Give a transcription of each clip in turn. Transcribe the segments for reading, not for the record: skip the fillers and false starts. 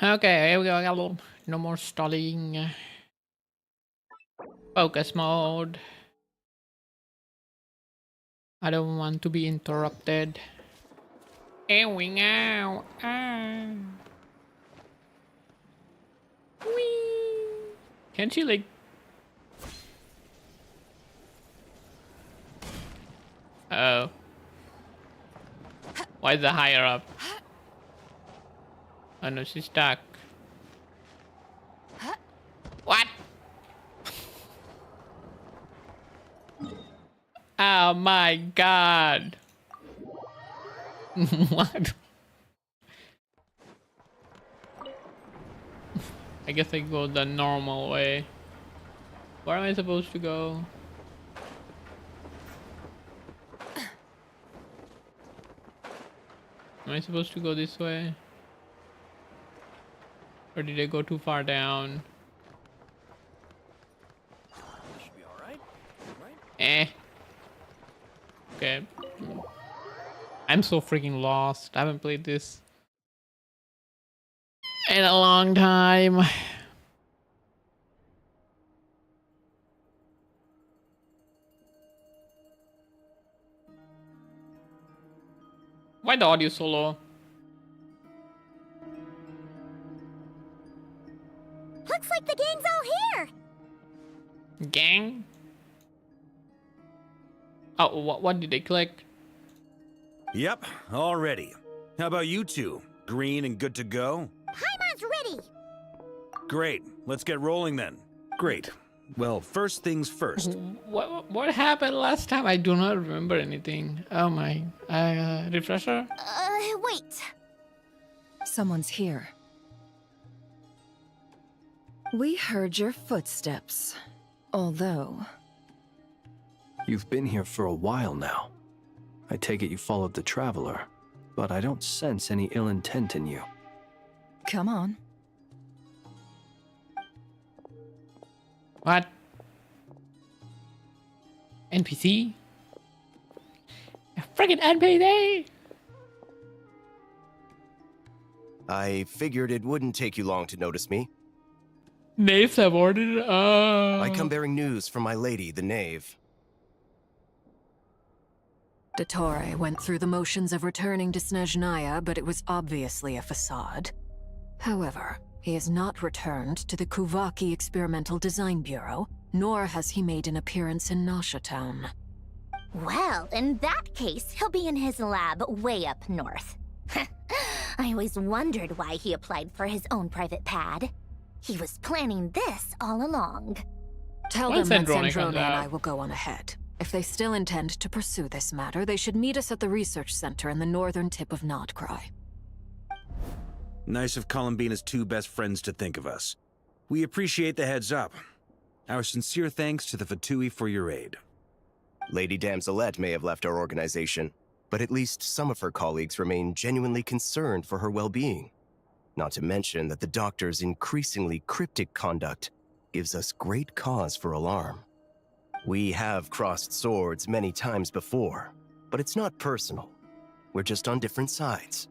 Okay, here we go. No more stalling. Focus mode. I don't want to be interrupted. Ewing out. Ah. Whee. Can't she like... Oh. Why is the higher up? Oh no, she's stuck. What? Oh my god. What? I guess I go the normal way. Where am I supposed to go? Am I supposed to go this way? Or did I go too far down? Should be all right, right? Eh. Okay. I'm so freaking lost. I haven't played this in a long time. Why the audio so low? Looks like the gang's all here. Gang? Oh, what did they click? Yep, all ready. How about you two? Green and good to go? Paimon's ready. Great, let's get rolling then. Great. Well, first things first. What happened last time? I do not remember anything. Oh my. Refresher? Wait. Someone's here. We heard your footsteps. Although... You've been here for a while now. I take it you followed the Traveler, but I don't sense any ill intent in you. Come on. What? NPC? A friggin' NPC! I figured it wouldn't take you long to notice me. Knaves have ordered. I come bearing news from my lady, the Knave. Dottore went through the motions of returning to Snezhnaya, but it was obviously a facade. However, he has not returned to the Kuvaki Experimental Design Bureau, nor has he made an appearance in Nasha Town. Well, in that case, he'll be in his lab way up north. I always wondered why he applied for his own private pad. He was planning this all along. Tell Once them that Zendrone Zendrone comes and out. I will go on ahead. If they still intend to pursue this matter, they should meet us at the research center in the northern tip of Nodcry. Nice of Columbina's two best friends to think of us. We appreciate the heads up. Our sincere thanks to the Fatui for your aid. Lady Damselette may have left our organization, but at least some of her colleagues remain genuinely concerned for her well-being. Not to mention that the Doctor's increasingly cryptic conduct gives us great cause for alarm. We have crossed swords many times before, but it's not personal. We're just on different sides.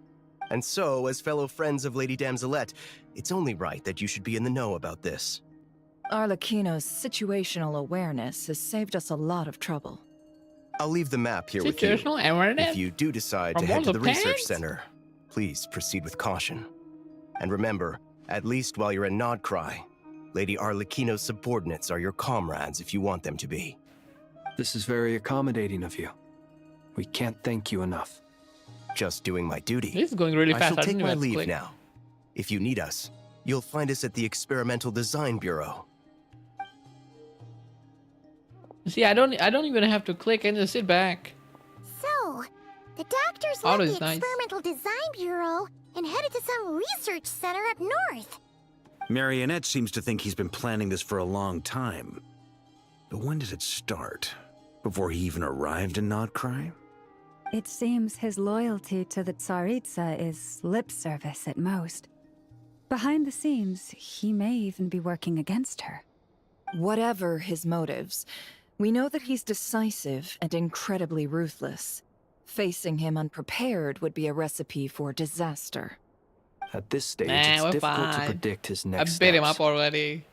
And so, as fellow friends of Lady Damselette, it's only right that you should be in the know about this. Arlecchino's situational awareness has saved us a lot of trouble. I'll leave the map here with you. Situational awareness? If you do decide to From head to all the the research tanks? center, please proceed with caution. And remember, at least while you're in Nodcry, Lady Arlecchino's subordinates are your comrades if you want them to be. This is very accommodating of you. We can't thank you enough. Just doing my duty. This is going really I fast. shall take didn't my even leave click. now. If you need us, you'll find us at the Experimental Design Bureau. See, I don't even have to click. I just sit back. So, the doctors Auto left is the nice. Experimental Design Bureau and headed to some research center up north. Marionette seems to think he's been planning this for a long time. But when did it start? Before he even arrived in Nodcry? It seems his loyalty to the Tsaritsa is lip service at most. Behind the scenes, he may even be working against her. Whatever his motives, we know that he's decisive and incredibly ruthless. Facing him unprepared would be a recipe for disaster. At this stage, Nah, it's we're difficult to fine. predict his I next beat him steps. up already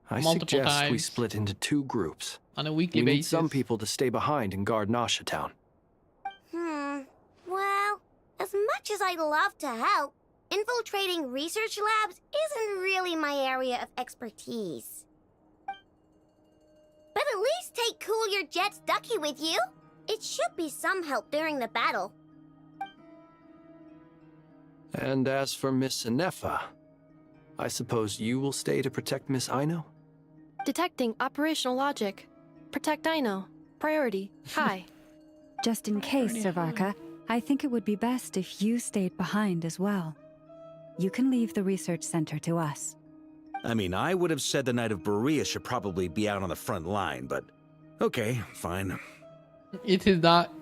I multiple suggest we times. split into 2 groups. On a weekly We need basis. some people to stay behind and guard Nasha Town. Well, as much as I'd love to help, infiltrating research labs isn't really my area of expertise. But at least take Cool Your Jet's Ducky with you. It should be some help during the battle. And as for Miss Inefa, I suppose you will stay to protect Miss Aino? Detecting operational logic. Protect Aino. Priority. High. Just in case, Servarka, I think it would be best if you stayed behind as well. You can leave the research center to us. I mean, I would have said the Knight of Berea should probably be out on the front line, but okay, fine. It is not.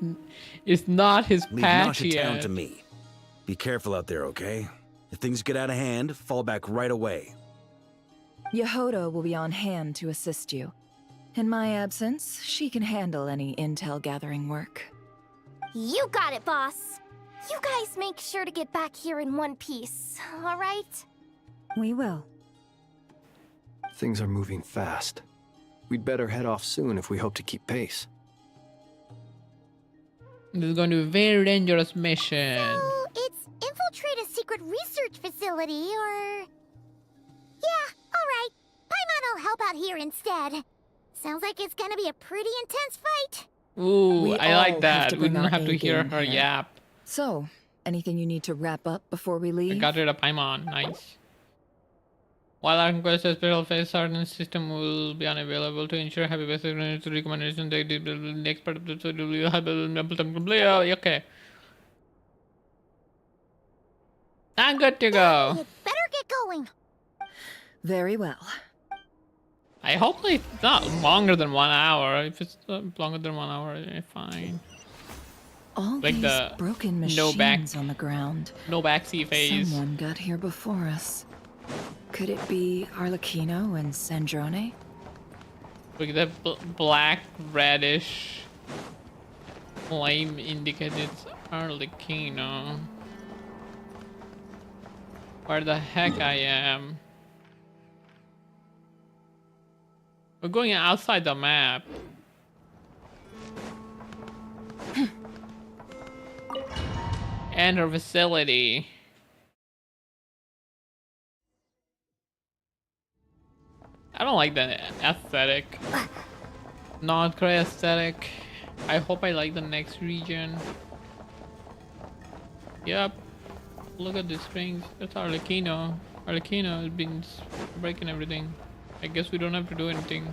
It's not his Leave patch Nasha Town yet. to me. Be careful out there, okay? If things get out of hand, fall back right away. Yehodo will be on hand to assist you. In my absence, she can handle any intel gathering work. You got it, boss. You guys make sure to get back here in one piece, all right? We will. Things are moving fast. We'd better head off soon if we hope to keep pace. This is going to be a very dangerous mission. So, it's infiltrate a secret research facility, or... Yeah, alright. Paimon will help out here instead. Sounds like it's gonna be a pretty intense fight. Ooh, We I all like have that. to We bring don't our have to A hear game her here. yap. So, anything you need to wrap up before we I leave? got rid of Paimon. Nice. While our quest a special phase certain system will be unavailable to ensure happy basic recommendation they did the next part of the okay. I'm good to go. You better get going. Very well. I hope it's not longer than 1 hour. If it's longer than 1 hour, fine. All Like these the broken no back- machines on the ground. No backseat phase. Someone got here before us. Could it be Arlecchino and Sandrone? Look at that black, reddish flame indicates it's Arlecchino. Where the heck I am? We're going outside the map. Enter facility. I don't like the aesthetic. Not great aesthetic. I hope I like the next region. Yep. Look at these strings. That's Arlecchino. Arlecchino has been breaking everything. I guess we don't have to do anything.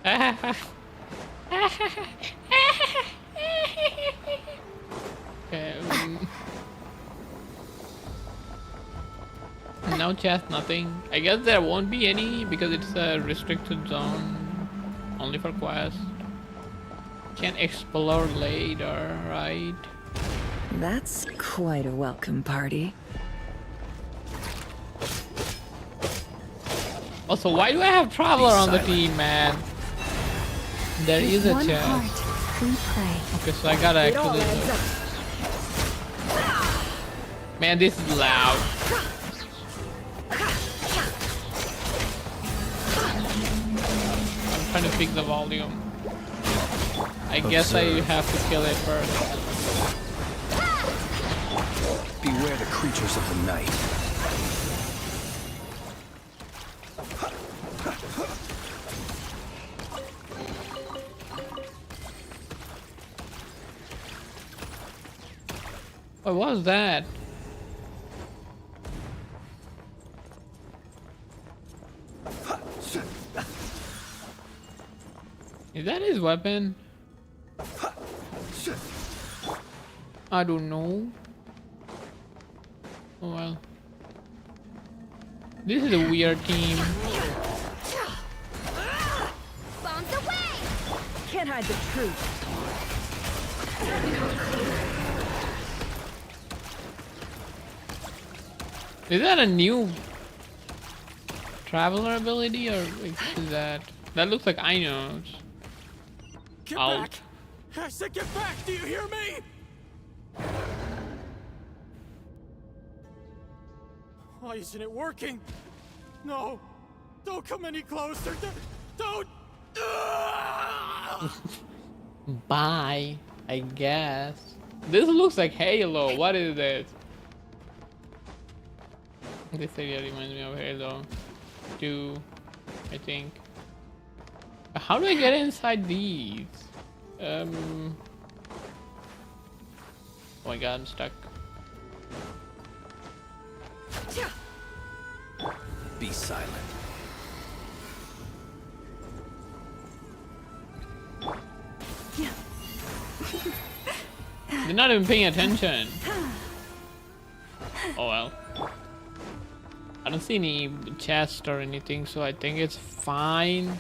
Okay. No chest, nothing. I guess there won't be any because it's a restricted zone. Only for quests. Can explore later, right? That's quite a welcome party. Also, why do I have Traveler on the team, man? There is a One chest. heart, we pray. Okay, so I gotta actually... Man, this is loud. I'm trying to fix the volume. I guess I have to kill it first. Beware the creatures of the night. What was that? Is that his weapon? I don't know. Oh well. This is a weird team. Bombs away! Can't hide the truth. Is that a new Traveler ability or is that... That looks like Aino's. Get Out. back! I said get back! Do you hear me? Why isn't it working? No! Don't come any closer! Don't! Bye, I guess. This looks like Halo. What is this? This area reminds me of Halo 2, I think. How do I get inside these? Oh my god, I'm stuck. Be silent. They're not even paying attention. Oh well. I don't see any chest or anything, so I think it's fine.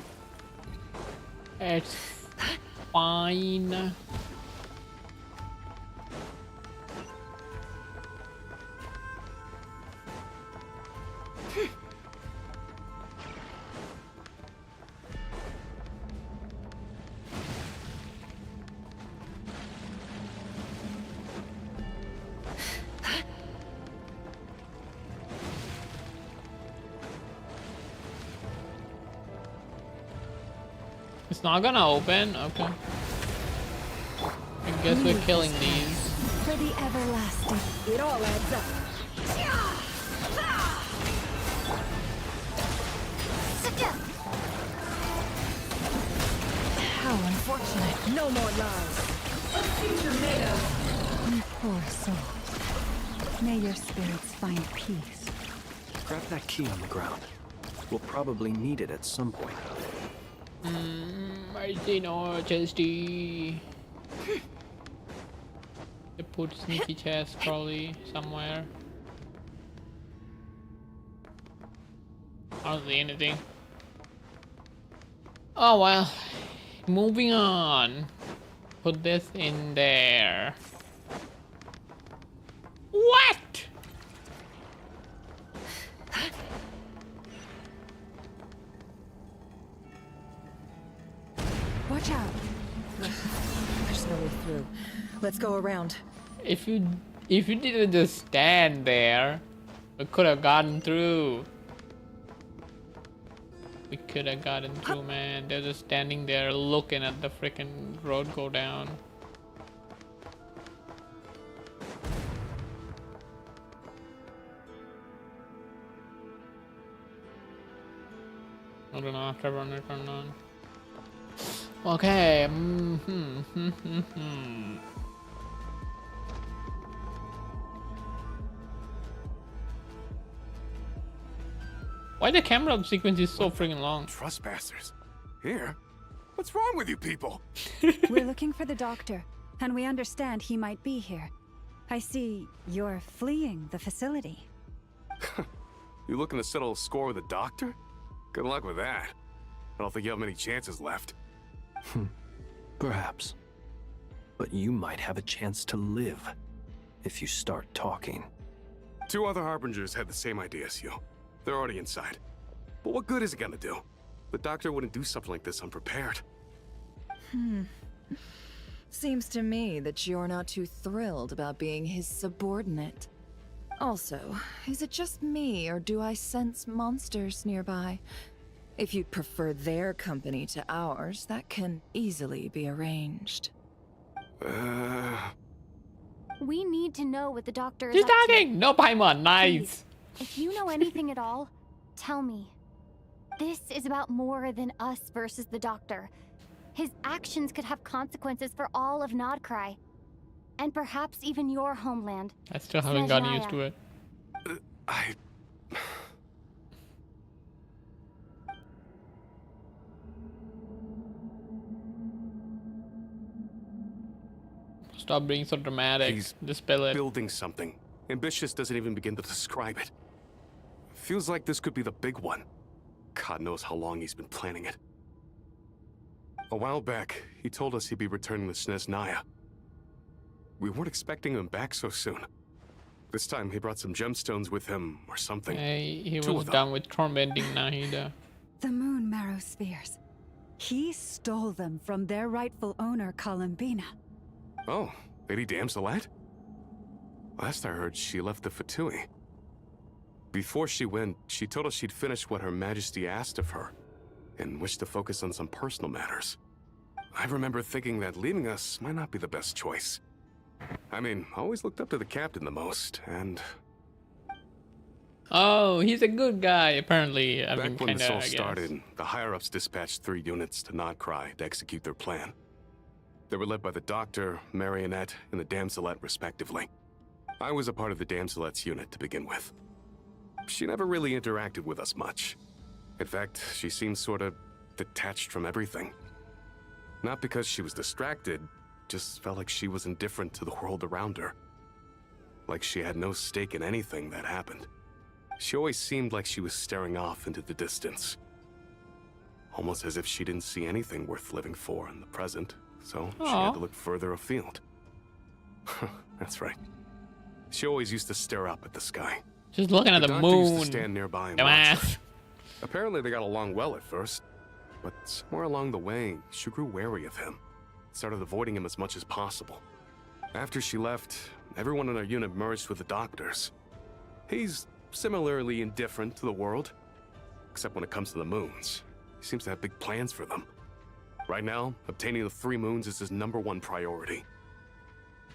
It's fine. It's not gonna open? Okay. I guess we're killing these. For the everlasting. It all adds up. How unfortunate. No more lies. You poor soul. May your spirits find peace. Grab that key on the ground. We'll probably need it at some point. I see no chesty. They put sneaky chest probably somewhere. I don't see anything. Oh well. Moving on. Put this in there. What? Watch out. There's no way through. Let's go around. If you didn't just stand there, we could have gotten through. We could have gotten through, man. They're just standing there looking at the freaking road go down. I don't know, after run it or not. Okay. Why the camera sequence is so freaking long? Trespassers. Here? What's wrong with you people? We're looking for the doctor, and we understand he might be here. I see you're fleeing the facility. You looking to settle a score with the doctor? Good luck with that. I don't think you have many chances left. Perhaps. But you might have a chance to live if you start talking. 2 other harbingers had the same idea as you. They're already inside. But what good is it gonna do? The doctor wouldn't do something like this unprepared. Seems to me that you're not too thrilled about being his subordinate. Also, is it just me, or do I sense monsters nearby? If you'd prefer their company to ours, that can easily be arranged. We need to know what the doctor is He's up to. talking! No Paimon, nice! If you know anything at all, tell me. This is about more than us versus the doctor. His actions could have consequences for all of Nodcry. And perhaps even your homeland. I still haven't gotten used to it. Stop being so dramatic. He's Dispel it. building something. Ambitious doesn't even begin to describe it. Feels like this could be the big one. God knows how long he's been planning it. A while back, he told us he'd be returning to Snezhnaya. We weren't expecting him back so soon. This time he brought some gemstones with him or something. Hey, he 2 was of them. done with tormenting Nahida. The moon marrow spheres. He stole them from their rightful owner, Columbina. Oh, Lady Damselette? Last I heard, she left the Fatui. Before she went, she told us she'd finished what Her Majesty asked of her, and wished to focus on some personal matters. I remember thinking that leaving us might not be the best choice. I mean, I always looked up to the captain the most, and... Oh, he's a good guy, apparently. I mean, Back when this all I guess. started, the higher-ups dispatched 3 units to Nodcry to execute their plan. They were led by the Doctor, Marionette, and the Damselette, respectively. I was a part of the Damselette's unit to begin with. She never really interacted with us much. In fact, she seemed sort of detached from everything. Not because she was distracted, just felt like she was indifferent to the world around her. Like she had no stake in anything that happened. She always seemed like she was staring off into the distance. Almost as if she didn't see anything worth living for in the present, so she had to look further afield. That's right. She always used to stare up at the sky. Just looking at the Doctor used moon. to stand nearby and Dumbass. watch her. Apparently they got along well at first, but somewhere along the way, she grew wary of him. Started avoiding him as much as possible. After she left, everyone in our unit merged with the Doctor's. He's similarly indifferent to the world, except when it comes to the moons. He seems to have big plans for them. Right now, obtaining the 3 moons is his #1 priority.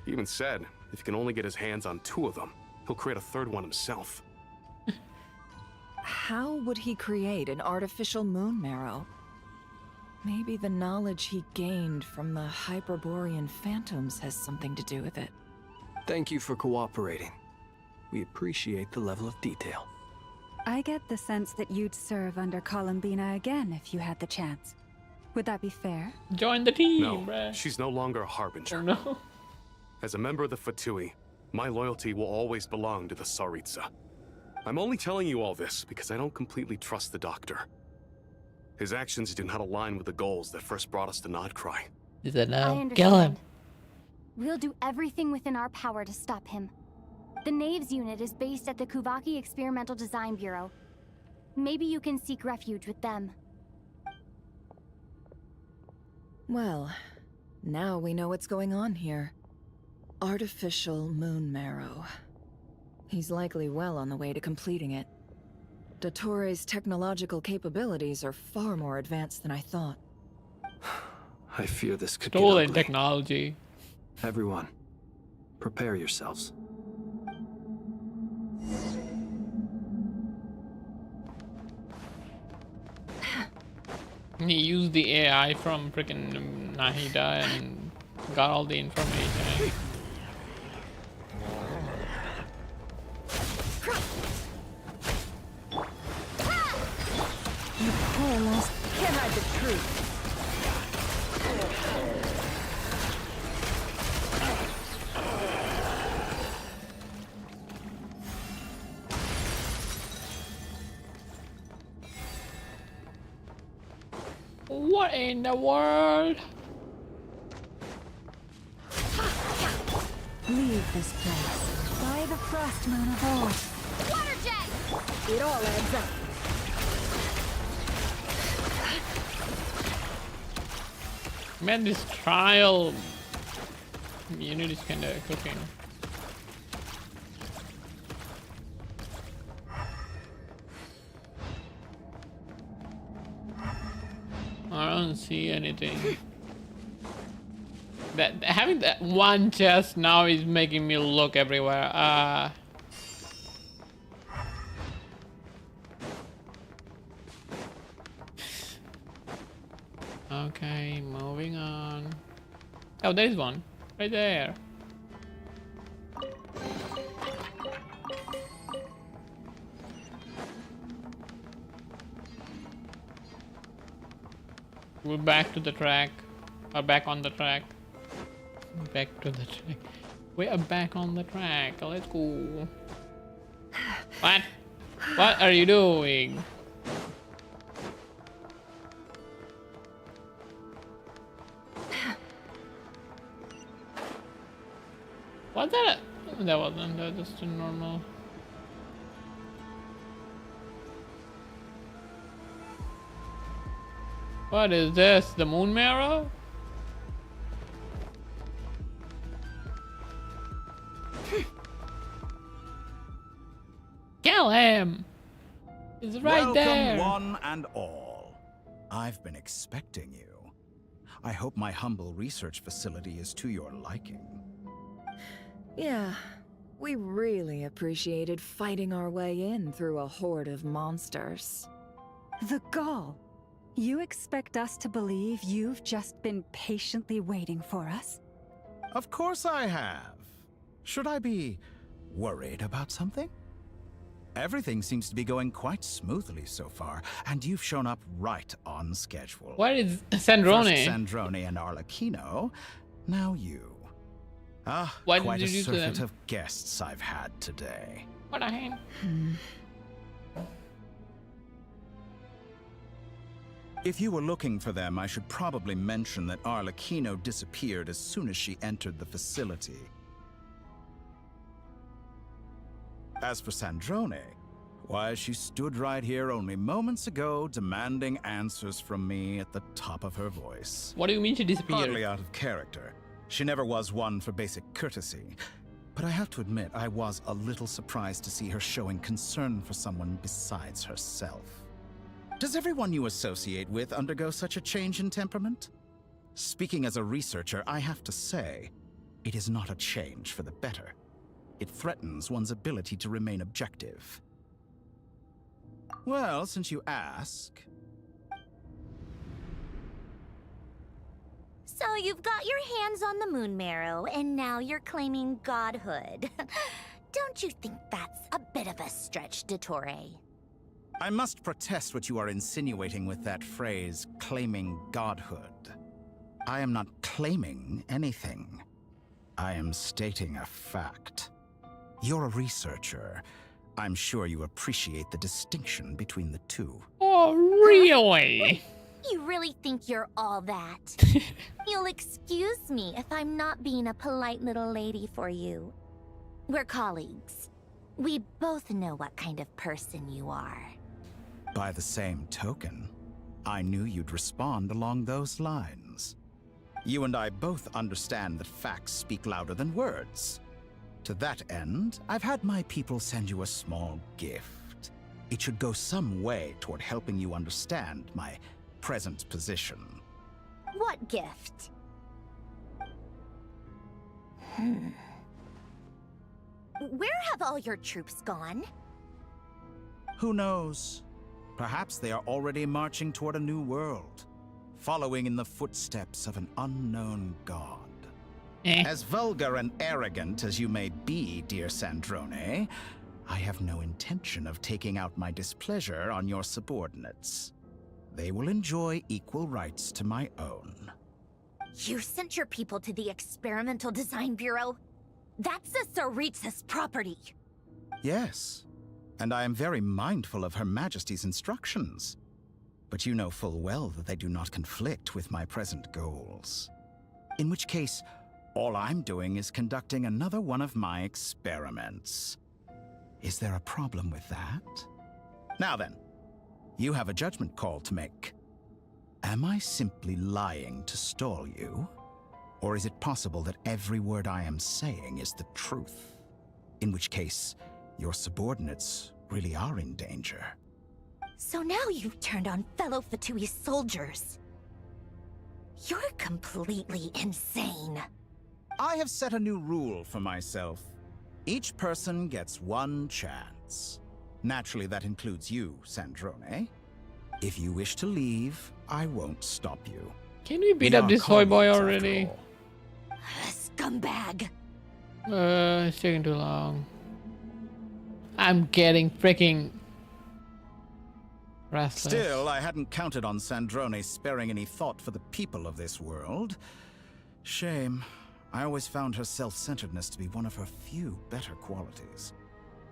He even said, if he can only get his hands on 2 of them, he'll create a 3rd one himself. How would he create an artificial moon marrow? Maybe the knowledge he gained from the Hyperborean phantoms has something to do with it. Thank you for cooperating. We appreciate the level of detail. I get the sense that you'd serve under Columbina again if you had the chance. Would that be fair? Join the team, No, bruh. she's no longer a Harbinger. Oh, no. As a member of the Fatui, my loyalty will always belong to the Tsaritsa. I'm only telling you all this because I don't completely trust the Doctor. His actions do not align with the goals that first brought us to Nodcry. He said, I no, understand. kill him. We'll do everything within our power to stop him. The Knaves unit is based at the Kuvaki Experimental Design Bureau. Maybe you can seek refuge with them. Well, now we know what's going on here. Artificial moon marrow. He's likely well on the way to completing it. Dottore's technological capabilities are far more advanced than I thought. I fear this could get Stolen ugly. technology. Everyone, prepare yourselves. He used the AI from freaking Nahida and got all the information. You poor lost. Can't hide the truth. What in the world? Leave this place. By the frost moon of old. Water jet! It all adds up. Man, this trial unit is kinda cooking. I don't see anything. That having that one chest now is making me look everywhere. Okay, moving on. Oh, there's one right there. We're back to the track. Back on the track. Back to the track. We are back on the track. Let's go. What? What are you doing? Was that a... That wasn't. That was just a normal... What is this? The moon marrow? Get Tell him. He's right Welcome, there. one and all. I've been expecting you. I hope my humble research facility is to your liking. Yeah, we really appreciated fighting our way in through a horde of monsters. The gall! You expect us to believe you've just been patiently waiting for us? Of course I have. Should I be worried about something? Everything seems to be going quite smoothly so far, and you've shown up right on schedule. Where is Sandrone? First Sandrone and Arlecchino, now you. What did quite you a do to circuit them? of guests I've had today. What a hand. If you were looking for them, I should probably mention that Arlecchino disappeared as soon as she entered the facility. As for Sandrone, why, she stood right here only moments ago demanding answers from me at the top of her voice. What do you mean she disappeared? Hardly out of character. She never was one for basic courtesy. But I have to admit, I was a little surprised to see her showing concern for someone besides herself. Does everyone you associate with undergo such a change in temperament? Speaking as a researcher, I have to say, it is not a change for the better. It threatens one's ability to remain objective. Well, since you ask... So you've got your hands on the moon marrow, and now you're claiming godhood. Don't you think that's a bit of a stretch, Dottore? I must protest what you are insinuating with that phrase, claiming godhood. I am not claiming anything. I am stating a fact. You're a researcher. I'm sure you appreciate the distinction between the two. Oh, really? You really think you're all that? You'll excuse me if I'm not being a polite little lady for you. We're colleagues. We both know what kind of person you are. By the same token, I knew you'd respond along those lines. You and I both understand that facts speak louder than words. To that end, I've had my people send you a small gift. It should go some way toward helping you understand my present position. What gift? Where have all your troops gone? Who knows? Perhaps they are already marching toward a new world, following in the footsteps of an unknown god. As vulgar and arrogant as you may be, dear Sandrone, I have no intention of taking out my displeasure on your subordinates. They will enjoy equal rights to my own. You sent your people to the Experimental Design Bureau? That's the Tsaritsa's property. Yes, and I am very mindful of Her Majesty's instructions. But you know full well that they do not conflict with my present goals. In which case, all I'm doing is conducting another one of my experiments. Is there a problem with that? Now then, you have a judgment call to make. Am I simply lying to stall you? Or is it possible that every word I am saying is the truth? In which case, your subordinates really are in danger. So now you've turned on fellow Fatui soldiers. You're completely insane. I have set a new rule for myself. Each person gets one chance. Naturally, that includes you, Sandrone. If you wish to leave, I won't stop you. Can we beat We up are this soy boy colleagues, already? after all. Scumbag. It's taking too long. I'm getting freaking restless. Still, I hadn't counted on Sandrone sparing any thought for the people of this world. Shame. I always found her self-centeredness to be one of her few better qualities.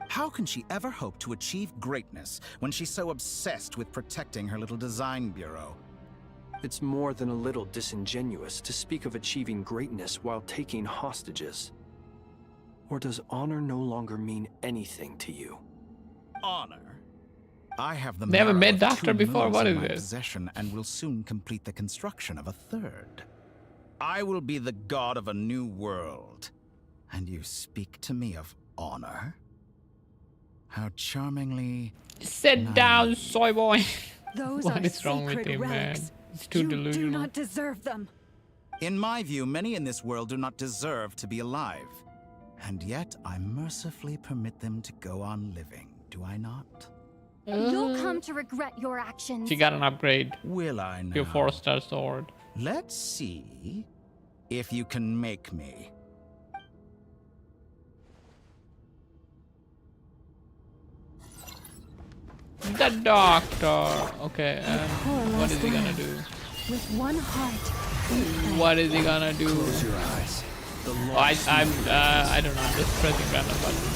How can she ever hope to achieve greatness when she's so obsessed with protecting her little design bureau? It's more than a little disingenuous to speak of achieving greatness while taking hostages. Or does honor no longer mean anything to you? Honor? I have the Never marrow met of Doctor 2 before. moons What in is my this? possession and will soon complete the construction of a 3rd. I will be the god of a new world. And you speak to me of honor? How charmingly... Sit down, soy boy. Those What are is wrong with sacred him, man? relics. It's too You delusional. do not deserve them. In my view, many in this world do not deserve to be alive. And yet, I mercifully permit them to go on living, do I not? You'll come to regret your actions. She got an upgrade. Will I now? Your 4-star sword. Let's see if you can make me. The doctor. Okay, what is he gonna do? With one heart. What is he gonna do? Close your eyes. The Oh, I don't know. I'm just pressing random buttons.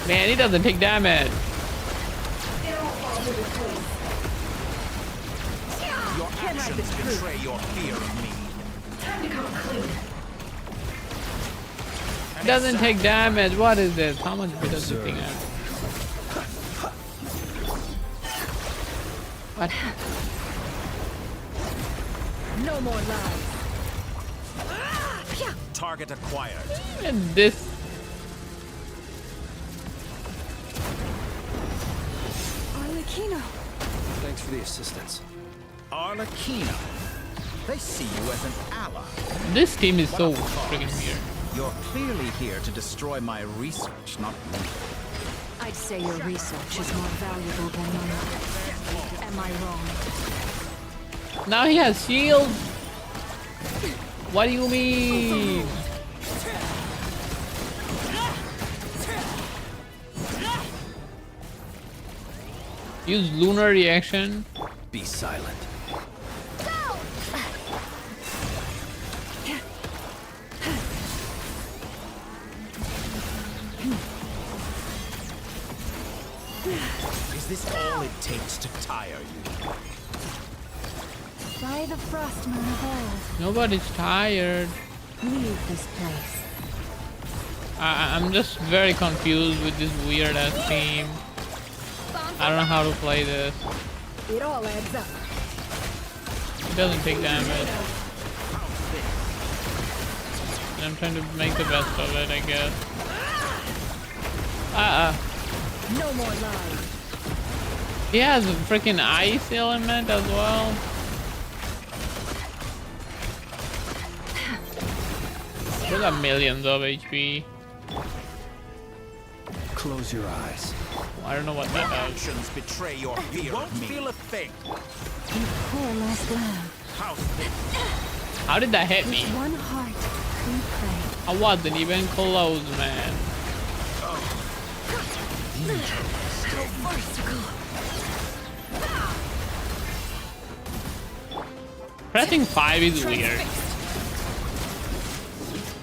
Man, he doesn't take damage. Your actions betray your fear of me. He doesn't take damage. What is this? How much does this thing have? What? No more lies. Target acquired. And this. Arlecchino. Thanks for the assistance. Arlecchino. They see you as an ally. This team is so freaking weird. You're clearly here to destroy my research, not me. I'd say your research is more valuable than my life. Am I wrong? Now he has shield. What do you mean? Use lunar reaction. Be silent. Is this all it takes to tire you? By the frost moon of old. Nobody's tired. Leave this place. I'm just very confused with this weird ass team. I don't know how to play this. It all adds up. It doesn't take damage. I'm trying to make the best of it, I guess. No more lies. He has a freaking ice element as well. We got millions of HP. Close your eyes. I don't know what that does. Actions betray your fear of me. Feel a thing. You poor lost lamb. How did that hit me? With one heart, we pray. I wasn't even close, man. Pressing 5 is weird.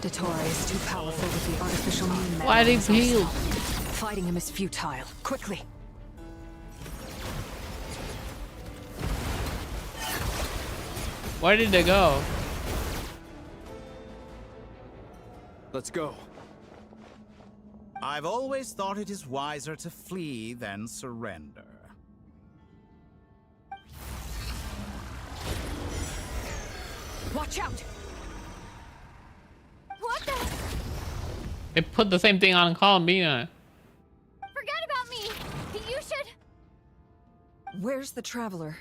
Dottore is too powerful with the artificial moon man. Why did he heal? Fighting him is futile. Quickly. Where did they go? Let's go. I've always thought it is wiser to flee than surrender. Watch out! What the? They put the same thing on Columbina. Forget about me. You should. Where's the traveler?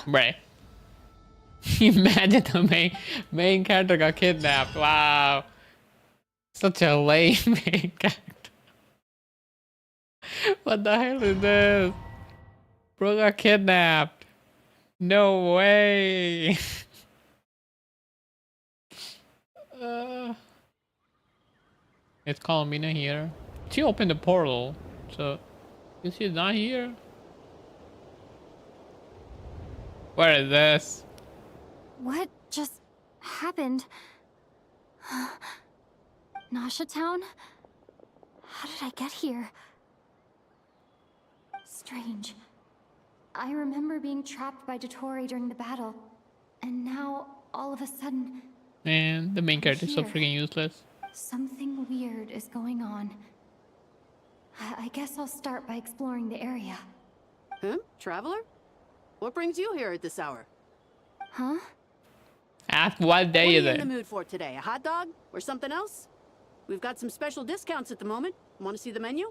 Right. Imagine the main character got kidnapped. Wow. Such a lame main character. What the hell is this? Bro got kidnapped. No way. It's Columbina here. She opened the portal. So, is she not here? Where is this? What just happened? Nasha Town? How did I get here? Strange. I remember being trapped by Dottore during the battle, and now, all of a sudden... Man, the main character is so here. freaking useless. Something weird is going on. I guess I'll start by exploring the area. Traveler? What brings you here at this hour? Huh? Ask what day What are is you in it? the mood for today? A hot dog or something else? We've got some special discounts at the moment. Want to see the menu?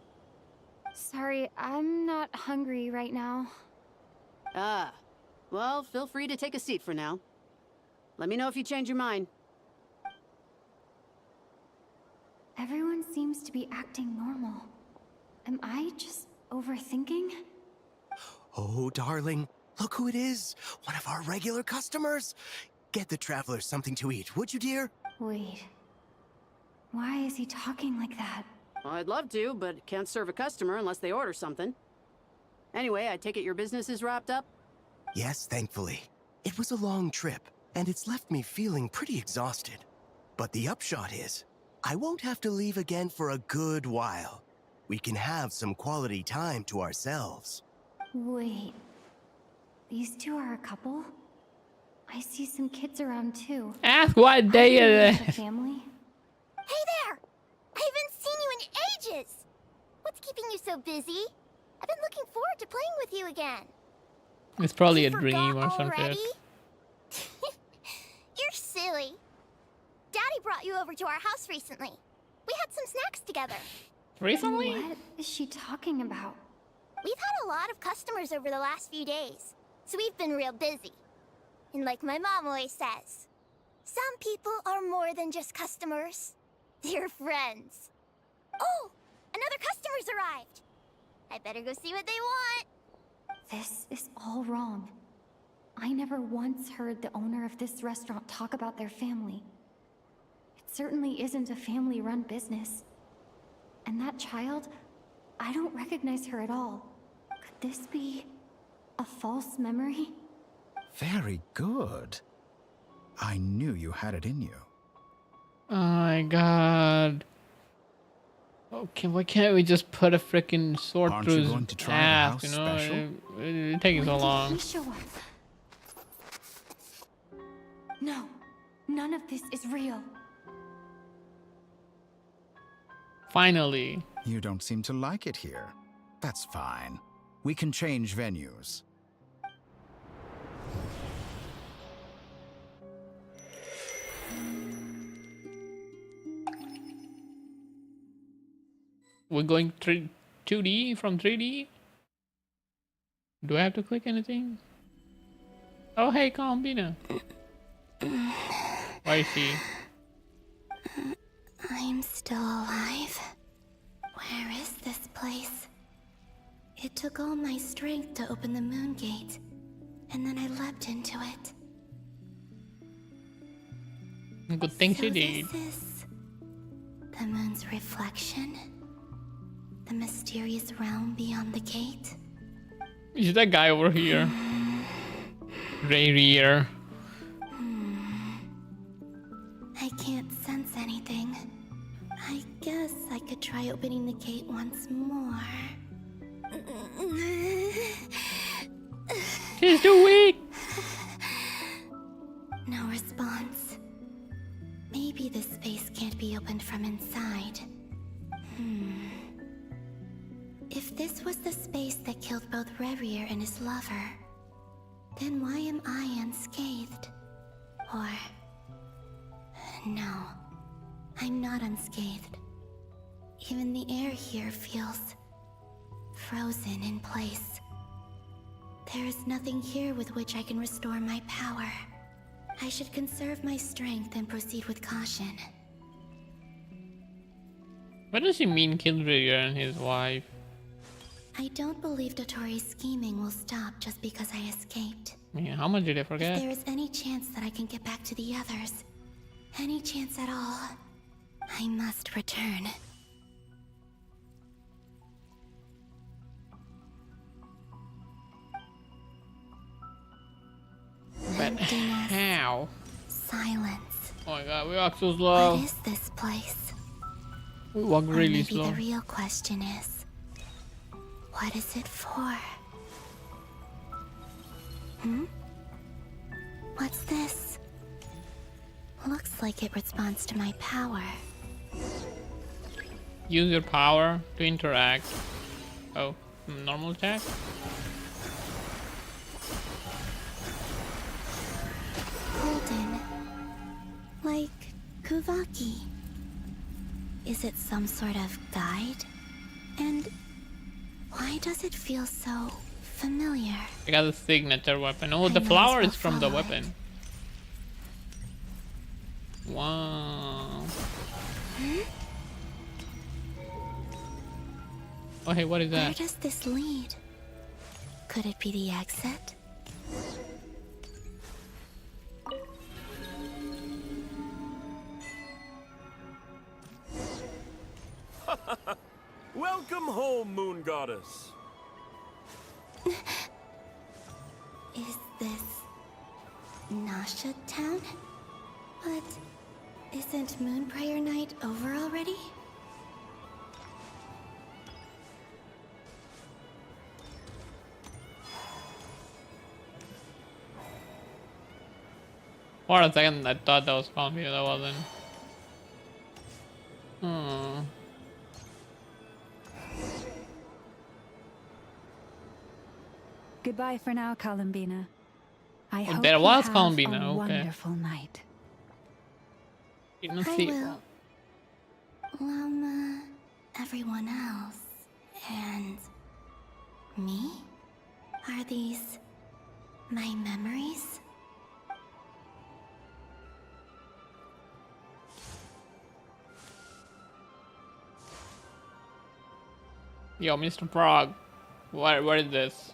Sorry, I'm not hungry right now. Ah, well, feel free to take a seat for now. Let me know if you change your mind. Everyone seems to be acting normal. Am I just overthinking? Oh, darling, look who it is. One of our regular customers. Get the traveler something to eat, would you, dear? Wait. Why is he talking like that? Well, I'd love to, but can't serve a customer unless they order something. Anyway, I take it your business is wrapped up? Yes, thankfully. It was a long trip, and it's left me feeling pretty exhausted. But the upshot is, I won't have to leave again for a good while. We can have some quality time to ourselves. Wait. These two are a couple? I see some kids around too. Ask what day is A it? family? Hey there! I haven't seen you in ages! What's keeping you so busy? I've been looking forward to playing with you again. It's probably a You dream forgot or something. already? You're silly. Daddy brought you over to our house recently. We had some snacks together. Recently? What is she talking about? We've had a lot of customers over the last few days, so we've been real busy. And like my mom always says, some people are more than just customers. They're friends. Oh, another customer's arrived. I better go see what they want. This is all wrong. I never once heard the owner of this restaurant talk about their family. It certainly isn't a family-run business. And that child, I don't recognize her at all. Could this be a false memory? Very good. I knew you had it in you. Oh my god. Okay, why can't we just put a freaking sword Aren't through you his going to try the ass, house you know? special? It's taking so When long. did he show up? No, none of this is real. Finally. You don't seem to like it here. That's fine. We can change venues. We're going 2D from 3D? Do I have to click anything? Oh, hey, Combina. Why is she? I'm still alive. Where is this place? It took all my strength to open the moon gate, and then I leapt into it. Good thing she So did. this is the moon's reflection? The mysterious realm beyond the gate? Is that guy over here? Ray Rear. I can't sense anything. I guess I could try opening the gate once more. She's too weak. No response. Maybe this space can't be opened from inside. If this was the space that killed both Revier and his lover, then why am I unscathed? Or... no, I'm not unscathed. Even the air here feels... frozen in place. There is nothing here with which I can restore my power. I should conserve my strength and proceed with caution. What does he mean, kill Rear and his wife? I don't believe Dotori's scheming will stop just because I escaped. Yeah, how much did I If forget? there is any chance that I can get back to the others, any chance at all, I must return. But Emptiness. how? Silence. Oh my god, we walk so slow. What is this place? We walk Or really maybe slow. the real question is, what is it for? What's this? Looks like it responds to my power. Use your power to interact. Oh, normal attack? Holden, Kuvaki. Is it some sort of guide? And why does it feel so familiar? I got the signature weapon. Oh, I the might flower as is from the well follow weapon. Wow. Oh, hey, what is Where that? does this lead? Could it be the exit? Welcome home, Moon Goddess. Is this Nasha Town? But isn't Moon Prayer Night over already? For a second, I thought that was Columbia. That wasn't. Hmm. Goodbye for now, Columbina. I Oh, hope there you was have Columbina, a okay. wonderful night. Didn't I see. will. Everyone else. And me? Are these my memories? Yo, Mr. Frog. What is this?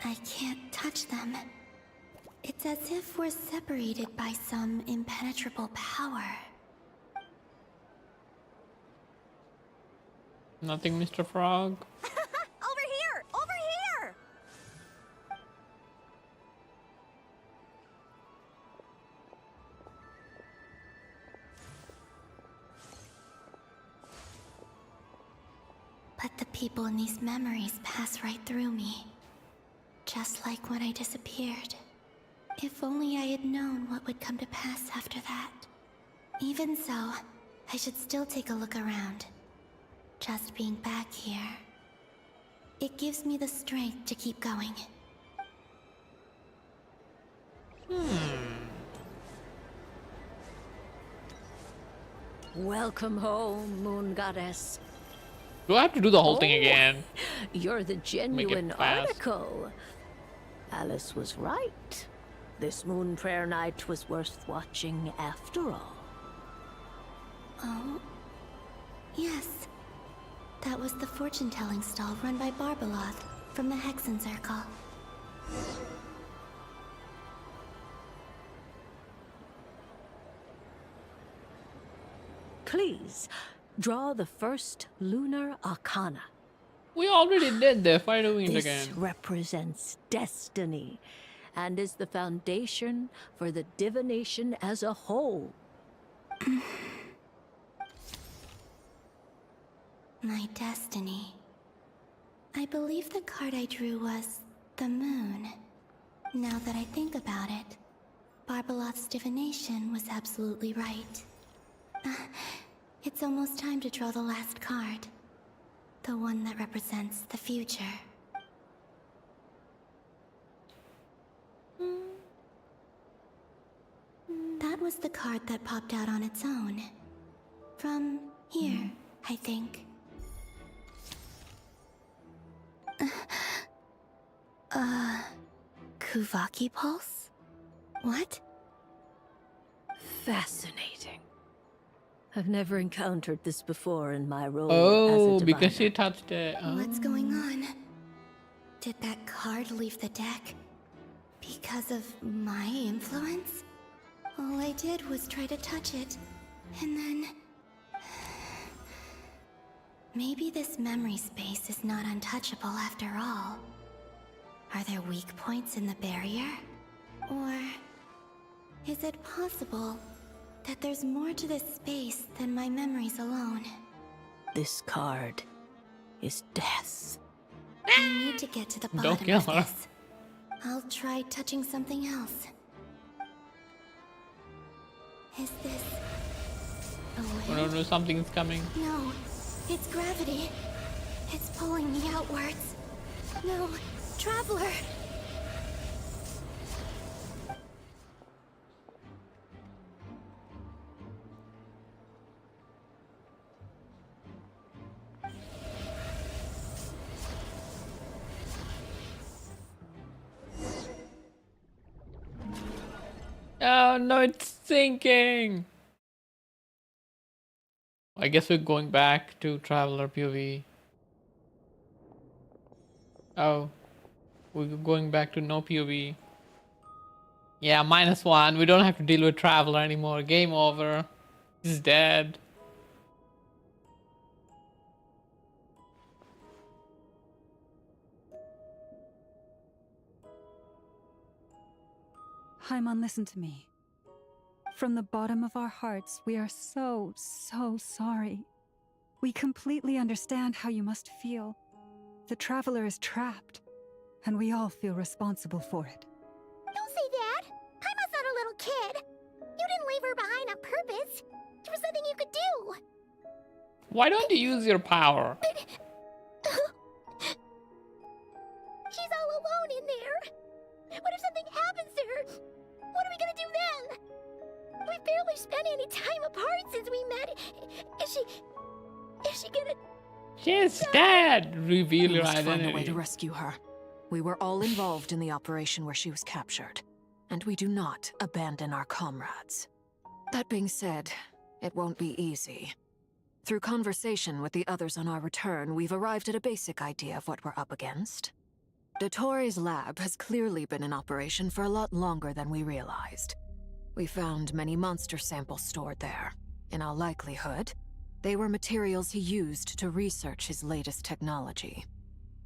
I can't touch them. It's as if we're separated by some impenetrable power. Nothing, Mr. Frog. Over here! Over here! But the people in these memories pass right through me. Just like when I disappeared. If only I had known what would come to pass after that. Even so, I should still take a look around. Just being back here. It gives me the strength to keep going. Welcome home, Moon Goddess. Do I have to do the whole thing again? You're the genuine fast. article. Alice was right. This Moon Prayer Night was worth watching after all. Oh, yes. That was the fortune-telling stall run by Barbeloth from the Hexen Circle. Please, draw the first lunar arcana. We already did this. Why are we doing it This again? represents destiny and is the foundation for the divination as a whole. My destiny. I believe the card I drew was the moon. Now that I think about it, Barbeloth's divination was absolutely right. It's almost time to draw the last card. The one that represents the future. That was the card that popped out on its own. From here, I think. Kuvaki Pulse? What? Fascinating. I've never encountered this before in my role Oh, as a because diviner. she touched it. Oh. What's going on? Did that card leave the deck? Because of my influence? All I did was try to touch it, and then... Maybe this memory space is not untouchable after all. Are there weak points in the barrier? Or... is it possible that there's more to this space than my memories alone? This card is death. I need to get to the Don't bottom kill of her. this. I'll try touching something else. Is this... a Oh, wind? no, something's coming. No, it's gravity. It's pulling me outwards. No, Traveler! Oh no, it's sinking. I guess we're going back to Traveler POV. Oh, we're going back to no POV. Yeah, -1. We don't have to deal with Traveler anymore. Game over. He's dead. Haimon, listen to me. From the bottom of our hearts, we are so sorry. We completely understand how you must feel. The Traveler is trapped, and we all feel responsible for it. Don't say that. Haima's not a little kid. You didn't leave her behind on purpose. There was nothing you could do. Why don't you use your power? She's all alone in there. What if something happens to her? What are we gonna do then? We've barely spent any time apart since we met. Is she gonna... She's dead! Reveal We your must find a way identity. to rescue her. We were all involved in the operation where she was captured, and we do not abandon our comrades. That being said, it won't be easy. Through conversation with the others on our return, we've arrived at a basic idea of what we're up against. Dottore's lab has clearly been in operation for a lot longer than we realized. We found many monster samples stored there. In all likelihood, they were materials he used to research his latest technology.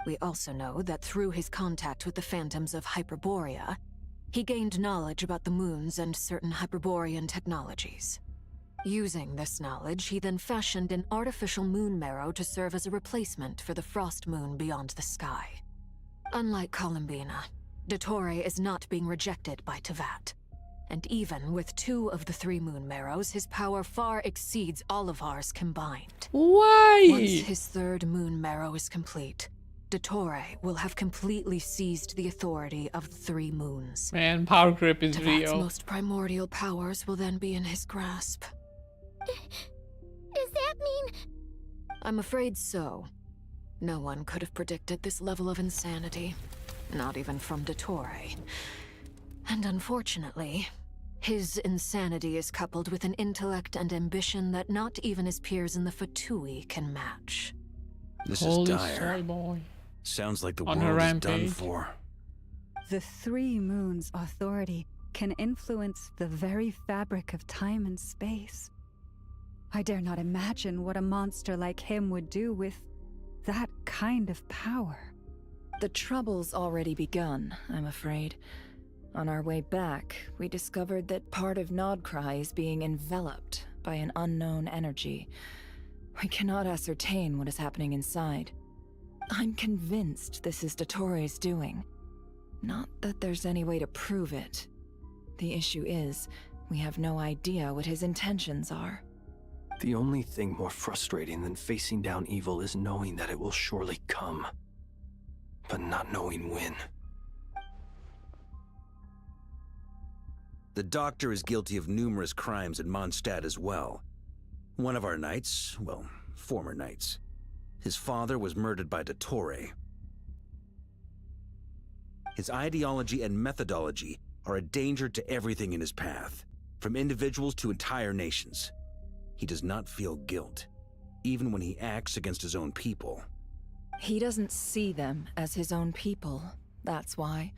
We also know that through his contact with the phantoms of Hyperborea, he gained knowledge about the moons and certain Hyperborean technologies. Using this knowledge, he then fashioned an artificial moon marrow to serve as a replacement for the frost moon beyond the sky. Unlike Columbina, Dottore is not being rejected by Tevat. And even with 2 of the 3 moon marrows, his power far exceeds all of ours combined. Why? Once his 3rd moon marrow is complete, Dottore will have completely seized the authority of the 3 moons. Man, power grip is Tevat's real. most primordial powers will then be in his grasp. Does that mean... I'm afraid so. No one could have predicted this level of insanity. Not even from Dottore. And unfortunately, his insanity is coupled with an intellect and ambition that not even his peers in the Fatui can match. This Holy is dire. soy boy. Sounds like the On her world is done rampage. for. The 3 moons' authority can influence the very fabric of time and space. I dare not imagine what a monster like him would do with that kind of power. The trouble's already begun, I'm afraid. On our way back, we discovered that part of Nodcry is being enveloped by an unknown energy. We cannot ascertain what is happening inside. I'm convinced this is Dottore's doing. Not that there's any way to prove it. The issue is, we have no idea what his intentions are. The only thing more frustrating than facing down evil is knowing that it will surely come, but not knowing when. The doctor is guilty of numerous crimes in Mondstadt as well. One of our knights, well, former knights, his father was murdered by Dottore. His ideology and methodology are a danger to everything in his path, from individuals to entire nations. He does not feel guilt, even when he acts against his own people. He doesn't see them as his own people, that's why.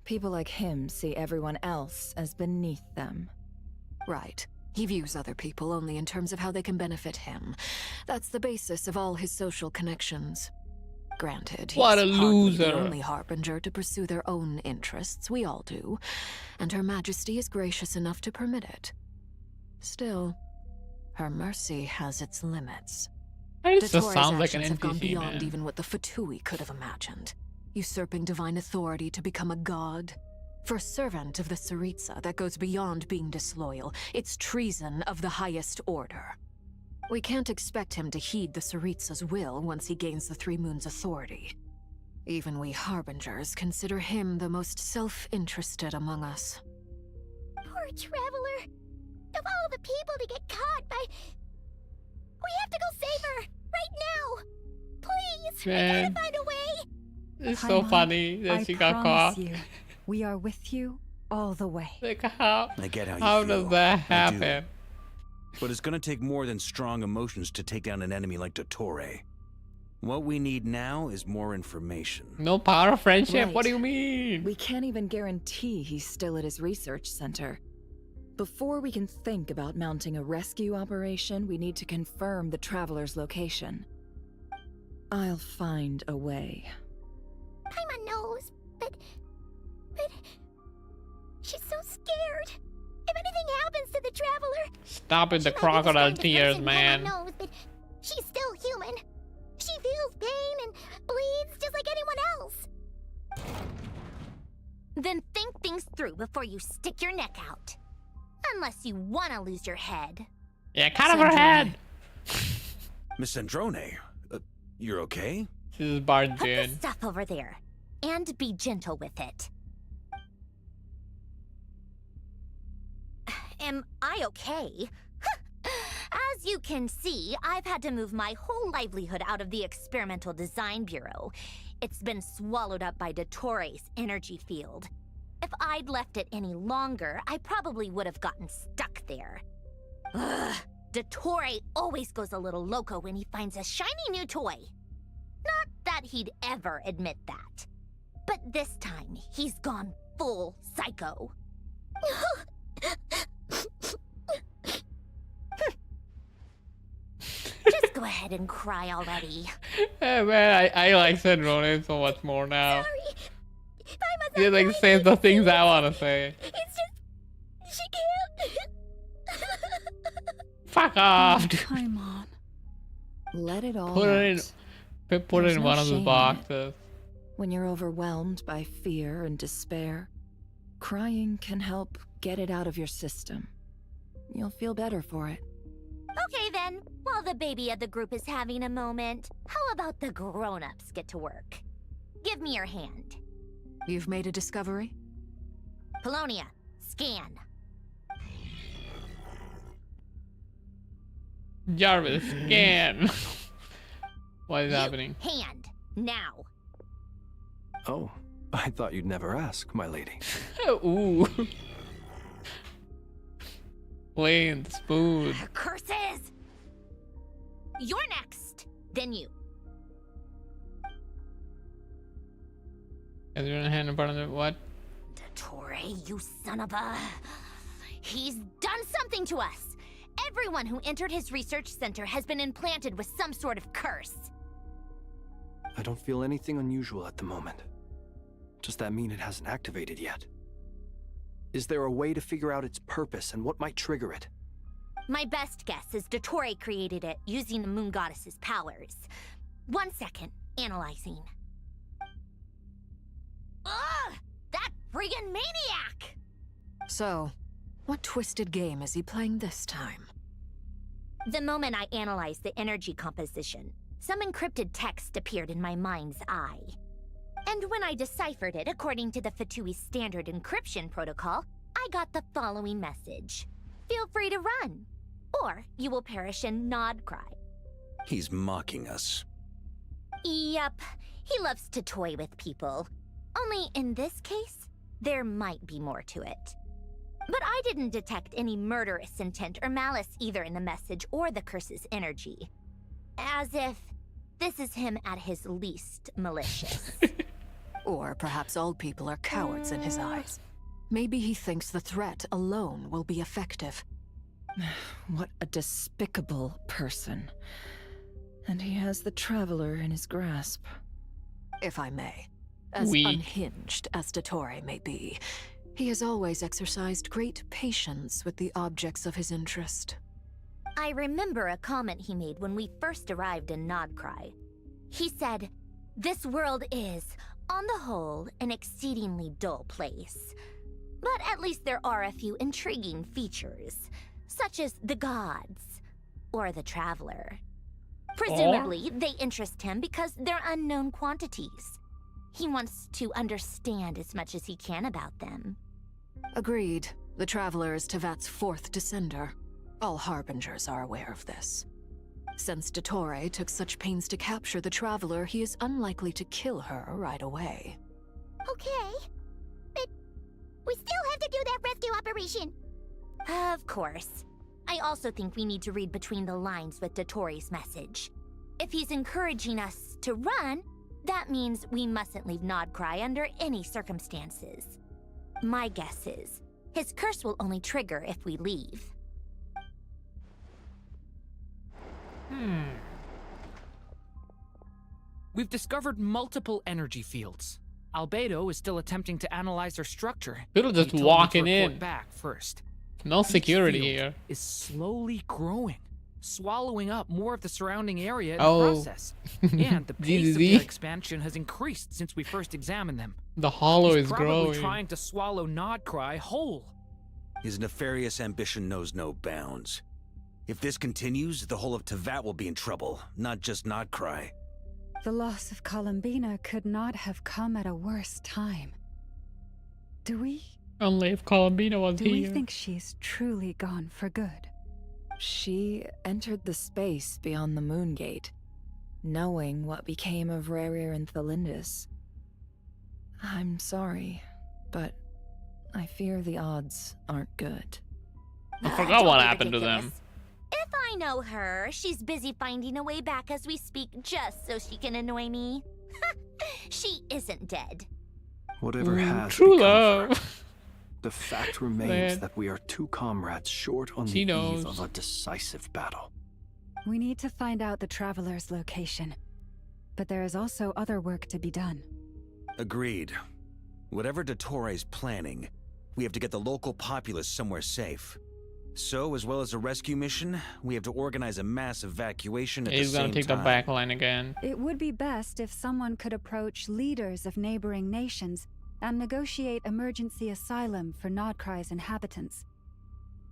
People like him see everyone else as beneath them. Right. He views other people only in terms of how they can benefit him. That's the basis of all his social connections. Granted, he's What a hardly loser. the only harbinger to pursue their own interests. We all do. And Her Majesty is gracious enough to permit it. Still, her mercy has its limits. That just Dottore's sounds like an actions have gone NPC, beyond man. even what the Fatui could have imagined. Usurping divine authority to become a god. For a servant of the Tsaritsa, that goes beyond being disloyal. It's treason of the highest order. We can't expect him to heed the Tsaritsa's will once he gains the 3 moons' authority. Even we harbingers consider him the most self-interested among us. Poor Traveler. Of all the people to get caught by... We have to go save her! Right now! Please! Man. We gotta find a way! It's so Paimon, funny that I she got promise caught. you, we are with you all the way. Like how? I get how you How feel. does that I do. happen? But it's gonna take more than strong emotions to take down an enemy like Dottore. What we need now is more information. No power of friendship? Right. What do you mean? We can't even guarantee he's still at his research center. Before we can think about mounting a rescue operation, we need to confirm the Traveler's location. I'll find a way. Paimon knows, but she's so scared. If anything happens to the Traveler, Stop it, the she might be the crocodile strongest tears, person man. Paimon knows, but she's still human. She feels pain and bleeds just like anyone else. Then think things through before you stick your neck out. Unless you want to lose your head. Yeah, cut off her head. Miss Androne, you're okay? This is Bard, Put the dude. stuff over there. And be gentle with it. Am I okay? As you can see, I've had to move my whole livelihood out of the Experimental Design Bureau. It's been swallowed up by Dottore's energy field. If I'd left it any longer, I probably would have gotten stuck there. Ugh, Dottore always goes a little loco when he finds a shiny new toy. Not that he'd ever admit that. But this time, he's gone full psycho. Just go ahead and cry already. Hey, man, I like Sandrone so much more now. Paimon's He not like going says to the things see I it. want to say. It's just... she can't. Fuck off. dude. Paimon. Let it all Put it out. in. Put it There's in no one of the shame in it. boxes. When you're overwhelmed by fear and despair, crying can help get it out of your system. You'll feel better for it. Okay then, while the baby of the group is having a moment, how about the grown-ups get to work? Give me your hand. You've made a discovery? Polonia, scan. Jarvis, scan. What is happening? Hand, now. Oh, I thought you'd never ask, my lady. Ooh. Plain, smooth. Curses! You're next, then you. Is there a hand in front of the what? Dottore, you son of a... He's done something to us! Everyone who entered his research center has been implanted with some sort of curse. I don't feel anything unusual at the moment. Does that mean it hasn't activated yet? Is there a way to figure out its purpose and what might trigger it? My best guess is Dottore created it using the Moon Goddess's powers. 1 second, analyzing. Ugh! That friggin' maniac! So, what twisted game is he playing this time? The moment I analyzed the energy composition, some encrypted text appeared in my mind's eye. And when I deciphered it according to the Fatui standard encryption protocol, I got the following message. Feel free to run, or you will perish in nod cry. He's mocking us. Yep, he loves to toy with people. Only in this case, there might be more to it. But I didn't detect any murderous intent or malice either in the message or the curse's energy. As if this is him at his least malicious. Or perhaps all people are cowards in his eyes. Maybe he thinks the threat alone will be effective. What a despicable person. And he has the Traveler in his grasp. If I may. As unhinged as Dottore may be, he has always exercised great patience with the objects of his interest. I remember a comment he made when we first arrived in Nodcry. He said, "This world is, on the whole, an exceedingly dull place. But at least there are a few intriguing features, such as the gods, or the Traveler. Presumably, they interest him because they're unknown quantities. He wants to understand as much as he can about them." Agreed. The Traveler is Tevat's fourth descender. All Harbingers are aware of this. Since Dottore took such pains to capture the Traveler, he is unlikely to kill her right away. Okay. But we still have to declaration. Of course. I also think we need to read between the lines with Dotori's message. If he's encouraging us to run, that means we mustn't leave Nodcry under any circumstances. My guess is, his curse will only trigger if we leave. We've discovered multiple energy fields. Albedo is still attempting to analyze their structure. People just He told me to walking report in. back first. No security Each field here. is slowly growing, swallowing up more of the surrounding area in Oh. the process. And the pace of GZZ. their expansion has increased since we first examined them. The hollow He's is probably growing. trying to swallow Nodcry whole. His nefarious ambition knows no bounds. If this continues, the whole of Tevat will be in trouble, not just Nodcry. The loss of Columbina could not have come at a worse time. Do we Only if Columbina was Do we here. think she's truly gone for good? She entered the space beyond the Moon Gate, knowing what became of Rerir and Thalindus. I'm sorry, but I fear the odds aren't good. I forgot what Don't be happened to them. ridiculous. If I know her, she's busy finding a way back as we speak just so she can annoy me. She isn't dead. Whatever has True become of her, love. the fact remains Man. that we are two comrades short on She the eve knows. of a decisive battle. We need to find out the Traveler's location. But there is also other work to be done. Agreed. Whatever Dottore is planning, we have to get the local populace somewhere safe. So, as well as a rescue mission, we have to organize a mass evacuation at He's the gonna same take time. the back line again. It would be best if someone could approach leaders of neighboring nations and negotiate emergency asylum for Nodcry's inhabitants.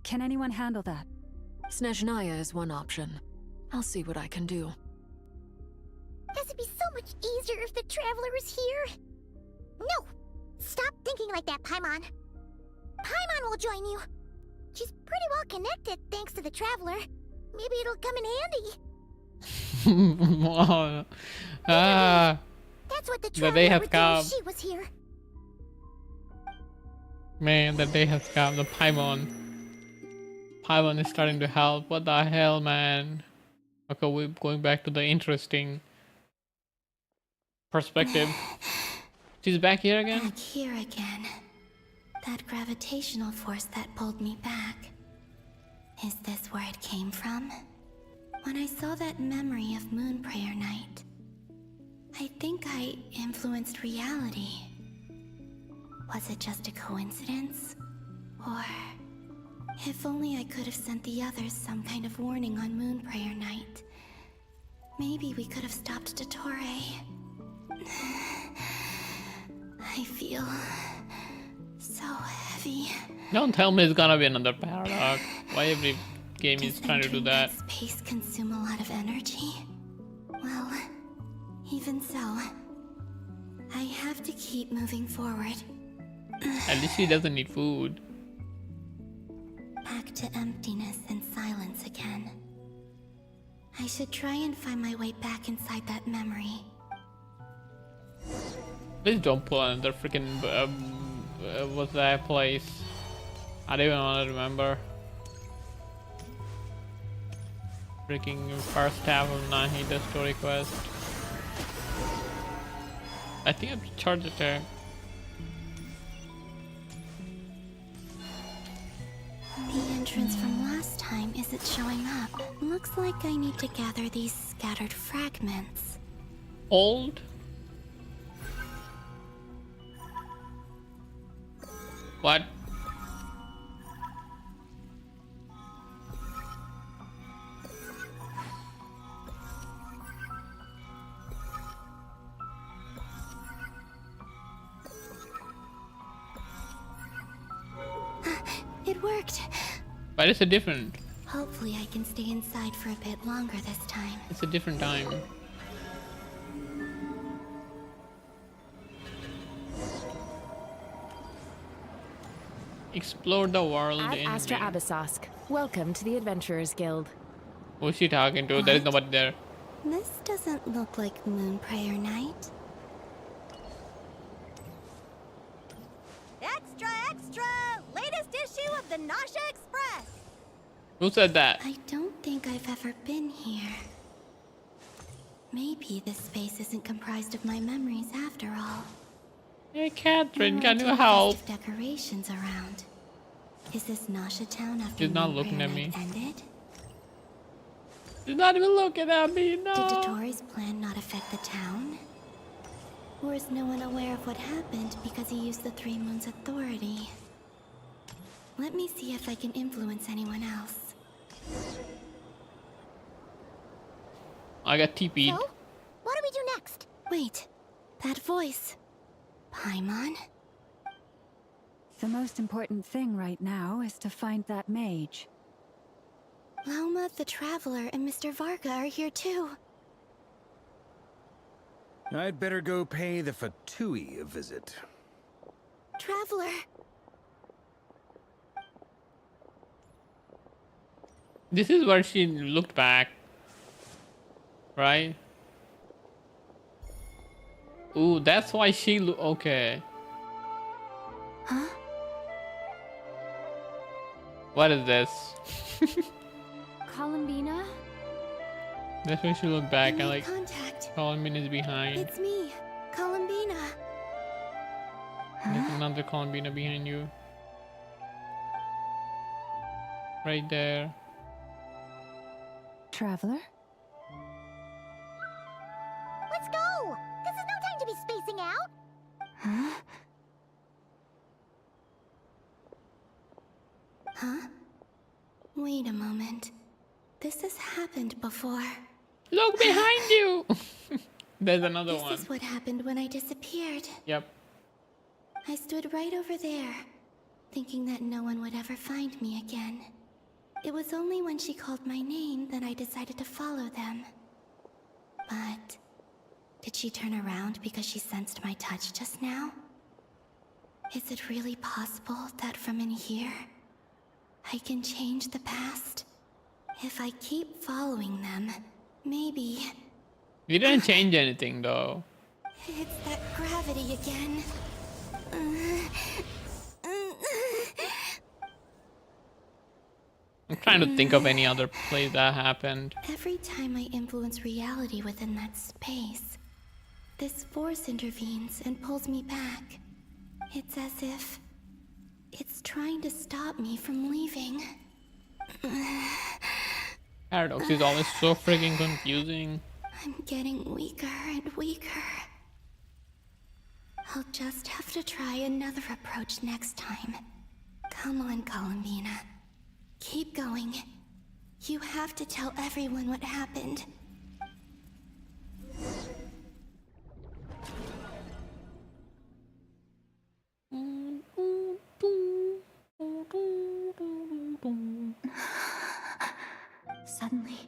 Can anyone handle that? Snezhnaya is one option. I'll see what I can do. This would be so much easier if the Traveler was here. No! Stop thinking like that, Paimon. Paimon will join you. She's pretty well connected thanks to the Traveler. Maybe it'll come in handy. Wow. Ah, That's what the the Traveler day has would do if come. she was here. Man, the day has come. The Paimon. Paimon is starting to help. What the hell, man? Okay, we're going back to the interesting perspective. She's back here again? Back here again. That gravitational force that pulled me back. Is this where it came from? When I saw that memory of Moon Prayer Night, I think I influenced reality. Was it just a coincidence? Or if only I could have sent the others some kind of warning on Moon Prayer Night. Maybe we could have stopped Dottore. I feel so heavy. Don't tell me it's gonna be another paradox. Why every game is trying to do that? Space consume a lot of energy? Well, even so, I have to keep moving forward. At least she doesn't need food. Back to emptiness and silence again. I should try and find my way back inside that memory. Please don't pull another freaking what's that place? I don't even want to remember. Freaking first half of Nahi, the story quest. I think I have to charge attack. The entrance from last time isn't showing up. Looks like I need to gather these scattered fragments. Old? What? It worked. But it's a different. Hopefully I can stay inside for a bit longer this time. It's a different time. Explore the world Ad in Astra Abyssosk. Welcome to the Adventurers Guild. Who's she talking to? There is nobody there. This doesn't look like Moon Prayer Night. Extra, extra! Latest issue of the Nasha Express! Who said that? I don't think I've ever been here. Maybe this space isn't comprised of my memories after all. Hey, Catherine, There can you aren't help? festive decorations around. Is this Nasha Town after She's not Moon looking Prayer at me. Night ended? She's not even looking at me, no. Did Dotori's plan not affect the town? Or is no one aware of what happened because he used the Three Moons' authority? Let me see if I can influence anyone else. I got TP'd. So, what do we do next? Wait, that voice. Paimon? The most important thing right now is to find that mage. Lauma, the Traveler, and Mr. Varga are here too. I'd better go pay the Fatui a visit. Traveler! This is where she looked back. Right? Ooh, that's why she okay. Huh? What is this? Columbina? That's why she looked back I and made like contact. Colin is behind. It's me, Columbina. There's another Columbina behind you. Right there. Traveler? Let's go! This is no time to be spacing out! Huh? Huh? Wait a moment. This has happened before. Look behind you! There's another one. This is what happened when I disappeared. Yep. I stood right over there, thinking that no one would ever find me again. It was only when she called my name that I decided to follow them. But did she turn around because she sensed my touch just now? Is it really possible that from in here, I can change the past? If I keep following them, maybe... You didn't change anything though. It's that gravity again. I'm trying to think of any other place that happened. Every time I influence reality within that space, this force intervenes and pulls me back. It's as if it's trying to stop me from leaving. Paradox is always so freaking confusing. I'm getting weaker and weaker. I'll just have to try another approach next time. Come on, Columbina. Keep going. You have to tell everyone what happened. Suddenly,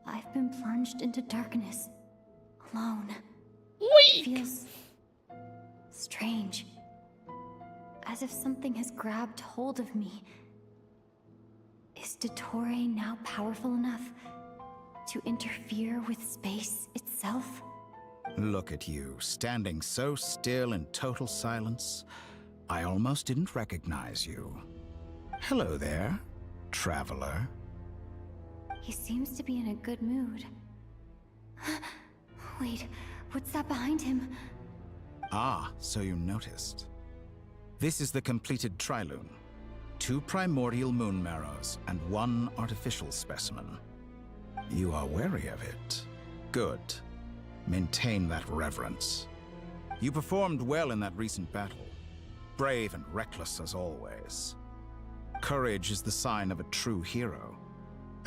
I've been plunged into darkness, alone. It feels strange, as if something has grabbed hold of me. Is Dottore now powerful enough to interfere with space itself? Look at you, standing so still in total silence. I almost didn't recognize you. Hello there, traveler. He seems to be in a good mood. Wait, what's that behind him? Ah, so you noticed. This is the completed trilune. 2 primordial moon marrows and 1 artificial specimen. You are wary of it. Good. Maintain that reverence. You performed well in that recent battle. Brave and reckless as always. Courage is the sign of a true hero,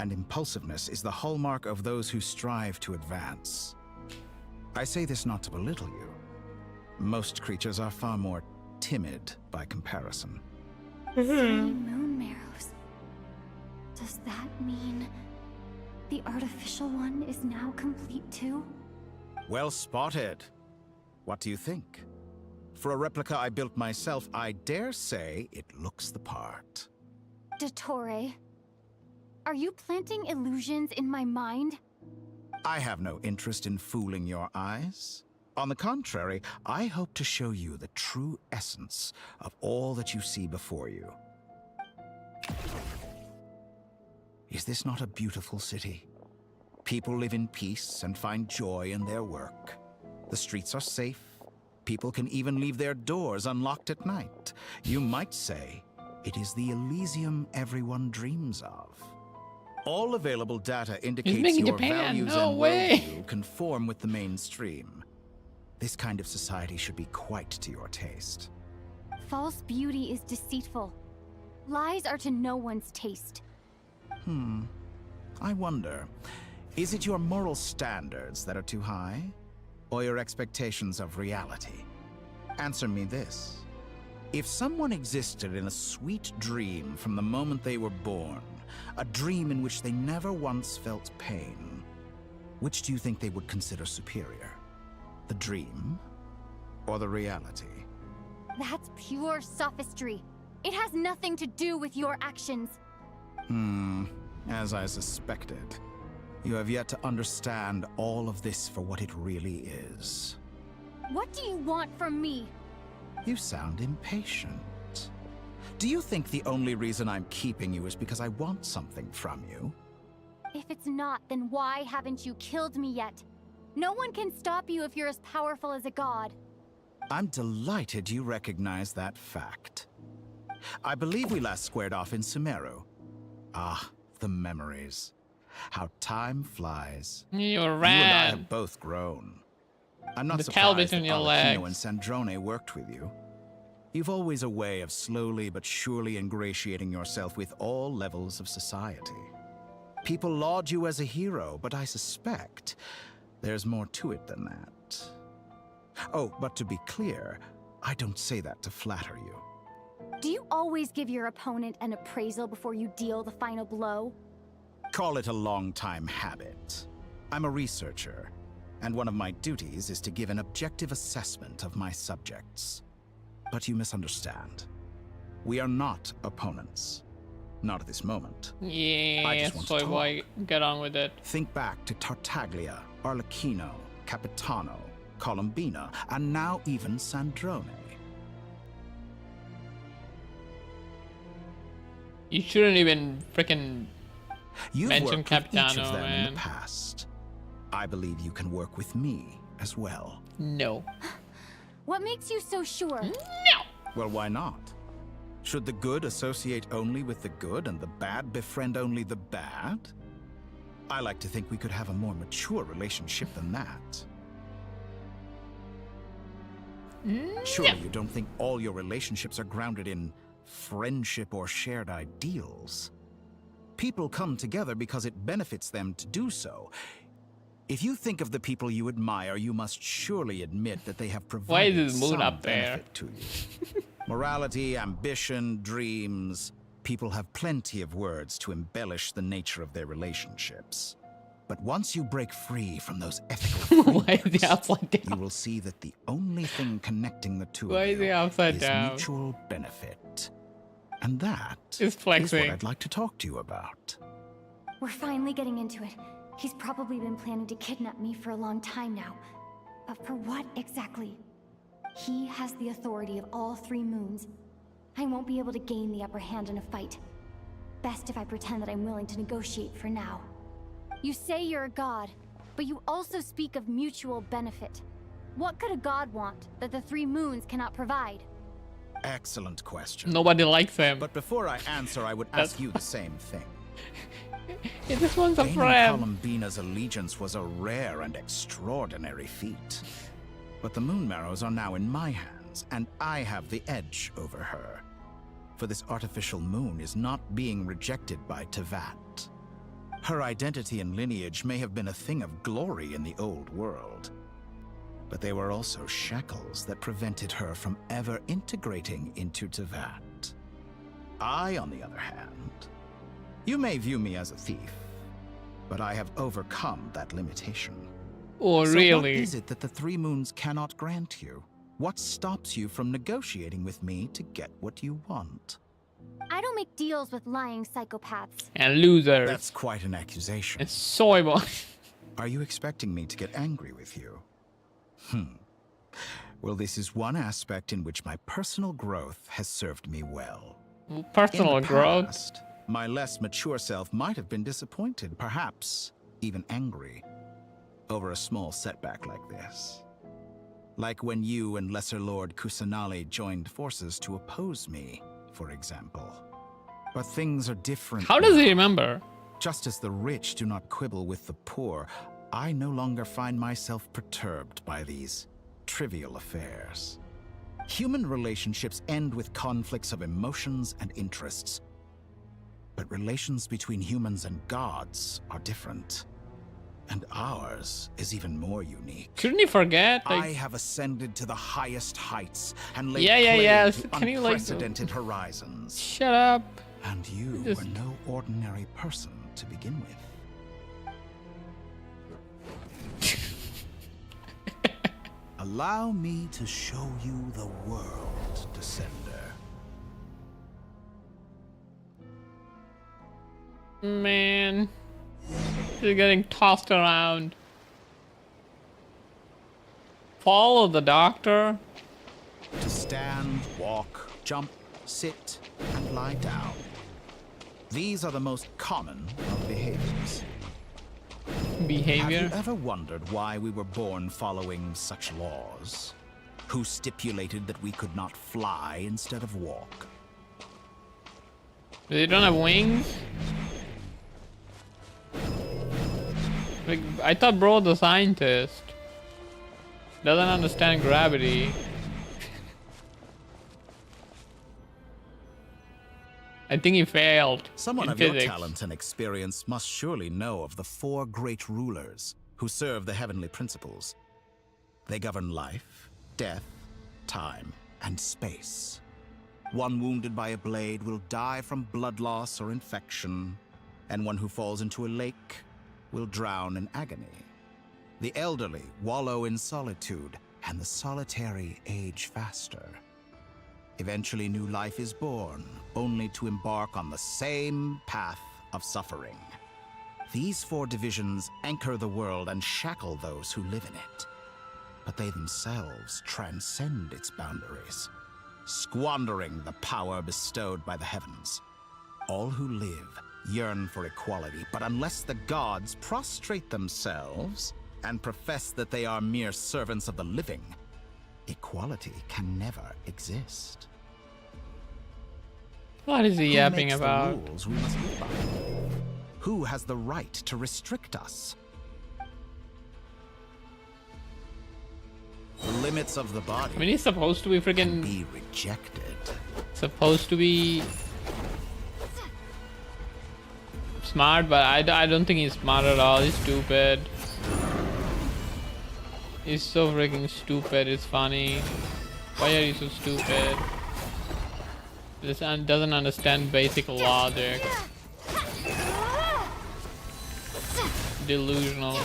and impulsiveness is the hallmark of those who strive to advance. I say this not to belittle you. Most creatures are far more timid by comparison. 3 moon marrows. Does that mean the artificial one is now complete too? Well spotted. What do you think? For a replica I built myself, I dare say it looks the part. Dottore, are you planting illusions in my mind? I have no interest in fooling your eyes. On the contrary, I hope to show you the true essence of all that you see before you. Is this not a beautiful city? People live in peace and find joy in their work. The streets are safe. People can even leave their doors unlocked at night. You might say it is the Elysium everyone dreams of. All available data indicates making your Japan, values no and way. worldview conform with the mainstream. This kind of society should be quite to your taste. False beauty is deceitful. Lies are to no one's taste. I wonder, is it your moral standards that are too high? Or your expectations of reality? Answer me this. If someone existed in a sweet dream from the moment they were born, a dream in which they never once felt pain, which do you think they would consider superior? The dream or the reality? That's pure sophistry. It has nothing to do with your actions. As I suspected. You have yet to understand all of this for what it really is. What do you want from me? You sound impatient. Do you think the only reason I'm keeping you is because I want something from you? If it's not, then why haven't you killed me yet? No one can stop you if you're as powerful as a god. I'm delighted you recognize that fact. I believe we last squared off in Sumeru. Ah, the memories. How time flies. You're You and I ran. have both grown. I'm not The surprised tail that between your Arlecchino legs. and Sandrone worked with you. You've always a way of slowly but surely ingratiating yourself with all levels of society. People laud you as a hero, but I suspect there's more to it than that. Oh, but to be clear, I don't say that to flatter you. Do you always give your opponent an appraisal before you deal the final blow? Call it a long-time habit. I'm a researcher, and one of my duties is to give an objective assessment of my subjects. But you misunderstand. We are not opponents. Not at this moment. I Yeah, just want to soy talk. boy, get on with it. Think back to Tartaglia, Arlecchino, Capitano, Columbina, and now even Sandrone. You shouldn't even freaking You've mention worked with each Capitano, of them in man. the past. I believe you can work with me as well. No. What makes you so sure? Well, why not? Should the good associate only with the good and the bad befriend only the bad? I like to think we could have a more mature relationship than that. Surely you don't think all your relationships are grounded in friendship or shared ideals. People come together because it benefits them to do so. If you think of the people you admire, you must surely admit that they have Why provided is his mood some up there? benefit to you. Morality, ambition, dreams. People have plenty of words to embellish the nature of their relationships. But once you break free from those ethical Why is he frameworks, upside down? you will see that the only thing connecting the two Why of is he you upside is down? mutual benefit. And that He's is what flexing. I'd like to talk to you about. We're finally getting into it. He's probably been planning to kidnap me for a long time now. But for what exactly? He has the authority of all three moons. I won't be able to gain the upper hand in a fight. Best if I pretend that I'm willing to negotiate for now. You say you're a god, but you also speak of mutual benefit. What could a god want that the three moons cannot provide? Excellent question. Nobody likes him. But before I answer, I would ask you the same thing. Yeah, this one's a Gaining friend. Columbina's allegiance was a rare and extraordinary feat. But the Moon Marrows are now in my hands, and I have the edge over her. For this artificial moon is not being rejected by Tevat. Her identity and lineage may have been a thing of glory in the old world, but they were also shackles that prevented her from ever integrating into Tevat. I, on the other hand, you may view me as a thief, but I have overcome that limitation. Oh, So really? what is it that the Three Moons cannot grant you? What stops you from negotiating with me to get what you want? I don't make deals with lying psychopaths. And losers. That's quite an accusation. It's soy boy. Are you expecting me to get angry with you? Well, this is one aspect in which my personal growth has served me well. Personal In the growth. past, My less mature self might have been disappointed, perhaps even angry, over a small setback like this. Like when you and Lesser Lord Kusanali joined forces to oppose me, for example. But things are different. How does he remember? Just as the rich do not quibble with the poor, I no longer find myself perturbed by these trivial affairs. Human relationships end with conflicts of emotions and interests. But relations between humans and gods are different. And ours is even more unique. Shouldn't he forget? Like... I have ascended to the highest heights and laid yeah. claim to Can you, like, unprecedented horizons. Shut up. And you Just... were no ordinary person to begin with. Allow me to show you the world, Descender. Man. He's getting tossed around. Follow the doctor. To stand, walk, jump, sit, and lie down. These are the most common of behaviors. Behavior? Have you ever wondered why we were born following such laws? Who stipulated that we could not fly instead of walk? They don't have wings? Like, I thought bro the scientist doesn't understand gravity. I think he failed. Someone in of physics. your talent and experience must surely know of the 4 great rulers who serve the heavenly principles. They govern life, death, time, and space. One wounded by a blade will die from blood loss or infection, and one who falls into a lake will drown in agony. The elderly wallow in solitude, and the solitary age faster. Eventually, new life is born, only to embark on the same path of suffering. These 4 divisions anchor the world and shackle those who live in it. But they themselves transcend its boundaries, squandering the power bestowed by the heavens. All who live yearn for equality, but unless the gods prostrate themselves and profess that they are mere servants of the living, equality can never exist. What is he yapping Who makes about? the rules we must live by? Who has the right to restrict us? The limits of the body. I mean, he's supposed to be freaking. Can be rejected. Supposed to be smart, but I don't think he's smart at all. He's stupid. He's so freaking stupid. It's funny. Why are you so stupid? This doesn't understand basic logic. Delusional.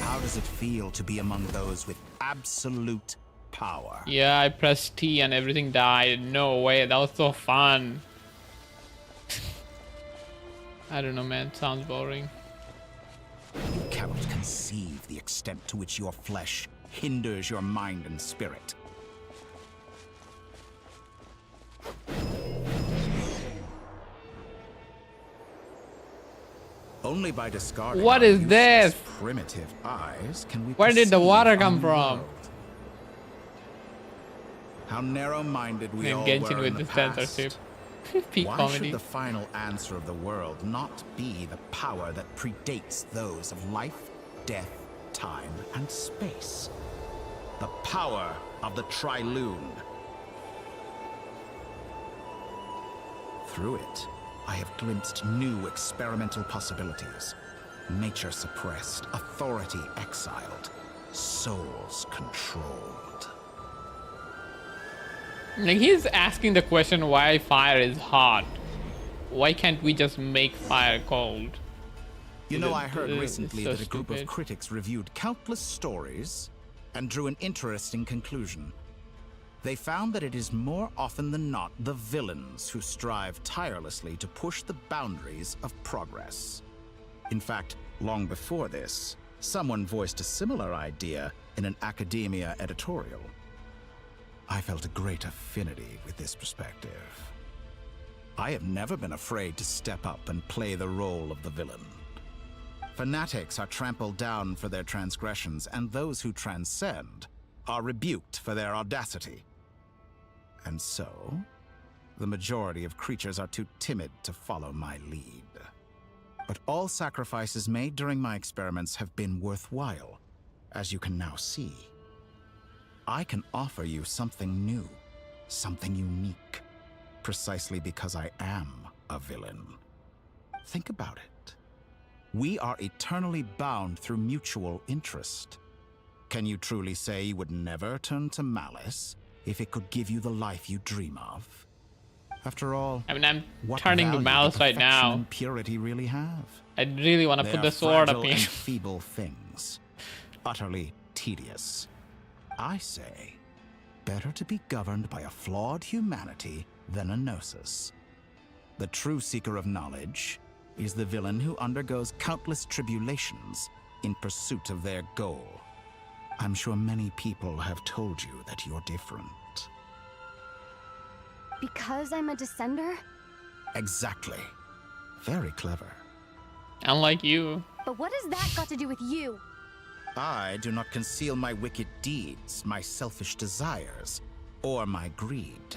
How does it feel to be among those with absolute power? Yeah, I pressed T and everything died. No way, that was so fun. I don't know, man. Sounds boring. You cannot conceive the extent to which your flesh hinders your mind and spirit. Only by discarding What our is useless, this? primitive eyes can we Where did the perceive water come our from? world. How narrow-minded we And all Genshin were with in the this past. censorship. Peak Why comedy. should the final answer of the world not be the power that predates those of life, death, time, and space? The power of the Triloon. Through it, I have glimpsed new experimental possibilities. Nature suppressed, authority exiled, souls controlled. Like, he's asking the question why fire is hot. Why can't we just make fire cold? You know, I heard It's recently so that a group of stupid. critics reviewed countless stories and drew an interesting conclusion. They found that it is more often than not the villains who strive tirelessly to push the boundaries of progress. In fact, long before this, someone voiced a similar idea in an academia editorial. I felt a great affinity with this perspective. I have never been afraid to step up and play the role of the villain. Fanatics are trampled down for their transgressions, and those who transcend are rebuked for their audacity. And so, the majority of creatures are too timid to follow my lead. But all sacrifices made during my experiments have been worthwhile, as you can now see. I can offer you something new, something unique, precisely because I am a villain. Think about it. We are eternally bound through mutual interest. Can you truly say you would never turn to malice if it could give you the life you dream of? After all, I mean, I'm what turning to value do malice right perfection now. and purity really have? I really want to They put are the sword up fragile here. and feeble things, utterly tedious. I say, better to be governed by a flawed humanity than a gnosis. The true seeker of knowledge is the villain who undergoes countless tribulations in pursuit of their goal. I'm sure many people have told you that you're different. Because I'm a descender? Exactly. Very clever. Unlike you. But what has that got to do with you? I do not conceal my wicked deeds, my selfish desires, or my greed.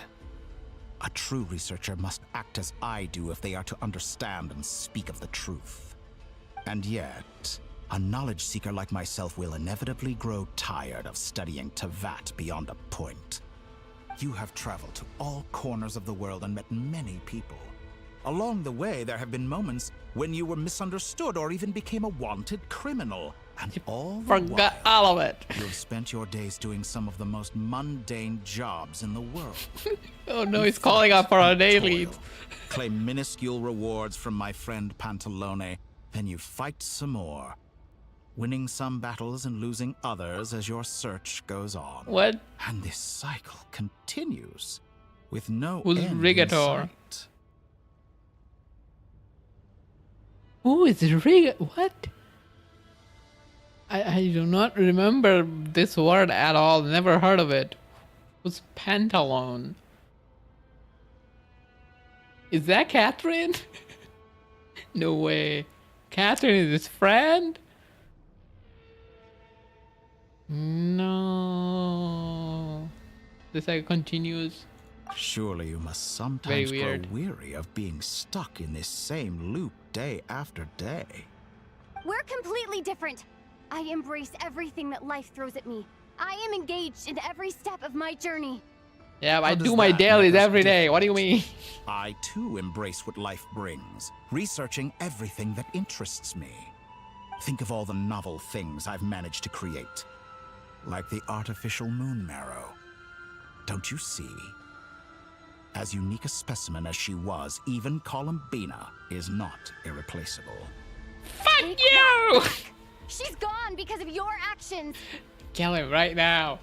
A true researcher must act as I do if they are to understand and speak of the truth. And yet, a knowledge seeker like myself will inevitably grow tired of studying Tevat beyond a point. You have traveled to all corners of the world and met many people. Along the way, there have been moments when you were misunderstood or even became a wanted criminal. And all the Forgot while, all of it. you have spent your days doing some of the most mundane jobs in the world. Oh no, You he's calling fight out for our and dailies. toil, claim minuscule rewards from my friend Pantalone, then you fight some more, winning some battles and losing others as your search goes on. What? And this cycle continues with no Who's end in Rigator? sight. Who is Rigator? What? I do not remember this word at all. Never heard of it. Who's Pantalone? Is that Catherine? No way. Catherine is his friend? No. The cycle continues. Surely you must Very sometimes grow weird. weary of being stuck in this same loop day after day. We're completely different. I embrace everything that life throws at me. I am engaged in every step of my journey. Yeah, How I does do my that dailies make us every day. What do you mean? I too embrace what life brings, researching everything that interests me. Think of all the novel things I've managed to create, like the artificial moon marrow. Don't you see? As unique a specimen as she was, even Columbina is not irreplaceable. Fuck you! She's gone because of your actions. Kill him right now.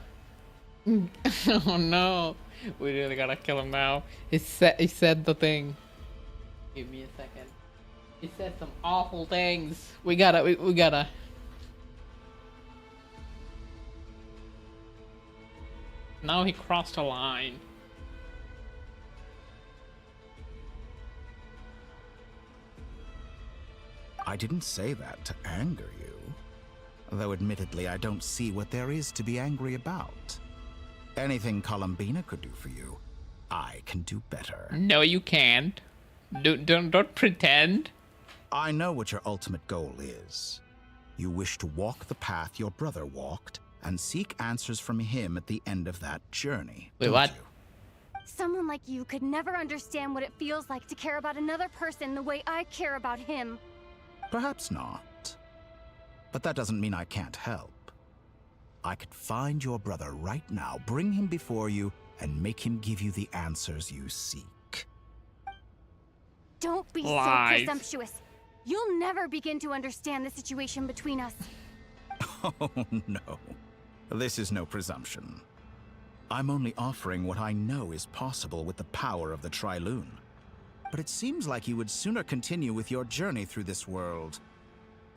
Oh no. We really gotta kill him now. He said the thing. Give me a second. He said some awful things. We gotta. Now he crossed a line. I didn't say that to anger you. Though admittedly, I don't see what there is to be angry about. Anything Columbina could do for you, I can do better. No, you can't. Don't pretend. I know what your ultimate goal is. You wish to walk the path your brother walked and seek answers from him at the end of that journey. Wait, don't what? you? Someone like you could never understand what it feels like to care about another person the way I care about him. Perhaps not. But that doesn't mean I can't help. I could find your brother right now, bring him before you, and make him give you the answers you seek. Don't be Lies. so presumptuous. You'll never begin to understand the situation between us. Oh, no. This is no presumption. I'm only offering what I know is possible with the power of the Trilune. But it seems like you would sooner continue with your journey through this world.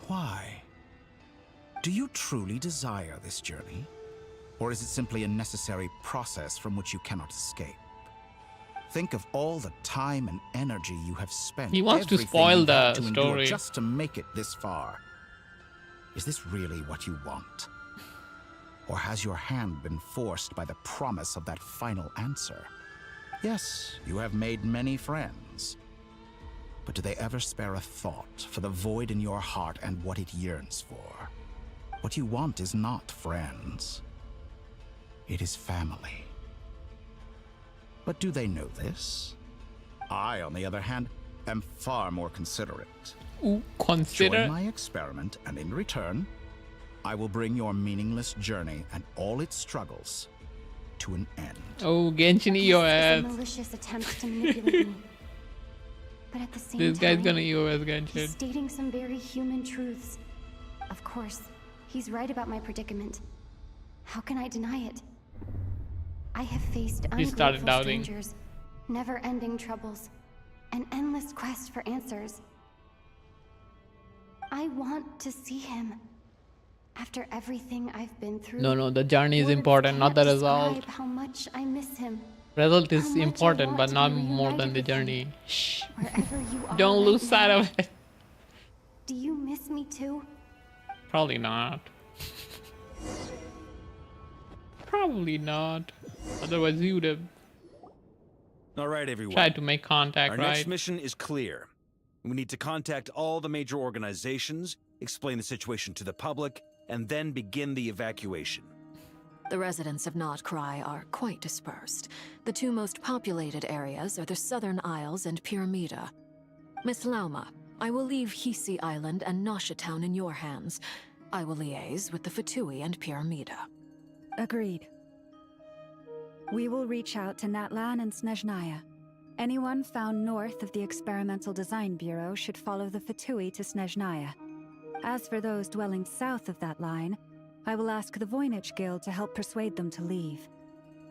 Why? Do you truly desire this journey? Or is it simply a necessary process from which you cannot escape? Think of all the time and energy you have spent. He wants to everything spoil you've had the to endure story. just to make it this far. Is this really what you want? Or has your hand been forced by the promise of that final answer? Yes, you have made many friends. But do they ever spare a thought for the void in your heart and what it yearns for? What you want is not friends. It is family. But do they know this? I, on the other hand, am far more considerate. Ooh, consider. Join my experiment, and in return, I will bring your meaningless journey and all its struggles to an end. Oh, Genshin This EOS. is a malicious attempt to manipulate me. But at the same This time, guy's gonna EOS he's Genshin. stating some very human truths. Of course, he's right about my predicament. How can I deny it? I have faced He started ungrateful doubting. strangers, never-ending troubles, an endless quest for answers. I want to see him. After everything I've been through. No, the journey is words important, not the can't result. describe how much I miss him. Result How is much I important, want but to not be more than reunited the with him. journey. Shh. Wherever you are Don't lose right sight now. of it. Do you miss me too? Probably not. Probably not. Otherwise, he would have All right, everyone. tried to make contact, Our right? next mission is clear. We need to contact all the major organizations, explain the situation to the public, and then begin the evacuation. The residents of Notcry are quite dispersed. The two most populated areas are the Southern Isles and Pyramida. Miss Lauma, I will leave Hisi Island and Nasha Town in your hands. I will liaise with the Fatui and Pyramida. Agreed. We will reach out to Natlan and Snezhnaya. Anyone found north of the Experimental Design Bureau should follow the Fatui to Snezhnaya. As for those dwelling south of that line, I will ask the Voynich Guild to help persuade them to leave.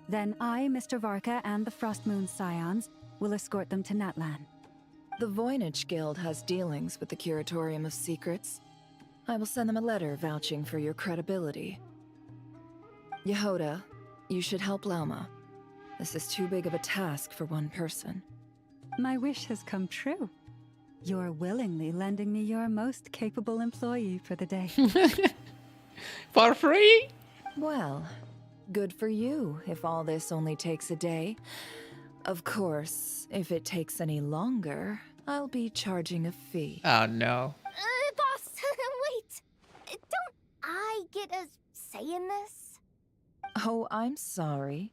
Then I, Mr. Varka, and the Frostmoon Scions will escort them to Natlan. The Voynich Guild has dealings with the Curatorium of Secrets. I will send them a letter vouching for your credibility. Yehoda, you should help Lauma. This is too big of a task for one person. My wish has come true. You're willingly lending me your most capable employee for the day. For free? Well, good for you if all this only takes a day. Of course, if it takes any longer, I'll be charging a fee. Oh no. Boss, wait. Don't I get a say in this? Oh, I'm sorry.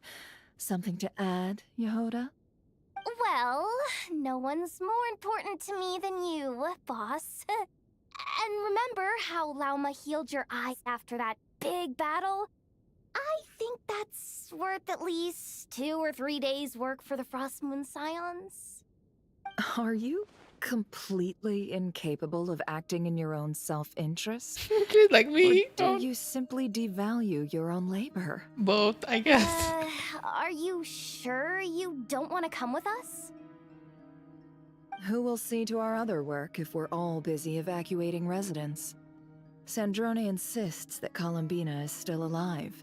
Something to add, Yehoda? Well, no one's more important to me than you, boss. And remember how Lauma healed your eyes after that big battle? I think that's worth at least 2 or 3 days' work for the Frostmoon Scions. Are you completely incapable of acting in your own self-interest? She's like me. Or do you simply devalue your own labor? Both, I guess. Are you sure you don't want to come with us? Who will see to our other work if we're all busy evacuating residents? Sandrone insists that Columbina is still alive,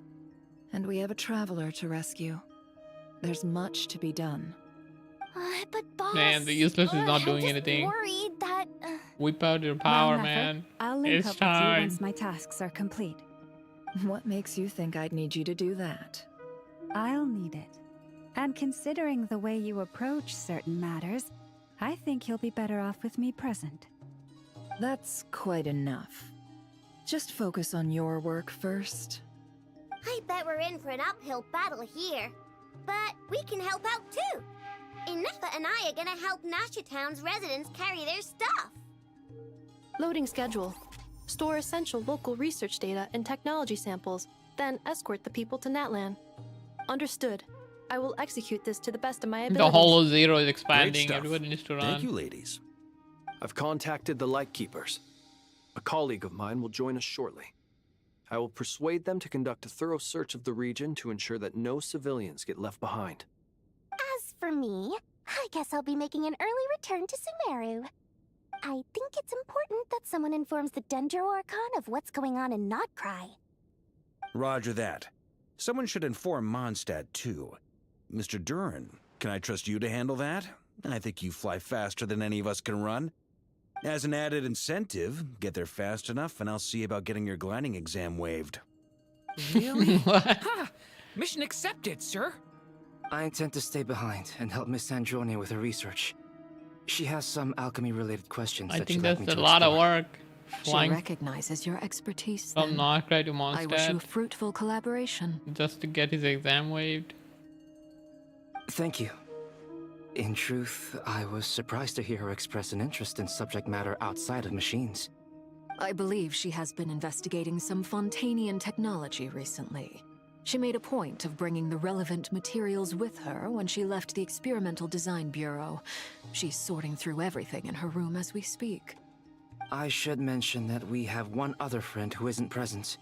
and we have a traveler to rescue. There's much to be done. But boss, Man, the useless is not doing I'm just anything. worried that... Whip out your power, Well, man. I'll link It's up with you time. once my tasks are complete. What makes you think I'd need you to do that? I'll need it. And considering the way you approach certain matters, I think you'll be better off with me present. That's quite enough. Just focus on your work first. I bet we're in for an uphill battle here. But we can help out too. Inessa and I are gonna help Nasha Town's residents carry their stuff. Loading schedule. Store essential local research data and technology samples, then escort the people to Natlan. Understood. I will execute this to the best of my ability. The Hollow Zero is Great expanding. stuff. Everybody needs to run. Thank you, ladies. I've contacted the Lightkeepers. A colleague of mine will join us shortly. I will persuade them to conduct a thorough search of the region to ensure that no civilians get left behind. As for me, I guess I'll be making an early return to Sumeru. I think it's important that someone informs the Dendro Archon of what's going on in Notcry. Roger that. Someone should inform Mondstadt, too. Mr. Duran, Can I trust you to handle that? I think you fly faster than any of us can run. As an added incentive, get there fast enough and I'll see about getting your gliding exam waived. Really? Ha! Mission accepted, sir. I intend to stay behind and help Miss Sandrone with her research. She has some alchemy-related questions I that think she'd like that's me a to lot of explore. work. She Flying recognizes your expertise. from Then. Nordcry to I wish you a Mondstadt fruitful collaboration. just to get his exam waived. Thank you. In truth, I was surprised to hear her express an interest in subject matter outside of machines. I believe she has been investigating some Fontanian technology recently. She made a point of bringing the relevant materials with her when she left the Experimental Design Bureau. She's sorting through everything in her room as we speak. I should mention that we have one other friend who isn't present.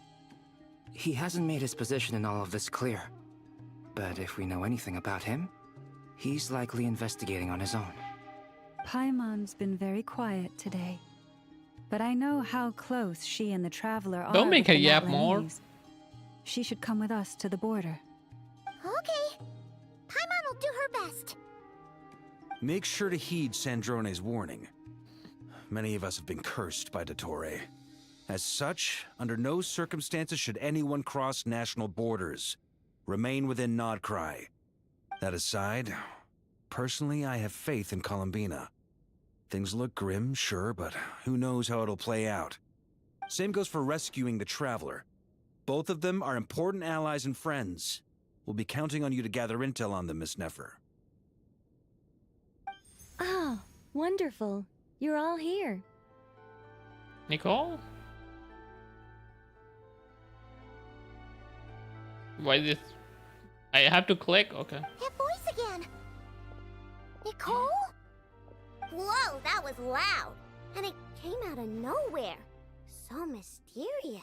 He hasn't made his position in all of this clear. But if we know anything about him, he's likely investigating on his own. Paimon's been very quiet today. But I know how close she and the Traveler are. Don't make with her the yap more. Natlanese. She should come with us to the border. Okay. Paimon will do her best. Make sure to heed Sandrone's warning. Many of us have been cursed by Dottore. As such, under no circumstances should anyone cross national borders. Remain within Nordcry. That aside, personally I have faith in Columbina. Things look grim, sure, but who knows how it'll play out. Same goes for rescuing the Traveler. Both of them are important allies and friends. We'll be counting on you to gather intel on them, Miss Nefer. Oh, wonderful. You're all here. Nicole? Why is this? I have to click? Okay. That voice again. Nicole? Whoa, that was loud. And it came out of nowhere. So mysterious.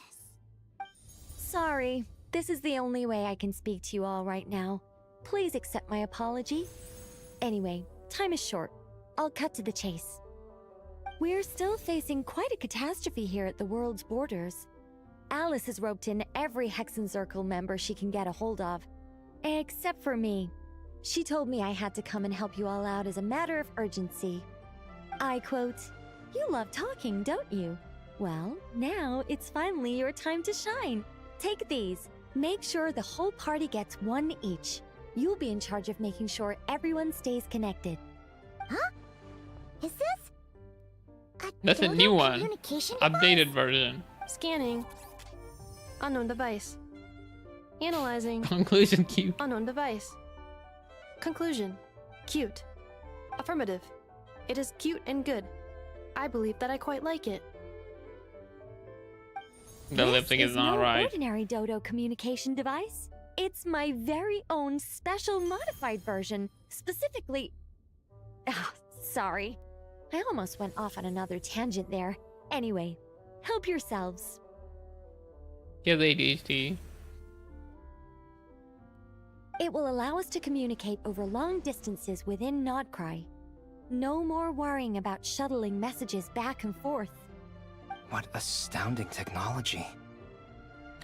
Sorry, this is the only way I can speak to you all right now. Please accept my apology. Anyway, time is short. I'll cut to the chase. We're still facing quite a catastrophe here at the world's borders. Alice has roped in every Hexen Circle member she can get a hold of. Except for me. She told me I had to come and help you all out as a matter of urgency. I quote, "You love talking, don't you? Well, now it's finally your time to shine. Take these. Make sure the whole party gets one each. You'll be in charge of making sure everyone stays connected." Huh? Is this? That's a new one. Communication Updated version. Scanning. Unknown device. Analyzing. Conclusion cute. Unknown device. Conclusion. Cute. Affirmative. It is cute and good. I believe that I quite like it. The lip sync is not no right. ordinary Dodo communication device. It's my very own special modified version. Specifically... Ah, sorry. I almost went off on another tangent there. Anyway, help yourselves. Here's ADHD. It will allow us to communicate over long distances within Nordcry. No more worrying about shuttling messages back and forth. What astounding technology.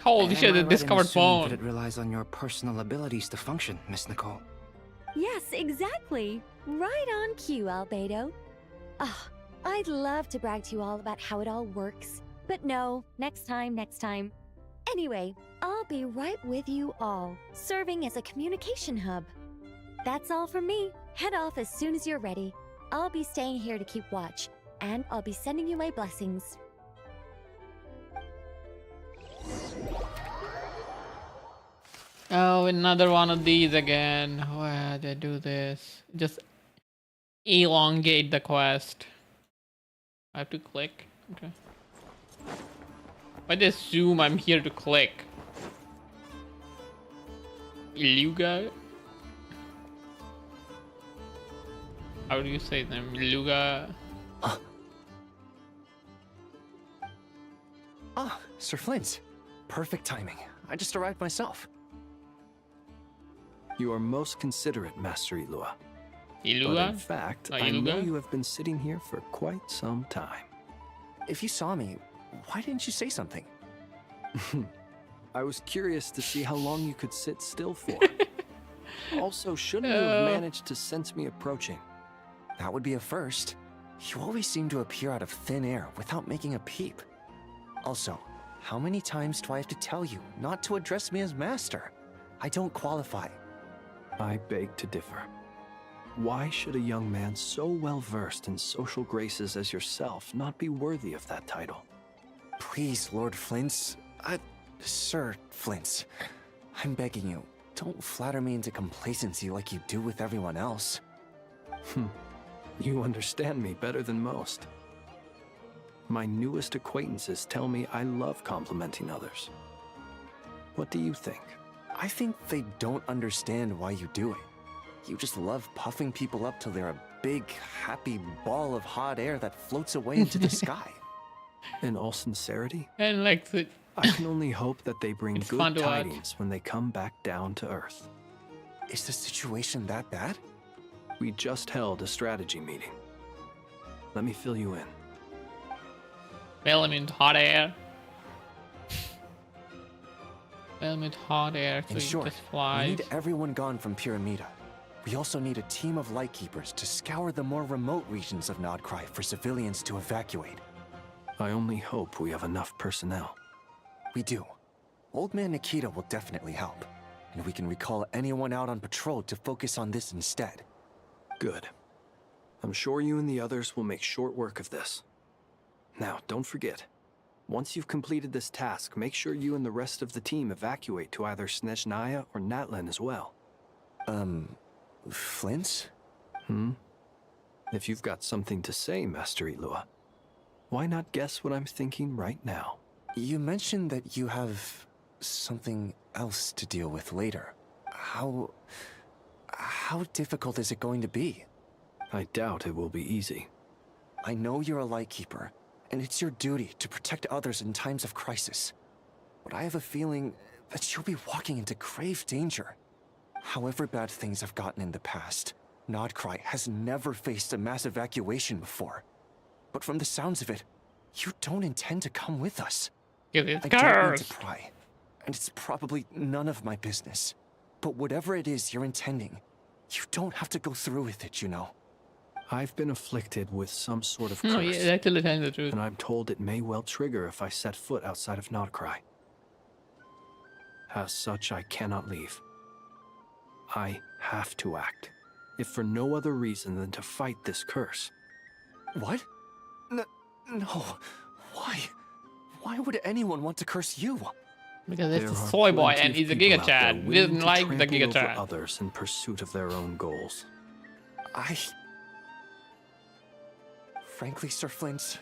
Holy shit, Am I the right in discovered assuming phone. that it relies on your personal abilities to function, Miss Nicole? Yes, exactly. Right on cue, Albedo. Ah, I'd love to brag to you all about how it all works. But no, next time. Anyway, I'll be right with you all, serving as a communication hub. That's all from me. Head off as soon as you're ready. I'll be staying here to keep watch, and I'll be sending you my blessings. Oh, another one of these again. Why they do this? Just elongate the quest. I have to click. Okay. Why they assume I'm here to click? Iluga? How do you say them? Iluga? Ah, Sir Flint. Perfect timing. I just arrived myself. You are most considerate, Master Ilua. Ilua? But in fact, Not I know Iluga? you have been sitting here for quite some time. If you saw me, why didn't you say something? I was curious to see how long you could sit still for. Also, shouldn't you have managed to sense me approaching? That would be a first. You always seem to appear out of thin air without making a peep. Also, how many times do I have to tell you not to address me as master? I don't qualify. I beg to differ. Why should a young man so well versed in social graces as yourself not be worthy of that title? Please, Lord Flint's... Sir Flint's. I'm begging you, don't flatter me into complacency like you do with everyone else. You understand me better than most. My newest acquaintances tell me I love complimenting others. What do you think? I think they don't understand why you do it. You just love puffing people up till they're a big, happy ball of hot air that floats away into the sky. In all sincerity, And like I can only hope that they bring It's fun good to watch. tidings when they come back down to Earth. Is the situation that bad? We just held a strategy meeting. Let me fill you in. element hot air. Element hot air, so In it short, just we flies. need everyone gone from Pyramida. We also need a team of Lightkeepers to scour the more remote regions of Nodcry for civilians to evacuate. I only hope we have enough personnel. We do. Old Man Nikita will definitely help, and we can recall anyone out on patrol to focus on this instead. Good. I'm sure you and the others will make short work of this. Now, don't forget, once you've completed this task, make sure you and the rest of the team evacuate to either Snezhnaya or Natlan as well. Flint's? If you've got something to say, Master Ilua, why not guess what I'm thinking right now? You mentioned that you have something else to deal with later. How difficult is it going to be? I doubt it will be easy. I know you're a Lightkeeper, and it's your duty to protect others in times of crisis. But I have a feeling that you'll be walking into grave danger. However bad things have gotten in the past, Nodcry has never faced a mass evacuation before. But from the sounds of it, you don't intend to come with us. Give it I don't mean to curse. pry, and it's probably none of my business. But whatever it is you're intending, you don't have to go through with it, you know. I've been afflicted with some sort of No, curse, yeah, actually telling the truth. and I'm told it may well trigger if I set foot outside of Nodcry. As such, I cannot leave. I have to act, if for no other reason than to fight this curse. What? No. Why? Why would anyone want to curse you? Because it's There a are soy boy plenty and of he's a people Giga out there Chad. He willing doesn't to like the trample Giga over Chad. others in pursuit of their own goals. Frankly, Sir Flint,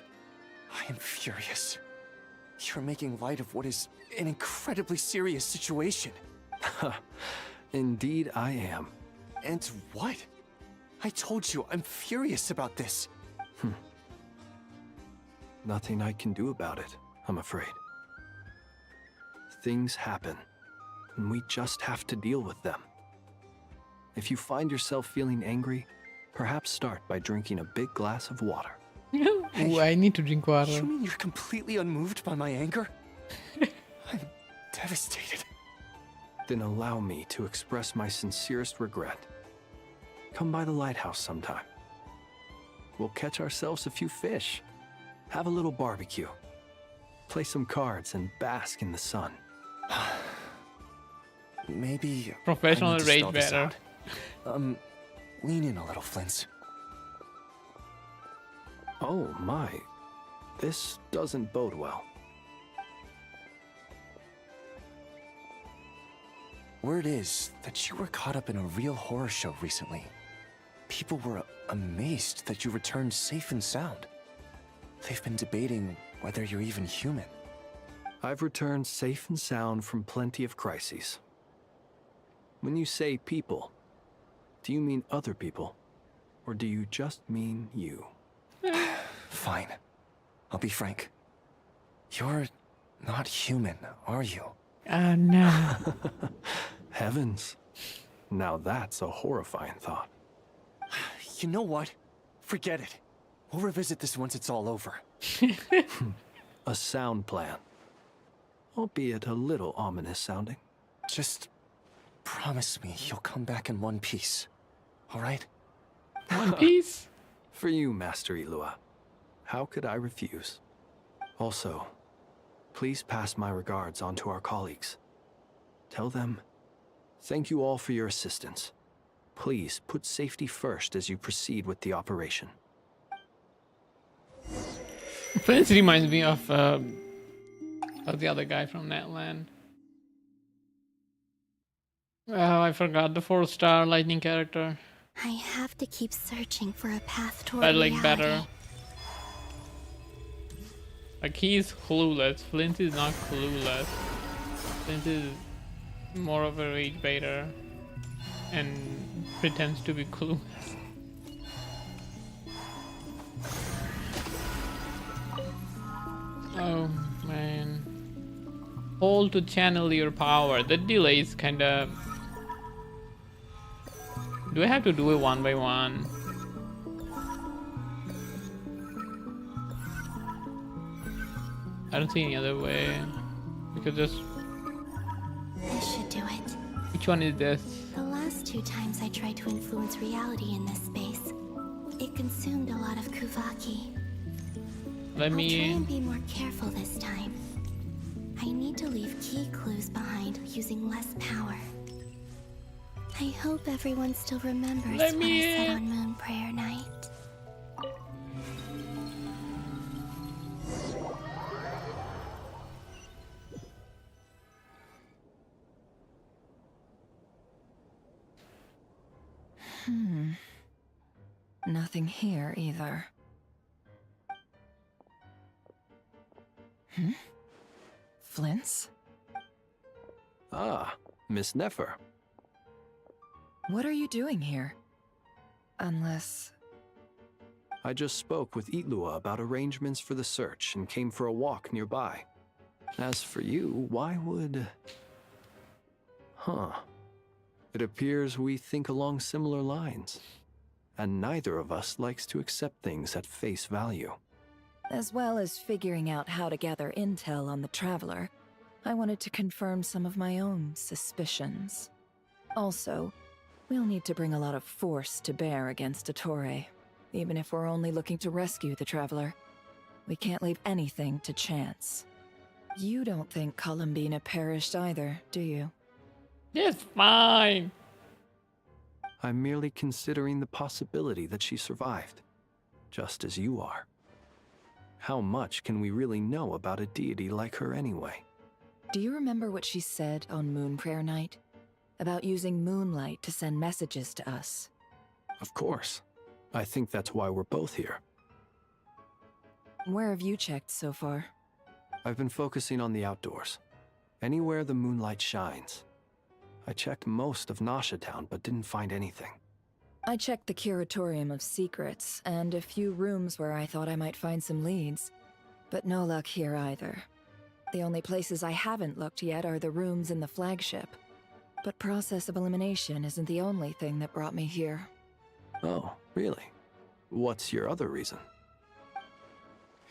I am furious. You're making light of what is an incredibly serious situation. Indeed, I am. And what? I told you, I'm furious about this. Nothing I can do about it, I'm afraid. Things happen, and we just have to deal with them. If you find yourself feeling angry, perhaps start by drinking a big glass of water. Ooh, I need to drink water. You mean you're completely unmoved by my anger? I'm devastated. Then allow me to express my sincerest regret. Come by the lighthouse sometime. We'll catch ourselves a few fish, have a little barbecue, play some cards, and bask in the sun. Maybe Professional I need to rage spell this better. out. Lean in a little, Flint. Oh my, this doesn't bode well. Word is that you were caught up in a real horror show recently. People were amazed that you returned safe and sound. They've been debating whether you're even human. I've returned safe and sound from plenty of crises. When you say people, do you mean other people? Or do you just mean you? Fine. I'll be frank. You're not human, are you? Oh no. Heavens. Now that's a horrifying thought. You know what? Forget it. We'll revisit this once it's all over. A sound plan. Albeit a little ominous sounding. Just promise me you'll come back in one piece. All right? One Piece? For you, Master Ilua. How could I refuse? Also, please pass my regards on to our colleagues. Tell them, thank you all for your assistance. Please put safety first as you proceed with the operation. This reminds me of the other guy from Netland. Oh, I forgot the 4-star lightning character. I have to keep searching for a path toward But like reality. better. Like he's clueless. Flint is not clueless. Flint is more of a rage baiter and pretends to be clueless. Oh man. Hold to channel your power. The delay is kinda... Do I have to do it one by one? I don't see any other way. Because this... This should do it. Which one is this? The last 2 times I tried to influence reality in this space, it consumed a lot of Kuvaki. Let I'll try me... and be more careful this time. I need to leave key clues behind using less power. I hope everyone still remembers Let what me I said in. on Moon Prayer Night. Nothing here either. Flint's? Ah, Miss Nefer. What are you doing here? Unless... I just spoke with Itlua about arrangements for the search and came for a walk nearby. As for you, why would... Huh. It appears we think along similar lines. And neither of us likes to accept things at face value. As well as figuring out how to gather intel on the Traveler, I wanted to confirm some of my own suspicions. Also, we'll need to bring a lot of force to bear against Ettore, even if we're only looking to rescue the Traveler. We can't leave anything to chance. You don't think Columbina perished either, do you? It's fine. I'm merely considering the possibility that she survived, just as you are. How much can we really know about a deity like her anyway? Do you remember what she said on Moon Prayer Night? About using moonlight to send messages to us? Of course. I think that's why we're both here. Where have you checked so far? I've been focusing on the outdoors. Anywhere the moonlight shines. I checked most of Nasha Town, but didn't find anything. I checked the Curatorium of Secrets, and a few rooms where I thought I might find some leads. But no luck here either. The only places I haven't looked yet are the rooms in the flagship. But process of elimination isn't the only thing that brought me here. Oh, really? What's your other reason?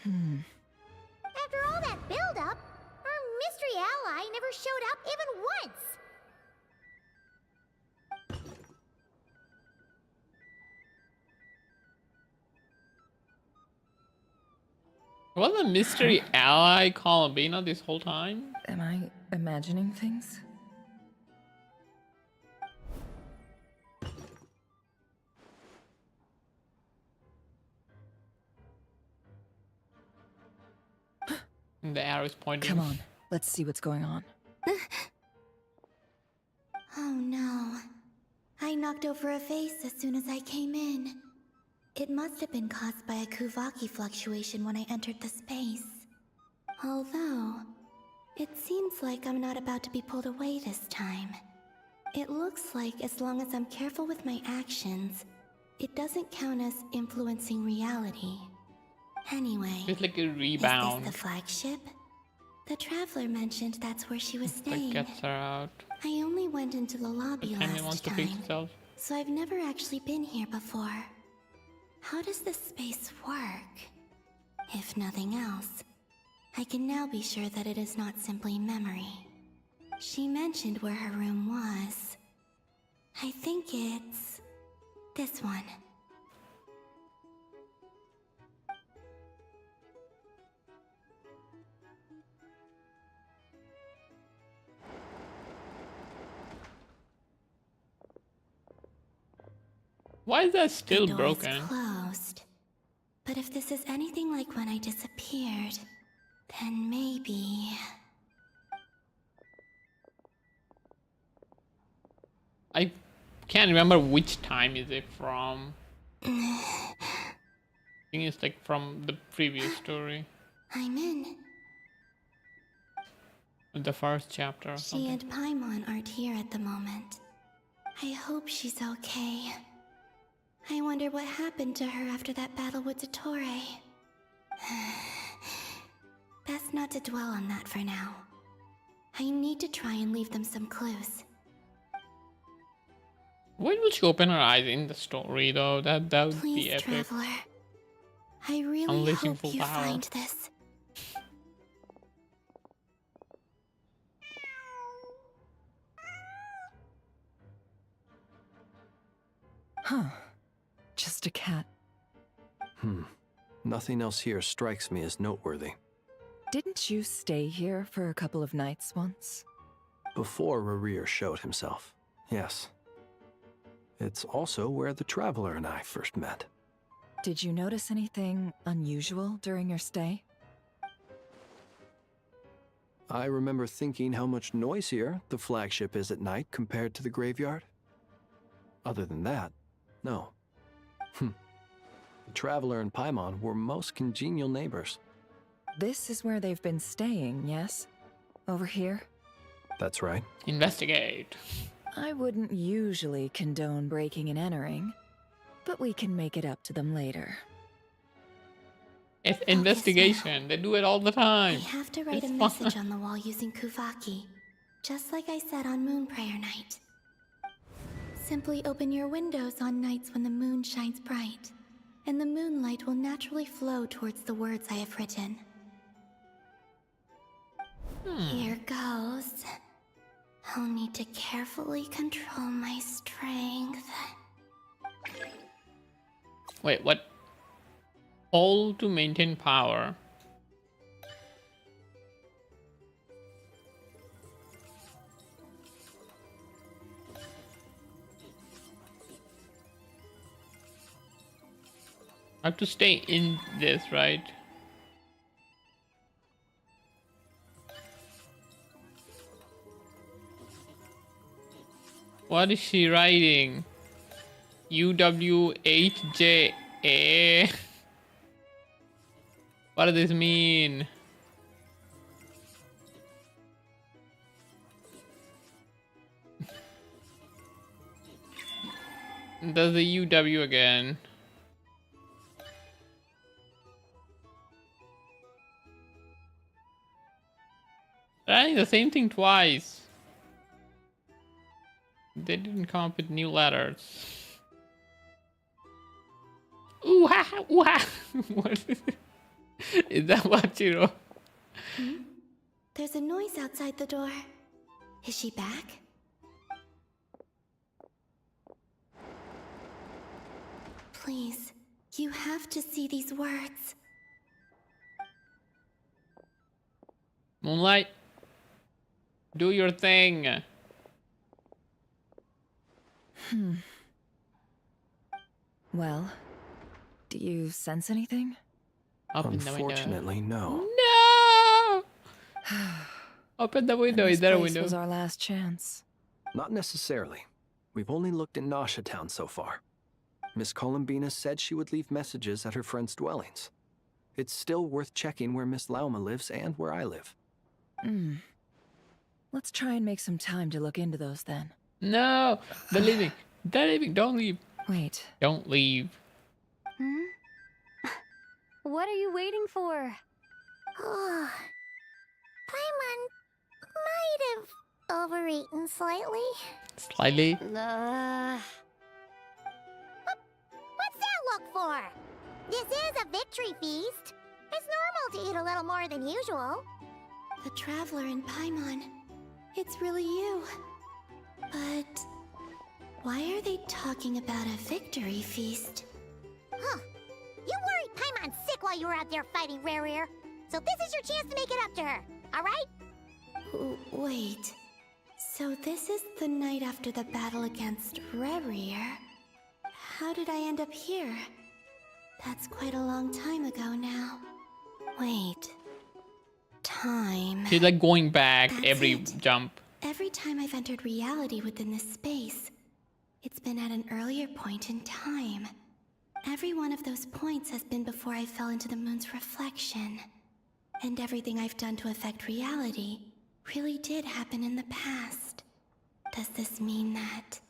After all that build-up, our mystery ally never showed up even once! Was a mystery ally Columbina this whole time? Am I imagining things? The arrow is pointing. Come on, let's see what's going on. Oh no. I knocked over a vase as soon as I came in. It must have been caused by a Kuvaki fluctuation when I entered the space. Although, it seems like I'm not about to be pulled away this time. It looks like as long as I'm careful with my actions, it doesn't count as influencing reality. Anyway, It's like a is rebound. this the flagship? The Traveler mentioned that's where she was That staying. gets her out. I only went into the lobby But Henry wants last to fix time, itself. so I've never actually been here before. How does this space work? If nothing else, I can now be sure that it is not simply memory. She mentioned where her room was, I think it's this one. Why is that still The door broken? is closed. But if this is anything like when I disappeared, then maybe... I can't remember which time is it from. I think it's like from the previous story. I'm in. The first chapter or She something. and Paimon aren't here at the moment. I hope she's okay. I wonder what happened to her after that battle with Dottore. Best not to dwell on that for now. I need to try and leave them some clues. When will she open her eyes in the story though? That would Please, be epic. Traveler. I really Unleashing hope full you power. find this. Huh. Just a cat. Nothing else here strikes me as noteworthy. Didn't you stay here for a couple of nights once? Before Rerir showed himself, yes. It's also where the Traveler and I first met. Did you notice anything unusual during your stay? I remember thinking how much noisier the flagship is at night compared to the graveyard. Other than that, no. The Traveler and Paimon were most congenial neighbors. This is where they've been staying, yes? Over here? That's right. Investigate. I wouldn't usually condone breaking and entering, but we can make it up to them later. It's investigation. They do it all the time. I have to write It's a fun. message on the wall using Kuvaki, just like I said on Moon Prayer Night. Simply open your windows on nights when the moon shines bright, and the moonlight will naturally flow towards the words I have written. Here goes. I'll need to carefully control my strength. Wait, what? Hold to maintain power. I have to stay in this, right? What is she writing? UWHJA. What does this mean? Does the UW again? Writing the same thing twice. They didn't come up with new letters. Ooh ha! Ooh ha! What is it? Is that what you wrote? There's a noise outside the door. Is she back? Please, you have to see these words. Moonlight, do your thing. Well, do you sense anything? Open the window. Unfortunately, no. No! Open the window. And Is there a this place window? was our last chance. Not necessarily. We've only looked in Nasha Town so far. Miss Columbina said she would leave messages at her friends' dwellings. It's still worth checking where Miss Lauma lives and where I live. Let's try and make some time to look into those then. No! They're leaving. They're leaving. Don't leave. Wait. Don't leave. What are you waiting for? Oh, Paimon might have overeaten slightly. Slightly. What's that look for? This is a victory feast. It's normal to eat a little more than usual. The Traveler and Paimon. It's really you. But Why are they talking about a victory feast? Huh. You worried Paimon sick while you were out there fighting Rare, so this is your chance to make it up to her, alright? Wait. So this is the night after the battle against Rare. How did I end up here? That's quite a long time ago now. Wait. Time. She's like going back every jump. Every time I've entered reality within this space, it's been at an earlier point in time. Every one of those points has been before I fell into the moon's reflection. And everything I've done to affect reality really did happen in the past. Does this mean that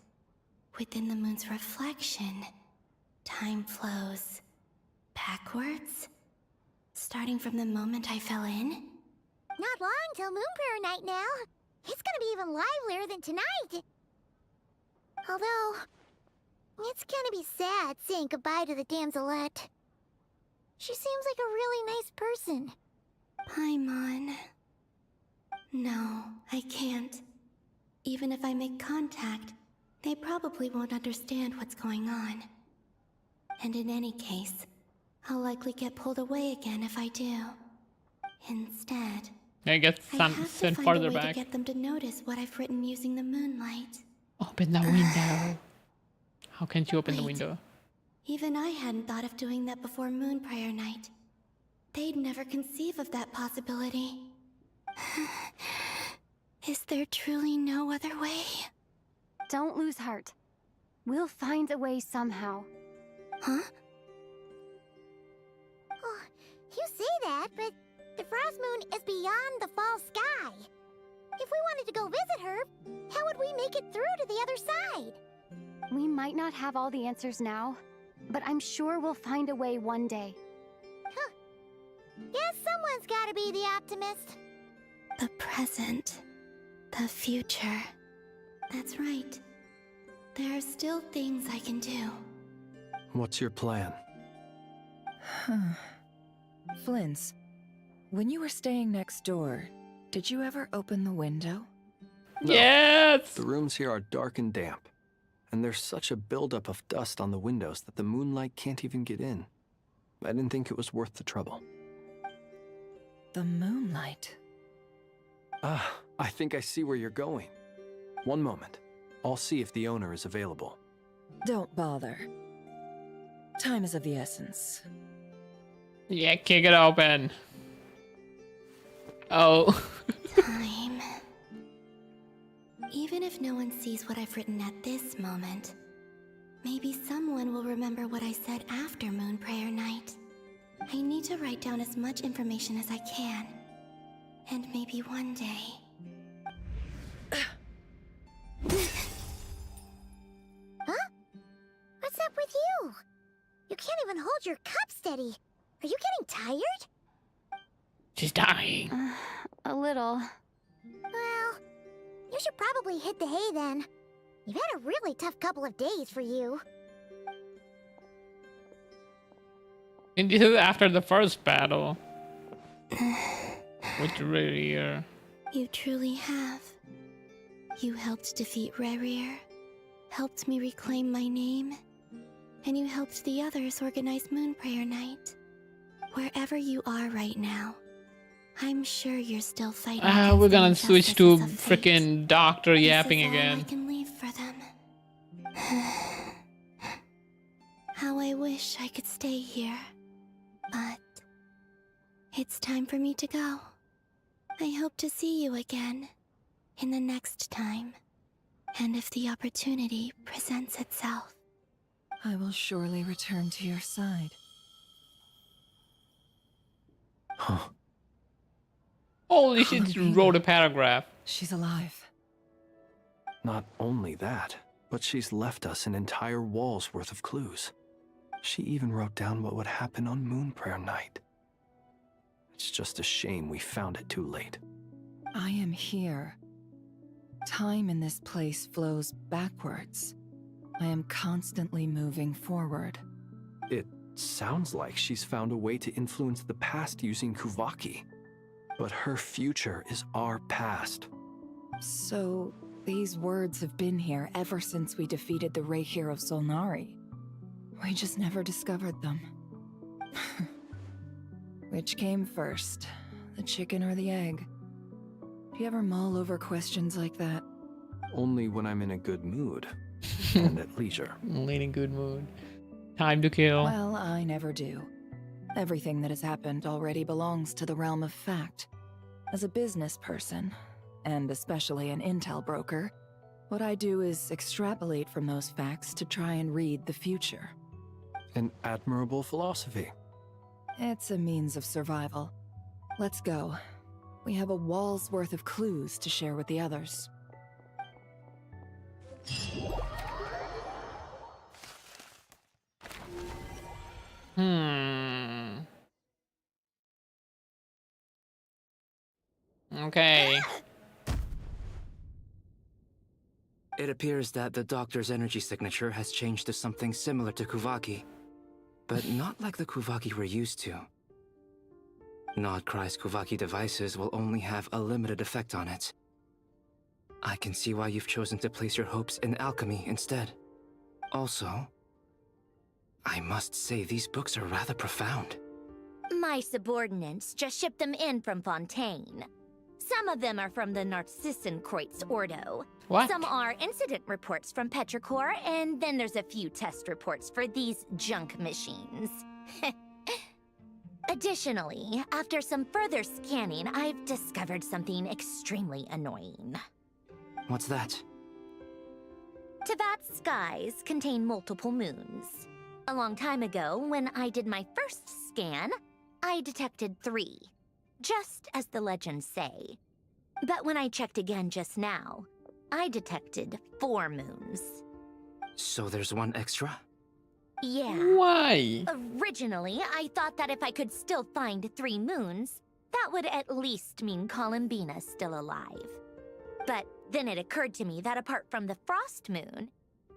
within the moon's reflection, time flows backwards? Starting from the moment I fell in? Not long till Moon Prayer Night now. It's gonna be even livelier than tonight. Although, it's gonna be sad saying goodbye to the damselette. She seems like a really nice person. Paimon. No, I can't. Even if I make contact, they probably won't understand what's going on. And in any case, I'll likely get pulled away again if I do. Instead, I get I some have to sent find farther a way back. to get them to notice what I've written using the moonlight. Open the window. How can you open the Wait. window? Even I hadn't thought of doing that before Moon Prayer Night. They'd never conceive of that possibility. Is there truly no other way? Don't lose heart. We'll find a way somehow. Huh? Oh, you say that, but the Frost Moon is beyond the fall sky. If we wanted to go visit her, how would we make it through to the other side? We might not have all the answers now, but I'm sure we'll find a way one day. Huh. Guess someone's gotta be the optimist. The present. The future. That's right. There are still things I can do. What's your plan? Flint's, when you were staying next door, did you ever open the window? No. Yes! The rooms here are dark and damp, and there's such a buildup of dust on the windows that the moonlight can't even get in. I didn't think it was worth the trouble. The moonlight. Ah, I think I see where you're going. One moment. I'll see if the owner is available. Don't bother. Time is of the essence. Yeah, kick it open. Oh. Time. Even if no one sees what I've written at this moment, maybe someone will remember what I said after Moon Prayer Night. I need to write down as much information as I can. And maybe one day... Huh? What's up with you? You can't even hold your cup steady. Are you getting tired? She's dying. A little. Well, you should probably hit the hay then. You've had a really tough couple of days for you. And this is after the first battle. With Rare. You truly have. You helped defeat Rare, helped me reclaim my name, and you helped the others organize Moon Prayer Night. Wherever you are right now, I'm sure you're still fighting. We're gonna against the switch to injustices of fate. freaking doctor This is yapping all again. I can leave for them. How I wish I could stay here. But it's time for me to go. I hope to see you again in the next time. And if the opportunity presents itself. I will surely return to your side. Huh. Holy shit, she wrote a paragraph. She's alive. Not only that, but she's left us an entire wall's worth of clues. She even wrote down what would happen on Moon Prayer Night. It's just a shame we found it too late. I am here. Time in this place flows backwards. I am constantly moving forward. It sounds like she's found a way to influence the past using Kuvaki. But her future is our past. So, These words have been here ever since we defeated the Reikir of Solnari. We just never discovered them. Which came first, the chicken or the egg? Do you ever mull over questions like that? Only when I'm in a good mood and at leisure. Only in a good mood. Time to kill. Well, I never do. Everything that has happened already belongs to the realm of fact. As a business person, and especially an intel broker, what I do is extrapolate from those facts to try and read the future. An admirable philosophy. It's a means of survival. Let's go. We have a wall's worth of clues to share with the others. Okay. It appears that the Doctor's energy signature has changed to something similar to Kuvaki, but not like the Kuvaki we're used to. Nodcry's Kuvaki devices will only have a limited effect on it. I can see why you've chosen to place your hopes in alchemy instead. Also, I must say these books are rather profound. My subordinates just shipped them in from Fontaine. Some of them are from the Narcissenkreuz Ordo. What? Some are incident reports from Petrichor, and then there's a few test reports for these junk machines. Additionally, after some further scanning, I've discovered something extremely annoying. What's that? Tevat's skies contain multiple moons. A long time ago, when I did my first scan, I detected 3. Just as the legends say. But when I checked again just now, I detected 4 moons. So there's one extra? Yeah. Why? Originally, I thought that if I could still find 3 moons, that would at least mean Columbina's still alive. But then it occurred to me that apart from the frost moon,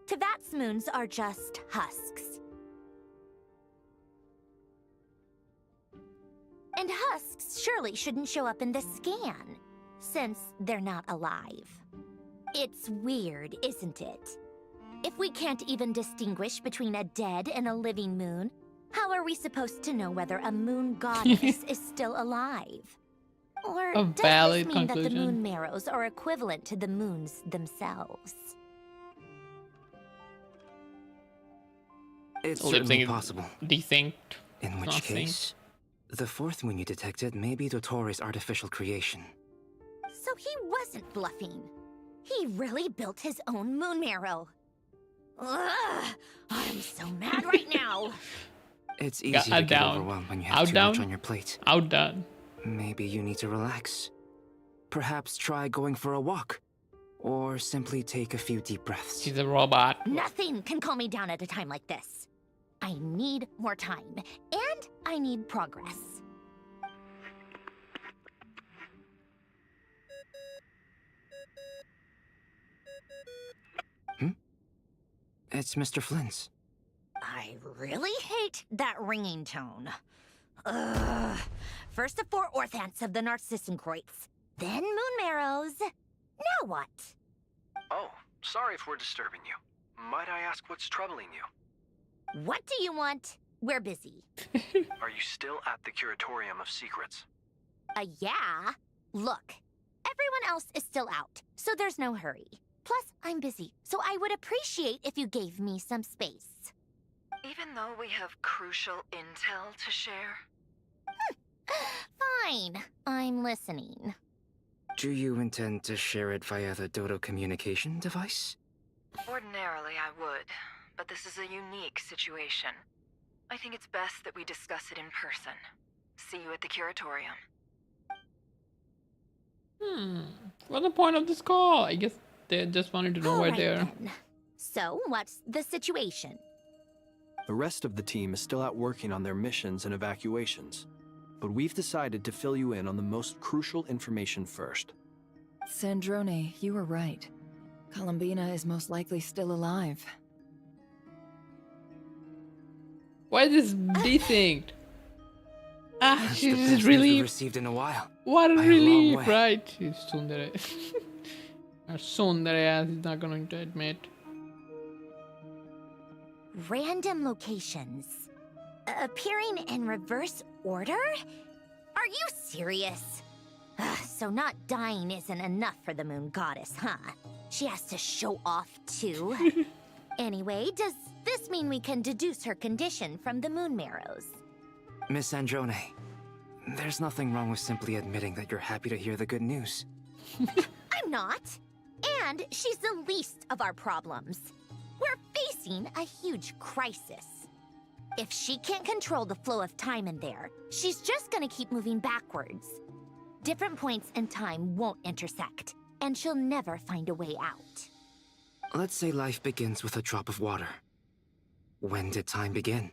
Tevat's moons are just husks. And husks surely shouldn't show up in the scan, since they're not alive. It's weird, isn't it? If we can't even distinguish between a dead and a living moon, how are we supposed to know whether a moon goddess is still alive? Or A does valid this mean that the conclusion. moon marrows are equivalent to the moons themselves? It's Lip certainly sync is possible. Desynced. In which Not case, the 4th moon you detected may be Dottore artificial creation. So he wasn't bluffing. He really built his own moon marrow. Ugh, I'm so mad right now. It's Yeah, easy to get down. overwhelmed when you have Out too down. much on your plate. Outdone. Maybe you need to relax. Perhaps try going for a walk. Or simply take a few deep breaths. She's a robot. Nothing can calm me down at a time like this. I need more time, and I need progress. It's Mr. Flynn's. I really hate that ringing tone. Ugh. First the 4 orthants of the Narcissenkreuz, then moon marrows. Now what? Oh, sorry if we're disturbing you. Might I ask what's troubling you? What do you want? We're busy. Are you still at the Curatorium of Secrets? Yeah. Look, everyone else is still out, so there's no hurry. Plus, I'm busy, so I would appreciate if you gave me some space. Even though we have crucial intel to share? Fine, I'm listening. Do you intend to share it via the Dodo communication device? Ordinarily, I would, but this is a unique situation. I think it's best that we discuss it in person. See you at the Curatorium. What's the point of this call? I guess they just wanted to know where Alright they're. then. So, what's the situation? The rest of the team is still out working on their missions and evacuations. But we've decided to fill you in on the most crucial information first. Sandrone, you were right. Columbina is most likely still alive. Why is this desynced? That's She's the just best really. news we've received in a while. What a By a long relief, way. right? She's tsundere. Soon their ass is not going to admit. Random locations. Appearing in reverse order? Are you serious? Ugh, so not dying isn't enough for the moon goddess, huh? She has to show off too. Anyway, does this mean we can deduce her condition from the moon marrows? Miss Androne, there's nothing wrong with simply admitting that you're happy to hear the good news. I'm not. And she's the least of our problems. We're facing a huge crisis. If she can't control the flow of time in there, she's just gonna keep moving backwards. Different points in time won't intersect, and she'll never find a way out. Let's say life begins with a drop of water. When did time begin?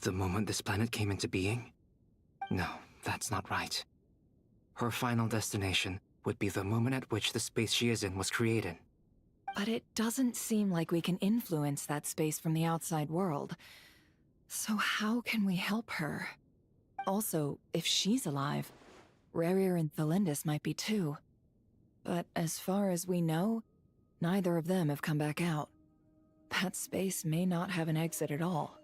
The moment this planet came into being? No, that's not right. Her final destination would be the moment at which the space she is in was created. But it doesn't seem like we can influence that space from the outside world. So how can we help her? Also, if she's alive, Rarier and Thalindus might be too. But as far as we know, neither of them have come back out. That space may not have an exit at all.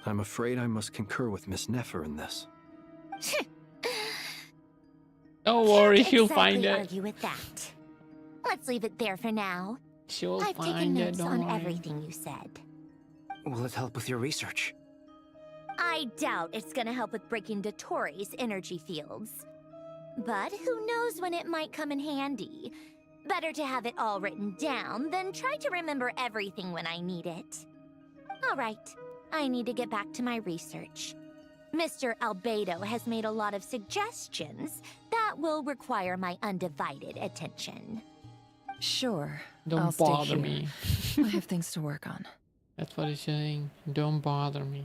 I'm afraid I must concur with Miss Nefer in this. Don't worry, Can't she'll exactly find it. argue with that. Let's leave it there for now. She'll I've taken find it, notes don't on worry. everything you said. Will it help with your research? I doubt it's gonna help with breaking Dotori's energy fields. But who knows when it might come in handy. Better to have it all written down than try to remember everything when I need it. All right, I need to get back to my research. Mr. Albedo has made a lot of suggestions that will require my undivided attention. Sure. Don't I'll stay bother here. me. I have things to work on. That's what he's saying. Don't bother me.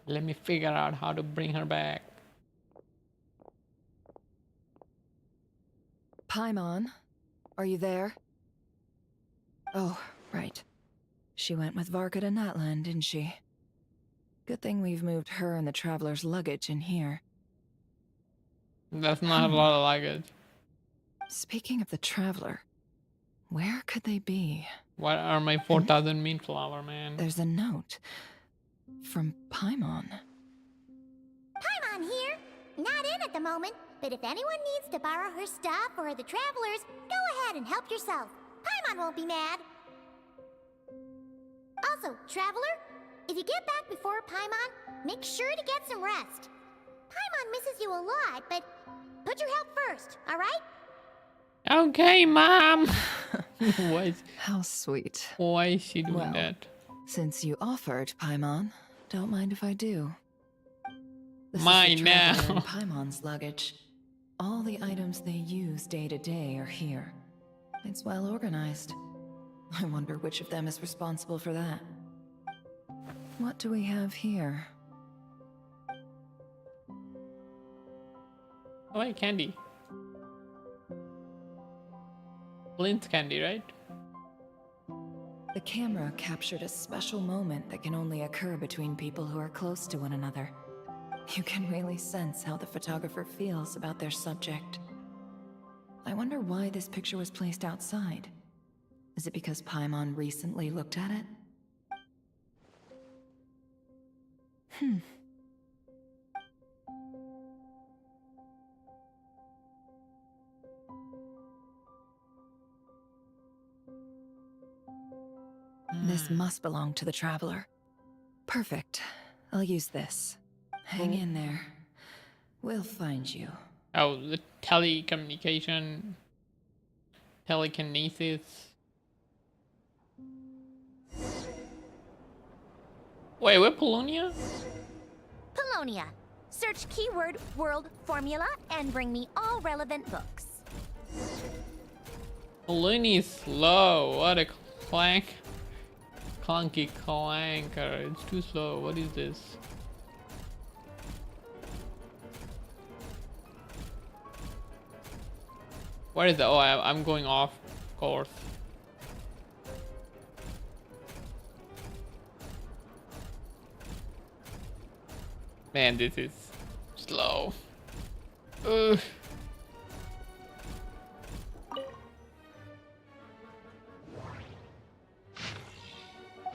Let me figure out how to bring her back. Paimon, are you there? Oh, right. She went with Varka to Natlan, didn't she? Good thing we've moved her and the Traveler's luggage in here. That's not a lot of luggage. Speaking of the Traveler, where could they be? What are my 4,000 mean flower, man? There's a note from Paimon. Paimon here. Not in at the moment, but if anyone needs to borrow her stuff or the Travelers, go ahead and help yourself. Paimon won't be mad. Also, Traveler, if you get back before Paimon, make sure to get some rest. Paimon misses you a lot, but put your health first, alright? Okay, Mom. How sweet. Why is she doing Well, that? Since you offered, Paimon, don't mind if I do. This Mine is the Traveler now. and Paimon's luggage. All the items they use day to day are here. It's well organized. I wonder which of them is responsible for that. What do we have here? Oh, wait, candy. Lint candy, right? The camera captured a special moment that can only occur between people who are close to one another. You can really sense how the photographer feels about their subject. I wonder why this picture was placed outside. Is it because Paimon recently looked at it? This must belong to the Traveler. Perfect. I'll use this. Hang in there. We'll find you. Oh, the telecommunication. Telekinesis. Wait, we're Polonia? Polonia. Search keyword world formula and bring me all relevant books. Polonia is slow. What a clank. Clunky clanker. It's too slow. What is this? Where is the? Oh, I'm going off course. Man, this is slow. Ugh.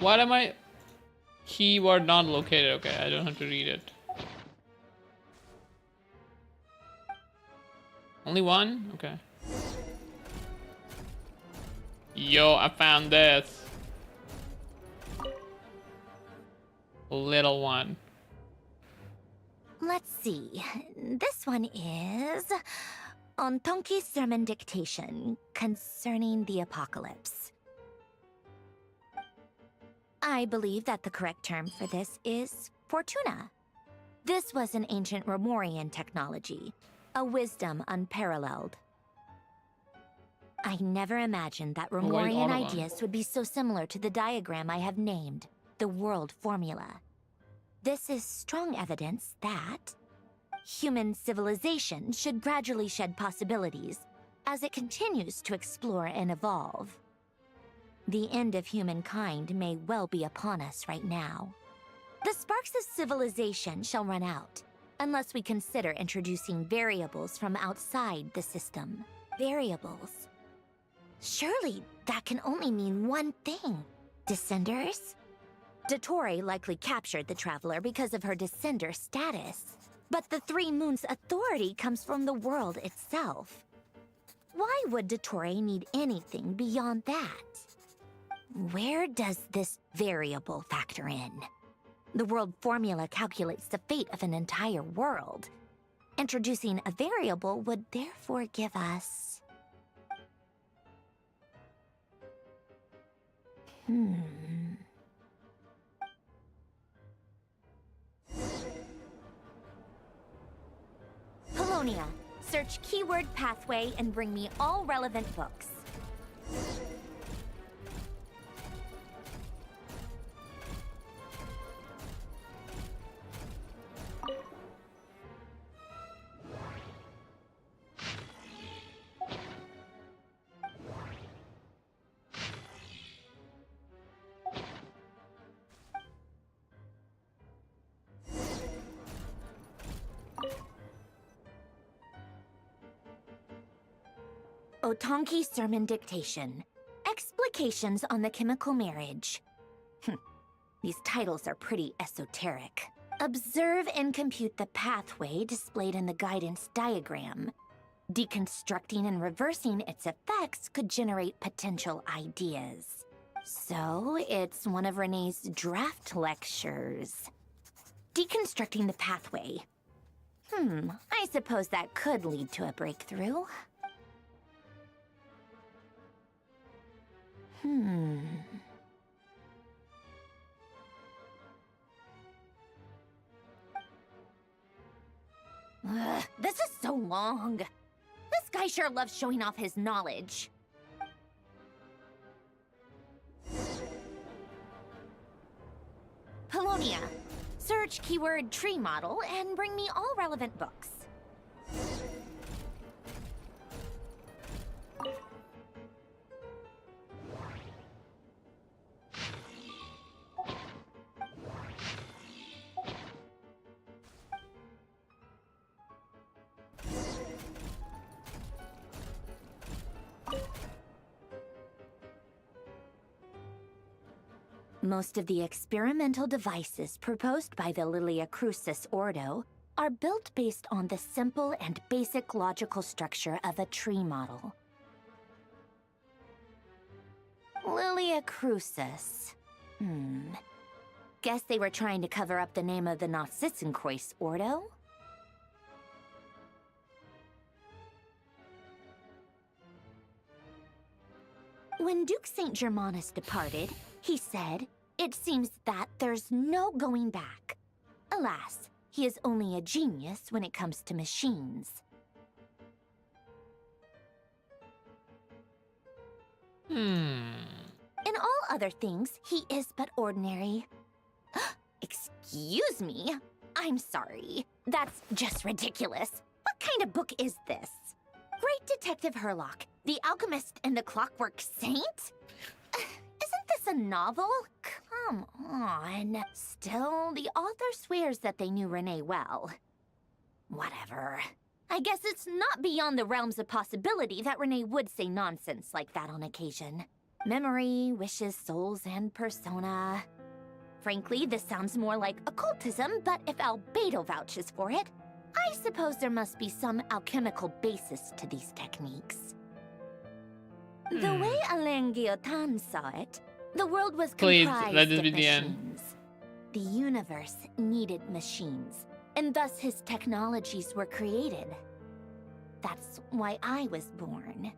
What am I? Keyword not located. Okay, I don't have to read it. Only one? Okay. Yo, I found this. Little one. Let's see. This one is on Tonki's sermon dictation concerning the apocalypse. I believe that the correct term for this is Fortuna. This was an ancient Romorian technology, a wisdom unparalleled. I never imagined that Romorian ideas would be so similar to the diagram I have named, the world formula. This is strong evidence that human civilization should gradually shed possibilities as it continues to explore and evolve. The end of humankind may well be upon us right now. The sparks of civilization shall run out, unless we consider introducing variables from outside the system. Variables. Surely that can only mean one thing. Descenders? Dottore likely captured the Traveler because of her descender status. But the Three Moons' authority comes from the world itself. Why would Dottore need anything beyond that? Where does this variable factor in? The world formula calculates the fate of an entire world. Introducing a variable would therefore give us... Polonia, search keyword pathway and bring me all relevant books. Otonki Sermon Dictation. Explications on the Chemical Marriage. These titles are pretty esoteric. Observe and compute the pathway displayed in the guidance diagram. Deconstructing and reversing its effects could generate potential ideas. So, it's one of Renee's draft lectures. Deconstructing the pathway. I suppose that could lead to a breakthrough. This is so long. This guy sure loves showing off his knowledge. Polonia, search keyword tree model and bring me all relevant books. Most of the experimental devices proposed by the Lilia Crucis Ordo are built based on the simple and basic logical structure of a tree model. Lilia Crucis. Guess they were trying to cover up the name of the Nautitzenkreuz Ordo? When Duke St. Germanus departed, he said, "It seems that there's no going back." Alas, he is only a genius when it comes to machines. In all other things, he is but ordinary. Excuse me? I'm sorry. That's just ridiculous. What kind of book is this? Great Detective Herlock, the Alchemist and the Clockwork Saint? Isn't this a novel? Come on. Still, the author swears that they knew Renee well. Whatever. I guess it's not beyond the realms of possibility that Renee would say nonsense like that on occasion. Memory, wishes, souls, and persona. Frankly, this sounds more like occultism, but if Albedo vouches for it, I suppose there must be some alchemical basis to these techniques. The way Alain Guillotin saw it, the world was Please, comprised let this of be the end. machines. The universe needed machines, and thus his technologies were created. That's why I was born.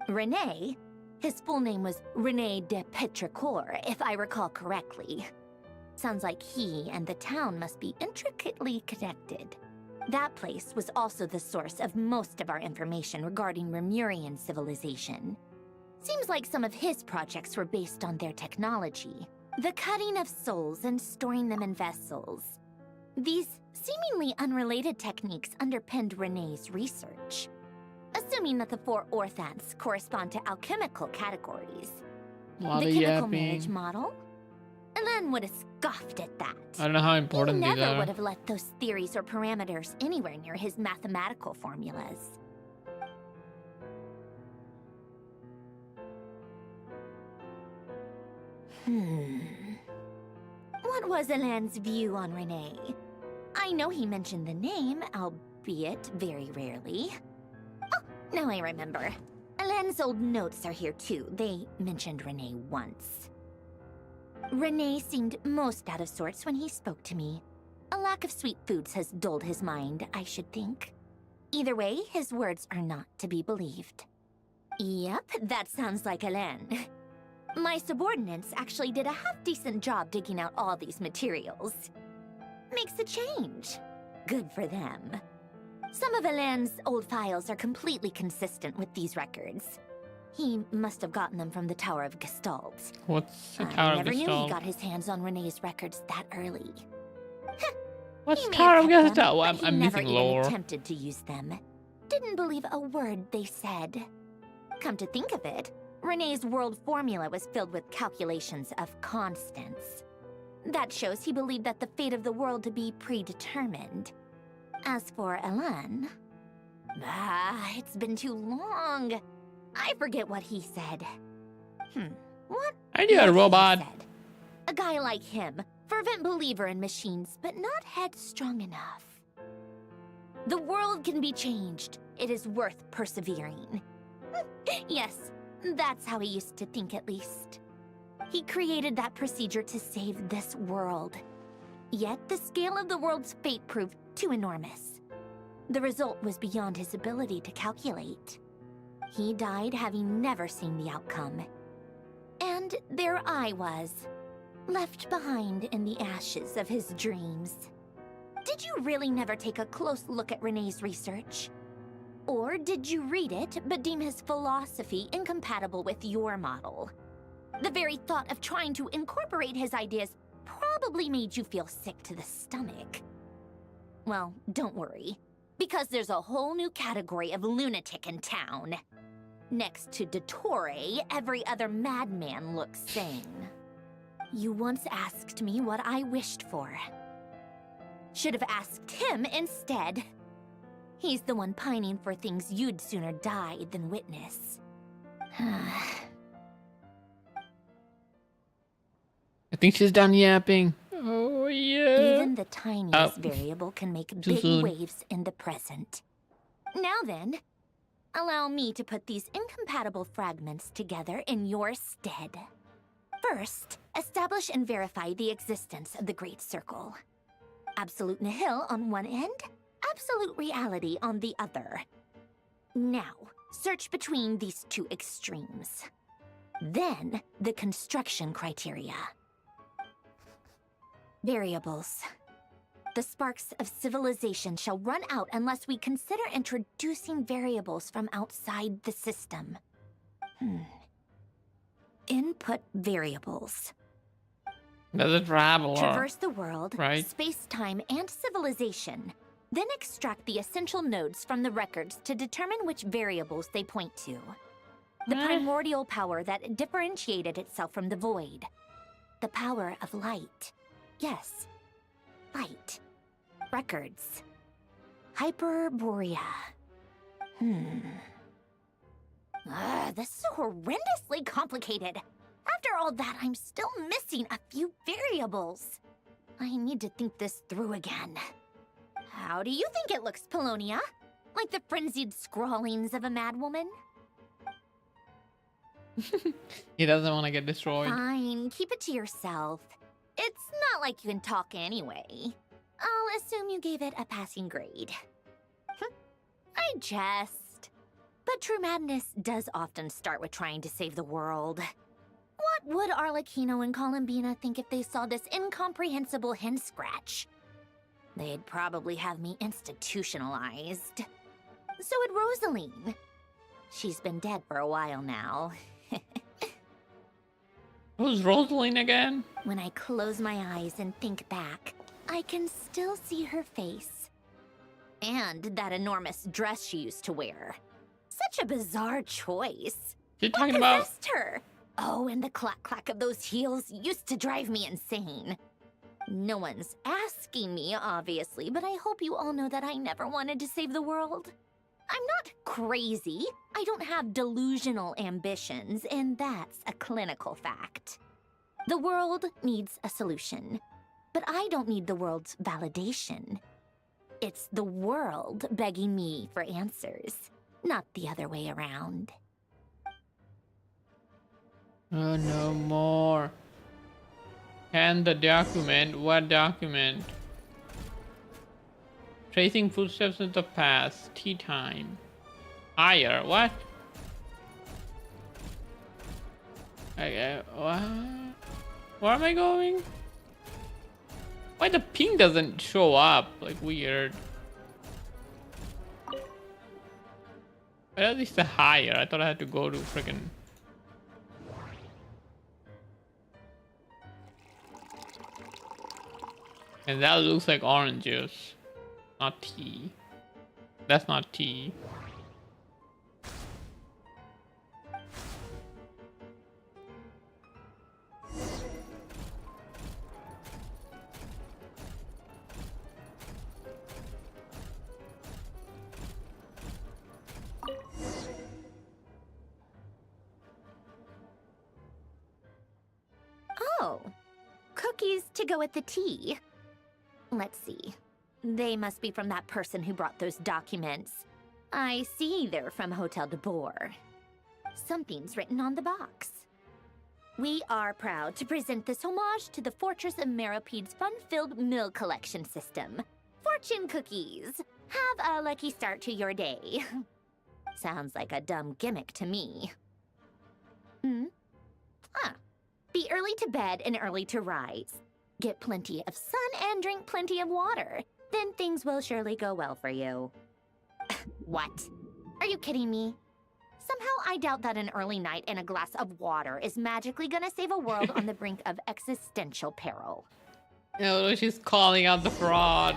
René, his full name was René de Petrichor, if I recall correctly. Sounds like he and the town must be intricately connected. That place was also the source of most of our information regarding Remurian civilization. Seems like some of his projects were based on their technology. The cutting of souls and storing them in vessels. These seemingly unrelated techniques underpinned René's research. Assuming that the 4 orthants correspond to alchemical categories. The chemical marriage model? Alain would have scoffed at that. I don't know how important He these never are. would have let those theories or parameters anywhere near his mathematical formulas. What was Alain's view on René? I know he mentioned the name, albeit very rarely. Oh, now I remember. Alain's old notes are here too. They mentioned René once. René seemed most out of sorts when he spoke to me. A lack of sweet foods has dulled his mind, I should think. Either way, his words are not to be believed. Yep, that sounds like Alain. My subordinates actually did a half-decent job digging out all these materials. Makes a change. Good for them. Some of Alain's old files are completely consistent with these records. He must have gotten them from the Tower of Gestalt. What's the I Tower of never knew he Gestalt? got his hands on René's records that early. What's He may Tower have of kept them, Gestalt? but he I'm never missing even lore. attempted to use them. Didn't believe a word they said. Come to think of it, René's world formula was filled with calculations of constants. That shows he believed that the fate of the world to be predetermined. As for Alain... it's been too long. I forget what he said. What? I knew a was he robot. said? A guy like him, fervent believer in machines, but not headstrong enough. The world can be changed. It is worth persevering. Yes, that's how he used to think at least. He created that procedure to save this world. Yet the scale of the world's fate proved too enormous. The result was beyond his ability to calculate. He died having never seen the outcome. And there I was, left behind in the ashes of his dreams. Did you really never take a close look at René's research? Or did you read it but deem his philosophy incompatible with your model? The very thought of trying to incorporate his ideas probably made you feel sick to the stomach. Well, don't worry, because there's a whole new category of lunatic in town. Next to Dottore, every other madman looks sane. You once asked me what I wished for. Should have asked him instead. He's the one pining for things you'd sooner die than witness. I think she's done yapping. Oh yeah. Even the tiniest variable can make Too big soon. waves in the present. Now then, allow me to put these incompatible fragments together in your stead. First, establish and verify the existence of the Great Circle. Absolute nihil on one end, absolute reality on the other. Now, search between these two extremes. Then, the construction criteria. Variables. The sparks of civilization shall run out unless we consider introducing variables from outside the system. Input variables. There's a traveler. Traverse the world, right? space-time, and civilization. Then extract the essential nodes from the records to determine which variables they point to. The primordial power that differentiated itself from the void. The power of light. Yes, light. Records. Hyperborea. This is so horrendously complicated. After all that, I'm still missing a few variables. I need to think this through again. How do you think it looks, Polonia? Like the frenzied scrawlings of a madwoman? He doesn't want to get destroyed. Fine, keep it to yourself. It's not like you can talk anyway. I'll assume you gave it a passing grade. I jest. But true madness does often start with trying to save the world. What would Arlecchino and Columbina think if they saw this incomprehensible hen scratch? They'd probably have me institutionalized. So would Rosaline. She's been dead for a while now. Who's Rosaline again? When I close my eyes and think back, I can still see her face. And that enormous dress she used to wear. Such a bizarre choice. You're talking about... What possessed her? Oh, and the clack-clack of those heels used to drive me insane. No one's asking me, obviously, but I hope you all know that I never wanted to save the world. I'm not crazy. I don't have delusional ambitions, and that's a clinical fact. The world needs a solution, but I don't need the world's validation. It's the world begging me for answers, not the other way around. Oh, no more. And the document. What document? Tracing footsteps in the past. Tea time. Higher. What? What? Where am I going? Why the ping doesn't show up? Like weird. But at least the higher. I thought I had to go to freaking. And that looks like orange juice, not tea. That's not tea. Oh, cookies to go with the tea. Let's see. They must be from that person who brought those documents. I see they're from Hotel de Boer. Something's written on the box. We are proud to present this homage to the Fortress of Meropede's fun-filled mill collection system. Fortune cookies. Have a lucky start to your day. Sounds like a dumb gimmick to me. Be early to bed and early to rise. Get plenty of sun and drink plenty of water. Then things will surely go well for you. What? Are you kidding me? Somehow I doubt that an early night and a glass of water is magically gonna save a world on the brink of existential peril. No, she's calling out the fraud.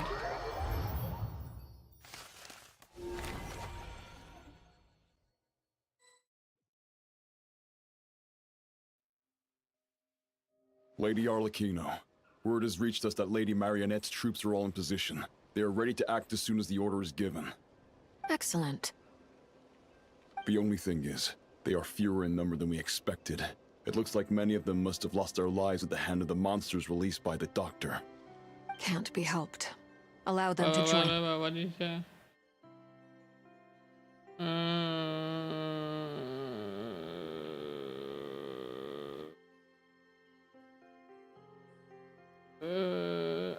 Lady Arlecchino, word has reached us that Lady Marionette's troops are all in position. They are ready to act as soon as the order is given. Excellent. The only thing is, they are fewer in number than we expected. It looks like many of them must have lost their lives at the hand of the monsters released by the Doctor. Can't be helped. Allow them to join. What did you say?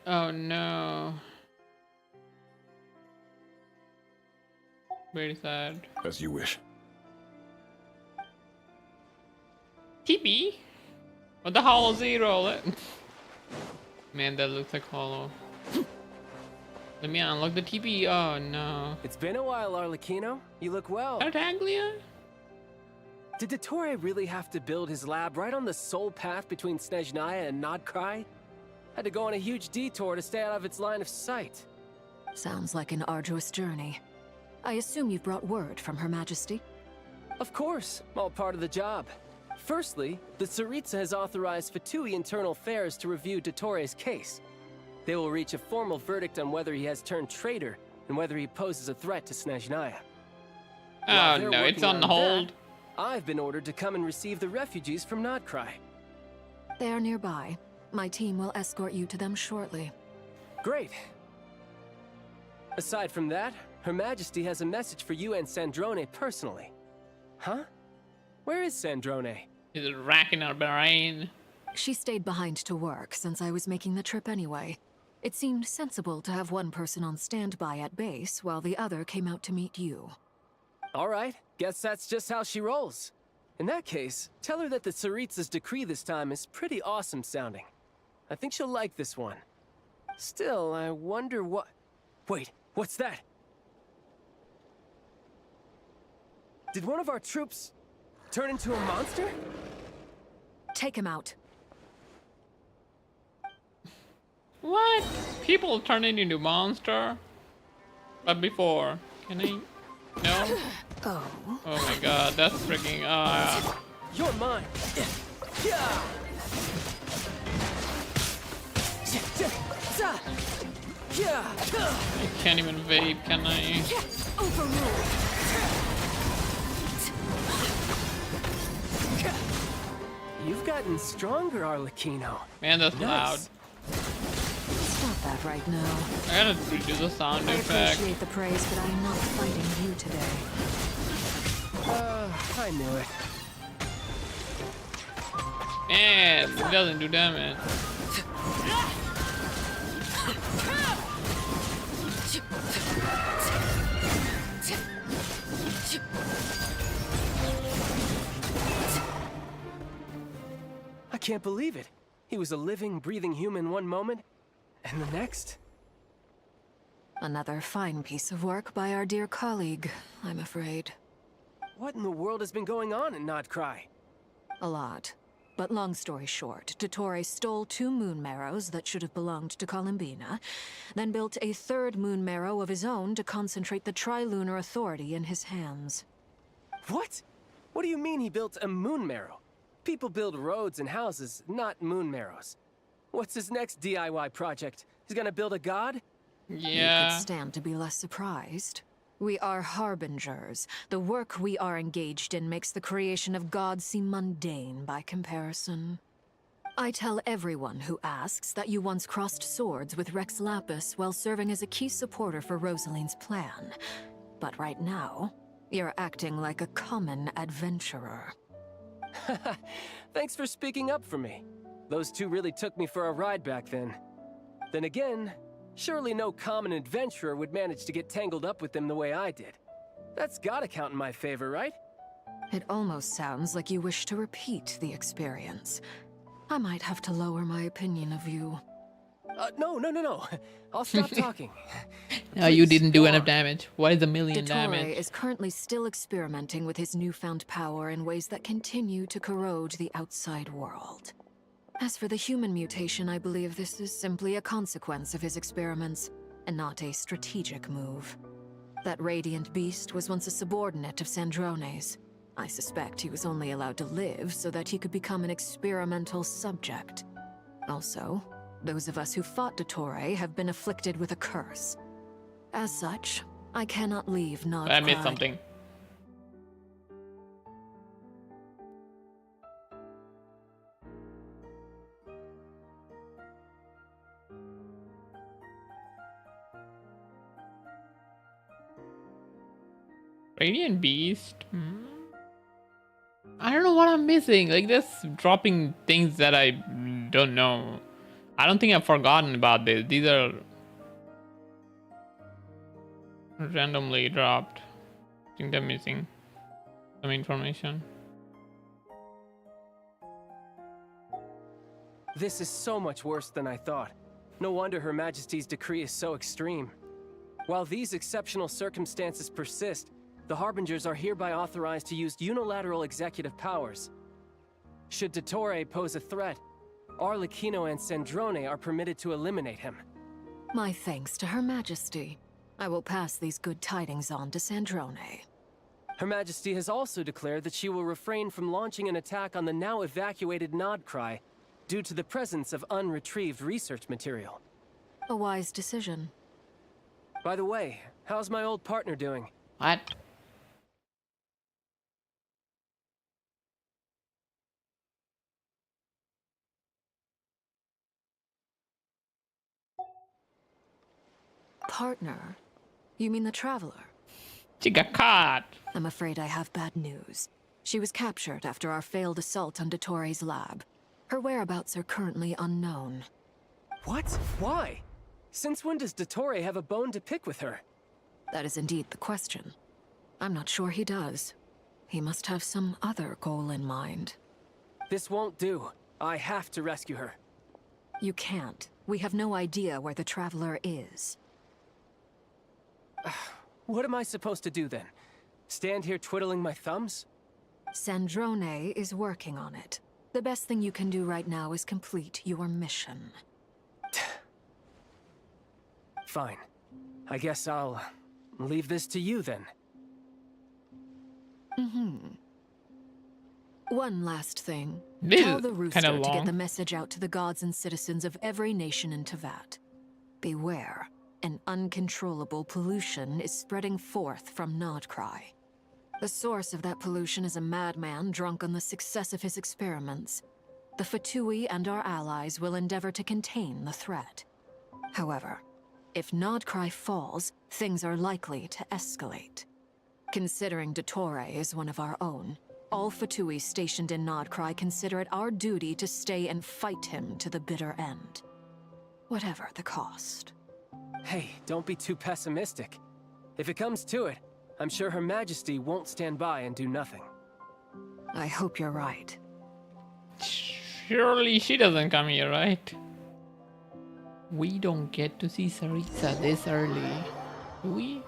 Oh no. Very sad. As you wish. TP? What the hollow zero? Man, that looks like hollow. Let me unlock the TP. Oh no. It's been a while, Arlecchino. You look well. Tartaglia? Did Dottore really have to build his lab right on the sole path between Snezhnaya and Nodkrai? Had to go on a huge detour to stay out of its line of sight. Sounds like an arduous journey. I assume you've brought word from Her Majesty? Of course, all part of the job. Firstly, the Tsaritsa has authorized Fatui Internal Affairs to review Dottore's case. They will reach a formal verdict on whether he has turned traitor and whether he poses a threat to Snezhnaya. Oh no, it's on hold. I've been ordered to come and receive the refugees from Nodcry. They are nearby. My team will escort you to them shortly. Great. Aside from that, Her Majesty has a message for you and Sandrone personally. Huh? Where is Sandrone? He's racking her brain. She stayed behind to work since I was making the trip anyway. It seemed sensible to have one person on standby at base while the other came out to meet you. All right, guess that's just how she rolls. In that case, tell her that the Tsaritsa's decree this time is pretty awesome sounding. I think she'll like this one. Still, I wonder what... Wait, what's that? Did one of our troops turn into a monster? Take him out. What? People turning into monster? But before, can I? No? Oh. Oh my god, that's freaking You're mine. Yeah. I can't even vape, can I? You've gotten stronger, Arlecchino. Man, that's loud. Stop that right now. I gotta redo the sound I effect. appreciate the praise, but I am not fighting you today. I knew it. And it doesn't do damage. I can't believe it. He was a living, breathing human one moment, and the next... Another fine piece of work by our dear colleague, I'm afraid. What in the world has been going on in Nodcry? A lot. But long story short, Dottore stole 2 moon marrows that should have belonged to Columbina, then built a 3rd moon marrow of his own to concentrate the Trilunar Authority in his hands. What? What do you mean he built a moon marrow? People build roads and houses, not moon marrows. What's his next DIY project? He's gonna build a god? Yeah. You could stand to be less surprised. We are harbingers. The work we are engaged in makes the creation of gods seem mundane by comparison. I tell everyone who asks that you once crossed swords with Rex Lapis while serving as a key supporter for Rosaline's plan. But right now, you're acting like a common adventurer. Thanks for speaking up for me. Those 2 really took me for a ride back then. Then again, surely no common adventurer would manage to get tangled up with them the way I did. That's gotta count in my favor, right? It almost sounds like you wish to repeat the experience. I might have to lower my opinion of you. No. I'll stop talking. No, you didn't do enough damage. What is a million Dottore damage? is currently still experimenting with his newfound power in ways that continue to corrode the outside world. As for the human mutation, I believe this is simply a consequence of his experiments, and not a strategic move. That radiant beast was once a subordinate of Sandrone's. I suspect he was only allowed to live so that he could become an experimental subject. Also, those of us who fought Dottore have been afflicted with a curse. As such, I cannot leave Nodcry. I missed something. Radiant Beast? I don't know what I'm missing. Like, this dropping things that I don't know. I don't think I've forgotten about this. These are randomly dropped. I think they're missing some information. This is so much worse than I thought. No wonder Her Majesty's decree is so extreme. While these exceptional circumstances persist, the Harbingers are hereby authorized to use unilateral executive powers. Should Dottore pose a threat, Arlecchino and Sandrone are permitted to eliminate him. My thanks to Her Majesty. I will pass these good tidings on to Sandrone. Her Majesty has also declared that she will refrain from launching an attack on the now evacuated Nodcry due to the presence of unretrieved research material. A wise decision. By the way, how's my old partner doing? What? partner? You mean the Traveler? She got caught. I'm afraid I have bad news. She was captured after our failed assault on Dottoro's lab. Her whereabouts are currently unknown. What? Why? Since when does Dottore have a bone to pick with her? That is indeed the question. I'm not sure he does. He must have some other goal in mind. This won't do. I have to rescue her. You can't. We have no idea where the Traveler is. What am I supposed to do then? Stand here twiddling my thumbs? Sandrone is working on it. The best thing you can do right now is complete your mission. Fine. I guess I'll leave this to you then. One last thing. This Tell is the Rooster kinda to get long. the message out to the gods and citizens of every nation in Tevat. Beware. An uncontrollable pollution is spreading forth from Nodcry. The source of that pollution is a madman drunk on the success of his experiments. The Fatui and our allies will endeavor to contain the threat. However, if Nodcry falls, things are likely to escalate. Considering Dottore is one of our own, all Fatui stationed in Nodcry consider it our duty to stay and fight him to the bitter end. Whatever the cost. Hey, don't be too pessimistic. If it comes to it, I'm sure Her Majesty won't stand by and do nothing. I hope you're right. Surely she doesn't come here, right? We don't get to see Sarita this early, do we?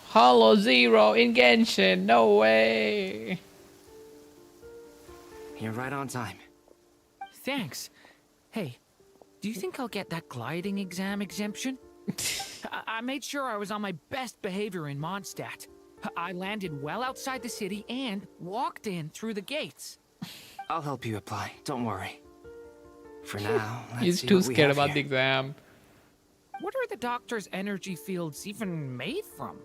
Hollow Zero in Genshin, no way! You're right on time. Thanks. Hey, do you think I'll get that gliding exam exemption? I made sure I was on my best behavior in Mondstadt. I landed well outside the city and walked in through the gates. I'll help you apply, don't worry. For now, let's He's see too what we scared have about here. the exam. What are the Doctor's energy fields even made from?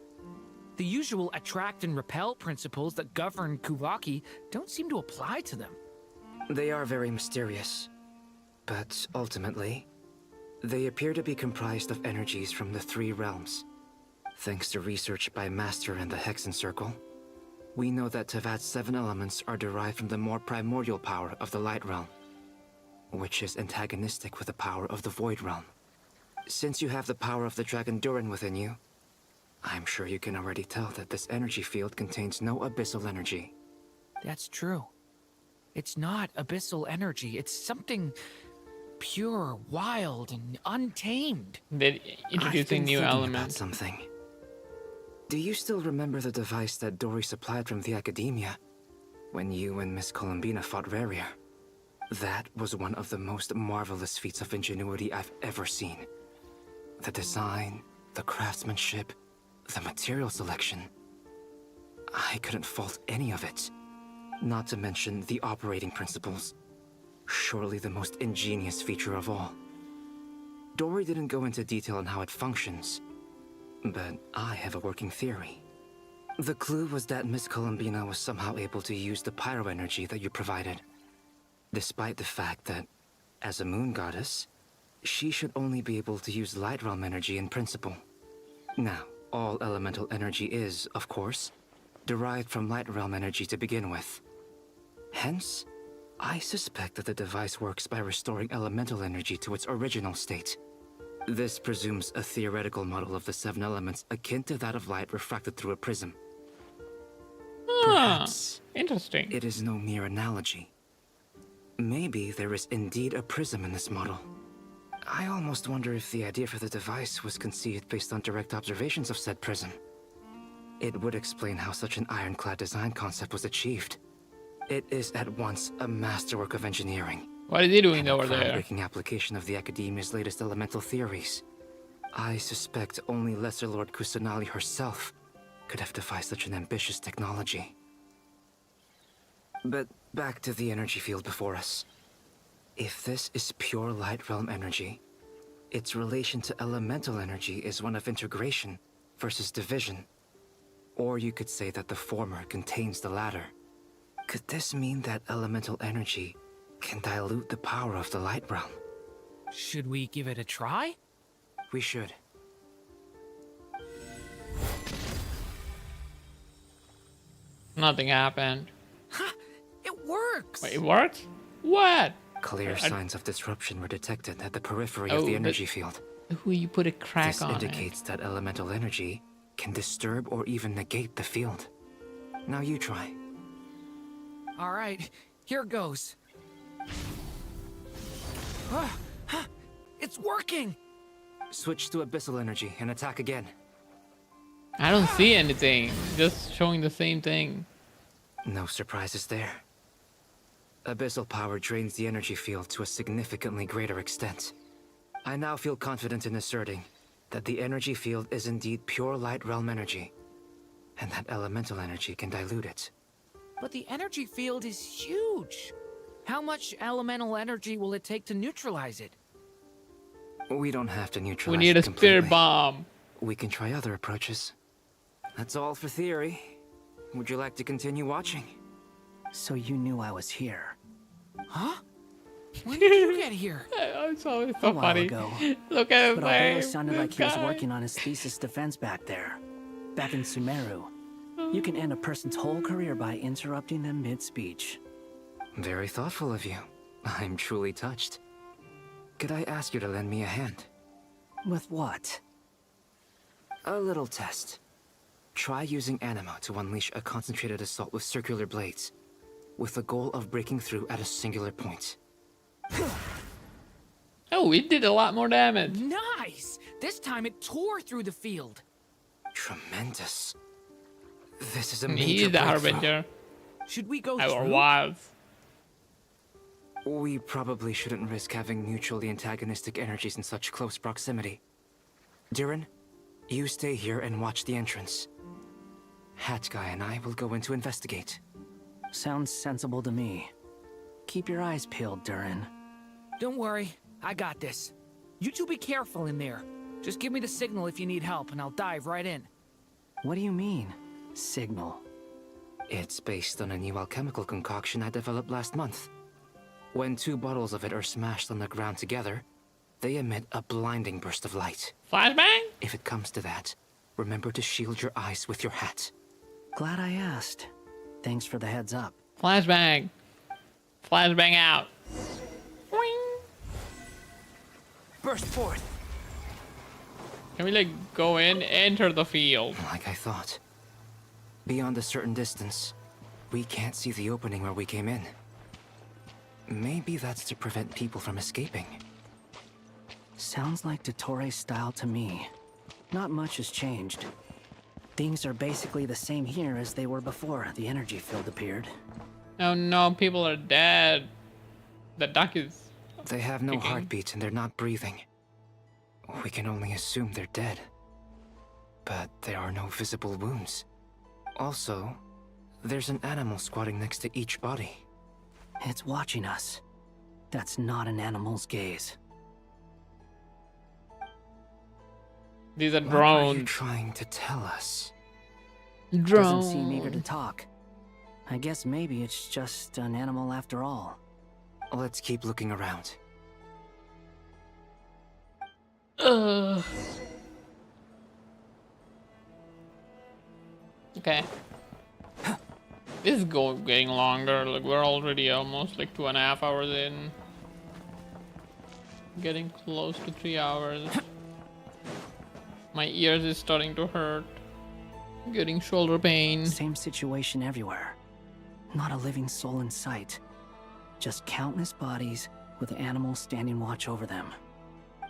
The usual attract and repel principles that govern Kuvaki don't seem to apply to them. They are very mysterious, but ultimately, they appear to be comprised of energies from the three realms. Thanks to research by Master and the Hexen Circle, we know that Tevat's 7 elements are derived from the more primordial power of the Light Realm, which is antagonistic with the power of the Void Realm. Since you have the power of the Dragon Durin within you, I'm sure you can already tell that this energy field contains no abyssal energy. That's true. It's not abyssal energy. It's something pure, wild, and untamed. They're introducing new elements. Something. Do you still remember the device that Dory supplied from the Academia when you and Miss Columbina fought Rarier? That was one of the most marvelous feats of ingenuity I've ever seen. The design, the craftsmanship, the material selection. I couldn't fault any of it. Not to mention the operating principles. Surely the most ingenious feature of all. Dory didn't go into detail on how it functions, but I have a working theory. The clue was that Miss Columbina was somehow able to use the pyro energy that you provided, despite the fact that, as a moon goddess, she should only be able to use light realm energy in principle. Now, all elemental energy is, of course, derived from light realm energy to begin with. Hence, I suspect that the device works by restoring elemental energy to its original state. This presumes a theoretical model of the 7 elements akin to that of light refracted through a prism. Perhaps interesting. It is no mere analogy. Maybe there is indeed a prism in this model. I almost wonder if the idea for the device was conceived based on direct observations of said prism. It would explain how such an ironclad design concept was achieved. It is at once a masterwork of engineering. What is he doing and a over there? groundbreaking application of the Academia's latest elemental theories. I suspect only Lesser Lord Kusanali herself could have devised such an ambitious technology. But back to the energy field before us. If this is pure light realm energy, its relation to elemental energy is one of integration versus division. Or you could say that the former contains the latter. Could this mean that elemental energy can dilute the power of the light realm? Should we give it a try? We should. Nothing happened. It works! Wait, it works? What? Clear signs of disruption were detected at the periphery Oh, of the but- energy field. Who you put a crack This on indicates that elemental energy can disturb or even negate the field. Now you try. All right, here goes. It's working! Switch to abyssal energy and attack again. it? I don't see anything. Just showing the same thing. No surprises there. Abyssal power drains the energy field to a significantly greater extent. I now feel confident in asserting that the energy field is indeed pure light realm energy, and that elemental energy can dilute it. But the energy field is huge. How much elemental energy will it take to neutralize it? We don't have to neutralize We need a it completely. spirit bomb. We can try other approaches. That's all for theory. Would you like to continue watching? So you knew I was here. Huh? When did you get here? It's always A so while funny. ago. Look at his But although name. it sounded This like he was guy. working on his thesis defense back there, back in Sumeru. You can end a person's whole career by interrupting them mid-speech. Very thoughtful of you. I'm truly touched. Could I ask you to lend me a hand? With what? A little test. Try using Anima to unleash a concentrated assault with circular blades, with the goal of breaking through at a singular point. Oh, it did a lot more damage. Nice! This time it tore through the field. Tremendous. This is a He's major the breakthrough. harbinger. Should we go Or through? was. We probably shouldn't risk having mutually antagonistic energies in such close proximity. Durin, you stay here and watch the entrance. Hat Guy and I will go in to investigate. Sounds sensible to me. Keep your eyes peeled, Durin. Don't worry, I got this. You two be careful in there. Just give me the signal if you need help and I'll dive right in. What do you mean, signal? It's based on a new alchemical concoction I developed last month. When two bottles of it are smashed on the ground together, they emit a blinding burst of light. Flashbang? If it comes to that, remember to shield your eyes with your hat. Glad I asked. Thanks for the heads up. Flashbang. Flashbang out. Burst forth! Can we like go in, enter the field? Like I thought. Beyond a certain distance, we can't see the opening where we came in. Maybe that's to prevent people from escaping. Sounds like Dottore style to me. Not much has changed. Things are basically the same here as they were before the energy field appeared. Oh no, people are dead. The duck is... They have no kicking. heartbeat and they're not breathing. We can only assume they're dead. But there are no visible wounds. Also, there's an animal squatting next to each body. It's watching us. That's not an animal's gaze. These are What are you drones. trying to tell us? Doesn't seem eager to talk. I guess maybe it's just an animal after all. Let's keep looking around. Okay. This is getting longer. Like we're already almost like 2.5 hours in. Getting close to 3 hours. My ears is starting to hurt. Getting shoulder pain. Same situation everywhere. Not a living soul in sight. Just countless bodies with animals standing watch over them.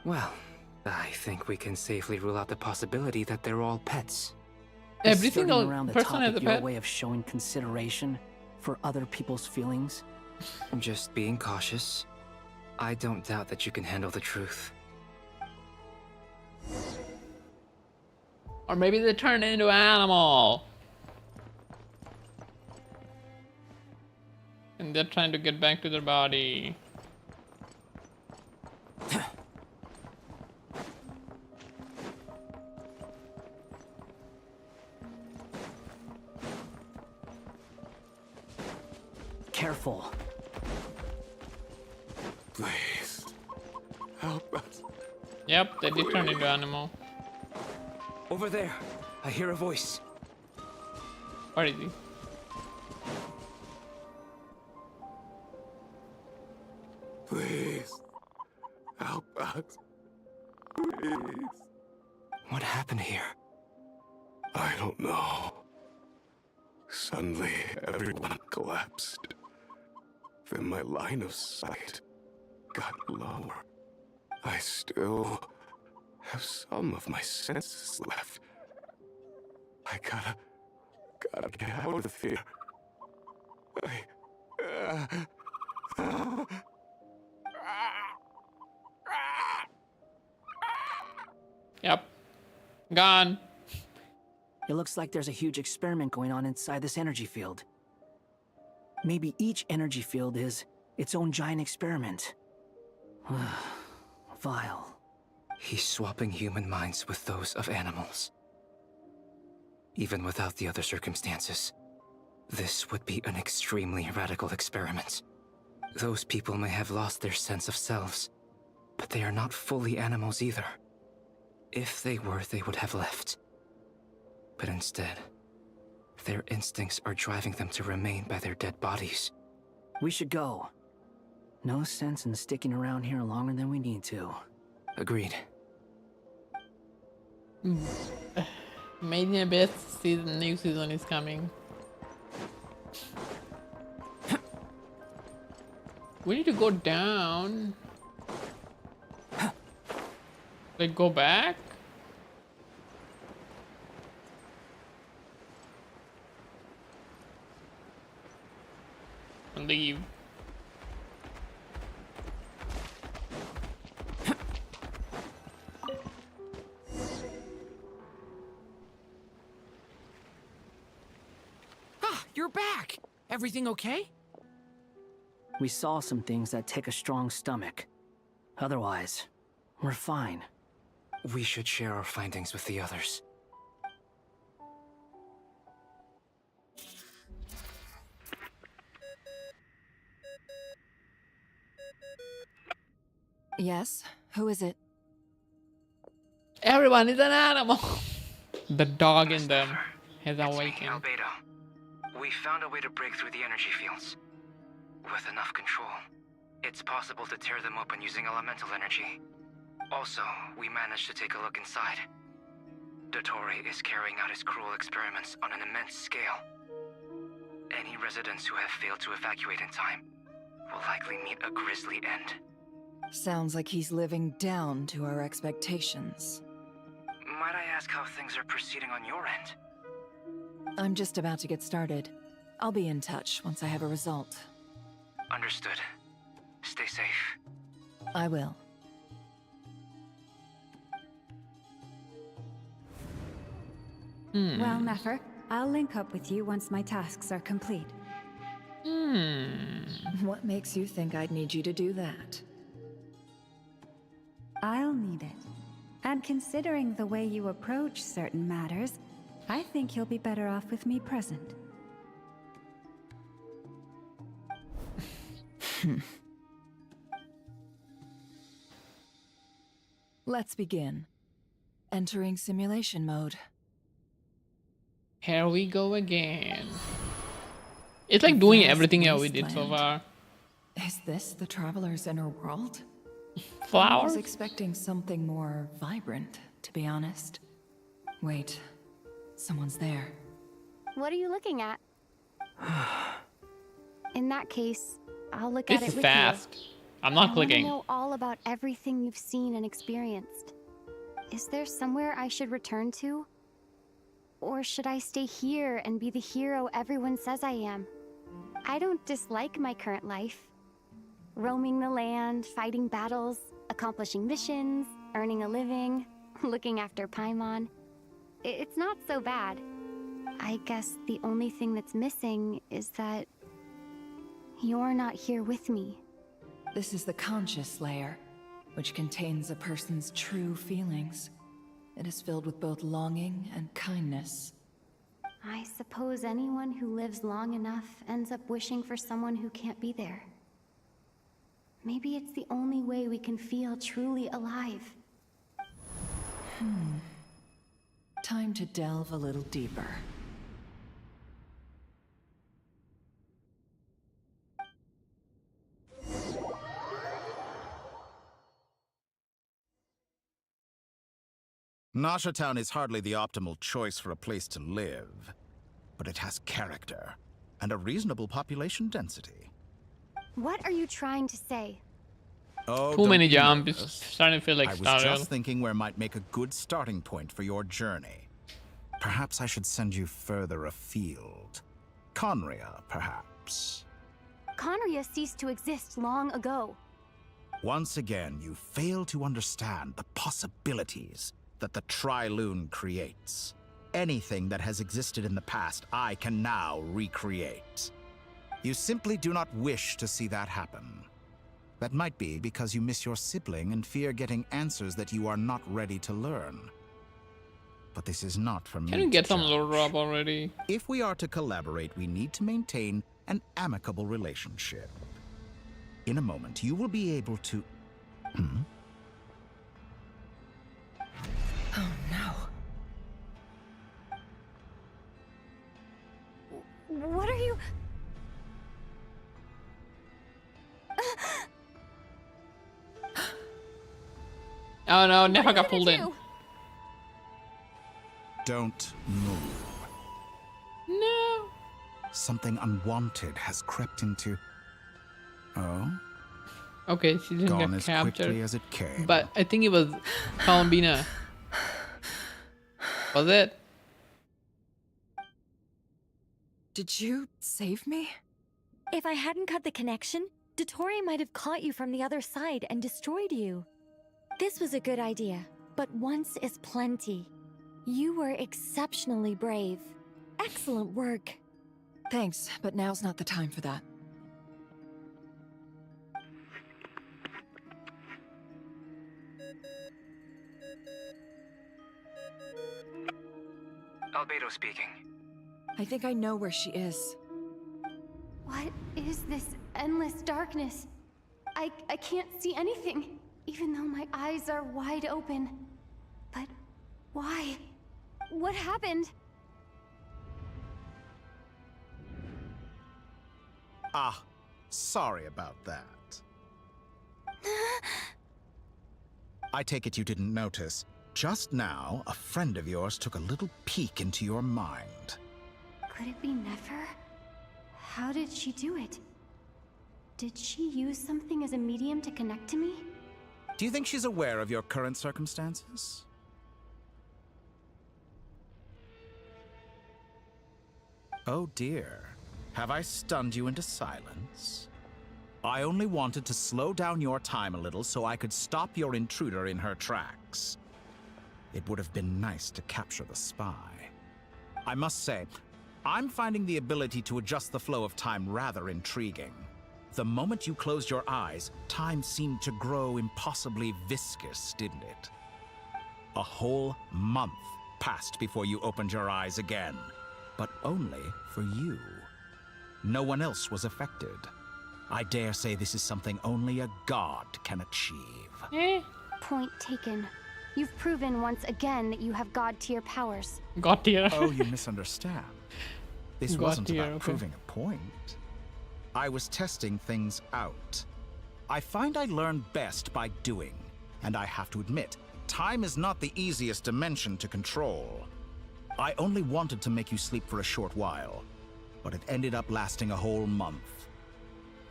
Well, I think we can safely rule out the possibility that they're all pets. Every Is skirting single around the person has topic a your pet. way of showing consideration for other people's feelings? Just being cautious. I don't doubt that you can handle the truth. Or maybe they turn into an animal. And they're trying to get back to their body. Careful. Please. Help us. Yep, they did turn into animal. Over there. I hear a voice. Where is he? Please. Help us. Please. What happened here? I don't know. Suddenly, everyone collapsed. Then my line of sight got lower. I still have some of my senses left. I gotta get out of here. Yep. Gone. It looks like there's a huge experiment going on inside this energy field. Maybe each energy field is its own giant experiment. Vile. He's swapping human minds with those of animals. Even without the other circumstances, this would be an extremely radical experiment. Those people may have lost their sense of selves, but they are not fully animals either. If they were, they would have left. But instead, their instincts are driving them to remain by their dead bodies. We should go. No sense in sticking around here longer than we need to. Agreed. Made in Abyss season, new season is coming. We need to go down. Like go back? And leave. Ah, you're back! Everything okay? We saw some things that take a strong stomach. Otherwise, we're fine. We should share our findings with the others. Yes? Who is it? Everyone is an animal. The dog in them has awakened. Albedo. We found a way to break through the energy fields. With enough control, it's possible to tear them open using elemental energy. Also, we managed to take a look inside. Dottore is carrying out his cruel experiments on an immense scale. Any residents who have failed to evacuate in time will likely meet a grisly end. Sounds like he's living down to our expectations. Might I ask how things are proceeding on your end? I'm just about to get started. I'll be in touch once I have a result. Understood. Stay safe. I will. Well, Nefer, I'll link up with you once my tasks are complete. What makes you think I'd need you to do that? I'll need it. And considering the way you approach certain matters, I think you'll be better off with me present. Let's begin. Entering simulation mode. Here we go again. It's like doing everything that we did so far. Is this the Traveler's inner world? Flowers? I was expecting something more vibrant, to be honest. Wait, someone's there. What are you looking at? In that case, I'll look This at it is with fast. you. I'm not I clicking. want to know all about everything you've seen and experienced. Is there somewhere I should return to? Or should I stay here and be the hero everyone says I am? I don't dislike my current life. Roaming the land, fighting battles, accomplishing missions, earning a living, looking after Paimon. It's not so bad. I guess the only thing that's missing is that you're not here with me. This is the conscious layer, which contains a person's true feelings. It is filled with both longing and kindness. I suppose anyone who lives long enough ends up wishing for someone who can't be there. Maybe it's the only way we can feel truly alive. Time to delve a little deeper. Nasha Town is hardly the optimal choice for a place to live, but it has character and a reasonable population density. What are you trying to say? Oh, Too don't many be jumps. nervous. It's starting to feel like I was Star Rail. just thinking where might make a good starting point for your journey. Perhaps I should send you further afield. Conria, perhaps. Conria ceased to exist long ago. Once again, you fail to understand the possibilities that the Tri-Lune creates. Anything that has existed in the past, I can now recreate. You simply do not wish to see that happen. That might be because you miss your sibling and fear getting answers that you are not ready to learn. But this is not for me. Can you get some lore drop already? If we are to collaborate, we need to maintain an amicable relationship. In a moment, you will be able to... Oh no. What are you... Oh no, never got pulled in. Don't move. No. Something unwanted has crept into... Oh? Okay, she didn't Gone get as captured. quickly as it came. But I think it was Columbina. Was it? Did you save me? If I hadn't cut the connection, Dottore might have caught you from the other side and destroyed you. This was a good idea, but once is plenty. You were exceptionally brave. Excellent work. Thanks, but now's not the time for that. Albedo speaking. I think I know where she is. What is this endless darkness? I can't see anything, even though my eyes are wide open. But why? What happened? Ah, sorry about that. I take it you didn't notice. Just now, a friend of yours took a little peek into your mind. Could it be Nefer? How did she do it? Did she use something as a medium to connect to me? Do you think she's aware of your current circumstances? Oh dear. Have I stunned you into silence? I only wanted to slow down your time a little so I could stop your intruder in her tracks. It would have been nice to capture the spy. I must say, I'm finding the ability to adjust the flow of time rather intriguing. The moment you closed your eyes, time seemed to grow impossibly viscous, didn't it? A whole month passed before you opened your eyes again, but only for you. No one else was affected. I dare say this is something only a god can achieve. Point taken. You've proven once again that you have god-tier powers. God-tier. Oh, you misunderstand. This wasn't God-tier, about okay. proving a point. I was testing things out. I find I learn best by doing, and I have to admit, time is not the easiest dimension to control. I only wanted to make you sleep for a short while, but it ended up lasting a whole month.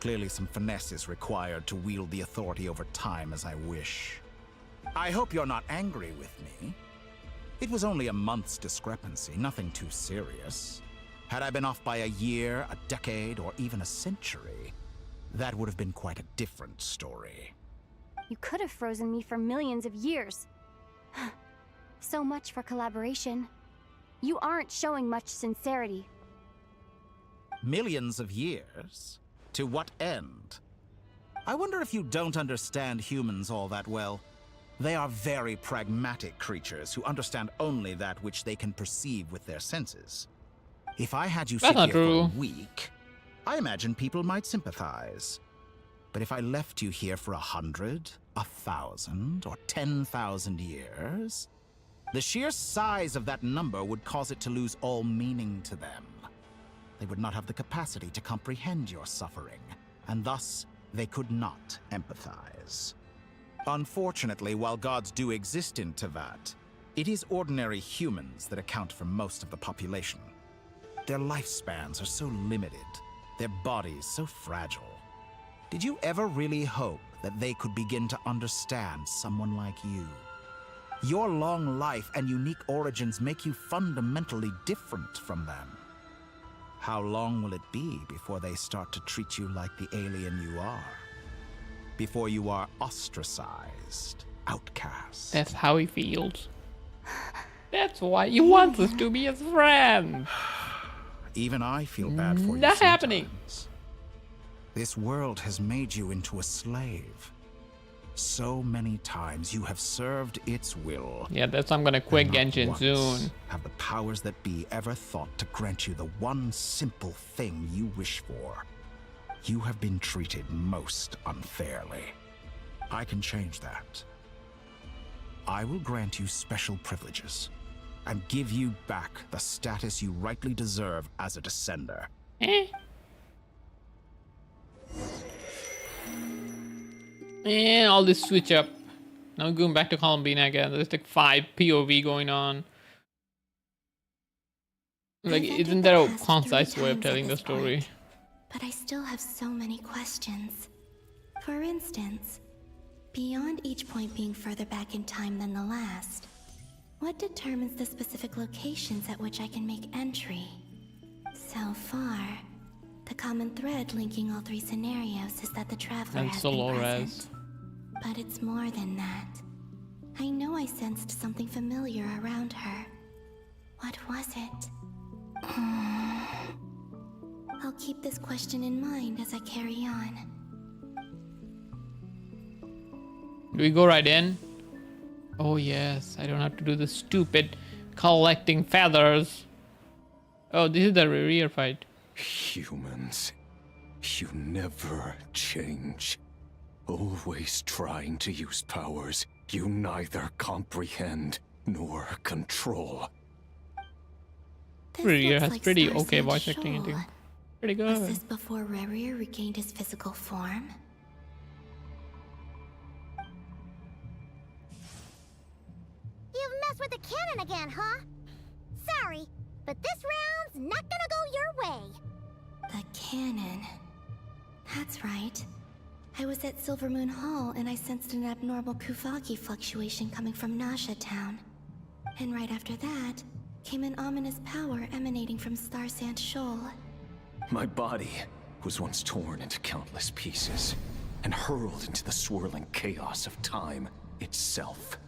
Clearly some finesse is required to wield the authority over time as I wish. I hope you're not angry with me. It was only a month's discrepancy, nothing too serious. Had I been off by a year, a decade, or even a century, that would have been quite a different story. You could have frozen me for millions of years. So much for collaboration. You aren't showing much sincerity. Millions of years? To what end? I wonder if you don't understand humans all that well. They are very pragmatic creatures who understand only that which they can perceive with their senses. If I had you sit That's not here for true. a week, I imagine people might sympathize. But if I left you here for 100, 1,000, or 10,000 years, the sheer size of that number would cause it to lose all meaning to them. They would not have the capacity to comprehend your suffering, and thus they could not empathize. Unfortunately, while gods do exist in Tevat, it is ordinary humans that account for most of the population. Their lifespans are so limited, their bodies so fragile. Did you ever really hope that they could begin to understand someone like you? Your long life and unique origins make you fundamentally different from them. How long will it be before they start to treat you like the alien you are? Before you are ostracized, outcast? That's how he feels. That's why he wants us to be his friends. Even I feel bad for you. Not happening. This world has made you into a slave. So many times you have served its will. Yeah, that's why I'm gonna quit Genshin once soon. Have the powers that be ever thought to grant you the one simple thing you wish for? You have been treated most unfairly. I can change that. I will grant you special privileges and give you back the status you rightly deserve as a descender. And all this switch up. Now going back to Columbine again. There's like 5 POV going on. Like, isn't there a concise way of telling the story? But I still have so many questions. For instance, beyond each point being further back in time than the last, what determines the specific locations at which I can make entry? So far, the common thread linking all 3 scenarios is that the Traveler And has been Solores. present. But it's more than that. I know I sensed something familiar around her. What was it? I'll keep this question in mind as I carry on. Do we go right in? Oh yes, I don't have to do the stupid collecting feathers. Oh, this is the rear fight. Humans, you never change. Always trying to use powers you neither comprehend nor control. Rear has pretty okay voice acting, I think. Pretty good. Was this before Rerir regained his physical form? You've messed with the cannon again, huh? Sorry, but this round's not gonna go your way. The cannon. That's right. I was at Silvermoon Hall and I sensed an abnormal Kuvaki fluctuation coming from Nasha Town. And right after that, came an ominous power emanating from Star Sand Shoal. My body was once torn into countless pieces and hurled into the swirling chaos of time itself.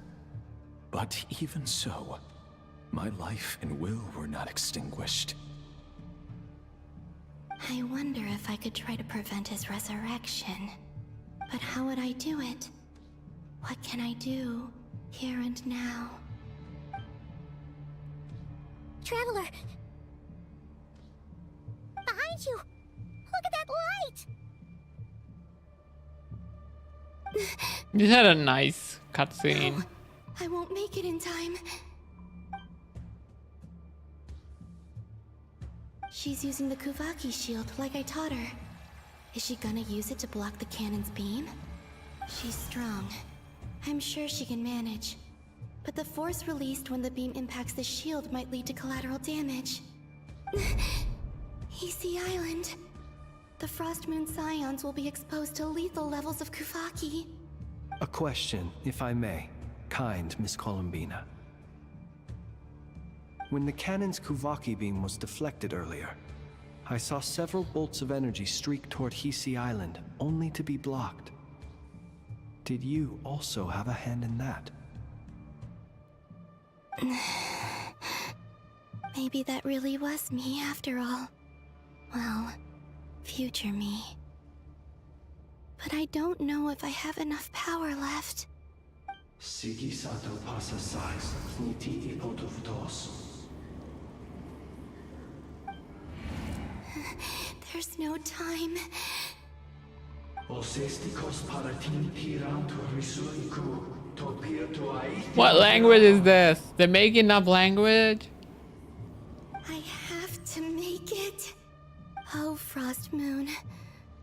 But even so, my life and will were not extinguished. I wonder if I could try to prevent his resurrection. But how would I do it? What can I do, here and now? Traveler! Behind you! Look at that light! This had a nice cutscene. I won't make it in time. She's using the Kuvaki shield like I taught her. Is she gonna use it to block the cannon's beam? She's strong. I'm sure she can manage. But the force released when the beam impacts the shield might lead to collateral damage. EC Island. The Frost Moon Scions will be exposed to lethal levels of Kuvaki. A question, if I may. Kind Miss Columbina. When the cannon's Kuvaki beam was deflected earlier, I saw several bolts of energy streak toward Hisi Island, only to be blocked. Did you also have a hand in that? Maybe that really was me after all. Well, future me. But I don't know if I have enough power left. Sigi sato pasa sais, niti ipotuvdos. There's no time. What language is this? They're making up language? I have to make it. Oh, Frost Moon.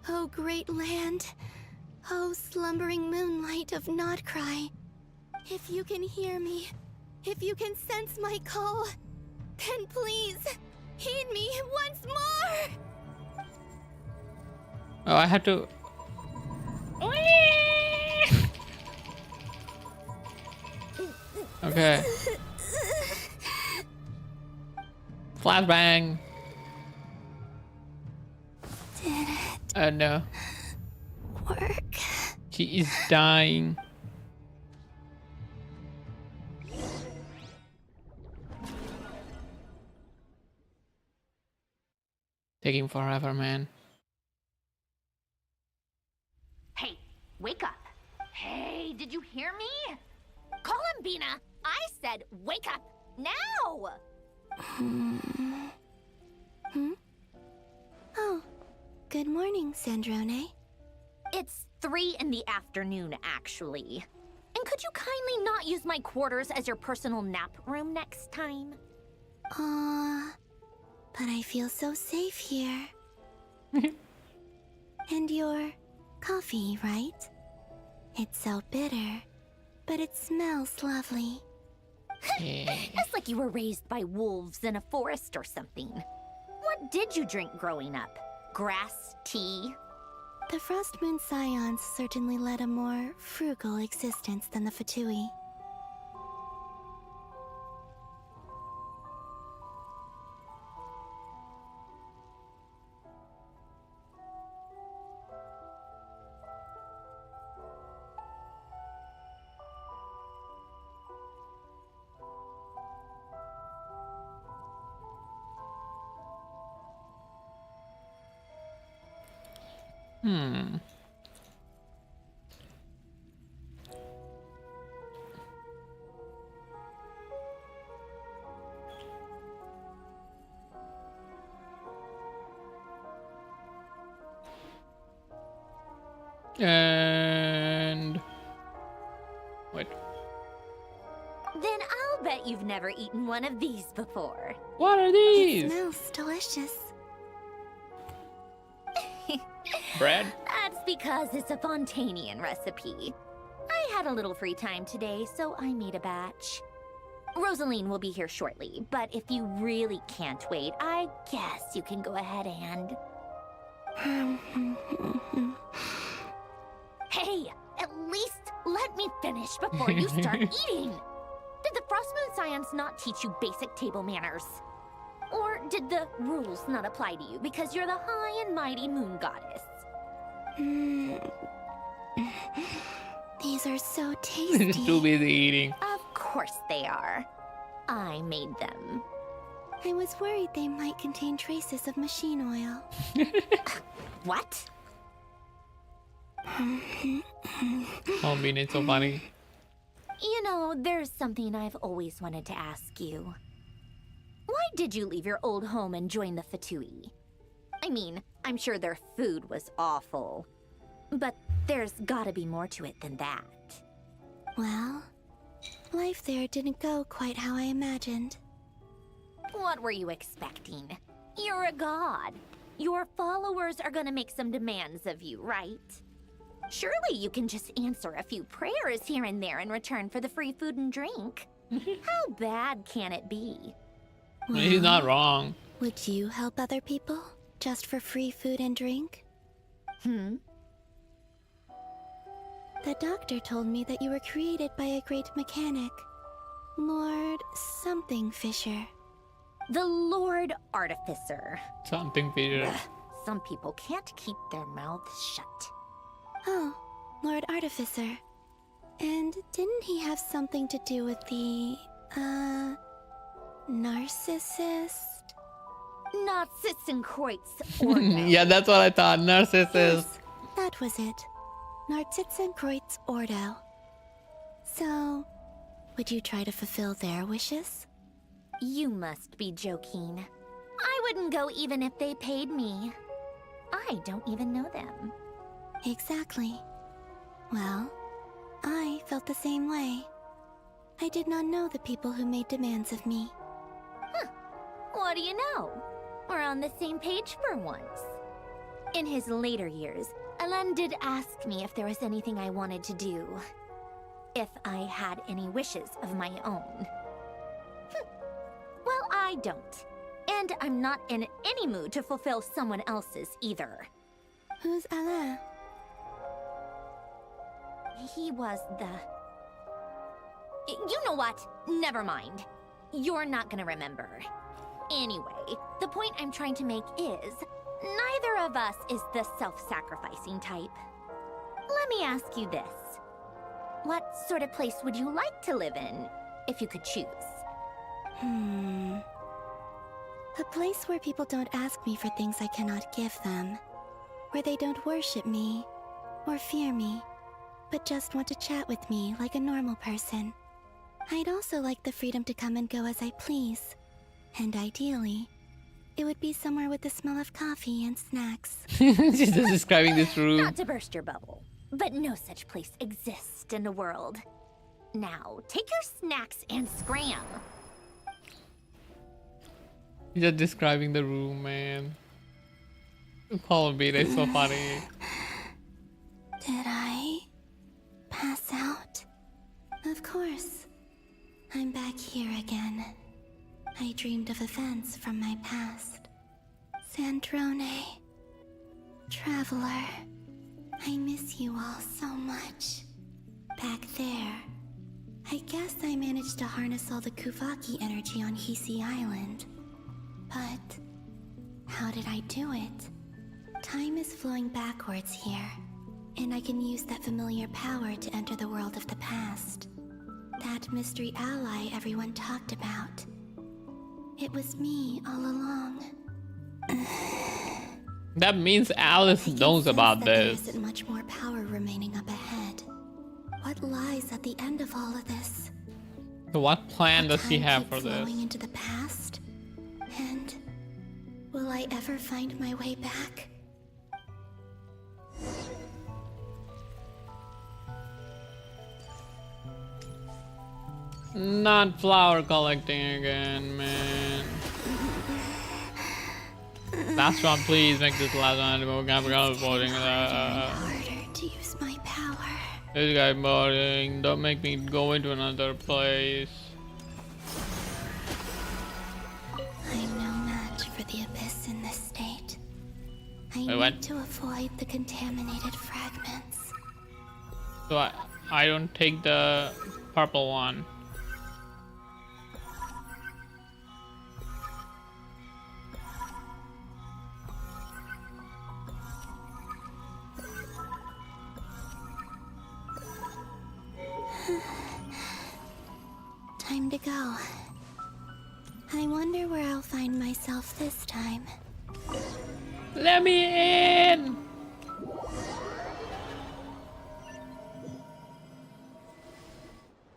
Oh, great land. Oh, slumbering moonlight of Nodcry. If you can hear me, if you can sense my call, then please, heed me once more! Oh, I have to... Okay. Flashbang. Did it Oh no. work? She is dying. Taking forever, man. Hey, wake up. Hey, did you hear me? Call him, Bina. I said wake up now. Oh, good morning, Sandrone. It's 3 in the afternoon, actually. And could you kindly not use my quarters as your personal nap room next time? But I feel so safe here. And your coffee, right? It's so bitter, but it smells lovely. It's like you were raised by wolves in a forest or something. What did you drink growing up? Grass tea? The Frost Moon Scions certainly led a more frugal existence than the Fatui. And... Wait. Then I'll bet you've never eaten one of these before. What are these? It smells delicious. Bread? That's because it's a Fontanian recipe. I had a little free time today, so I made a batch. Rosaline will be here shortly, but if you really can't wait, I guess you can go ahead and... Hey, at least let me finish before you start eating! Did the Frost Moon Scions not teach you basic table manners? Or did the rules not apply to you because you're the high and mighty moon goddess? These are so tasty. Too busy eating. Of course they are. I made them. I was worried they might contain traces of machine oil. What? Oh, Bean, it's so funny. You know, there's something I've always wanted to ask you. Why did you leave your old home and join the Fatui? I mean, I'm sure their food was awful. But there's gotta be more to it than that. Well, life there didn't go quite how I imagined. What were you expecting? You're a god. Your followers are gonna make some demands of you, right? Surely you can just answer a few prayers here and there in return for the free food and drink. How bad can it be? Well, he's not wrong. Would you help other people just for free food and drink? The doctor told me that you were created by a great mechanic, Lord something Fisher. The Lord Artificer. Something Peter. Some people can't keep their mouths shut. Oh, Lord Artificer. And didn't he have something to do with the, narcissist? Narcissenkreuz. Yeah, that's what I thought. Narcissus. Yes, that was it. Narcissenkreuz Ordo. So, would you try to fulfill their wishes? You must be joking. I wouldn't go even if they paid me. I don't even know them. Exactly. Well, I felt the same way. I did not know the people who made demands of me. Huh. What do you know? We're on the same page for once. In his later years, Alan did ask me if there was anything I wanted to do. If I had any wishes of my own. Well, I don't. And I'm not in any mood to fulfill someone else's either. Who's Alain? He was the... You know what? Never mind. You're not gonna remember. Anyway, the point I'm trying to make is, neither of us is the self-sacrificing type. Let me ask you this. What sort of place would you like to live in, if you could choose? A place where people don't ask me for things I cannot give them. Where they don't worship me, or fear me, but just want to chat with me like a normal person. I'd also like the freedom to come and go as I please. And ideally, it would be somewhere with the smell of coffee and snacks. She's just describing this room. Not to burst your bubble, but no such place exists in the world. Now, take your snacks and scram. She's just describing the room, man. Call me, that's so funny. Did I pass out? Of course. I'm back here again. I dreamed of events from my past. Sandrone. Traveler. I miss you all so much. Back there. I guess I managed to harness all the Kuvaki energy on Hisi Island. But how did I do it? Time is flowing backwards here, and I can use that familiar power to enter the world of the past. That mystery ally everyone talked about. It was me all along. That means Alice knows about There this. isn't much more power remaining up ahead. What lies at the end of all of this? So what plan does she have for this? Flowing into the past? And will I ever find my way back? Not flower collecting again, man. Last one, please make this the last one. We're gonna be voting. Harder to use my power. This guy boring. Don't make me go into another place. I'm no match for the abyss in this state. I Wait, need what? to avoid the contaminated fragments. So I don't take the purple one. Time to go. I wonder where I'll find myself this time. Let me in!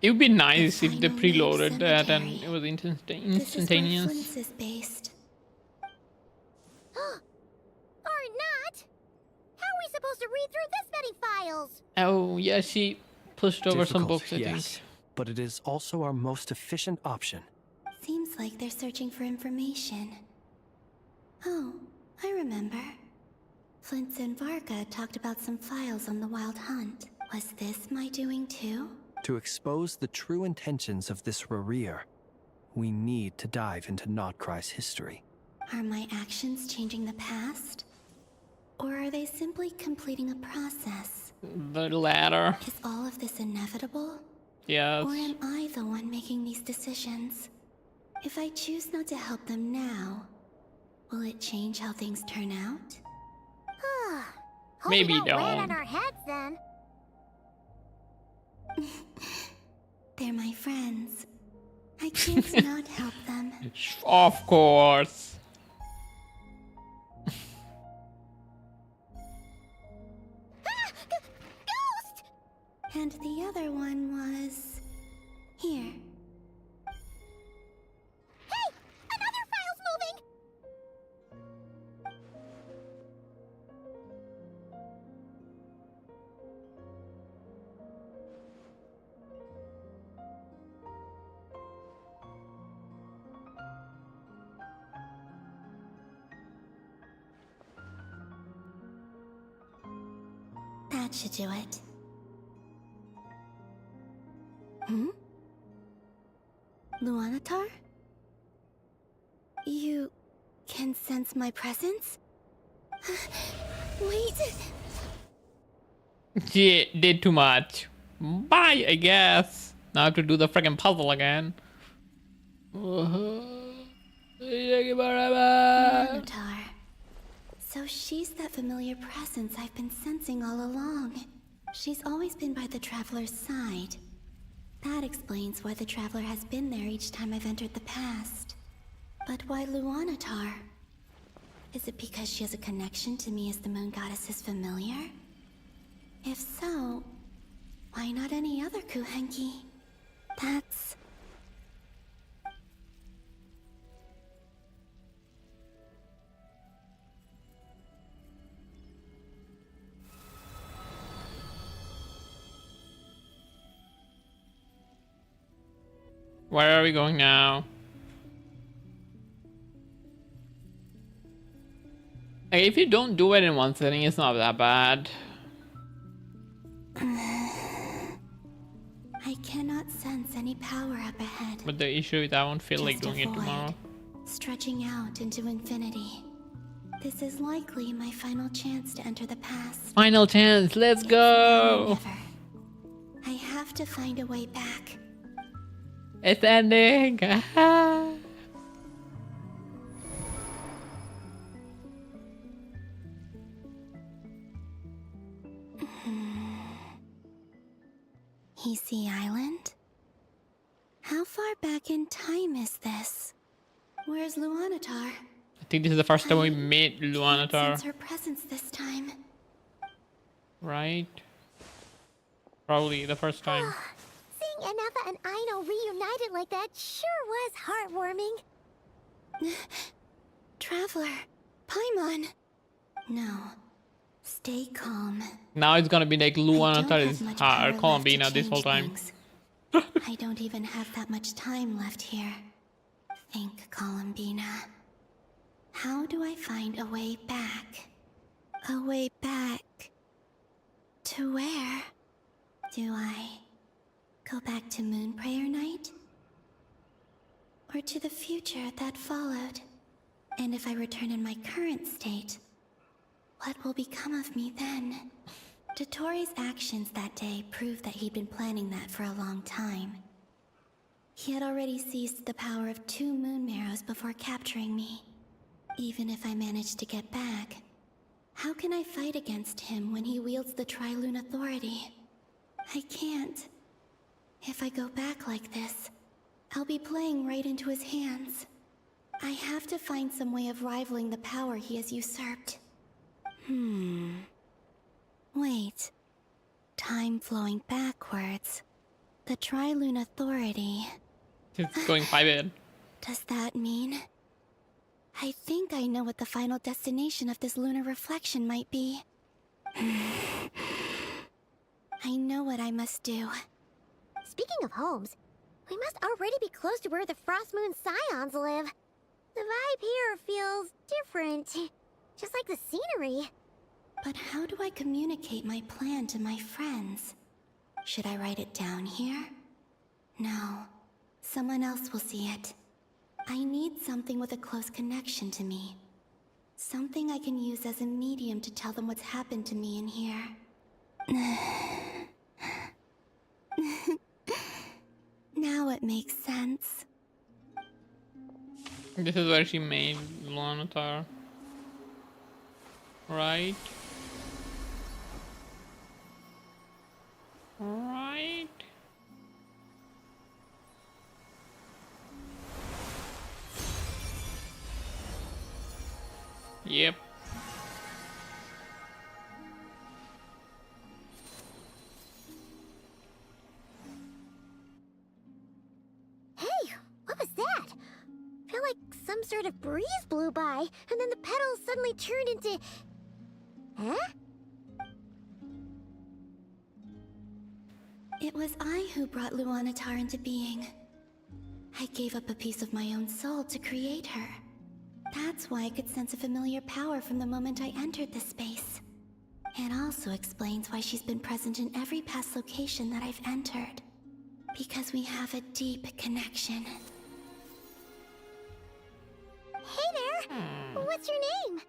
It would be nice if they preloaded that and it was instantaneous. This is where Flint's is based. Or not? How are we supposed to read through this many files? Oh, yeah, she pushed over some Difficult, books, I yes, think. but it is also our most efficient option. Seems like they're searching for information. Oh, I remember. Flint and Varga talked about some files on the Wild Hunt. Was this my doing too? To expose the true intentions of this Rarir, we need to dive into Notcry's history. Are my actions changing the past? Or are they simply completing a process? The latter. Is all of this inevitable? Yes. Or am I the one making these decisions? If I choose not to help them now, will it change how things turn out? Maybe Hope we don't land don't. on our heads then. They're my friends. I can't not help them. Of course. Ghost! And the other one was... here. Hey! Another file's moving! That should do it. Hmm? Luanatar? You can sense my presence? Wait! She did too much. Bye, I guess. Now I have to do the freaking puzzle again. Luanatar. So she's that familiar presence I've been sensing all along. She's always been by the Traveler's side. That explains why the Traveler has been there each time I've entered the past. But why Luanatar? Is it because she has a connection to me as the Moon Goddess's familiar? If so, why not any other Kuhenki? That's... Where are we going now? Like, if you don't do it in one sitting, it's not that bad. I cannot sense any power up ahead. But the issue is I won't feel like Just a doing it void, tomorrow. stretching out into infinity. This is likely my final chance to enter the past. Final chance, let's go! I have to find a way back. It's ending! Hisi Island? How far back in time is this? Where's Luanatar? I think this is the first time we meet Luanatar. Sense her presence this time. Right? Probably the first time. Seeing Enefa and Aino reunited like that sure was heartwarming. Traveler, Paimon. No. Stay calm. Now it's gonna be like Luanatar is her Columbina this whole time. I don't even have that much time left here. Think, Columbina. How do I find a way back? A way back... to where? Do I go back to Moon Prayer Night? Or to the future that followed? And if I return in my current state, what will become of me then? Dotori's actions that day proved that he'd been planning that for a long time. He had already seized the power of 2 moon marrows before capturing me. Even if I managed to get back, how can I fight against him when he wields the Tri-Lune Authority? I can't. If I go back like this, I'll be playing right into his hands. I have to find some way of rivaling the power he has usurped. Wait. Time flowing backwards. The Tri-Lune Authority. It's going 5-8. Does that mean... I think I know what the final destination of this lunar reflection might be. I know what I must do. Speaking of homes, we must already be close to where the Frost Moon Scions live. The vibe here feels different. Just like the scenery. But how do I communicate my plan to my friends? Should I write it down here? No. Someone else will see it. I need something with a close connection to me. Something I can use as a medium to tell them what's happened to me in here. Now it makes sense. This is where she made Luanatar. Right? Right? Yep. Hey, what was that? I feel like some sort of breeze blew by, and then the petals suddenly turned into... Huh? It was I who brought Luanatar into being. I gave up a piece of my own soul to create her. That's why I could sense a familiar power from the moment I entered this space. It also explains why she's been present in every past location that I've entered. Because we have a deep connection. Hey there! What's your name?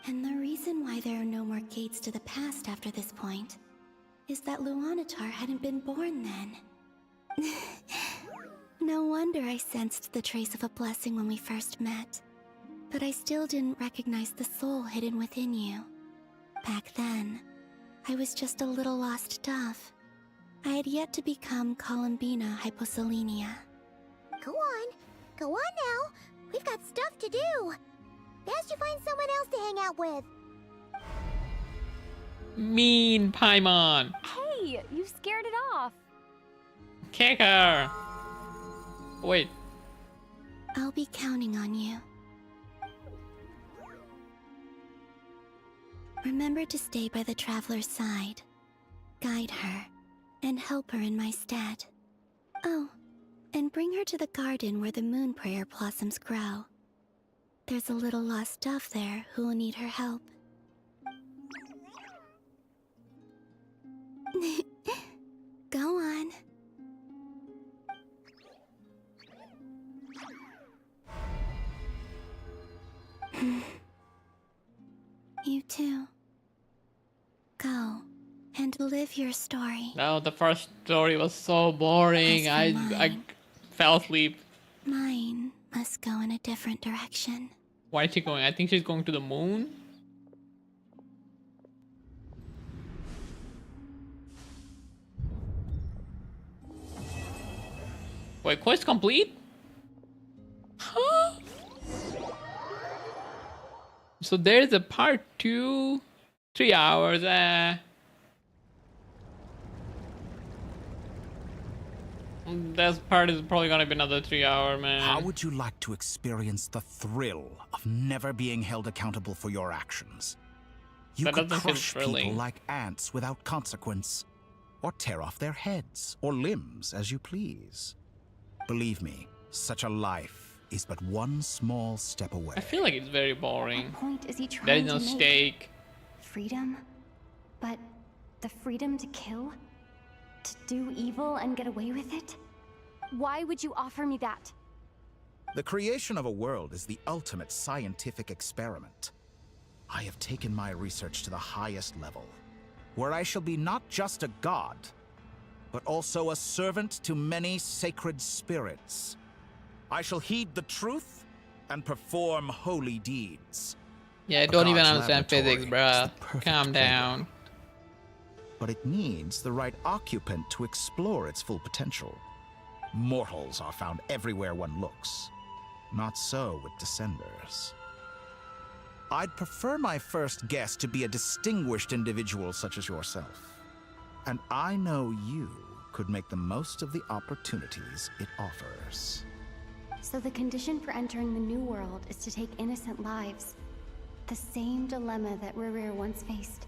And the reason why there are no more gates to the past after this point is that Luanatar hadn't been born then. No wonder I sensed the trace of a blessing when we first met. But I still didn't recognize the soul hidden within you. Back then, I was just a little lost dove. I had yet to become Columbina Hyposelenia. Go on now. We've got stuff to do. Best you find someone else to hang out with. Mean Paimon. Hey, you scared it off. Kick her. Wait. I'll be counting on you. Remember to stay by the traveler's side, guide her, and help her in my stead. Oh, and bring her to the garden where the moon prayer blossoms grow. There's a little lost dove there who will need her help. Go on. You too. Go and live your story. No, the first story was so boring. I fell asleep. Mine must go in a different direction. Why is she going? I think she's going to the moon. Wait, quest complete? Huh? So there's a part 2. 3 hours. That part is probably gonna be another 3 hour, man. How would you like to experience the thrill of never being held accountable for your actions? You That could doesn't feel crush thrilling. people like ants without consequence, or tear off their heads or limbs as you please. Believe me, such a life is but one small step away. I feel like it's very boring. What point is he trying There is to no make? stake. Freedom? But the freedom to kill? To do evil and get away with it? Why would you offer me that? The creation of a world is the ultimate scientific experiment. I have taken my research to the highest level, where I shall be not just a god, but also a servant to many sacred spirits. I shall heed the truth and perform holy deeds. Yeah, I A don't even god's understand physics, laboratory is bruh. the perfect Calm down. But it needs the right occupant to explore its full potential. Mortals are found everywhere one looks. Not so with Descenders. I'd prefer my first guest to be a distinguished individual such as yourself. And I know you could make the most of the opportunities it offers. So the condition for entering the new world is to take innocent lives. The same dilemma that Rerir once faced.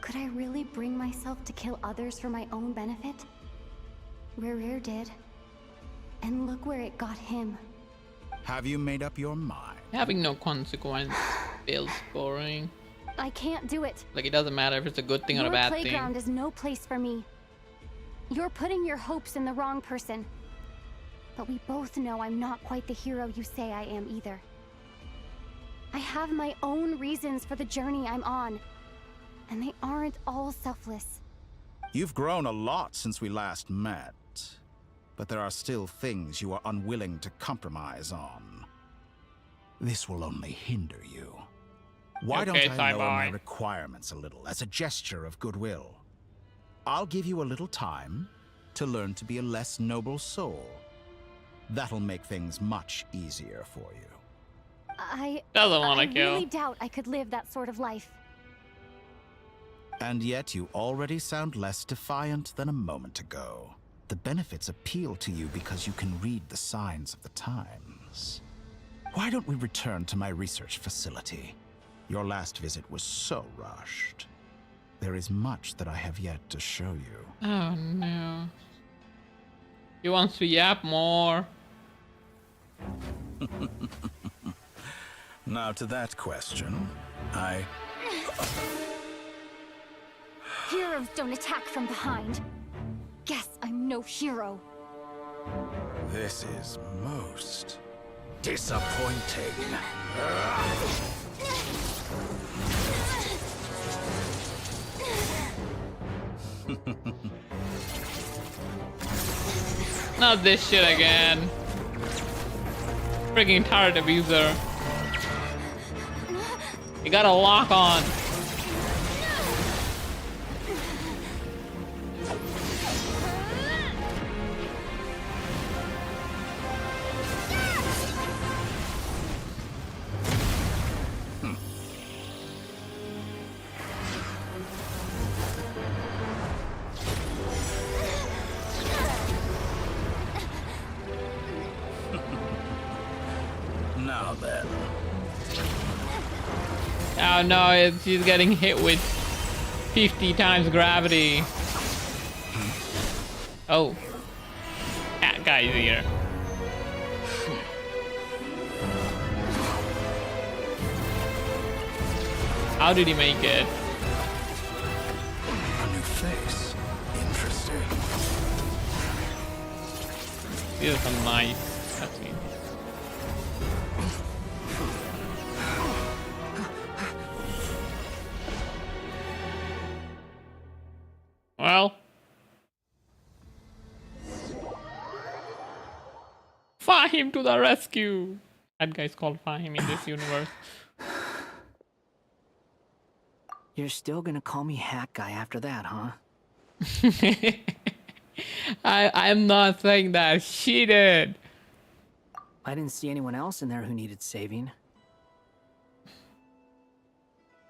Could I really bring myself to kill others for my own benefit? Rerir did. And look where it got him. Have you made up your mind? Having no consequence feels boring. I can't do it. Like, it doesn't matter if it's a good thing or a bad Your playground thing. is no place for me. You're putting your hopes in the wrong person. But we both know I'm not quite the hero you say I am either. I have my own reasons for the journey I'm on. And they aren't all selfless. You've grown a lot since we last met, but there are still things you are unwilling to compromise on. This will only hinder you. Why don't I lower my requirements a little as a gesture of goodwill? I'll give you a little time to learn to be a less noble soul. That'll make things much easier for you. I wanna kill. really doubt I could live that sort of life. And yet you already sound less defiant than a moment ago. The benefits appeal to you because you can read the signs of the times. Why don't we return to my research facility? Your last visit was so rushed. There is much that I have yet to show you. Oh no. He wants to yap more. Now to that question, Heroes don't attack from behind. Guess I'm no hero. This is most disappointing. Not this shit again. Freaking turret abuser. You got a lock on. Now then. Oh no, she's getting hit with 50 times gravity. Oh. Cat guy's here. How did he make it? A new face. Interesting. These are some nice cutscenes. Well, Fahim to the rescue! That guy's called Fahim in this universe. You're still gonna call me Hat Guy after that, huh? I'm not saying that. She did. I didn't see anyone else in there who needed saving.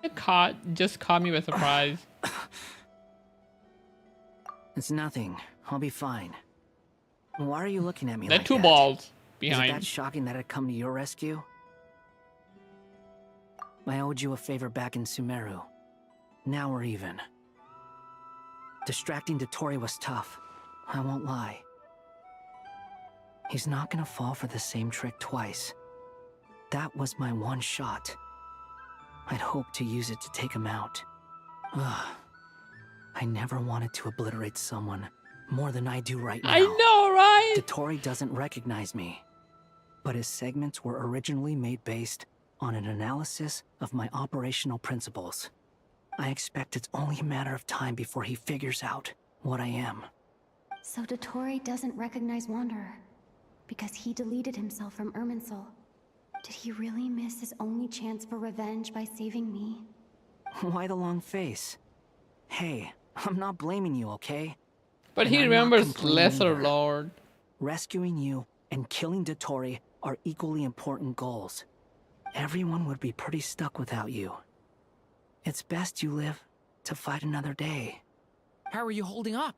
It just caught me by surprise. It's nothing. I'll be fine. Why are you looking at me There are like two that? balls Is it behind. that shocking that I'd come to your rescue? I owed you a favor back in Sumeru. Now we're even. Distracting Dotori was tough. I won't lie. He's not gonna fall for the same trick twice. That was my one shot. I'd hoped to use it to take him out. Ugh. I never wanted to obliterate someone more than I do right now. I know, right? Dotori doesn't recognize me. But his segments were originally made based on an analysis of my operational principles. I expect it's only a matter of time before he figures out what I am. So Dotori doesn't recognize Wanderer because he deleted himself from Irminsul. Did he really miss his only chance for revenge by saving me? Why the long face? Hey, I'm not blaming you, okay? But And he I'm not remembers complaining Lesser either. Lord. Rescuing you and killing Dotori are equally important goals. Everyone would be pretty stuck without you. It's best you live to fight another day. How are you holding up?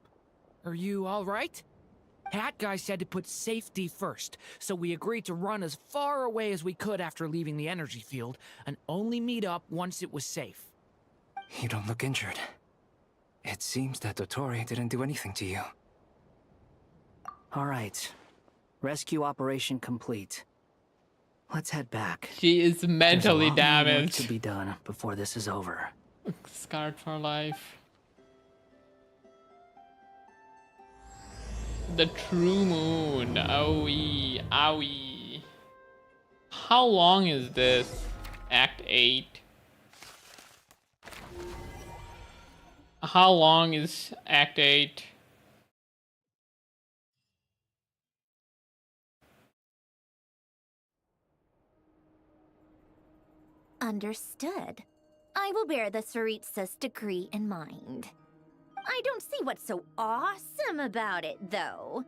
Are you all right? Hat Guy said to put safety first, so we agreed to run as far away as we could after leaving the energy field, and only meet up once it was safe. You don't look injured. It seems that Dotori didn't do anything to you. All right. Rescue operation complete. Let's head back. She is mentally There's a lot more work damaged. to be done before this is over. Scarred for life. The true moon. Owie. Owie. How long is this? Act 8. How long is Act 8? Understood. I will bear the Tsaritsa's decree in mind. I don't see what's so awesome about it, though.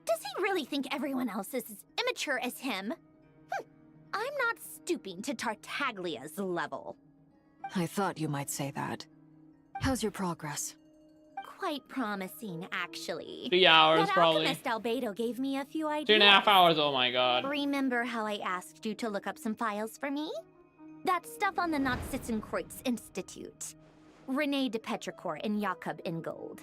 Does he really think everyone else is as immature as him? I'm not stooping to Tartaglia's level. I thought you might say that. How's your progress? Quite promising, actually. 3 hours, that probably. alchemist Albedo gave me a few ideas. 2.5 hours, oh my god. Remember how I asked you to look up some files for me? That stuff on the Nazistenkreuz Institute. Rene de Petrichor and Jakob Ingold.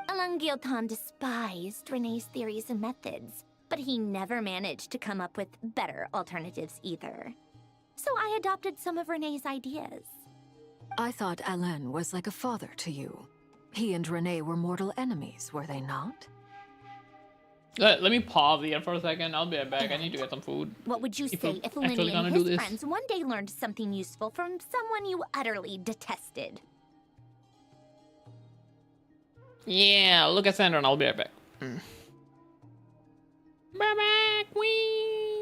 Alangilton despised Rene's theories and methods, but he never managed to come up with better alternatives either. So I adopted some of Rene's ideas. I thought Alain was like a father to you. He and Renee were mortal enemies, were they not? Let me pause here for a second. I'll be right back. I need to get some food. What would you If say we're if actually Lenny gonna and do his this. friends one day learned something useful from someone you utterly detested? Yeah, look at Sandra and I'll be right back. Bye back, wee.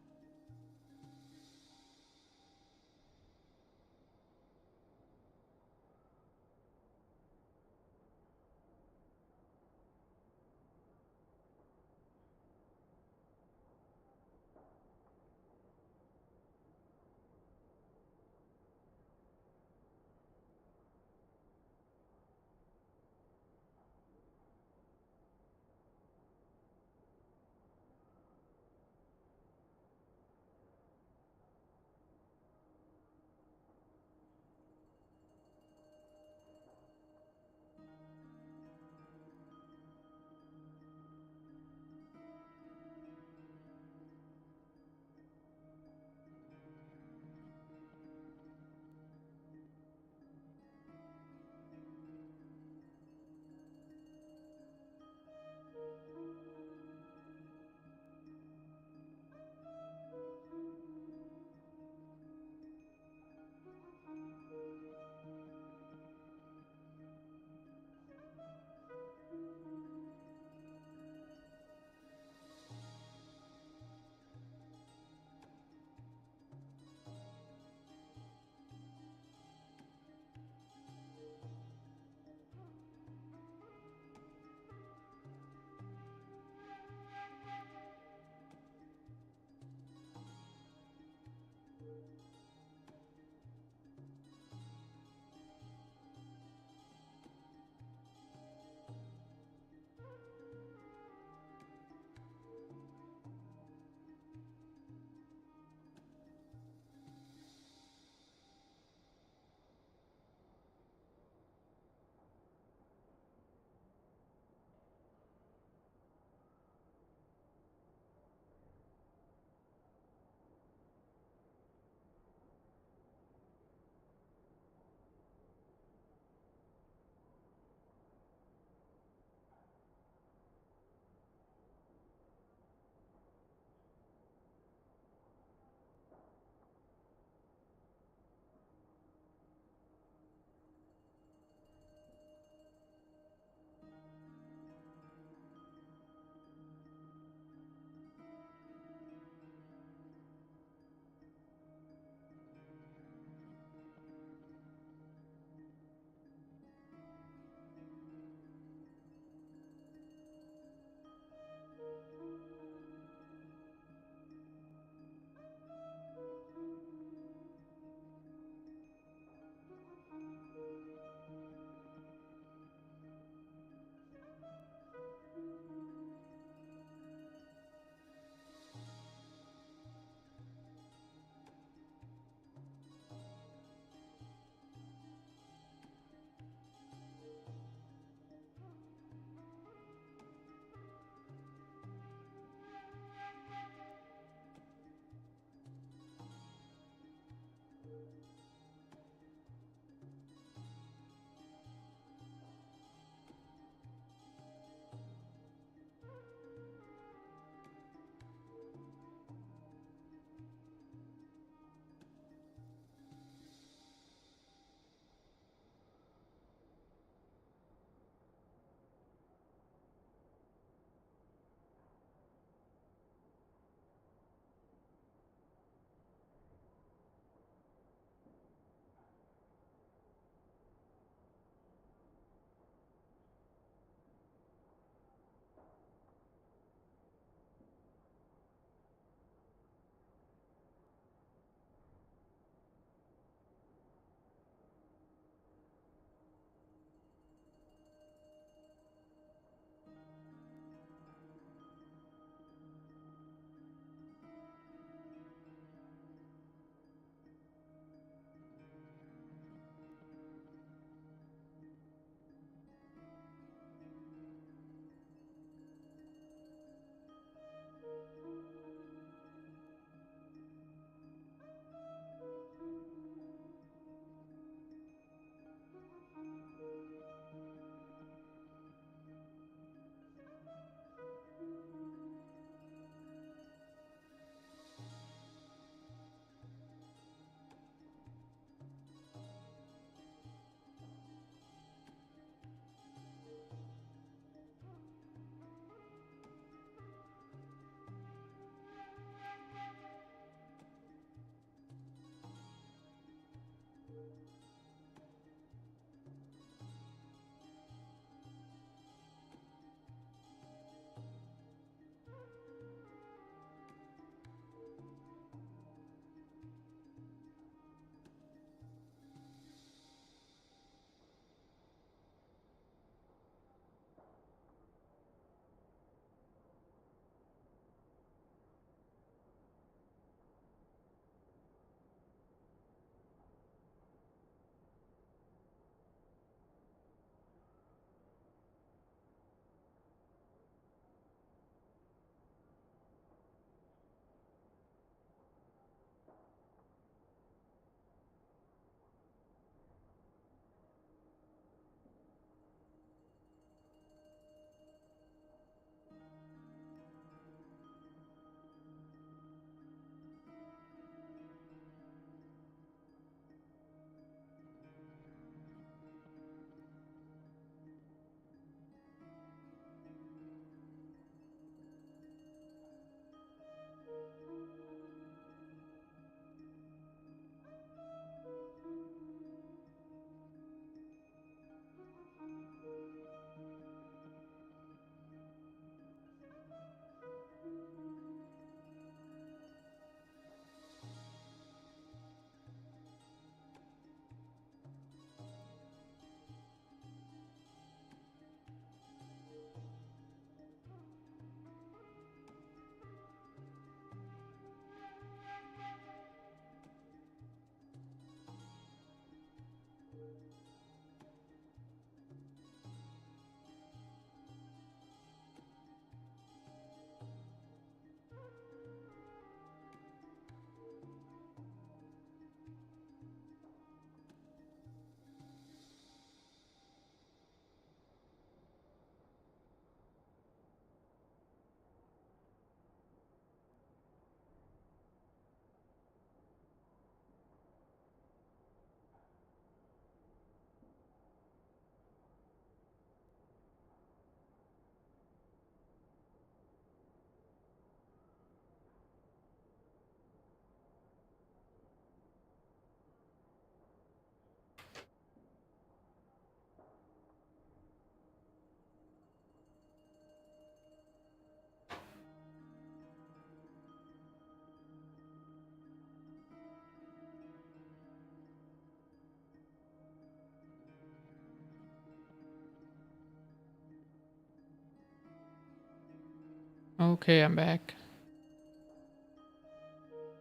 Okay, I'm back.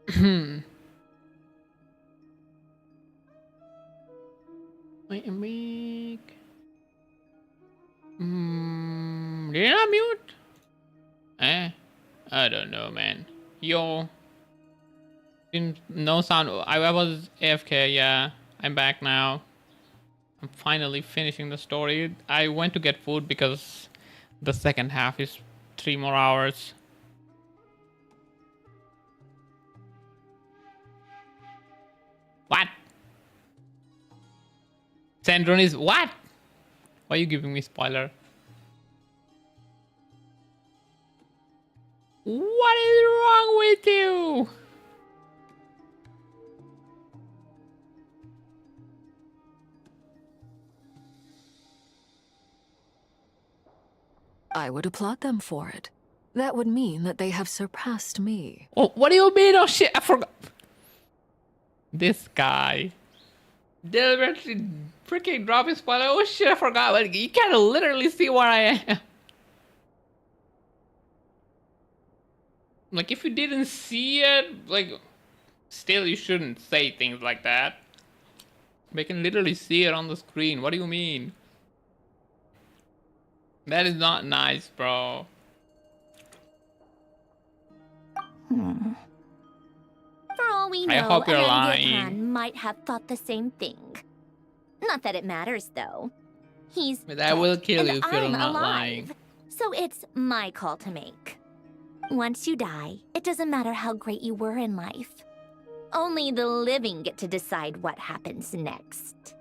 Wait a minute. Did I mute? I don't know, man. Yo. No sound. I was AFK, yeah. I'm back now. I'm finally finishing the story. I went to get food because the second half is 3 more hours. What? Sandron is what? Why are you giving me spoiler? What is wrong with you? I would applaud them for it. That would mean that they have surpassed me. Oh, what do you mean? Oh shit, I forgot. This guy. Deliberately freaking drop his spoiler. Oh shit, I forgot. Like, you can literally see where I am. Like, if you didn't see it, like, still you shouldn't say things like that. They can literally see it on the screen. What do you mean? That is not nice, bro. For all we know, I hope you're Anne lying. Githan might have thought the same thing. Not that it matters, though. He's But I will kill you and if you're I'm not alive. lying. So it's my call to make. Once you die, it doesn't matter how great you were in life. Only the living get to decide what happens next.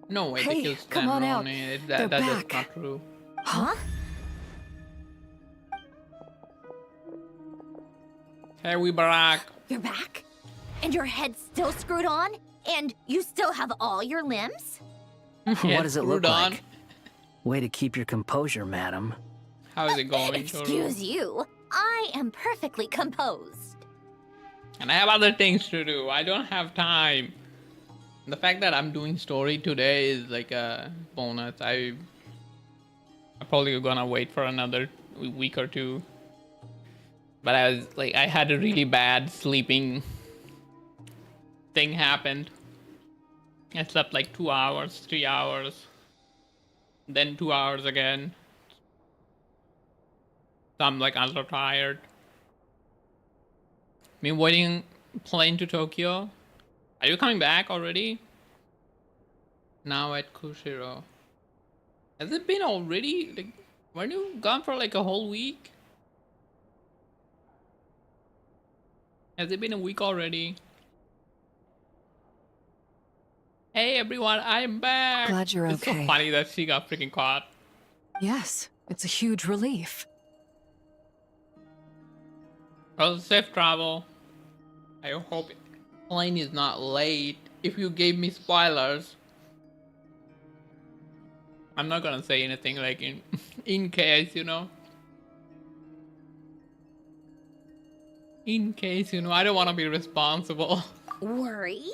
No way Hey, they kill come on out. They're That's back. not true. Huh? Hey, we Barack. You're back? And your head's still screwed on? And you still have all your limbs? What does it look screwed on. like? Way to keep your composure, madam. How is it going, Excuse you. I am perfectly composed. And I have other things to do. I don't have time. The fact that I'm doing story today is like a bonus. I'm probably gonna wait for another week or two. But I had a really bad sleeping thing happened. I slept like 2 hours, 3 hours, then 2 hours again. So I'm like ultra tired. Me waiting plane to Tokyo. Are you coming back already? Now at Kushiro. Has it been already? Like, weren't you gone for like a whole week? Has it been a week already? Hey everyone, I'm back! Glad you're it's okay. so funny that she got freaking caught. Yes, it's a huge relief. Well, safe travel. I hope plane is not late. If you gave me spoilers, I'm not gonna say anything like in case, you know. In case, you know, I don't want to be responsible. Worry?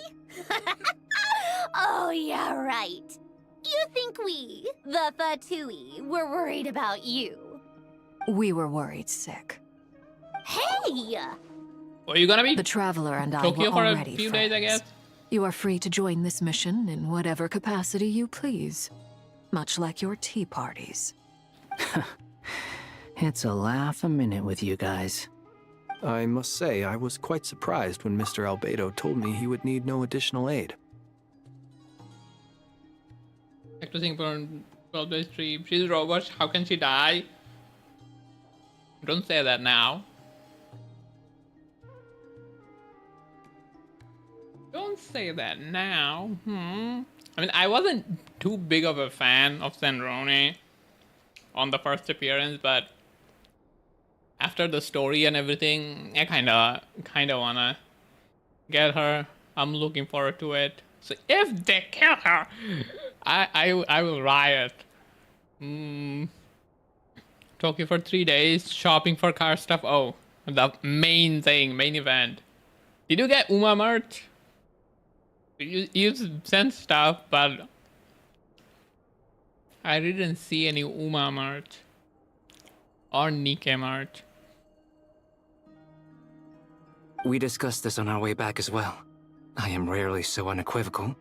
Oh, yeah, right. You think we, the Fatui, were worried about you? We were worried sick. Hey! Are you gonna be The Traveler and I Tokyo were for a already few friends. days, I guess? You are free to join this mission in whatever capacity you please. Much like your tea parties. It's a laugh a minute with you guys. I must say, I was quite surprised when Mr. Albedo told me he would need no additional aid. Actressing for 12 days stream. She's a robot. How can she die? Don't say that now. Don't say that now. I mean, I wasn't too big of a fan of Sandrone on the first appearance, but after the story and everything, I kinda wanna get her. I'm looking forward to it. So if they kill her, I will riot. Tokyo for 3 days, shopping for car stuff. Oh, the main thing, main event. Did you get Uma merch? You sent stuff, but I didn't see any Uma merch. Or Nike merch. We discussed this on our way back as well. I am rarely so unequivocal,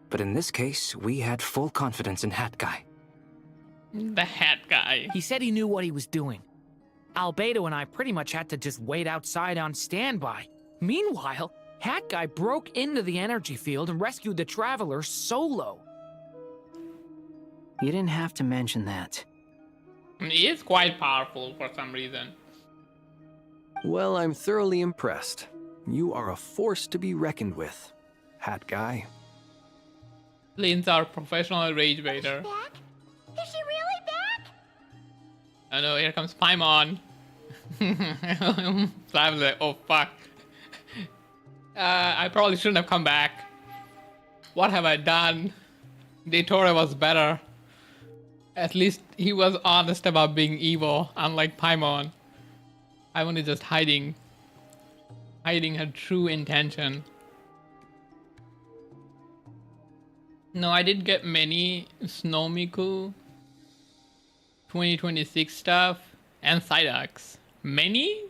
but in this case, we had full confidence in Hat Guy. The hat guy. He said he knew what he was doing. Albedo and I pretty much had to just wait outside on standby. Meanwhile, Hat Guy broke into the energy field and rescued the Traveler solo. You didn't have to mention that. He is quite powerful for some reason. Well, I'm thoroughly impressed. You are a force to be reckoned with, Hat Guy. Lynn's our professional rage baiter. Back? Is she really back? Oh no, here comes Paimon. So I was like, oh fuck. I probably shouldn't have come back. What have I done? Daytore was better. At least he was honest about being evil, unlike Paimon. Paimon is just hiding her true intention. No, I did get many Snow Miku 2026 stuff and Psyducks. Many?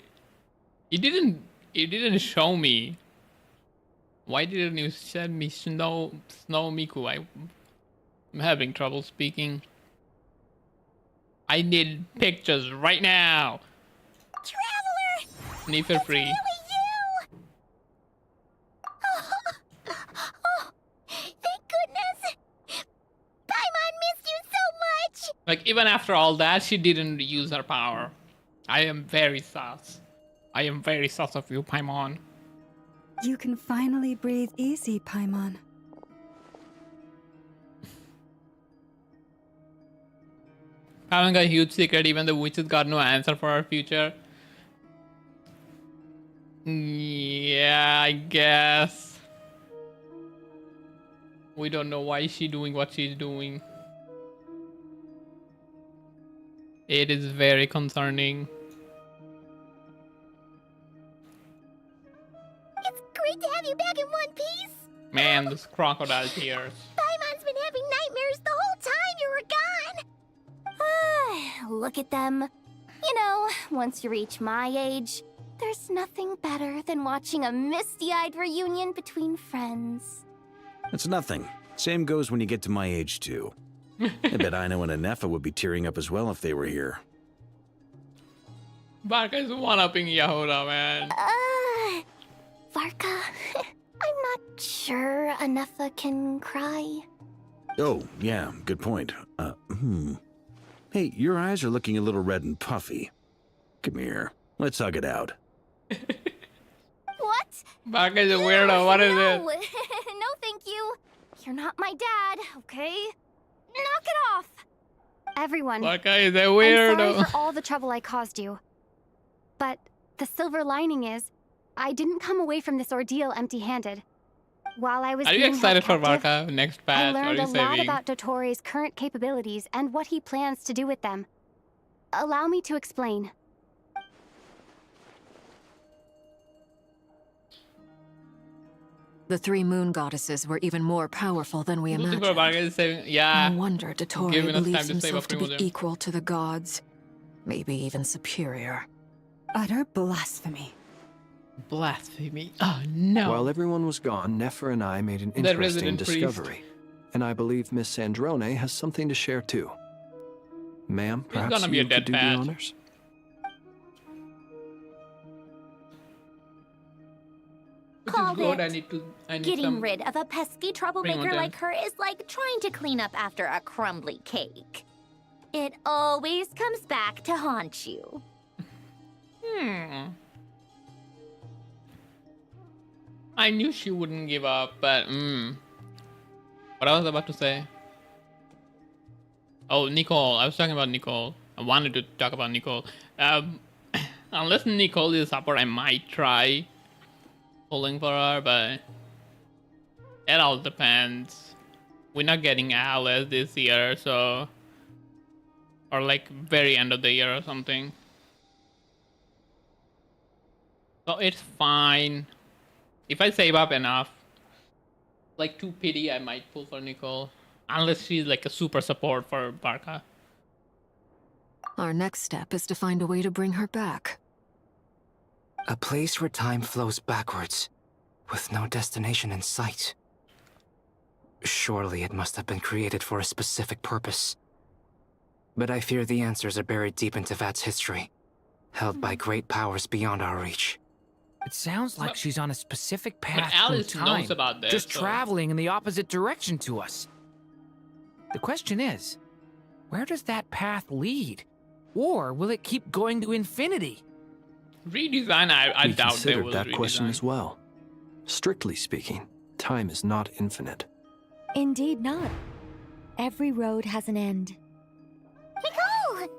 It didn't show me. Why didn't you send me Snow Miku? I'm having trouble speaking. I need pictures right now. Traveler! Need for free. Really you? Oh, thank goodness! Paimon missed you so much! Like, even after all that, she didn't use her power. I am very sus. I am very sus of you, Paimon. You can finally breathe easy, Paimon. Paimon got a huge secret, even the witches got no answer for her future. Yeah, I guess. We don't know why she's doing what she's doing. It is very concerning. It's great to have you back in one piece! Man, those crocodile tears. Paimon's been having nightmares the whole time you were gone! Look at them. You know, once you reach my age, there's nothing better than watching a misty-eyed reunion between friends. It's nothing. Same goes when you get to my age, too. I bet Aino and Anefa would be tearing up as well if they were here. Barca is one-upping Yahoda, man. Varka, I'm not sure Anefa can cry. Oh, yeah, good point. Hey, your eyes are looking a little red and puffy. Come here. Let's hug it out. What? Barca is a weirdo. What is it? No, thank you. You're not my dad, okay? Knock it off. Everyone, Barca is a weirdo. I'm sorry for all the trouble I caused you. But the silver lining is, I didn't come away from this ordeal empty-handed. While I was Are you being excited for held captive, Barca next patch? I learned What a are you lot saying? about Dotore's current capabilities and what he plans to do with them. Allow me to explain. The three moon goddesses were even more powerful than we Looking for imagined. Barca is saying, yeah. No wonder Dottore Giving us time believes to save himself up to be Primogen. equal to the gods. Maybe even superior. Utter blasphemy. Blasphemy. Oh no. While everyone was gone, Nefer and I made an The interesting resident priest. discovery. And I believe Miss Sandrone has something to share too. Ma'am, It's perhaps gonna be you a dead could do the patch. honors? Which Call is good. it. I need Getting some... rid of a pesky troublemaker Primogen. like her is like trying to clean up after a crumbly cake. It always comes back to haunt you. I knew she wouldn't give up, but what I was about to say. Oh, Nicole. I was talking about Nicole. I wanted to talk about Nicole. Unless Nicole is support, I might try pulling for her, but it all depends. We're not getting Alice this year, so, or like very end of the year or something. So it's fine. If I save up enough, like 2 pity, I might pull for Nicole. Unless she's like a super support for Barca. Our next step is to find a way to bring her back. A place where time flows backwards, with no destination in sight. Surely it must have been created for a specific purpose. But I fear the answers are buried deep in Tevat's history, held by great powers beyond our reach. It sounds like she's on a specific path Alice through time, knows about this, just so- traveling in the opposite direction to us. The question is, where does that path lead? Or will it keep going to infinity? Redesign, I We doubt they considered will that question redesign. as well. Strictly speaking, time is not infinite. Indeed not. Every road has an end. Nicole!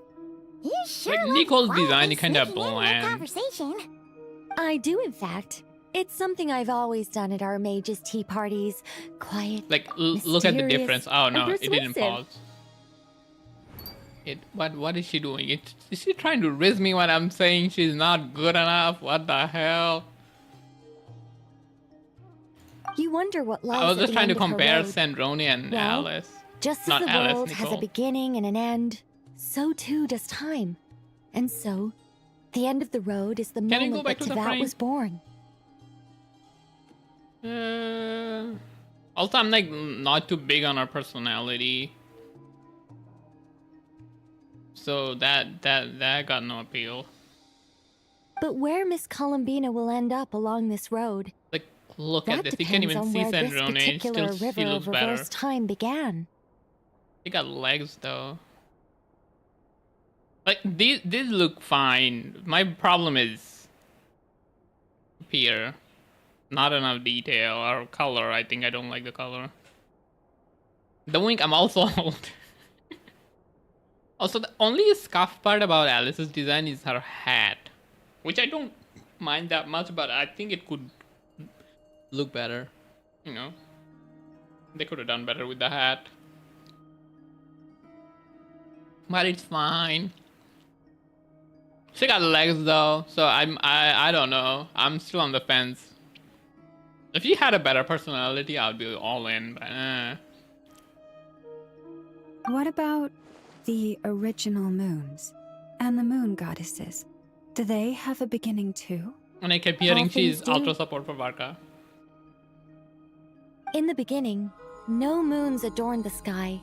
You sure Like, look Nicole's quiet design and is kinda sneaking in that bland. conversation. I do, in fact. It's something I've always done at our mages' tea parties. Quiet, Like, look at the mysterious, difference. Oh no, and it didn't persuasive. pause. What is she doing? Is she trying to riz me when I'm saying she's not good enough? What the hell? You wonder what lies I was at just the trying to end of her compare road. Sandrone and Well, Alice. Just as Not the Alice, world has a Nicole. beginning and an end, so too does time. And so, the end of the road is the Can you go moment back that to the Tevat frame? was born. Also, I'm like not too big on her personality, so that got no appeal. But where Miss Columbina will end up along this road, Like, look that at this. You can't depends even on see where this Sandrone. It particular still river feels of better. reverse time began. They got legs though. Like these look fine. My problem is here. Not enough detail or color. I think I don't like the color. The wink, I'm also old. Also, the only scuff part about Alice's design is her hat, which I don't mind that much, but I think it could look better. You know, they could have done better with the hat. But it's fine. She got legs though, so I don't know. I'm still on the fence. If she had a better personality, I'd be all in. But What about the original moons and the moon goddesses? Do they have a beginning too? And I kept hearing All she's things do. ultra support for Varka. In the beginning, no moons adorned the sky.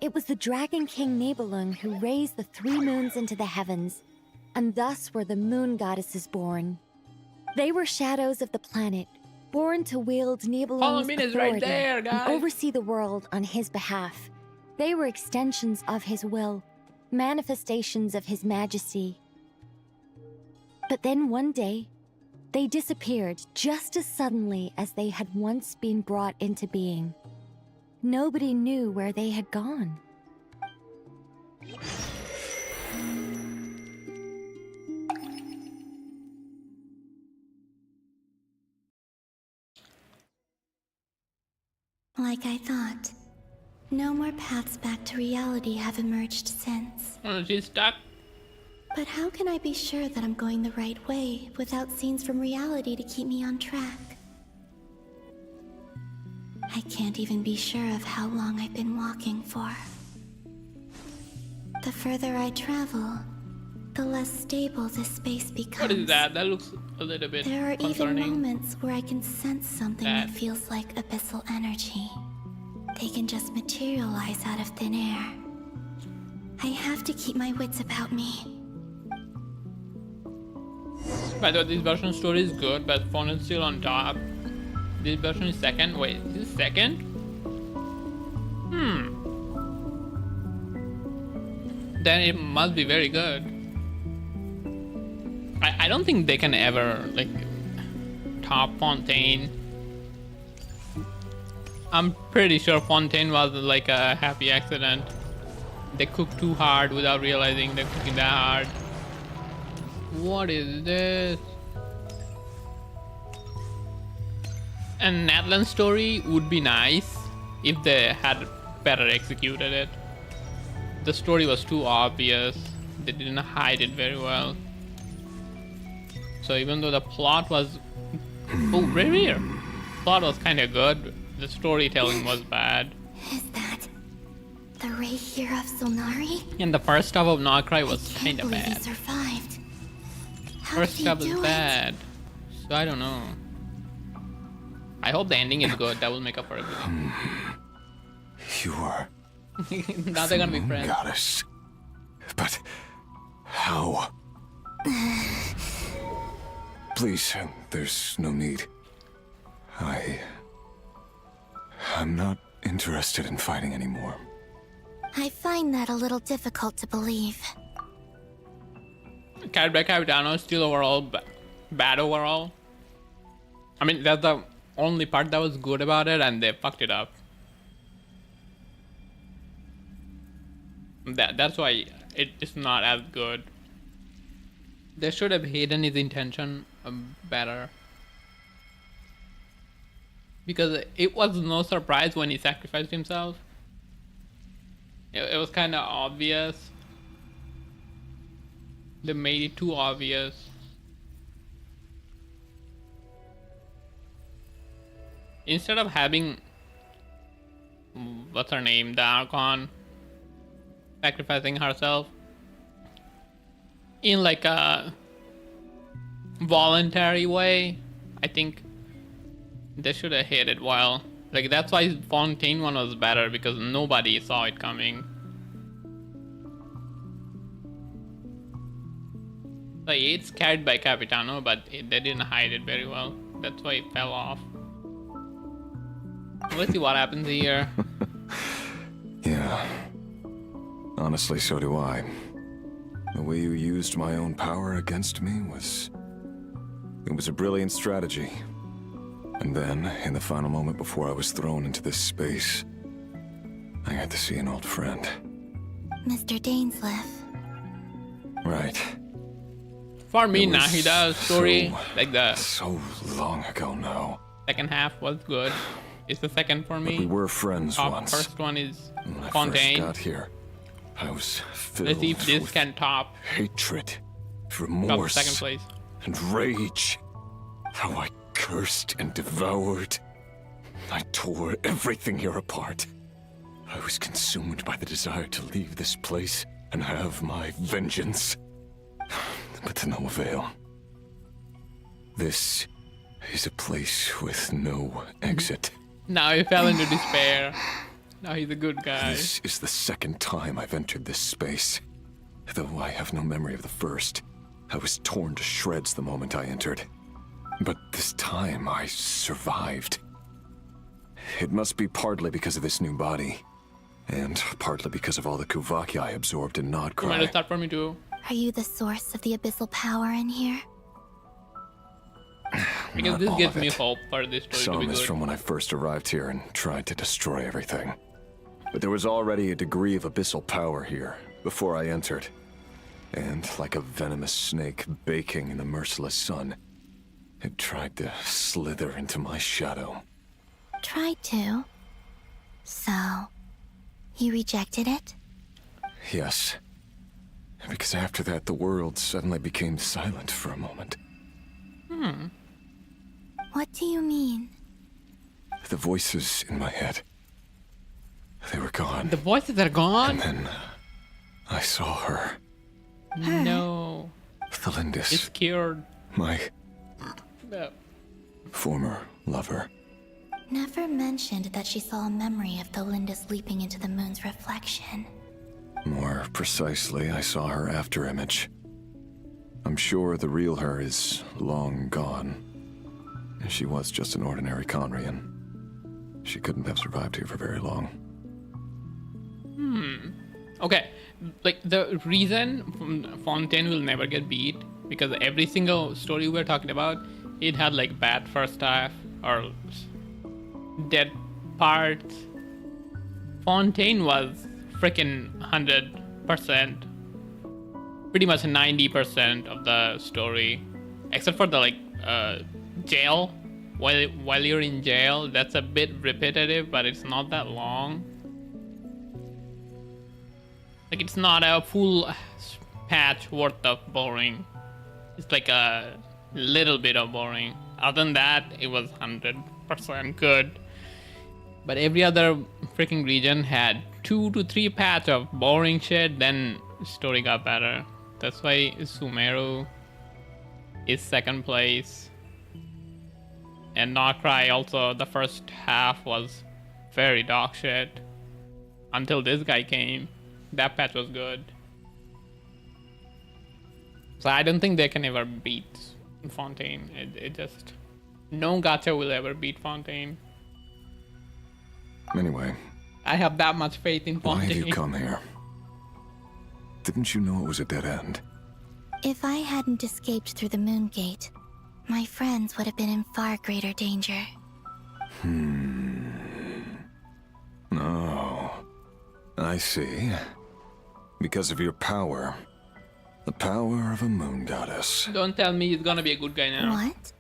It was the Dragon King Nibelung who raised the 3 moons into the heavens, and thus were the moon goddesses born. They were shadows of the planet, born to wield Nibelung's Columbina's right authority there, and guys. oversee the world on his behalf. They were extensions of his will, manifestations of his majesty. But then one day, they disappeared just as suddenly as they had once been brought into being. Nobody knew where they had gone. Like I thought. No more paths back to reality have emerged since. Oh, she's stuck. But how can I be sure that I'm going the right way without scenes from reality to keep me on track? I can't even be sure of how long I've been walking for. The further I travel, the less stable this space becomes. What is that? That looks a little bit There are even concerning. moments where I can sense something that feels like abyssal energy. They can just materialize out of thin air. I have to keep my wits about me. By the way, this version story is good, but phone is still on top. This version is second. Wait, is this second? Then it must be very good. I don't think they can ever like top Fontaine. I'm pretty sure Fontaine was like a happy accident. They cooked too hard without realizing they're cooking that hard. What is this? A Natlan story would be nice if they had better executed it. The story was too obvious. They didn't hide it very well. So even though the plot was right here. Plot was kind of good. The storytelling was bad. Is that The ray here of Solnari? And the first half of Nocry was Can't kind of believe he bad. survived. How First did he half do was it? bad. So I don't know. I hope the ending is good. That will make up for everything. You are Now they're gonna be friends. goddess. But how? Please, there's no need. I'm not interested in fighting anymore. I find that a little difficult to believe. Carried by Capitano is still overall bad overall. I mean, that's the only part that was good about it, and they fucked it up. That's why it's not as good. They should have hidden his intention better. Because it was no surprise when he sacrificed himself. It was kind of obvious. They made it too obvious. Instead of having, what's her name, the Archon sacrificing herself in like a voluntary way, I think they should have hit it well. Like, that's why Fontaine one was better, because nobody saw it coming. Like, it's carried by Capitano, but they didn't hide it very well. That's why it fell off. Let's see what happens here. Yeah. Honestly, so do I. The way you used my own power against me was... It was a brilliant strategy. And then, in the final moment before I was thrown into this space, I got to see an old friend. Mr. Dainsleif. Right. For me, It was Nahida's story, so- like the So long ago now. second half was good. It's the second for me. But we were friends Top once. First one is When I Fontaine. first got here, I was filled Let's see if this with can top hatred, top remorse, second place. and rage. How I cursed and devoured. I tore everything here apart. I was consumed by the desire to leave this place and have my vengeance. But to no avail. This is a place with no exit. Now he fell into despair. Now he's a good guy. This is the second time I've entered this space. Though I have no memory of the first. I was torn to shreds the moment I entered. But this time I survived. It must be partly because of this new body. And partly because of all the Kuvaki I absorbed in You might Nodcry. have start for me too. Are you the source of the abyssal power in here? Because Not this all gives of me it. hope for this story to Some be is good. from when I first arrived here and tried to destroy everything. But there was already a degree of abyssal power here before I entered. And like a venomous snake baking in the merciless sun, it tried to slither into my shadow. Tried to. So, you rejected it? Yes. Because after that, the world suddenly became silent for a moment. What do you mean? The voices in my head, they were gone. The voices are gone? And then I saw her. No. Thalindis. It's cured. My No. former lover. Never mentioned that she saw a memory of Thalindis leaping into the moon's reflection. More precisely, I saw her after image. I'm sure the real her is long gone. She was just an ordinary Conrian. She couldn't have survived here for very long. Okay, like the reason Fontaine will never get beat, because every single story we're talking about, it had like bad first half or dead parts. Fontaine was freaking 100%, pretty much 90% of the story, except for the like jail. While you're in jail, that's a bit repetitive, but it's not that long. Like, it's not a full patch worth of boring. It's like a little bit of boring. Other than that, it was 100% good. But every other freaking region had 2 to 3 patch of boring shit, then story got better. That's why Sumeru is second place. And Darkrai also, the first half was very dog shit. Until this guy came. That patch was good. So I don't think they can ever beat Fontaine. It just... No gacha will ever beat Fontaine. Anyway. I have that much faith in Fontaine. Why have you come here? Didn't you know it was a dead end? If I hadn't escaped through the Moon Gate, my friends would have been in far greater danger. Oh. I see. Because of your power. The power of a moon goddess. Don't tell me he's gonna be a good guy now. What?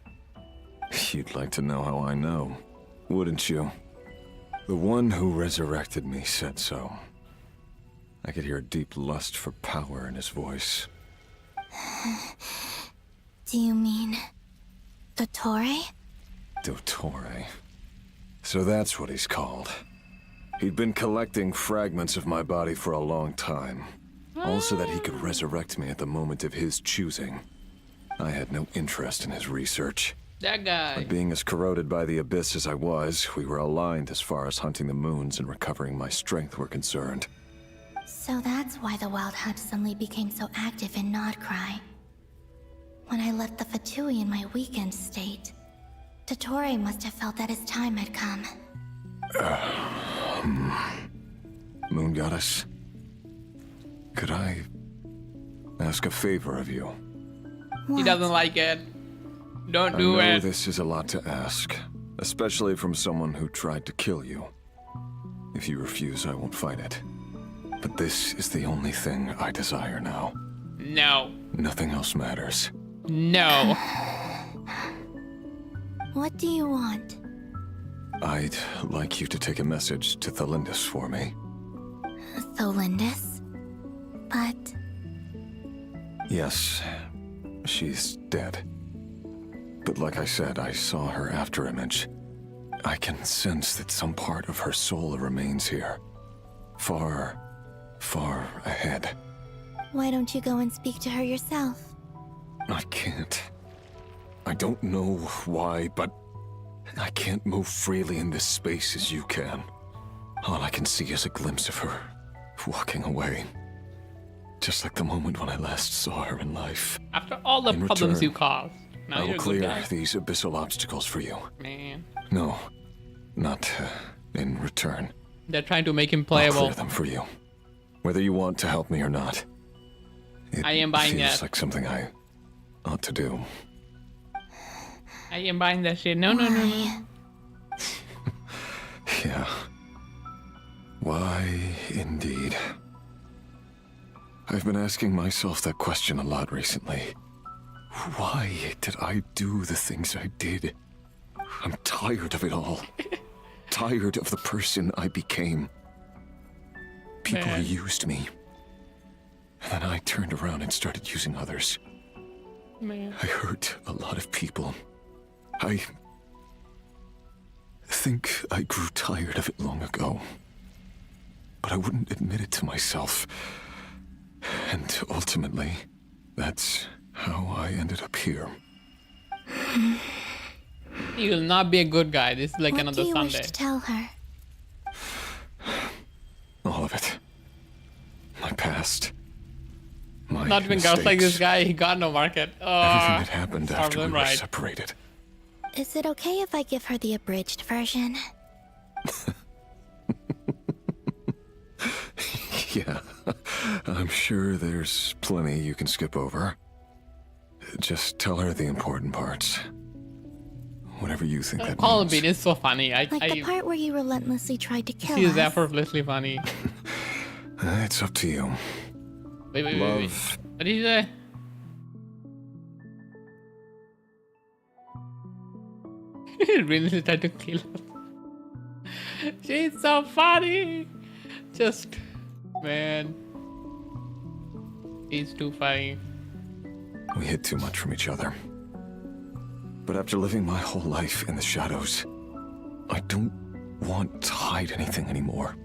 You'd like to know how I know, wouldn't you? The one who resurrected me said so. I could hear a deep lust for power in his voice. Do you mean... Dottore? Dottore. So that's what he's called. He'd been collecting fragments of my body for a long time. All so that he could resurrect me at the moment of his choosing. I had no interest in his research. That guy. But being as corroded by the abyss as I was, we were aligned as far as hunting the moons and recovering my strength were concerned. So that's why the Wild Hunt suddenly became so active in Nodcry. When I left the Fatui in my weakened state, Dottore must have felt that his time had come. Moon Goddess, could I ask a favor of you? He doesn't like it. Don't do I know it. this is a lot to ask, especially from someone who tried to kill you. If you refuse, I won't fight it. But this is the only thing I desire now. No. Nothing else matters. No. What do you want? I'd like you to take a message to Thelindis for me. Thelindis? But... Yes, she's dead. But like I said, I saw her afterimage. I can sense that some part of her soul remains here. Far, far ahead. Why don't you go and speak to her yourself? I can't. I don't know why, but I can't move freely in this space as you can. All I can see is a glimpse of her walking away. Just like the moment when I last saw her in life. After all the In problems return, you caused. Now I will you're a good clear guy. these abyssal obstacles for you. Man. No, not in return. They're trying to make him I'll playable. clear them for you. Whether you want to help me or not. It I am buying feels that. like something I ought to do. I am buying that shit. No, no, no, no. Yeah. Why, indeed. I've been asking myself that question a lot recently. Why did I do the things I did? I'm tired of it all. Tired of the person I became. People Man. used me. And then I turned around and started using others. Man. I hurt a lot of people. I think I grew tired of it long ago. But I wouldn't admit it to myself. And ultimately, that's how I ended up here. He will not be a good guy. This is like What another do you Sunday. wish to tell her? All of it. My past. My Not even girls like this mistakes. guy. He got no market. Everything that happened serves after we him were right. separated. Is it okay if I give her the abridged version? Yeah, I'm sure there's plenty you can skip over. Just tell her the important parts. Whatever you think that Colin means. Bean is so funny. Like the part where you relentlessly tried to kill He is us. effortlessly funny. It's up to you. Wait. Love. What did he say? He really tried to kill us. She's so funny. Just, man. He's too funny. We hid too much from each other. But after living my whole life in the shadows, I don't want to hide anything anymore.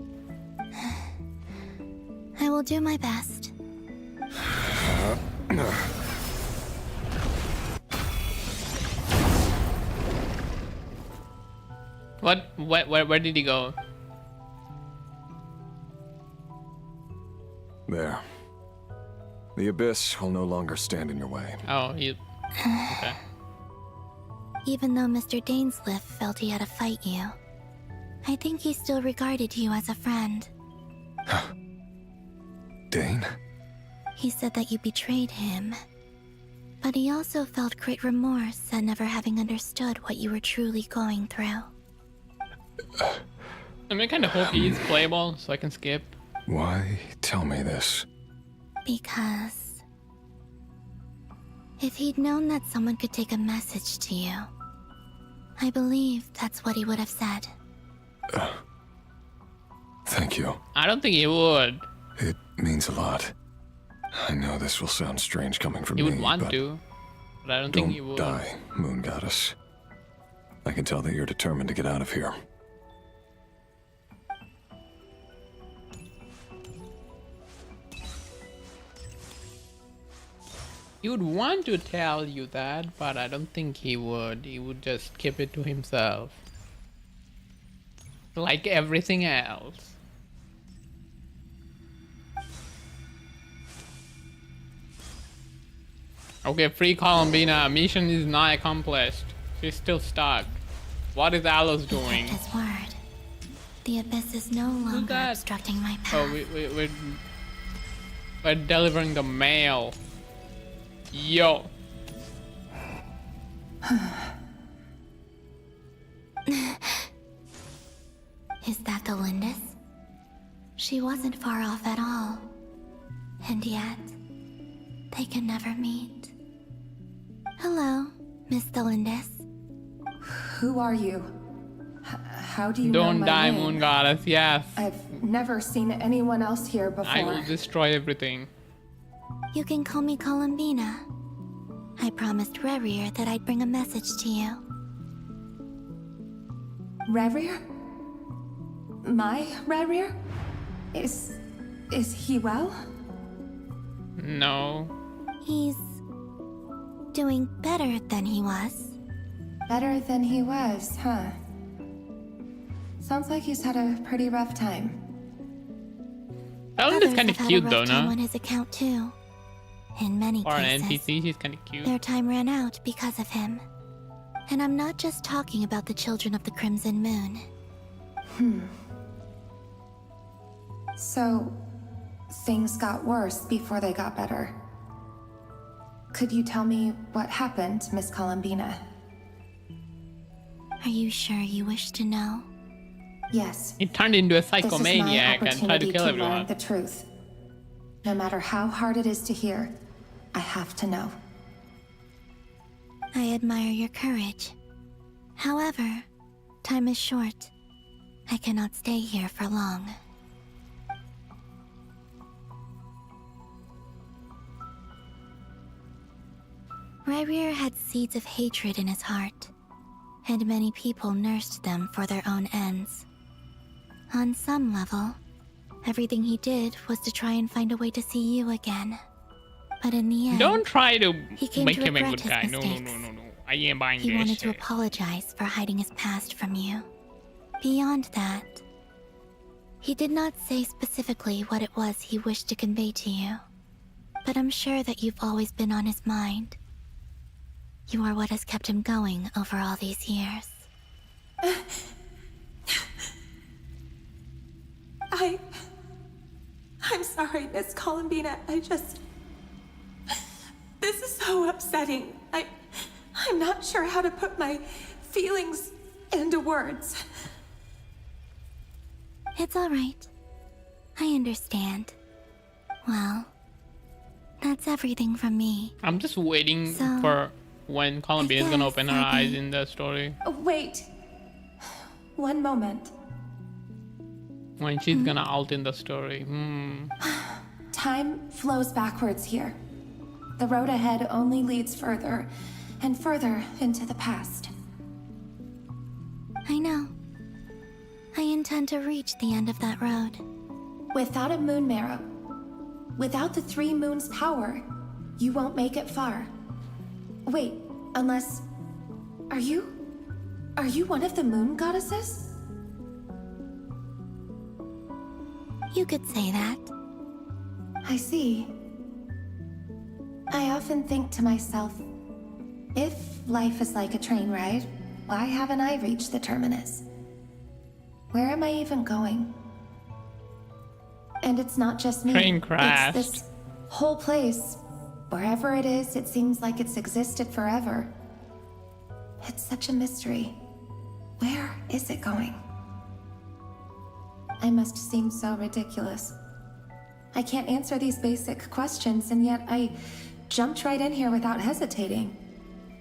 do my best. What? Where did he go? There. The abyss will no longer stand in your way. Oh, he... Okay. Even though Mr. Dainsliff felt he had to fight you, I think he still regarded you as a friend. Dane? He said that you betrayed him, but he also felt great remorse at never having understood what you were truly going through. I mean, I kind of hope he's playable so I can skip. Why tell me this? Because if he'd known that someone could take a message to you, I believe that's what he would have said. Thank you. I don't think he would. It means a lot. I know this will sound strange coming from He me, would want but to, but I don't think he would. die, Moon Goddess. I can tell that you're determined to get out of here. He would want to tell you that, but I don't think he would. He would just keep it to himself. Like everything else. Okay, free Columbina. Mission is not accomplished. She's still stuck. What is Alice doing? His word. The abyss is no longer obstructing my path. Oh, we're delivering the mail. Yo. Is that the Lindis? She wasn't far off at all. And yet, they can never meet. Hello, Miss Delindis. Who are you? How do you know Don't my die, name? Moon Goddess, yes. I've never seen anyone else here before. I will destroy everything. You can call me Columbina. I promised Rerir that I'd bring a message to you. Rerir? My Rerir? Is he well? No. He's doing better than he was. Better than he was, huh? Sounds like he's had a pretty rough time. That one is Others kind of have had cute a though, rough time no? on his account too. In many For an cases, NPC, she's kind of cute. their time ran out because of him. And I'm not just talking about the children of the Crimson Moon. So, things got worse before they got better. Could you tell me what happened, Miss Columbina? Are you sure you wish to know? Yes. He turned into a This is my psychomaniac and tried to opportunity kill to everyone. learn the truth. No matter how hard it is to hear, I have to know. I admire your courage. However, time is short. I cannot stay here for long. Rerir had seeds of hatred in his heart, and many people nursed them for their own ends. On some level, everything he did was to try and find a way to see you again. But in the end, Don't try to he came make to him a regret good guy. his No. mistakes. I ain't buying He this wanted to shit. apologize for hiding his past from you. Beyond that, he did not say specifically what it was he wished to convey to you. But I'm sure that you've always been on his mind. You are what has kept him going over all these years. I'm sorry, Miss Columbina. This is so upsetting. I'm not sure how to put my feelings into words. It's all right. I understand. Well, that's everything from me. I'm just waiting So, for when Columbine is gonna guess open her I'll eyes be- in the story. Wait. One moment. When she's gonna alt in the story. Time flows backwards here. The road ahead only leads further and further into the past. I know. I intend to reach the end of that road. Without a moon marrow, Without the 3 moons' power, you won't make it far. Wait, unless... Are you one of the moon goddesses? You could say that. I see. I often think to myself, if life is like a train ride, why haven't I reached the terminus? Where am I even going? And it's not just me. Train crashed. It's this whole place. Wherever it is, it seems like it's existed forever. It's such a mystery. Where is it going? I must seem so ridiculous. I can't answer these basic questions, and yet I jumped right in here without hesitating,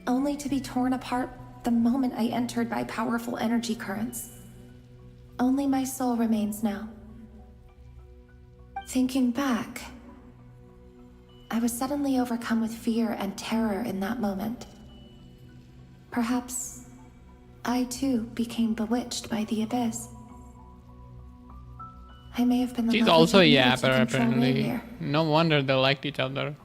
only to be torn apart the moment I entered by powerful energy currents. Only my soul remains now. Thinking back, I was suddenly overcome with fear and terror in that moment. Perhaps I too became bewitched by the abyss. I may have been the She's lucky also a evil to yapper, control apparently. Rainier. No wonder they liked each other.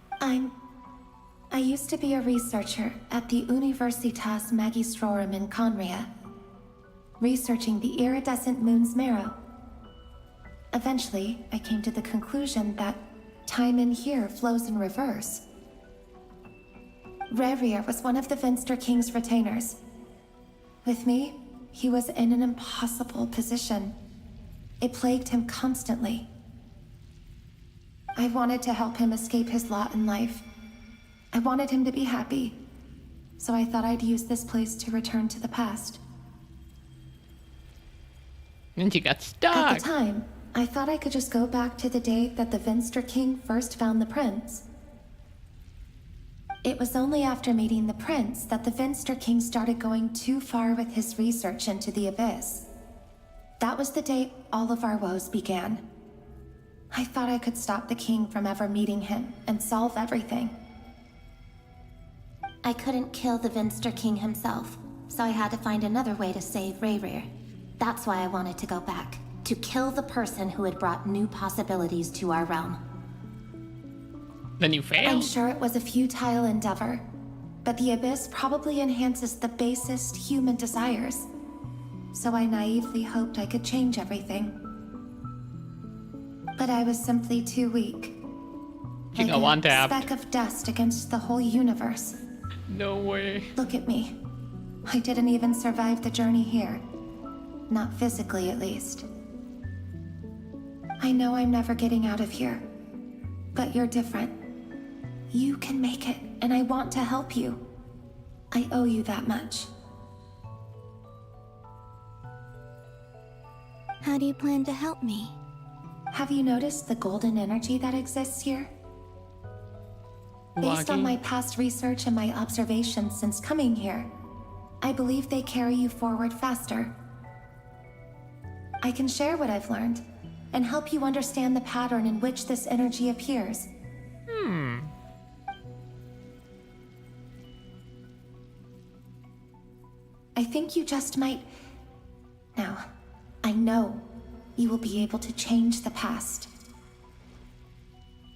I used to be a researcher at the Universitas Magistrorum in Conria, researching the iridescent moon's marrow. Eventually, I came to the conclusion that time in here flows in reverse. Rainier was one of the Vinster King's retainers. With me, he was in an impossible position. It plagued him constantly. I wanted to help him escape his lot in life. I wanted him to be happy, so I thought I'd use this place to return to the past. And she got stuck. At the time, I thought I could just go back to the day that the Vinster King first found the prince. It was only after meeting the prince that the Vinster King started going too far with his research into the abyss. That was the day all of our woes began. I thought I could stop the king from ever meeting him and solve everything. I couldn't kill the Vinster King himself, so I had to find another way to save Rainier. That's why I wanted to go back, to kill the person who had brought new possibilities to our realm. Then you failed. I'm sure it was a futile endeavor, but the abyss probably enhances the basest human desires. So I naively hoped I could change everything. But I was simply too weak. She Like got one a tapped. speck of dust against the whole universe. No way. Look at me. I didn't even survive the journey here. Not physically, at least. I know I'm never getting out of here. But you're different. You can make it, and I want to help you. I owe you that much. How do you plan to help me? Have you noticed the golden energy that exists here? Based on my past research and my observations since coming here, I believe they carry you forward faster. I can share what I've learned and help you understand the pattern in which this energy appears. I think you just might... Now, I know you will be able to change the past.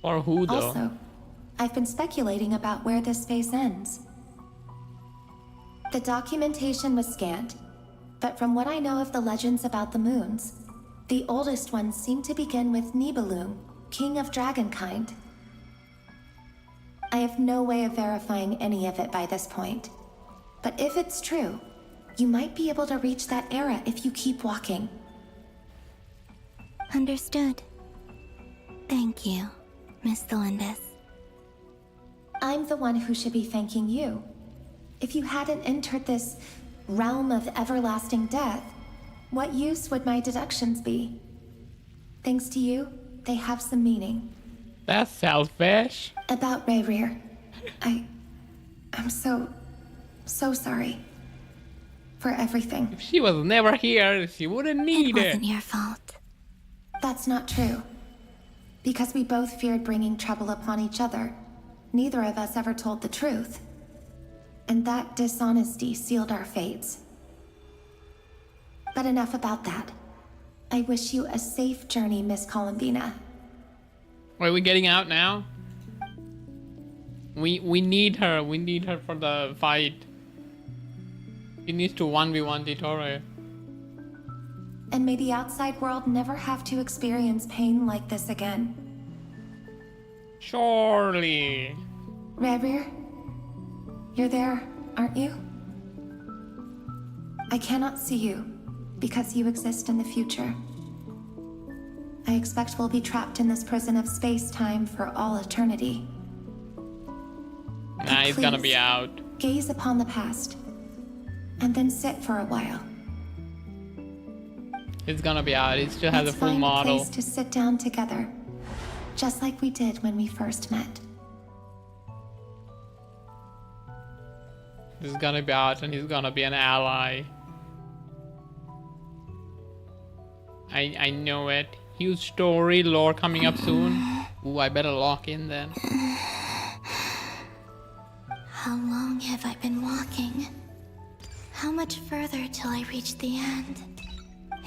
Or who though? Also, I've been speculating about where this space ends. The documentation was scanned, but from what I know of the legends about the moons, the oldest ones seem to begin with Nibelung, king of dragonkind. I have no way of verifying any of it by this point, but if it's true, you might be able to reach that era if you keep walking. Understood. Thank you, Miss Delindis. I'm the one who should be thanking you. If you hadn't entered this realm of everlasting death, what use would my deductions be? Thanks to you, they have some meaning. That's selfish. About Rainier, I'm so sorry. For everything. If she was never here, she wouldn't need it. It wasn't your fault. That's not true. Because we both feared bringing trouble upon each other, neither of us ever told the truth. And that dishonesty sealed our fates. But enough about that. I wish you a safe journey, Miss Columbina. Are we getting out now? We need her. We need her for the fight. He needs to 1v1 Titore. And may the outside world never have to experience pain like this again. Surely. Rerir, you're there, aren't you? I cannot see you because you exist in the future. I expect we'll be trapped in this prison of space-time for all eternity. Nah, he's gonna be out. Gaze upon the past, and then sit for a while. He's gonna be out. He still has a full Find a model. place to sit down together, just like we did when we first met. He's gonna be out and he's gonna be an ally. I know it. Huge story, lore coming up soon. Ooh, I better lock in then. How long have I been walking? How much further till I reach the end?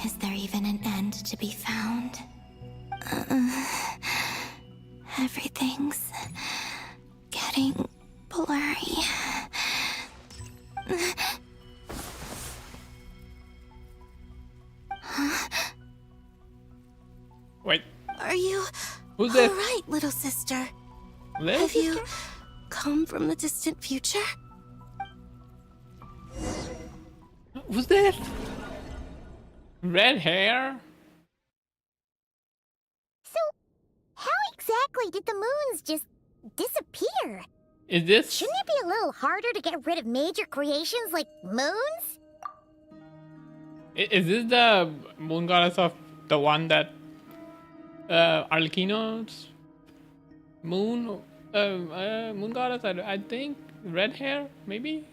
Is there even an end to be found? Everything's getting blurry. Wait. Are you Who's this? all right, little sister? Little Have you sister? come from the distant future? Who's that? Red hair? So, how exactly did the moons just disappear? Is this? Shouldn't it be a little harder to get rid of major creations like moons? Is this the moon goddess of the one that Arlecchino's moon moon goddess? I think red hair maybe.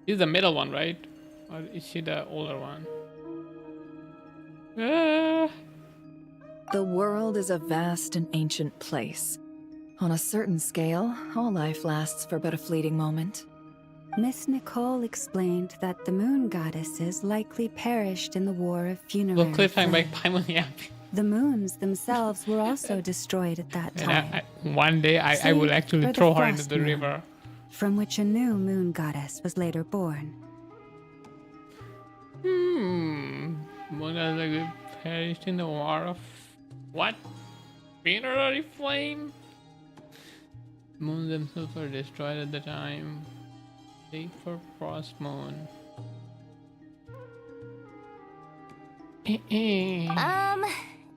She's the middle one, right? Or is she the older one? The world is a vast and ancient place. On a certain scale, all life lasts for but a fleeting moment. Miss Nicole explained that the moon goddesses likely perished in the War of Funerary. Well, cliffhanger by Paimon. The moons themselves were also destroyed at that time. And one day I will Save actually for the throw her into frost the moon, river. from which a new moon goddess was later born. Moon goddess perished in the war of what? Funerary flame? Moons themselves were destroyed at the time. Save for frost moon.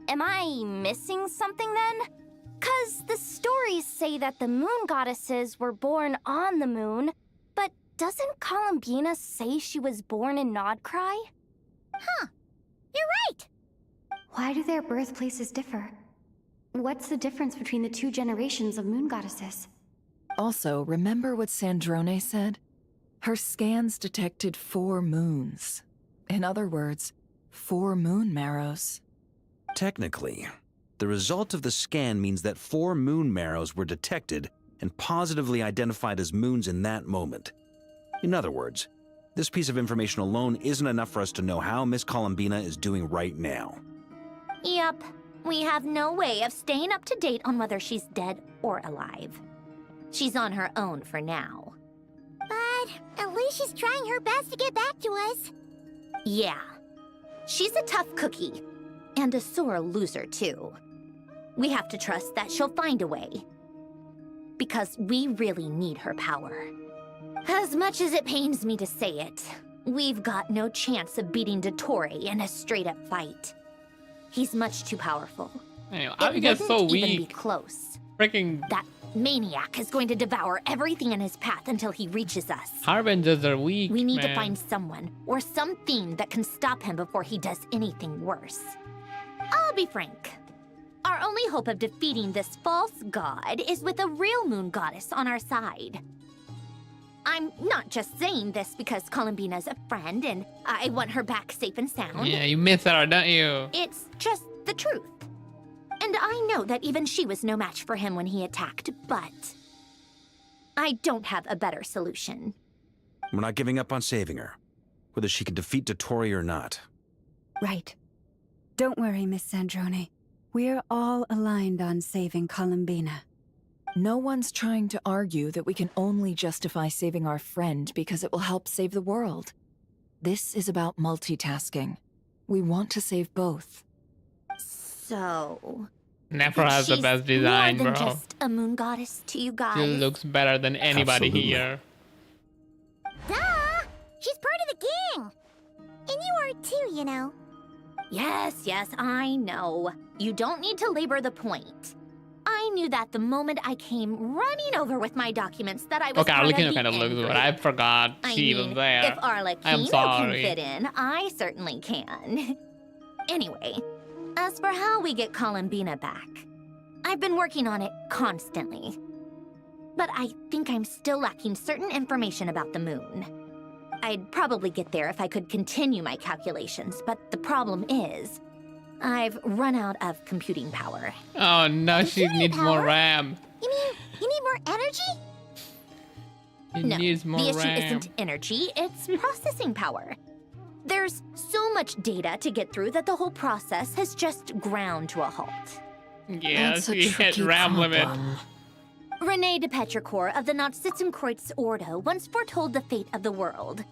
Am I missing something then? 'Cause the stories say that the moon goddesses were born on the moon, but doesn't Columbina say she was born in Nodcry? Huh. You're right. Why do their birthplaces differ? What's the difference between the two generations of moon goddesses? Also, remember what Sandrone said? Her scans detected 4 moons. In other words, 4 moon marrows. Technically, the result of the scan means that 4 moon marrows were detected and positively identified as moons in that moment. In other words, this piece of information alone isn't enough for us to know how Miss Columbina is doing right now. Yep. We have no way of staying up to date on whether she's dead or alive. She's on her own for now. But at least she's trying her best to get back to us. Yeah. She's a tough cookie. And a sore loser, too. We have to trust that she'll find a way. Because we really need her power. As much as it pains me to say it, we've got no chance of beating Dottore in a straight-up fight. He's much too powerful. Anyway, how do you get so Even be weak? close. Freaking That maniac is going to devour everything in his path until he reaches us. harbingers are weak. We need to man. find someone or something that can stop him before he does anything worse. I'll be frank. Our only hope of defeating this false god is with a real moon goddess on our side. I'm not just saying this because Columbina's a friend and I want her back safe and sound. Yeah, you miss her, don't you? It's just the truth. And I know that even she was no match for him when he attacked, but I don't have a better solution. We're not giving up on saving her, whether she can defeat Dottore or not. Right. Don't worry, Miss Sandrone. We're all aligned on saving Columbina. No one's trying to argue that we can only justify saving our friend because it will help save the world. This is about multitasking. We want to save both. So... Never has the she's best design, more than bro. just a moon goddess to you guys. She looks better than anybody Absolutely. here. Duh! She's part of the gang! And you are too, you know. Yes, I know. You don't need to labor the point. I knew that the moment I came running over with my documents that I was Okay, part of Arlecchino the kind of looks in good. group. I forgot I she mean, was there. if Arlecchino I'm can sorry. fit in, I certainly can. Anyway, as for how we get Columbina back, I've been working on it constantly. But I think I'm still lacking certain information about the moon. I'd probably get there if I could continue my calculations, but the problem is, I've run out of computing power. Oh no, she needs more RAM. You mean, you need more energy? She No, needs more the issue RAM. isn't energy, it's processing power. There's so much data to get through that the whole process has just ground to a halt. Yeah, That's a she hit tricky RAM limit. problem. René de Petrichor of the Nazissenkreuz Ordo once foretold the fate of the world.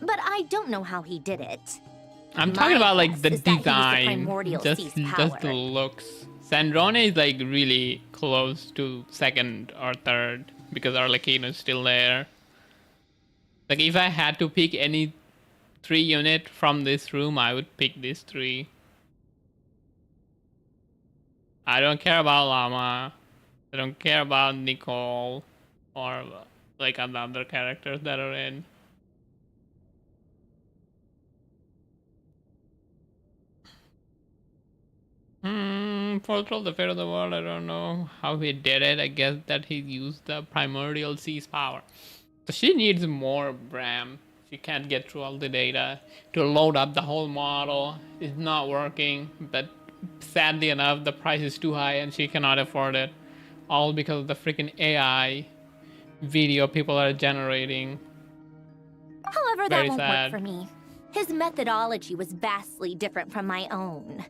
But I don't know how he did it. I'm My talking about like the guess is that he used the design, primordial just sea's the power. looks. Sandrone is like really close to second or third because Arlecchino is still there. Like if I had to pick any 3 unit from this room, I would pick these 3. I don't care about Llama. I don't care about Nicole or like other characters that are in. Portal, the fate of the world, I don't know how he did it. I guess that he used the primordial sea's power. So she needs more RAM. She can't get through all the data to load up the whole model. It's not working, but sadly enough, the price is too high and she cannot afford it. All because of the freaking AI video people are generating. However, Very that won't sad. work for me. His methodology was vastly different from my own.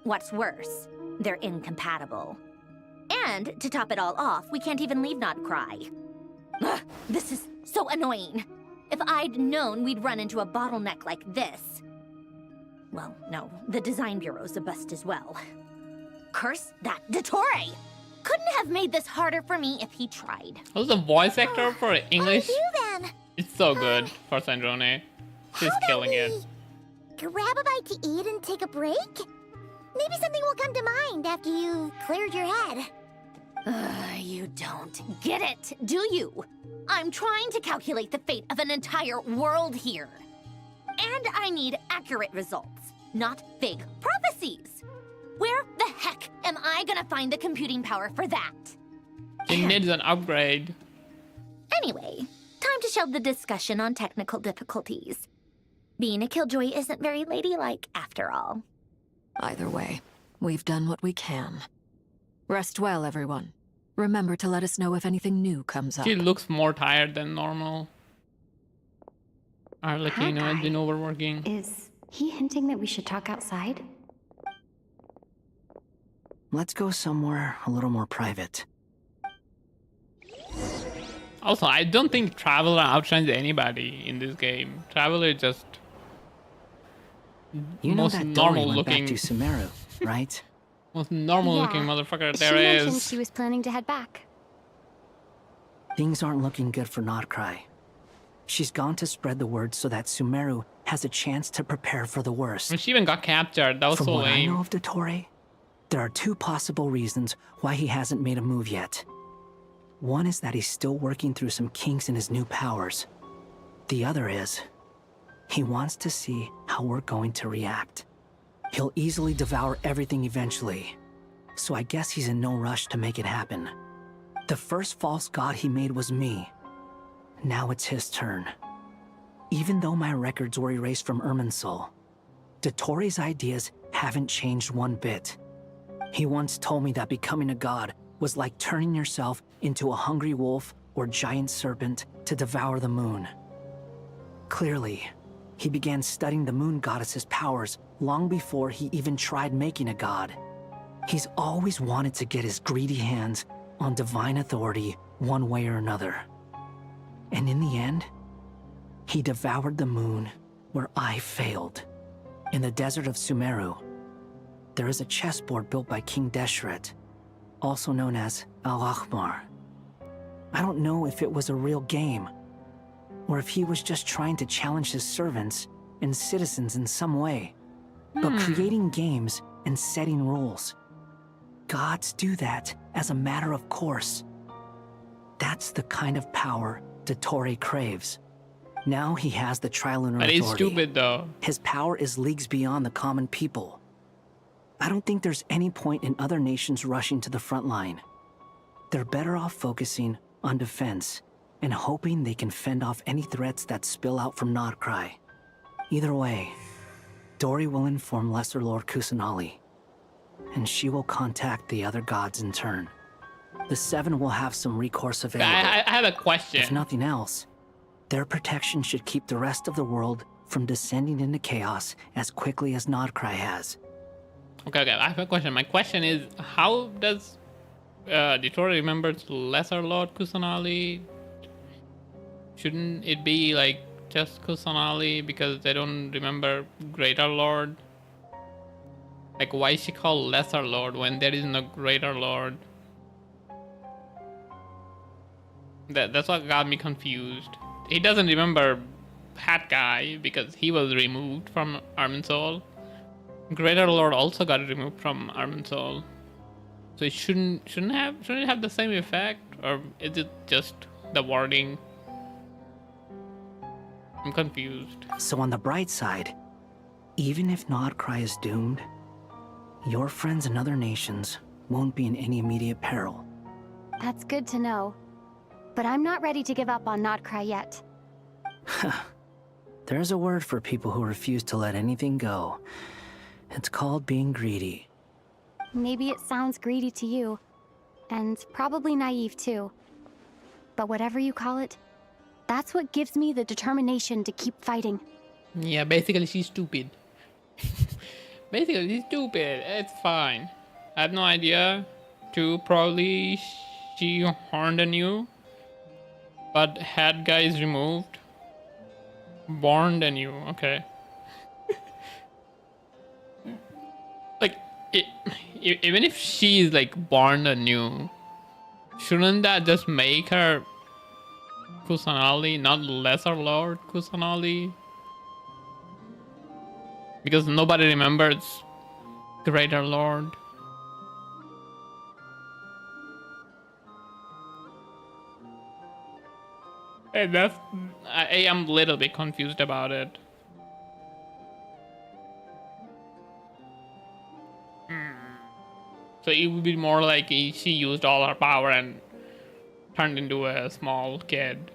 What's worse, they're incompatible. And to top it all off, we can't even leave Nodcry. Ugh, this is so annoying. If I'd known we'd run into a bottleneck like this. Well, no, the design bureau's a bust as well. Curse that Dottore! Couldn't have made this harder for me if he tried. What's the voice actor for English? Then, It's so good for Sandrone. She's killing it. grab a bite to eat and take a break? Maybe something will come to mind after you've cleared your head. You don't get it, do you? I'm trying to calculate the fate of an entire world here. And I need accurate results, not vague prophecies. Where the heck am I gonna find the computing power for that? She needs an upgrade. Anyway, time to shelve the discussion on technical difficulties. Being a killjoy isn't very ladylike after all. Either way, we've done what we can. Rest well, everyone. Remember to let us know if anything new comes up. She looks more tired than normal. Arlecchino has been overworking. Is he hinting that we should talk outside? Let's go somewhere a little more private. Also, I don't think Traveler outshines anybody in this game. Traveler just You know most that normal Dory went looking, back to Sumeru, right? most normal looking Yeah. motherfucker She there mentioned is. she was planning to head back. Things aren't looking good for Nodcry. She's gone to spread the word so that Sumeru has a chance to prepare for the worst. And she even got captured. That was From so what I lame. know of Dottore, there are 2 possible reasons why he hasn't made a move yet. One is that he's still working through some kinks in his new powers. The other is, he wants to see how we're going to react. He'll easily devour everything eventually, so I guess he's in no rush to make it happen. The first false god he made was me. Now it's his turn. Even though my records were erased from Irminsul, Dottore's ideas haven't changed one bit. He once told me that becoming a god was like turning yourself into a hungry wolf or giant serpent to devour the moon. Clearly, he began studying the moon goddess's powers long before he even tried making a god. He's always wanted to get his greedy hands on divine authority one way or another. And in the end, he devoured the moon where I failed. In the desert of Sumeru, there is a chessboard built by King Deshret, also known as Al-Ahmar. I don't know if it was a real game, or if he was just trying to challenge his servants and citizens in some way. But creating games and setting rules, gods do that as a matter of course. That's the kind of power Dottore craves. Now he has the Trilunar But Authority. he's stupid though. His power is leagues beyond the common people. I don't think there's any point in other nations rushing to the front line. They're better off focusing on defense and hoping they can fend off any threats that spill out from Nodcry. Either way, Dori will inform Lesser Lord Kusanali, and she will contact the other gods in turn. The Seven will have some recourse available. I have a question. If nothing else, their protection should keep the rest of the world from descending into chaos as quickly as Nodcry has. Okay, I have a question. My question is, how does Dottore remember Lesser Lord Kusanali? Shouldn't it be like just Kusanali because they don't remember Greater Lord? Like, why is she called Lesser Lord when there is no Greater Lord? That's what got me confused. He doesn't remember Hat Guy because he was removed from Arman'Sol. Greater Lord also got removed from Arman'Sol. So it shouldn't it have the same effect, or is it just the wording? I'm confused. So on the bright side, even if Nodcry is doomed, your friends in other nations won't be in any immediate peril. That's good to know. But I'm not ready to give up on Nodcry yet. There's a word for people who refuse to let anything go. It's called being greedy. Maybe it sounds greedy to you, and probably naive too. But whatever you call it, that's what gives me the determination to keep fighting. Yeah, basically she's stupid. Basically she's stupid. It's fine. I have no idea. Too, probably she horned on you. But Hat Guy is removed. Born anew, okay. Like, even if she is like born anew, shouldn't that just make her Kusanali, not Lesser Lord Kusanali? Because nobody remembers Greater Lord. And that's, I am a little bit confused about it. So it would be more like she used all her power and turned into a small kid.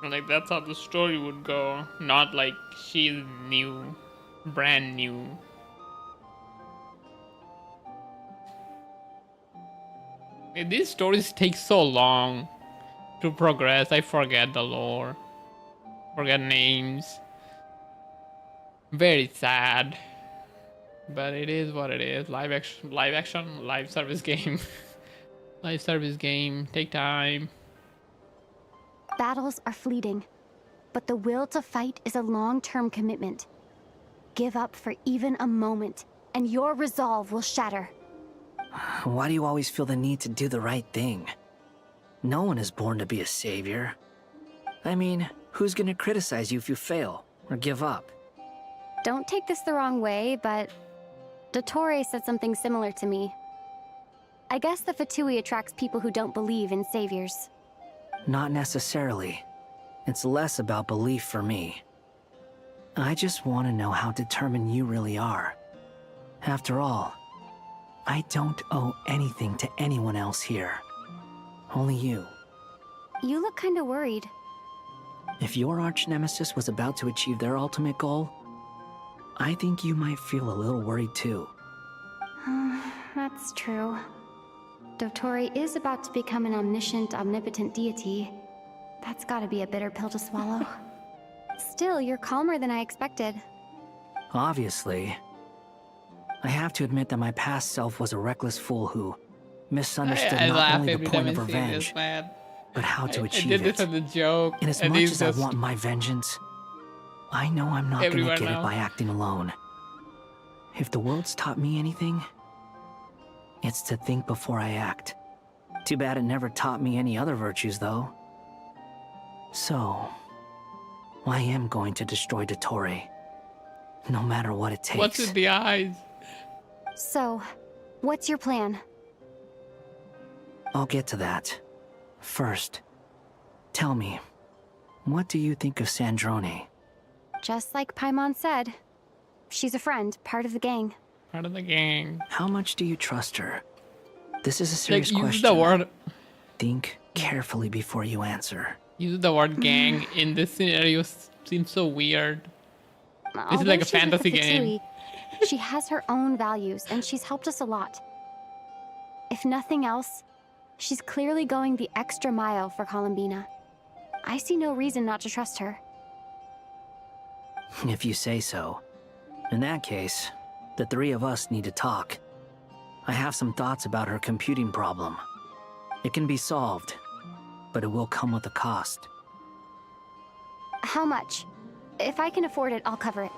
Like, that's how the story would go. Not like she's new, brand new. These stories take so long to progress. I forget the lore, forget names. Very sad, but it is what it is. Live service game. Live service game. Take time. Battles are fleeting, but the will to fight is a long-term commitment. Give up for even a moment, and your resolve will shatter. Why do you always feel the need to do the right thing? No one is born to be a savior. I mean, who's gonna criticize you if you fail or give up? Don't take this the wrong way, but Dottore said something similar to me. I guess the Fatui attracts people who don't believe in saviors. Not necessarily. It's less about belief for me. I just want to know how determined you really are. After all, I don't owe anything to anyone else here. Only you. You look kinda worried. If your arch-nemesis was about to achieve their ultimate goal, I think you might feel a little worried too. That's true. Dottore is about to become an omniscient, omnipotent deity. That's gotta be a bitter pill to swallow. Still, you're calmer than I expected. Obviously. I have to admit that my past self was a reckless fool who misunderstood I not laugh only the every point time of I see this, revenge, man. but how to I achieve did it. this as a joke. And as and much he's as I just want my vengeance, I know I'm not going everywhere to get now. it by acting alone. If the world's taught me anything, it's to think before I act. Too bad it never taught me any other virtues, though. So, I am going to destroy Dottore, no matter what it takes. What's with the eyes? So, what's your plan? I'll get to that. First, tell me, what do you think of Sandrone? Just like Paimon said, she's a friend, part of the gang. Part of the gang. How much do you trust her? This is a serious Like, question. use the word. Think carefully before you answer. Use the word gang in this scenario seems so weird. This is Although like a she's with the fantasy game. Fatui, she has her own values, and she's helped us a lot. If nothing else, she's clearly going the extra mile for Columbina. I see no reason not to trust her. If you say so. In that case, the three of us need to talk. I have some thoughts about her computing problem. It can be solved, but it will come with a cost. How much? If I can afford it, I'll cover it.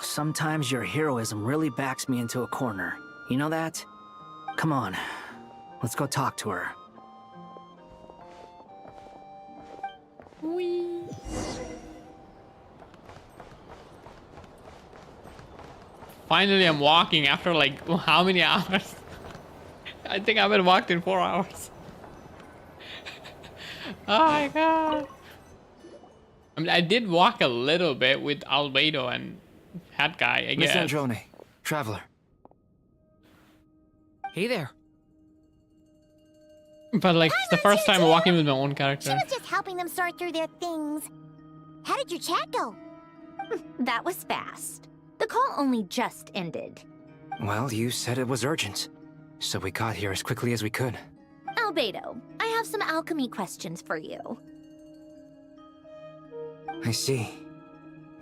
Sometimes your heroism really backs me into a corner. You know that? Come on, let's go talk to her. Whee. Finally, I'm walking after like how many hours? I think I've been walked in 4 hours. Oh my god. I mean, I did walk a little bit with Albedo and Hat Guy, I Miss guess. Androne, traveler. Hey there. But like, it's the first time walking with my own character. She was just helping them sort through their things. How did your chat go? That was fast. The call only just ended. Well, you said it was urgent, so we got here as quickly as we could. Albedo, I have some alchemy questions for you. I see.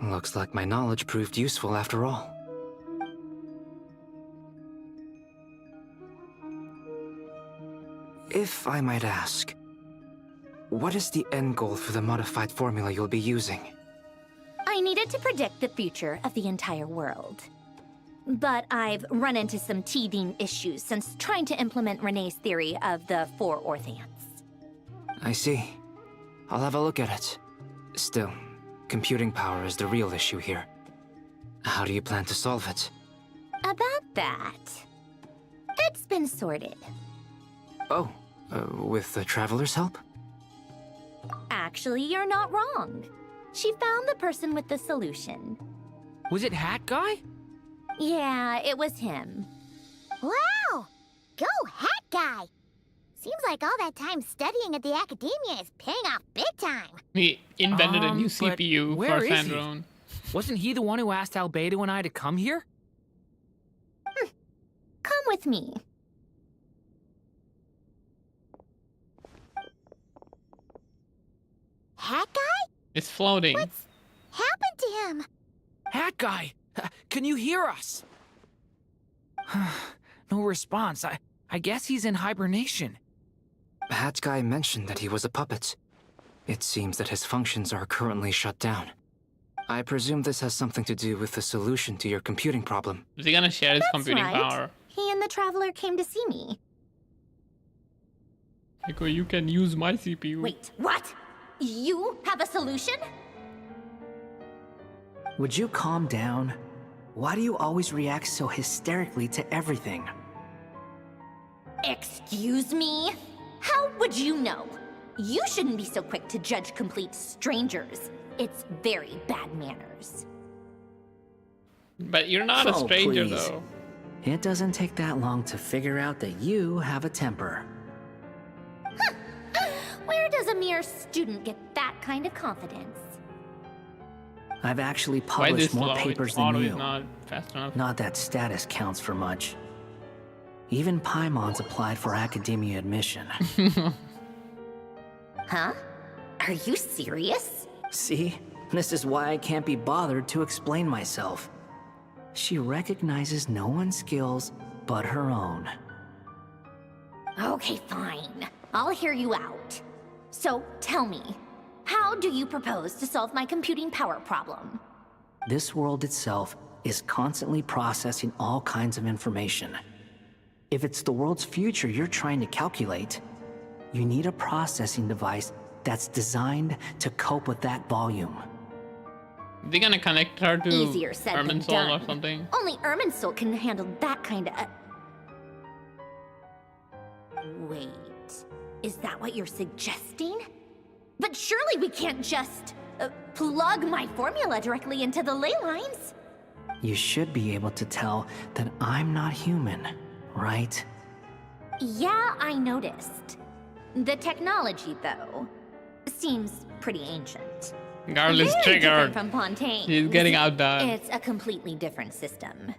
Looks like my knowledge proved useful after all. If I might ask, what is the end goal for the modified formula you'll be using? I needed to predict the future of the entire world. But I've run into some teething issues since trying to implement Renee's theory of the 4 Orthants. I see. I'll have a look at it. Still, computing power is the real issue here. How do you plan to solve it? About that, it's been sorted. Oh, with the Traveler's help? Actually, you're not wrong. She found the person with the solution. Was it Hat Guy? Yeah, it was him. Wow! Go Hat Guy! Seems like all that time studying at the academia is paying off big time. He invented a new But CPU where for is he? Sandrone. Wasn't he the one who asked Albedo and I to come here? Come with me. Hat Guy? It's floating. What's happened to him? Hat Guy! Can you hear us? No response. I guess he's in hibernation. Hat Guy mentioned that he was a puppet. It seems that his functions are currently shut down. I presume this has something to do with the solution to your computing problem. Is he gonna share his That's computing right. power? He and the Traveler came to see me. Like, well, you can use my CPU. Wait, what? You have a solution? Would you calm down? Why do you always react so hysterically to everything? Excuse me? How would you know? You shouldn't be so quick to judge complete strangers. It's very bad manners. But you're not a Oh, stranger, please. though. It doesn't take that long to figure out that you have a temper. Where does a mere student get that kind of confidence? I've actually Why published this more slow? papers Its than auto you. is not fast enough. Not that status counts for much. Even Paimon's applied for academia admission. Huh? Are you serious? See? This is why I can't be bothered to explain myself. She recognizes no one's skills but her own. Okay, fine. I'll hear you out. So, tell me, how do you propose to solve my computing power problem? This world itself is constantly processing all kinds of information. If it's the world's future you're trying to calculate, you need a processing device that's designed to cope with that volume. They're gonna connect her to Easier said than Irminsul done. or something. Only Irminsul can handle that kind of... Wait, is that what you're suggesting? But surely we can't just plug my formula directly into the ley lines. You should be able to tell that I'm not human, right? Yeah, I noticed. The technology, though, seems pretty ancient. Girl is Very different triggered. from Pontaine. She's getting outdone. It's a completely different system.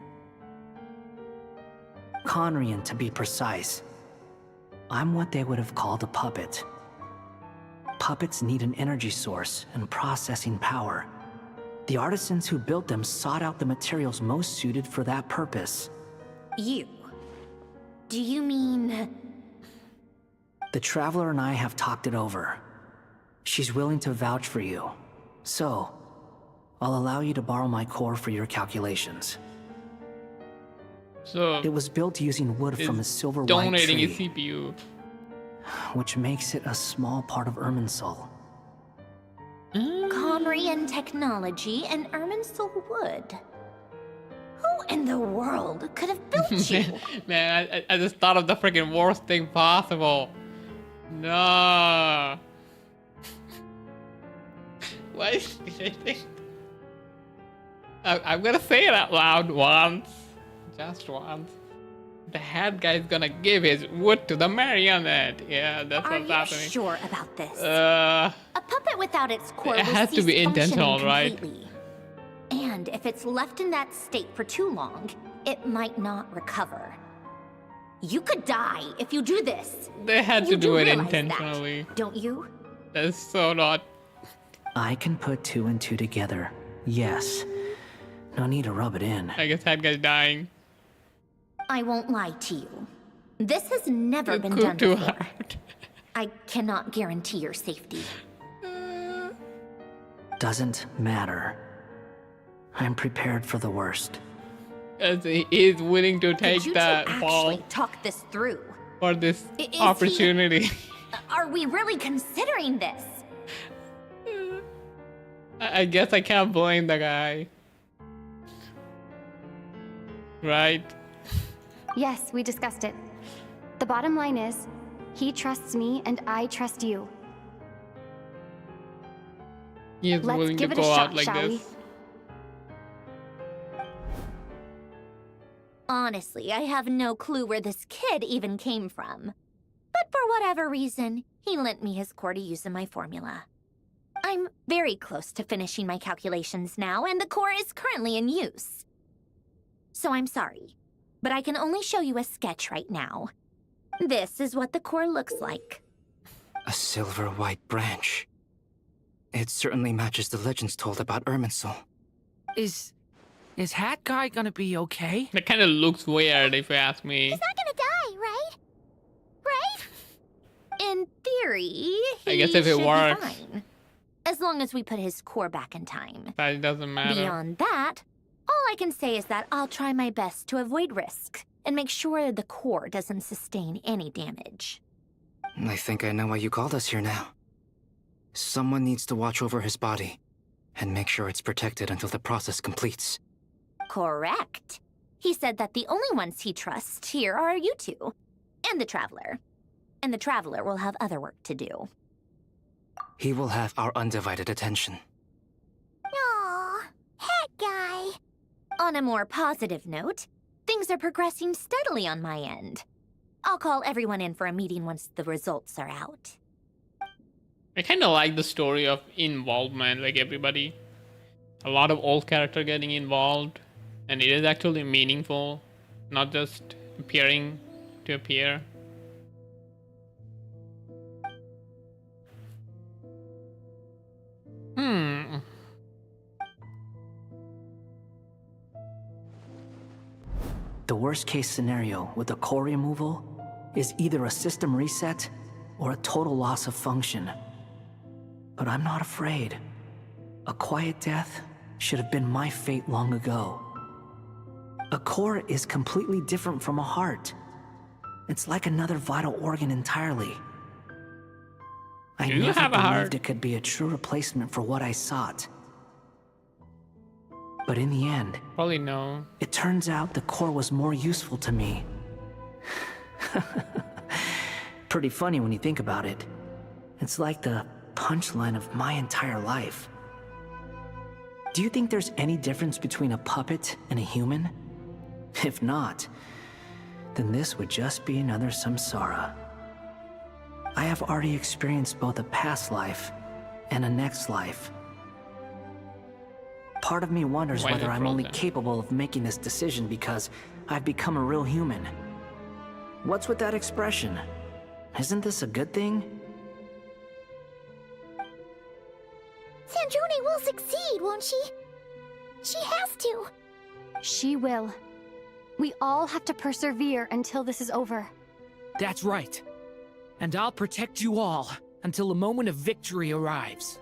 Conrian, to be precise. I'm what they would have called a puppet. Puppets need an energy source and processing power. The artisans who built them sought out the materials most suited for that purpose. You? Do you mean... The Traveler and I have talked it over. She's willing to vouch for you. So, I'll allow you to borrow my core for your calculations. So it was built using wood from a silver white donating tree, his CPU. which makes it a small part of Irminsul. Conrian technology and Irminsul wood. Who in the world could have built you? Man, I just thought of the freaking worst thing possible. No. Why did I think? I'm gonna say it out loud once. Just once. The head guy's gonna give his wood to the marionette. Yeah, that's Are what's you happening. sure about this? Uh, A puppet without its core it will has to cease be intentional, functioning right? completely. And if it's left in that state for too long, it might not recover. You could die if you do this. They had to You do it realize intentionally. that, don't you? That's so not. I can put two and two together. Yes. No need to rub it in. I guess that guy's dying. I won't lie to you. This has never been Cook done too before. hard. I cannot guarantee your safety. Doesn't matter. I'm prepared for the worst. As he is willing to Could take you two that actually fall talk this through? for this Is he- opportunity. Are we really considering this? I guess I can't blame the guy. Right? Yes, we discussed it. The bottom line is, he trusts me and I trust you. He is Let's willing to give it a go shot, out like shall we? this. Honestly, I have no clue where this kid even came from. But for whatever reason, he lent me his core to use in my formula. I'm very close to finishing my calculations now, and the core is currently in use. So I'm sorry, but I can only show you a sketch right now. This is what the core looks like. A silver white branch. It certainly matches the legends told about Irminsul. Is Hat Guy gonna be okay? That kind of looks weird if you ask me. He's not gonna die, right? Right? In theory, I guess he if it should be works. fine. As long as we put his core back in time. That doesn't matter. Beyond that, all I can say is that I'll try my best to avoid risk and make sure the core doesn't sustain any damage. I think I know why you called us here now. Someone needs to watch over his body and make sure it's protected until the process completes. Correct. He said that the only ones he trusts here are you two, and the Traveler. And the Traveler will have other work to do. He will have our undivided attention. Aw, head guy. On a more positive note, things are progressing steadily on my end. I'll call everyone in for a meeting once the results are out. I kind of like the story of involvement, like everybody. A lot of old character getting involved, and it is actually meaningful, not just appearing to appear. The worst case scenario with the core removal is either a system reset or a total loss of function. But I'm not afraid. A quiet death should have been my fate long ago. A core is completely different from a heart. It's like another vital organ entirely. I Do you never have a believed heart? it could be a true replacement for what I sought. But in the end, Probably no. it turns out the core was more useful to me. Pretty funny when you think about it. It's like the punchline of my entire life. Do you think there's any difference between a puppet and a human? If not, then this would just be another samsara. I have already experienced both a past life and a next life. Part of me wonders Why is whether it I'm only frozen? capable of making this decision because I've become a real human. What's with that expression? Isn't this a good thing? Sandrone will succeed, won't she? She has to. She will. We all have to persevere until this is over. That's right. And I'll protect you all until the moment of victory arrives.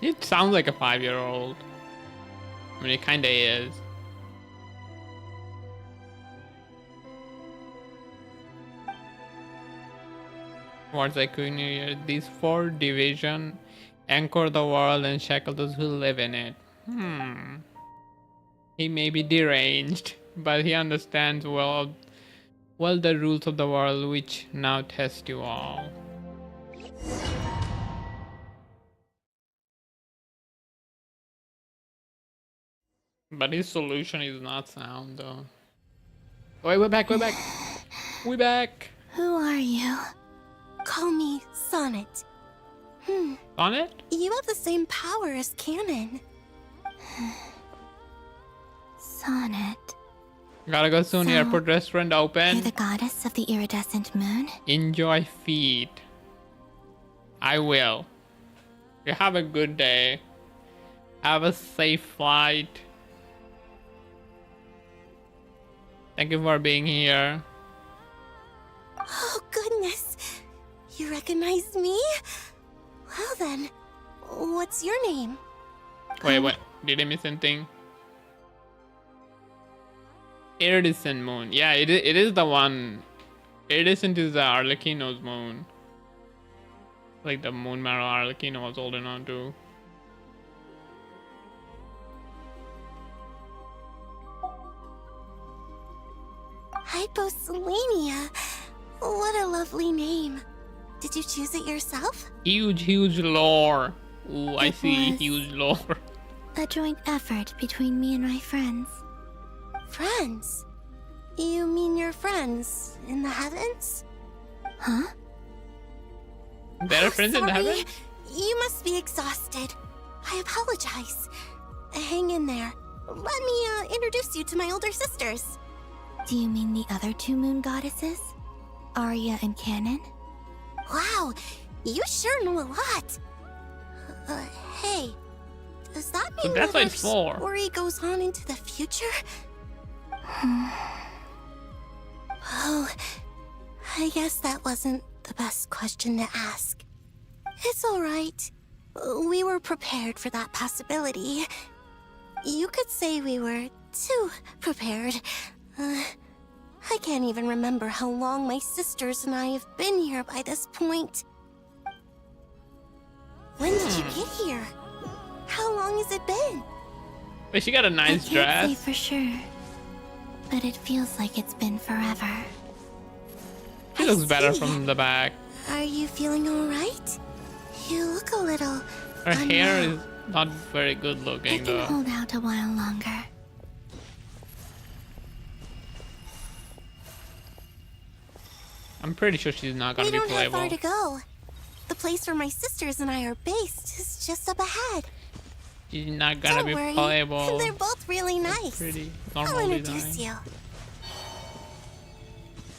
It sounds like a 5-year-old. I mean, it kinda is. What's like these 4 divisions anchor the world and shackle those who live in it. He may be deranged, but he understands well the rules of the world which now test you all. But his solution is not sound though. Wait, we're back, we're back. We're back. Who are you? Call me Sonnet. Sonnet? You have the same power as Canon. Sonnet. Gotta go soon. So, Airport restaurant open. You're the goddess of the iridescent moon? Enjoy feed. I will. You have a good day. Have a safe flight. Thank you for being here. Oh, goodness. You recognize me? Well then, what's your name? Wait, what? Did I miss anything? Iridescent moon. Yeah, it is the one. Iridescent is the Arlecchino's moon. Like the moon marrow Arlecchino was holding on to. Hyposelenia. What a lovely name. Did you choose it yourself? Huge lore. Ooh, I It see was- huge lore. A joint effort between me and my friends. Friends? You mean your friends in the heavens? Huh? There are friends in the Sorry. heaven? You must be exhausted. I apologize. Hang in there. Let me introduce you to my older sisters. Do you mean the other 2 moon goddesses? Arya and Canon? Wow, you sure know a lot. Hey, does that So mean that's that why our it's 4. story goes on into the future? Oh, I guess that wasn't the best question to ask. It's all right. We were prepared for that possibility. You could say we were too prepared. I can't even remember how long my sisters and I have been here by this point. When did you get here? How long has it been? But she got a nice I can't say dress. for sure, but it feels like it's been forever. She looks better from the back. Are you feeling all right? You look a little... Her hair is not very good I looking can though. hold out a while longer. I'm pretty sure she's not gonna We be don't have playable. far to go. The place where my sisters and I are based is just up ahead. She's not gonna Don't be worry. playable. They're both really nice. Pretty I'll normal introduce design.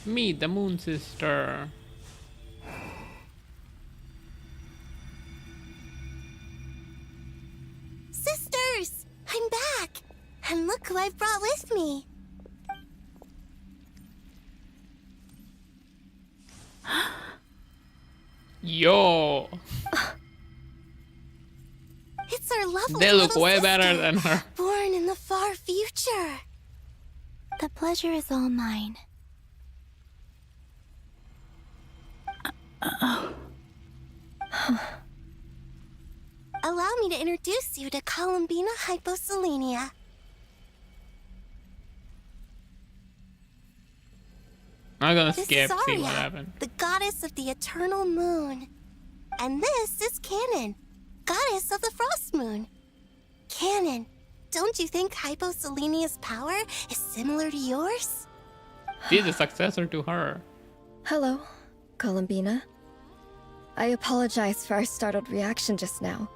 you. Meet the moon sister. Sisters! I'm back! And look who I've brought with me. Yo. It's our lovely They look little way better sister, than her. born in the far future. The pleasure is all mine. Allow me to introduce you to Columbina Hyposelenia. I'm gonna This skip, is see Arya, what happened. the goddess of the eternal moon. And this is Canon, goddess of the frost moon. Canon, don't you think Hyposelenia's power is similar to yours? She's the successor to her. Hello, Columbina. I apologize for our startled reaction just now.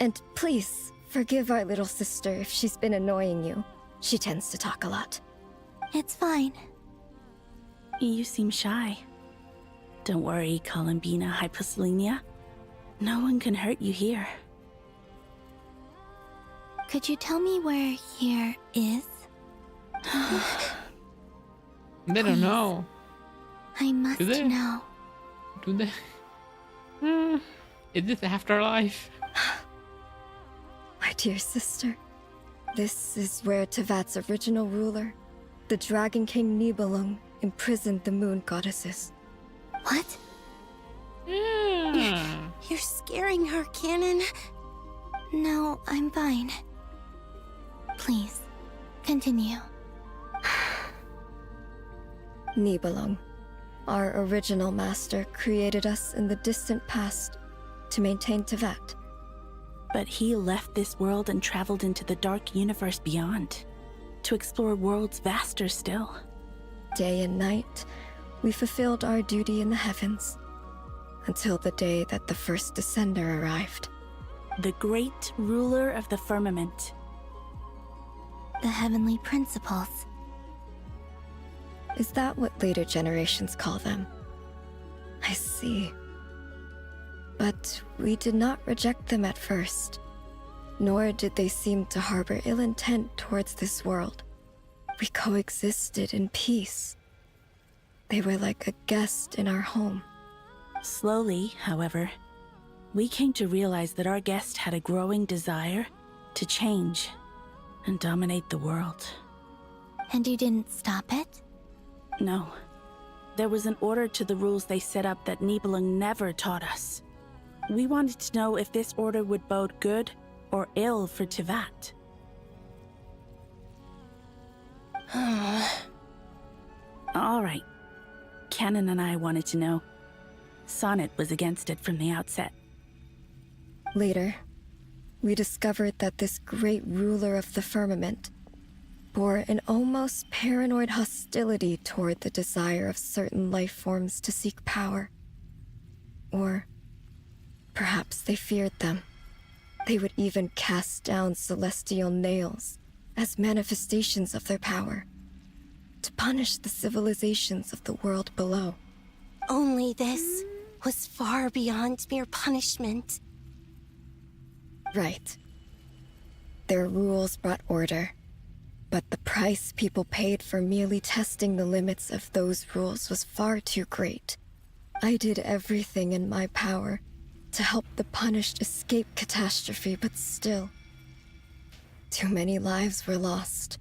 And please, forgive our little sister if she's been annoying you. She tends to talk a lot. It's fine. You seem shy. Don't worry, Columbina Hyposelenia. No one can hurt you here. Could you tell me where here is? They don't know. I must Do they? know. Do they? Is this afterlife? My dear sister, this is where Tevat's original ruler, the Dragon King Nibelung, imprisoned the moon goddesses. What? Yeah. You're scaring her, Canon. No, I'm fine. Please, continue. Nibelung, our original master, created us in the distant past to maintain Tevat. But he left this world and traveled into the dark universe beyond, to explore worlds vaster still. Day and night, we fulfilled our duty in the heavens, until the day that the first Descender arrived. The great ruler of the firmament. The heavenly principles. Is that what later generations call them? I see. But we did not reject them at first, nor did they seem to harbor ill intent towards this world. We coexisted in peace. They were like a guest in our home. Slowly, however, we came to realize that our guest had a growing desire to change and dominate the world. And you didn't stop it? No. There was an order to the rules they set up that Nibelung never taught us. We wanted to know if this order would bode good or ill for Tevat. All right. Canon and I wanted to know. Sonnet was against it from the outset. Later, we discovered that this great ruler of the firmament bore an almost paranoid hostility toward the desire of certain life forms to seek power. Or perhaps they feared them. They would even cast down celestial nails as manifestations of their power, to punish the civilizations of the world below. Only this was far beyond mere punishment. Right. Their rules brought order, but the price people paid for merely testing the limits of those rules was far too great. I did everything in my power to help the punished escape catastrophe, but still, too many lives were lost.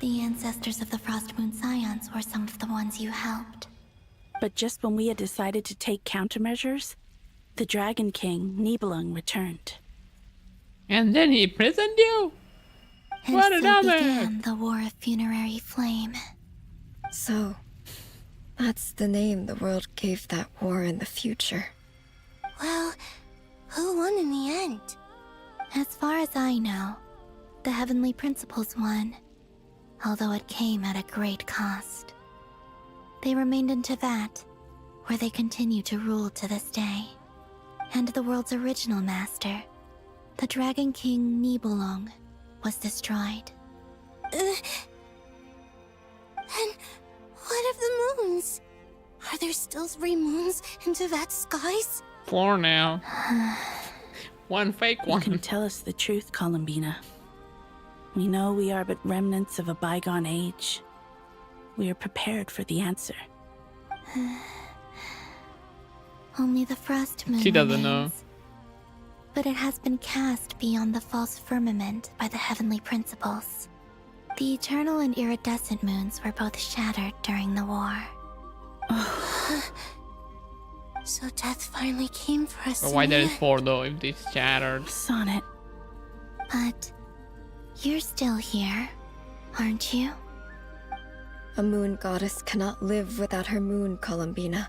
The ancestors of the Frost Moon Scions were some of the ones you helped. But just when we had decided to take countermeasures, the Dragon King, Nibelung, returned. And then he imprisoned you? And What a so dumbass. began the War of Funerary Flame. So, that's the name the world gave that war in the future. Well, who won in the end? As far as I know, the Heavenly Principles won, although it came at a great cost. They remained in Tevat, where they continue to rule to this day. And the world's original master, the Dragon King Nibelung, was destroyed. And what of the moons? Are there still 3 moons in Tevat's skies? 4 now. One fake one. You can tell us the truth, Columbina. We know we are but remnants of a bygone age. We are prepared for the answer. Only the frost moon She doesn't know. remains. But it has been cast beyond the false firmament by the heavenly principles. The eternal and iridescent moons were both shattered during the war. So death finally came for us. But why there is 4 though if it's shattered? Sonnet. But you're still here, aren't you? A moon goddess cannot live without her moon, Columbina.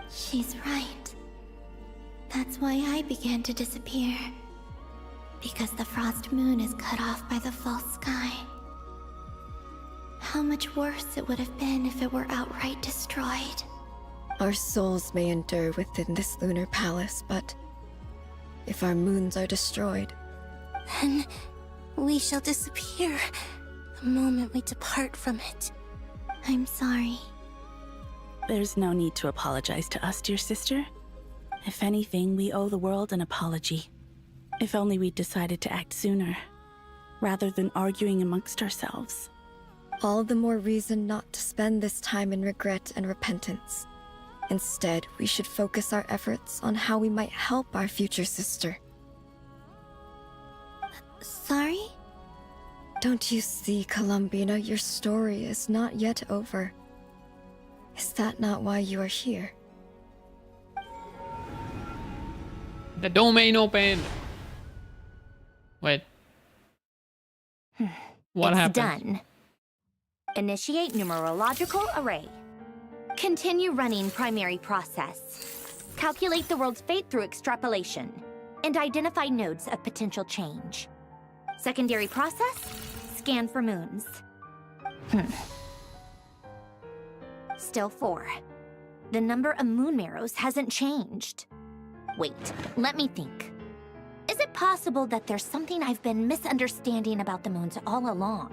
She's right. That's why I began to disappear. Because the frost moon is cut off by the false sky. How much worse it would have been if it were outright destroyed. Our souls may endure within this lunar palace, but if our moons are destroyed, Then we shall disappear the moment we depart from it. I'm sorry. There's no need to apologize to us, dear sister. If anything, we owe the world an apology. If only we'd decided to act sooner, rather than arguing amongst ourselves. all the more reason not to spend this time in regret and repentance. Instead, we should focus our efforts on how we might help our future sister. Sorry? Don't you see, Columbina, your story is not yet over. Is that not why you are here? The domain opened. Wait. What It's happened? done. Initiate numerological array. Continue running primary process. Calculate the world's fate through extrapolation. And identify nodes of potential change. Secondary process, scan for moons. Still 4. The number of moon marrows hasn't changed. Wait, let me think. Is it possible that there's something I've been misunderstanding about the moons all along?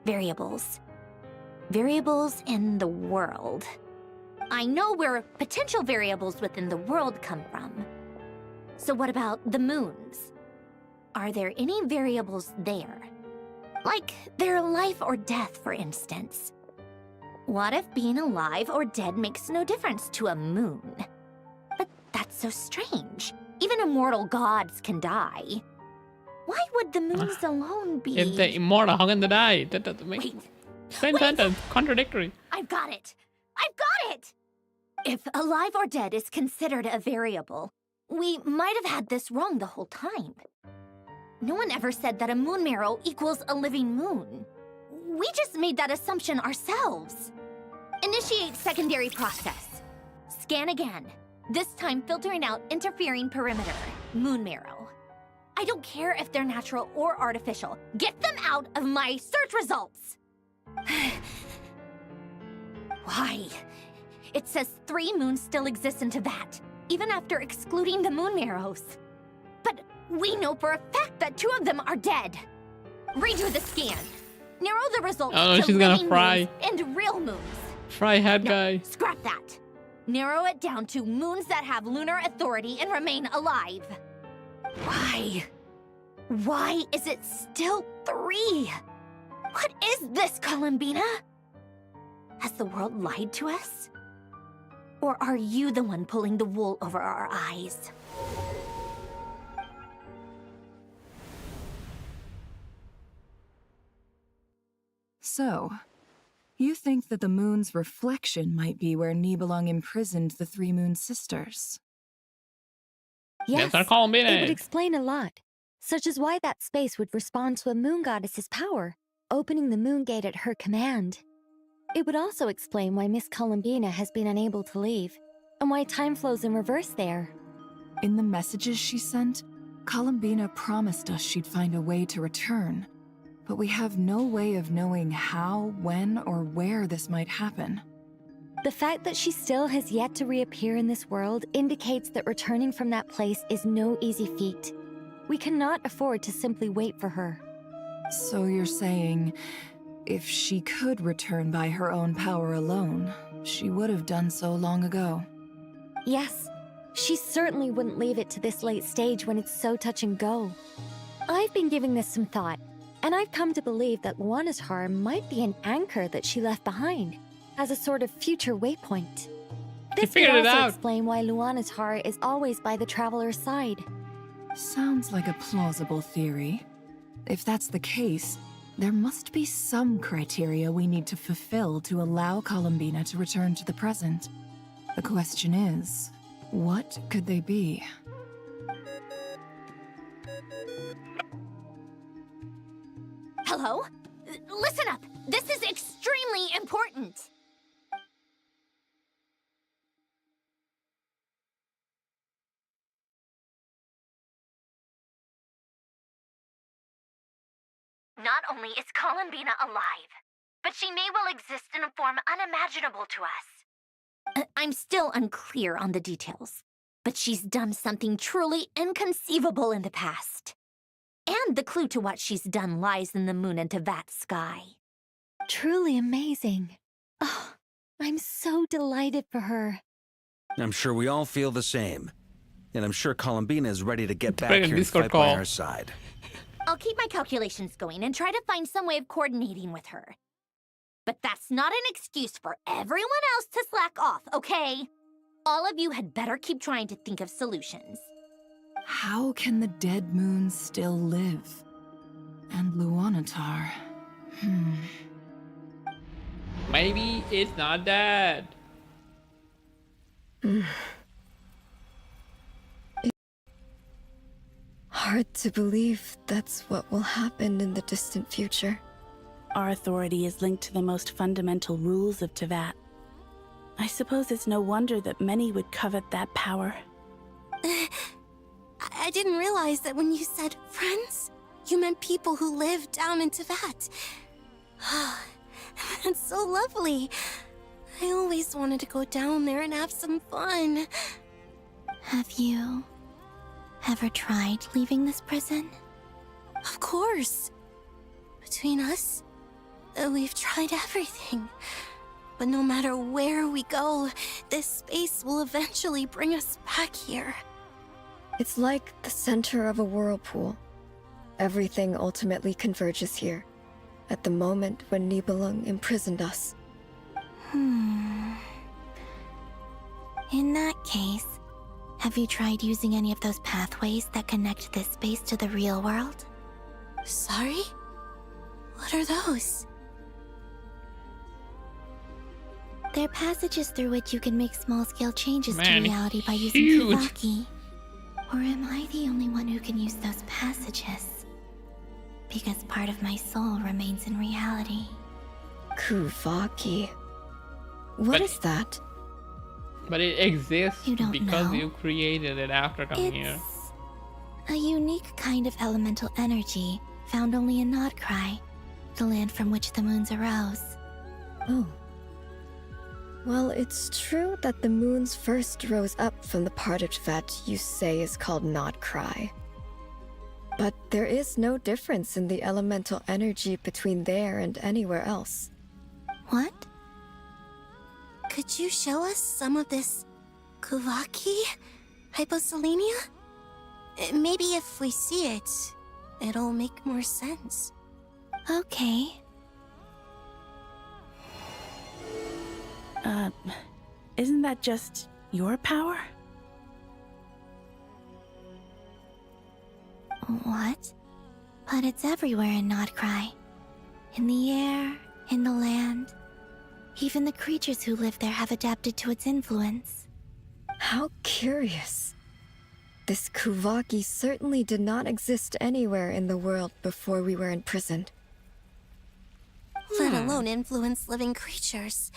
Variables. Variables in the world. I know where potential variables within the world come from. So what about the moons? Are there any variables there? Like their life or death, for instance. What if being alive or dead makes no difference to a moon? But that's so strange. Even immortal gods can die. Why would the moons alone be... If they're immortal, how can they die? That doesn't make same sentence. Contradictory. I've got it! I've got it! If alive or dead is considered a variable, we might have had this wrong the whole time. No one ever said that a moon marrow equals a living moon. We just made that assumption ourselves. Initiate secondary process. Scan again. This time filtering out interfering perimeter. Moon marrow. I don't care if they're natural or artificial. Get them out of my search results! Why? It says 3 moons still exist in Tibet, even after excluding the moon marrows. But we know for a fact that 2 of them are dead. Redo the scan. Narrow the results Oh, to she's gonna living fry. moons and real moons. Fry head No, guy. scrap that. Narrow it down to moons that have lunar authority and remain alive. Why? Why is it still 3? What is this, Columbina? Has the world lied to us? Or are you the one pulling the wool over our eyes? So, you think that the moon's reflection might be where Nibelung imprisoned the 3 moon sisters? Yes, That's our Columbina. it would explain a lot, such as why that space would respond to a moon goddess's power, opening the moon gate at her command. It would also explain why Miss Columbina has been unable to leave, and why time flows in reverse there. In the messages she sent, Columbina promised us she'd find a way to return, but we have no way of knowing how, when, or where this might happen. The fact that she still has yet to reappear in this world indicates that returning from that place is no easy feat. We cannot afford to simply wait for her. So you're saying, if she could return by her own power alone, she would have done so long ago? Yes, she certainly wouldn't leave it to this late stage when it's so touch and go. I've been giving this some thought, and I've come to believe that Luana's harm might be an anchor that she left behind, as a sort of future waypoint. This would figured it also out. explain why Luanatar is always by the traveler's side. Sounds like a plausible theory. If that's the case, there must be some criteria we need to fulfill to allow Columbina to return to the present. The question is, what could they be? Hello? Listen up! This is extremely important! Not only is Columbina alive, but she may well exist in a form unimaginable to us. I'm still unclear on the details, but she's done something truly inconceivable in the past. And the clue to what she's done lies in the moon and Tevat sky. Truly amazing. Oh, I'm so delighted for her. I'm sure we all feel the same. And I'm sure Columbina is ready to get back Bring a here and Discord fight call. by our side. I'll keep my calculations going and try to find some way of coordinating with her. But that's not an excuse for everyone else to slack off, okay? All of you had better keep trying to think of solutions. How can the dead moon still live? And Luanatar... Maybe it's not dead. Hard to believe that's what will happen in the distant future. Our authority is linked to the most fundamental rules of Tevat. I suppose it's no wonder that many would covet that power. I didn't realize that when you said friends, you meant people who live down in Tevat. That's so lovely. I always wanted to go down there and have some fun. Have you ever tried leaving this prison? Of course. Between us, we've tried everything. But no matter where we go, this space will eventually bring us back here. It's like the center of a whirlpool. Everything ultimately converges here, at the moment when Nibelung imprisoned us. In that case, have you tried using any of those pathways that connect this space to the real world? Sorry? What are those? They're passages through which you can make small-scale changes to Man, reality by using huge. Kuvaki. Or am I the only one who can use those passages? Because part of my soul remains in reality. Kuvaki. What is that? But it exists You don't because know? you created it after coming here. A unique kind of elemental energy found only in Nodcry, the land from which the moons arose. Oh. Well, it's true that the moons first rose up from the part of Tevat you say is called Nodcry. But there is no difference in the elemental energy between there and anywhere else. What? Could you show us some of this Kuvaki hyposelenia? Maybe if we see it, it'll make more sense. Okay. Isn't that just your power? What? But it's everywhere in Nodcry. In the air, in the land. Even the creatures who live there have adapted to its influence. How curious. This Kuvaki certainly did not exist anywhere in the world before we were imprisoned. Let alone influence living creatures.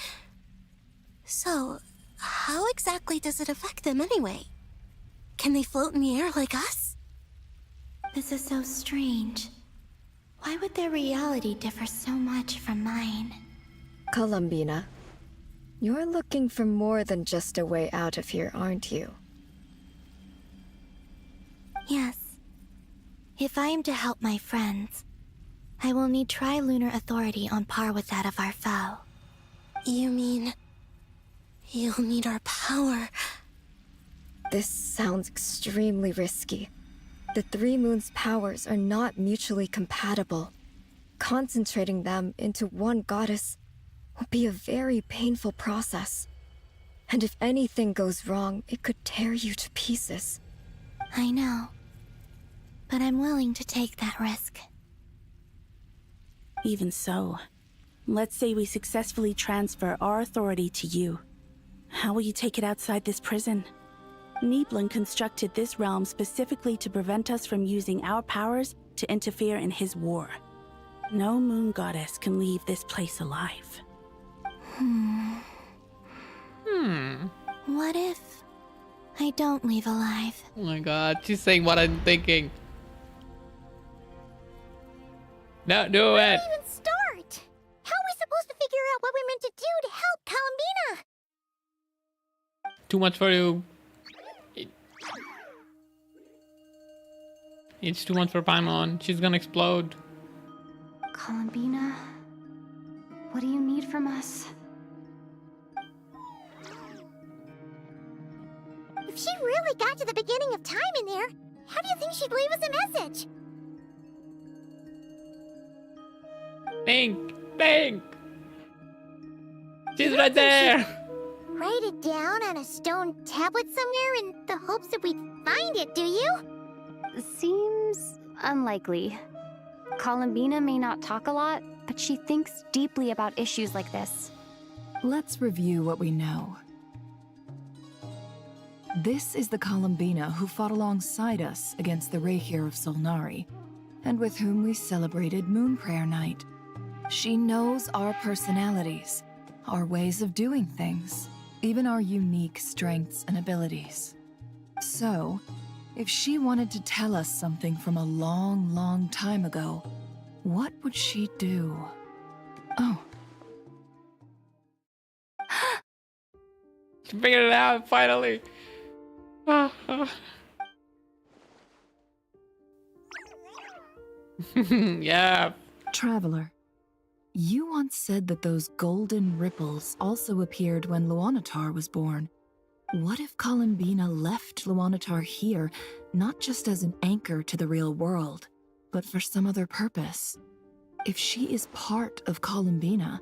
So, how exactly does it affect them anyway? Can they float in the air like us? This is so strange. Why would their reality differ so much from mine? Columbina, you're looking for more than just a way out of here, aren't you? Yes. If I am to help my friends, I will need tri-lunar authority on par with that of our foe. You mean... you'll need our power? This sounds extremely risky. The Three Moons' powers are not mutually compatible. Concentrating them into one goddess will be a very painful process. And if anything goes wrong, it could tear you to pieces. I know. But I'm willing to take that risk. Even so, let's say we successfully transfer our authority to you. How will you take it outside this prison? Niblin constructed this realm specifically to prevent us from using our powers to interfere in his war. No moon goddess can leave this place alive. What if I don't leave alive? Oh my god, she's saying what I'm thinking. No, do it. Don't even start. How are we supposed to figure out what we're meant to do to help Columbina? Too much for you. It's too much for Paimon. She's gonna explode. Columbina, what do you need from us? If she really got to the beginning of time in there, how do you think she'd leave us a message? Think! She's right there! Write it down on a stone tablet somewhere in the hopes that we'd find it, do you? Seems unlikely. Columbina may not talk a lot, but she thinks deeply about issues like this. Let's review what we know. This is the Columbina who fought alongside us against the Rahir of Solnari, and with whom we celebrated Moon Prayer Night. She knows our personalities, our ways of doing things, even our unique strengths and abilities. So, if she wanted to tell us something from a long, long time ago, what would she do? Oh. She figured it out, finally. Yeah. Traveler, you once said that those golden ripples also appeared when Luanatar was born. What if Columbina left Luanatar here, not just as an anchor to the real world, but for some other purpose? If she is part of Columbina,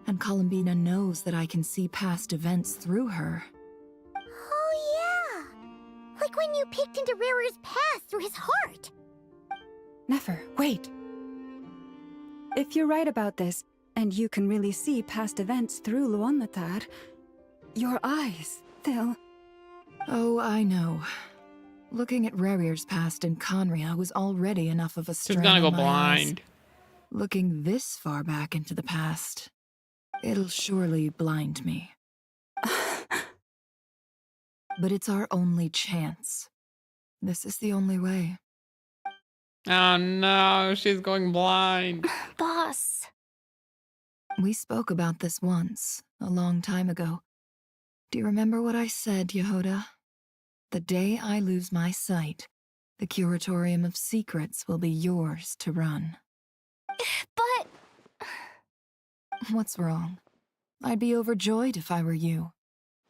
and Columbina knows that I can see past events through her... Oh yeah! Like when you peeked into Rarir's past through his heart! Nefer, wait! If you're right about this, and you can really see past events through Luanatar, your eyes, they'll... Oh, I know. Looking at Rarir's past in Conria was already enough of a strain. She's gonna go on my eyes. blind. Looking this far back into the past, it'll surely blind me. But it's our only chance. This is the only way. Oh no, she's going blind. Boss. We spoke about this once, a long time ago. Do you remember what I said, Yehoda? The day I lose my sight, the Curatorium of Secrets will be yours to run. But... What's wrong? I'd be overjoyed if I were you.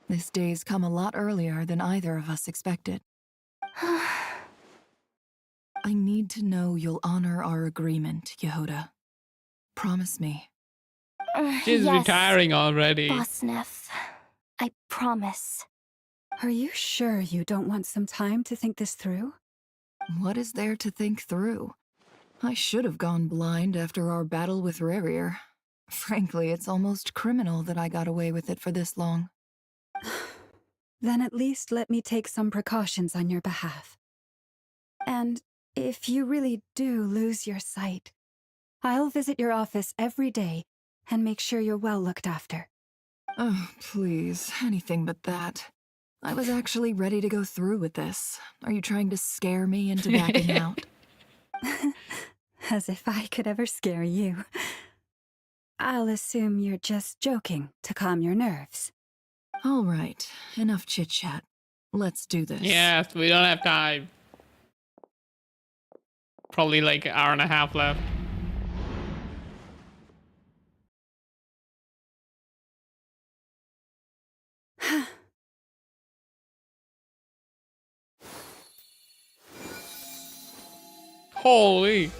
This day's come a lot earlier than either of us expected. I need to know you'll honor our agreement, Yehoda. Promise me. She's yes, retiring already. Boss Neff. I promise. Are you sure you don't want some time to think this through? What is there to think through? I should have gone blind after our battle with Rarir. Frankly, it's almost criminal that I got away with it for this long. Then at least let me take some precautions on your behalf. And if you really do lose your sight, I'll visit your office every day and make sure you're well looked after. Oh, please, anything but that. I was actually ready to go through with this. Are you trying to scare me into backing out? As if I could ever scare you. I'll assume you're just joking to calm your nerves. All right, enough chit-chat. Let's do this. Yes, we don't have time. Probably like an hour and a half left. Holy.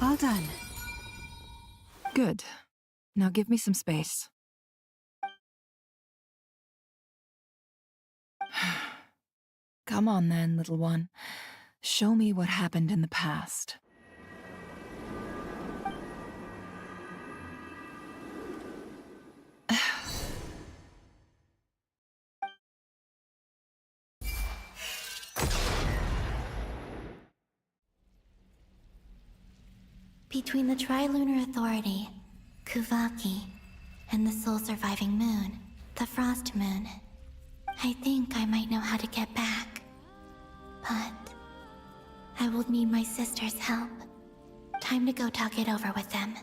All done. Good. Now give me some space. Come on then, little one. Show me what happened in the past. Between the Trilunar Authority, Kuvaki, and the sole surviving moon, the Frost Moon, I think I might know how to get back. But I will need my sister's help. Time to go talk it over with them.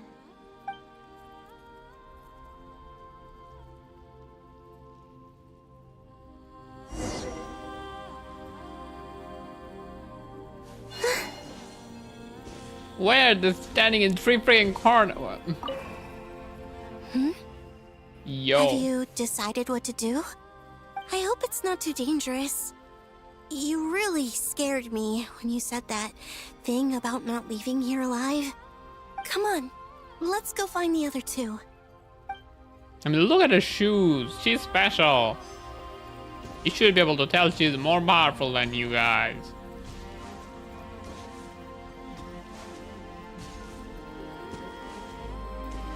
Where? They're standing in three freaking corners. Yo. Have you decided what to do? I hope it's not too dangerous. You really scared me when you said that thing about not leaving here alive. Come on, let's go find the other two. I mean, look at her shoes. She's special. You should be able to tell she's more powerful than you guys.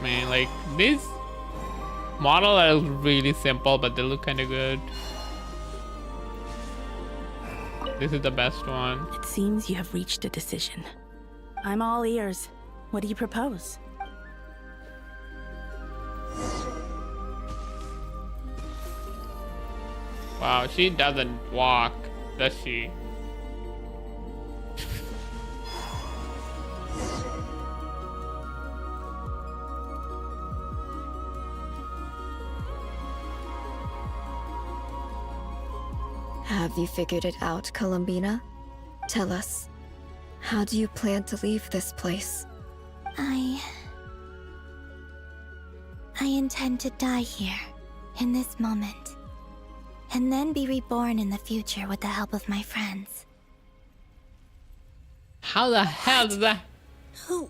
Man, like, these models are really simple, but they look kind of good. This is the best one. It seems you have reached a decision. I'm all ears. What do you propose? Wow, she doesn't walk, does she? Have you figured it out, Columbina? Tell us, how do you plan to leave this place? I intend to die here, in this moment, and then be reborn in the future with the help of my friends. How the hell did that?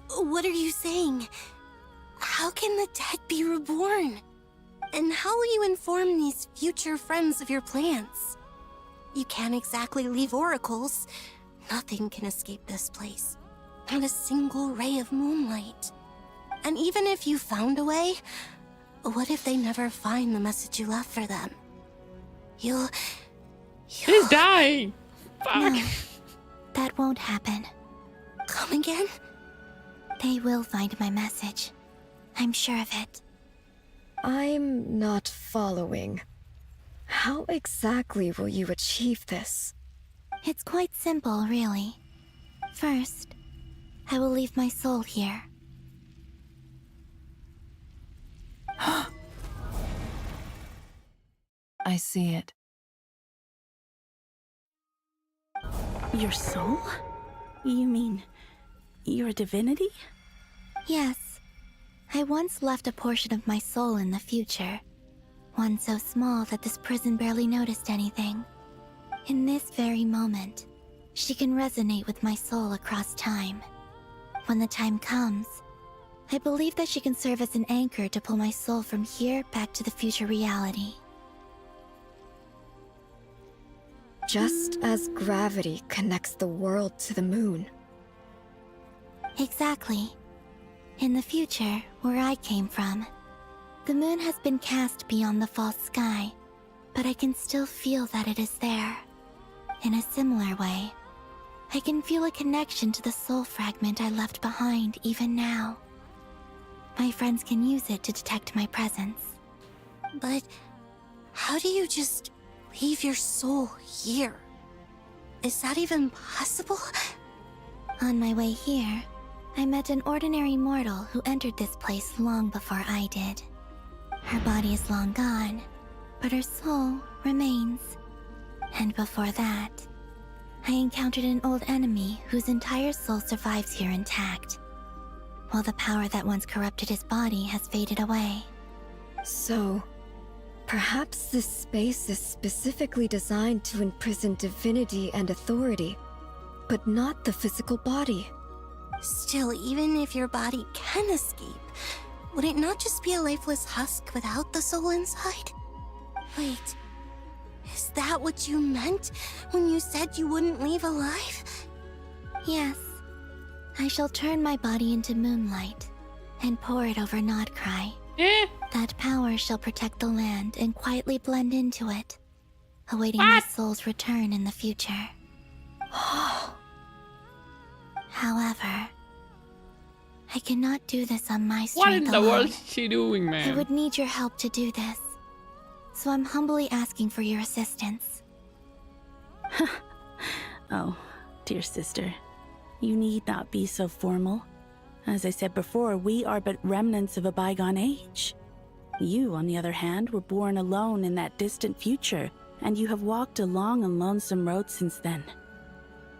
What are you saying? How can the dead be reborn? And how will you inform these future friends of your plans? You can't exactly leave oracles. Nothing can escape this place. Not a single ray of moonlight. And even if you found a way, what if they never find the message you left for them? You'll She's dying! Fuck. No, that won't happen. Come again? They will find my message. I'm sure of it. I'm not following. How exactly will you achieve this? It's quite simple, really. First, I will leave my soul here. I see it. Your soul? You mean your divinity? Yes. I once left a portion of my soul in the future. One so small that this prison barely noticed anything. In this very moment, she can resonate with my soul across time. When the time comes, I believe that she can serve as an anchor to pull my soul from here back to the future reality. Just as gravity connects the world to the moon. Exactly. In the future, where I came from, the moon has been cast beyond the false sky, but I can still feel that it is there. In a similar way, I can feel a connection to the soul fragment I left behind even now. My friends can use it to detect my presence. But how do you just leave your soul here? Is that even possible? On my way here, I met an ordinary mortal who entered this place long before I did. Her body is long gone, but her soul remains. And before that, I encountered an old enemy whose entire soul survives here intact, while the power that once corrupted his body has faded away. So, perhaps this space is specifically designed to imprison divinity and authority, but not the physical body. Still, even if your body can escape, would it not just be a lifeless husk without the soul inside? Wait, is that what you meant when you said you wouldn't leave alive? Yes. I shall turn my body into moonlight and pour it over Nodcry. That power shall protect the land and quietly blend into it, awaiting my soul's return in the future. However, I cannot do this on my strength What in the alone. world is she doing, man? I would need your help to do this, so I'm humbly asking for your assistance. Oh, dear sister, you need not be so formal. As I said before, we are but remnants of a bygone age. You, on the other hand, were born alone in that distant future, and you have walked a long and lonesome road since then.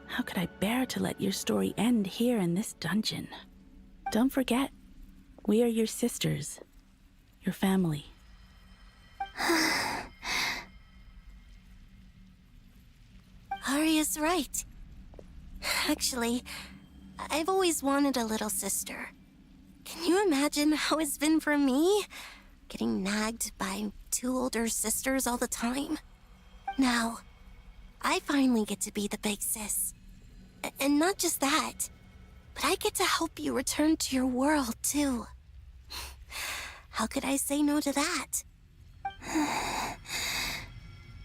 How could I bear to let your story end here in this dungeon? Don't forget, we are your sisters, your family. Arya's right. Actually, I've always wanted a little sister. Can you imagine how it's been for me? Getting nagged by 2 older sisters all the time. Now, I finally get to be the big sis. And not just that, but I get to help you return to your world, too. How could I say no to that?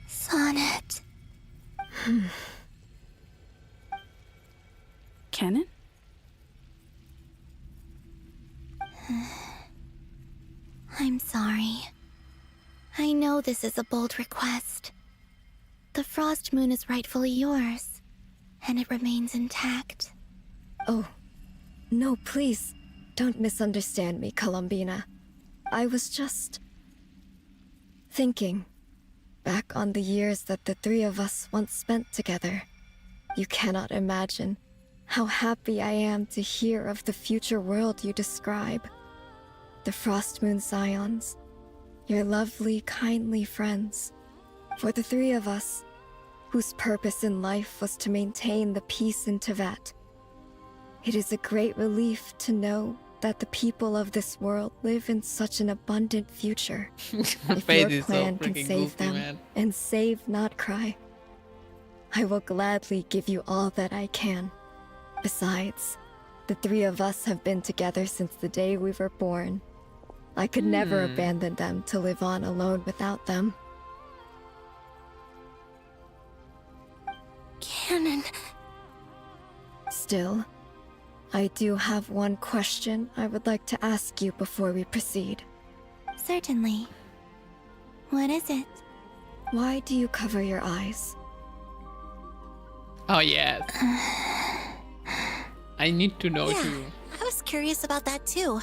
Sonnet. Canon? I'm sorry. I know this is a bold request. The Frost Moon is rightfully yours, and it remains intact. Oh, no, please, don't misunderstand me, Columbina. I was just thinking back on the years that the 3 of us once spent together. You cannot imagine how happy I am to hear of the future world you describe. The Frost Moon Scions, your lovely, kindly friends. For the 3 of us, whose purpose in life was to maintain the peace in Teyvat, it is a great relief to know that the people of this world live in such an abundant future. If your plan can save them and save Nodcry, I will gladly give you all that I can. Besides, the 3 of us have been together since the day we were born. I could never abandon them to live on alone without them. Canon. Still, I do have one question I would like to ask you before we proceed. Certainly. What is it? Why do you cover your eyes? Oh, yes. I need to know too. I was curious about that too.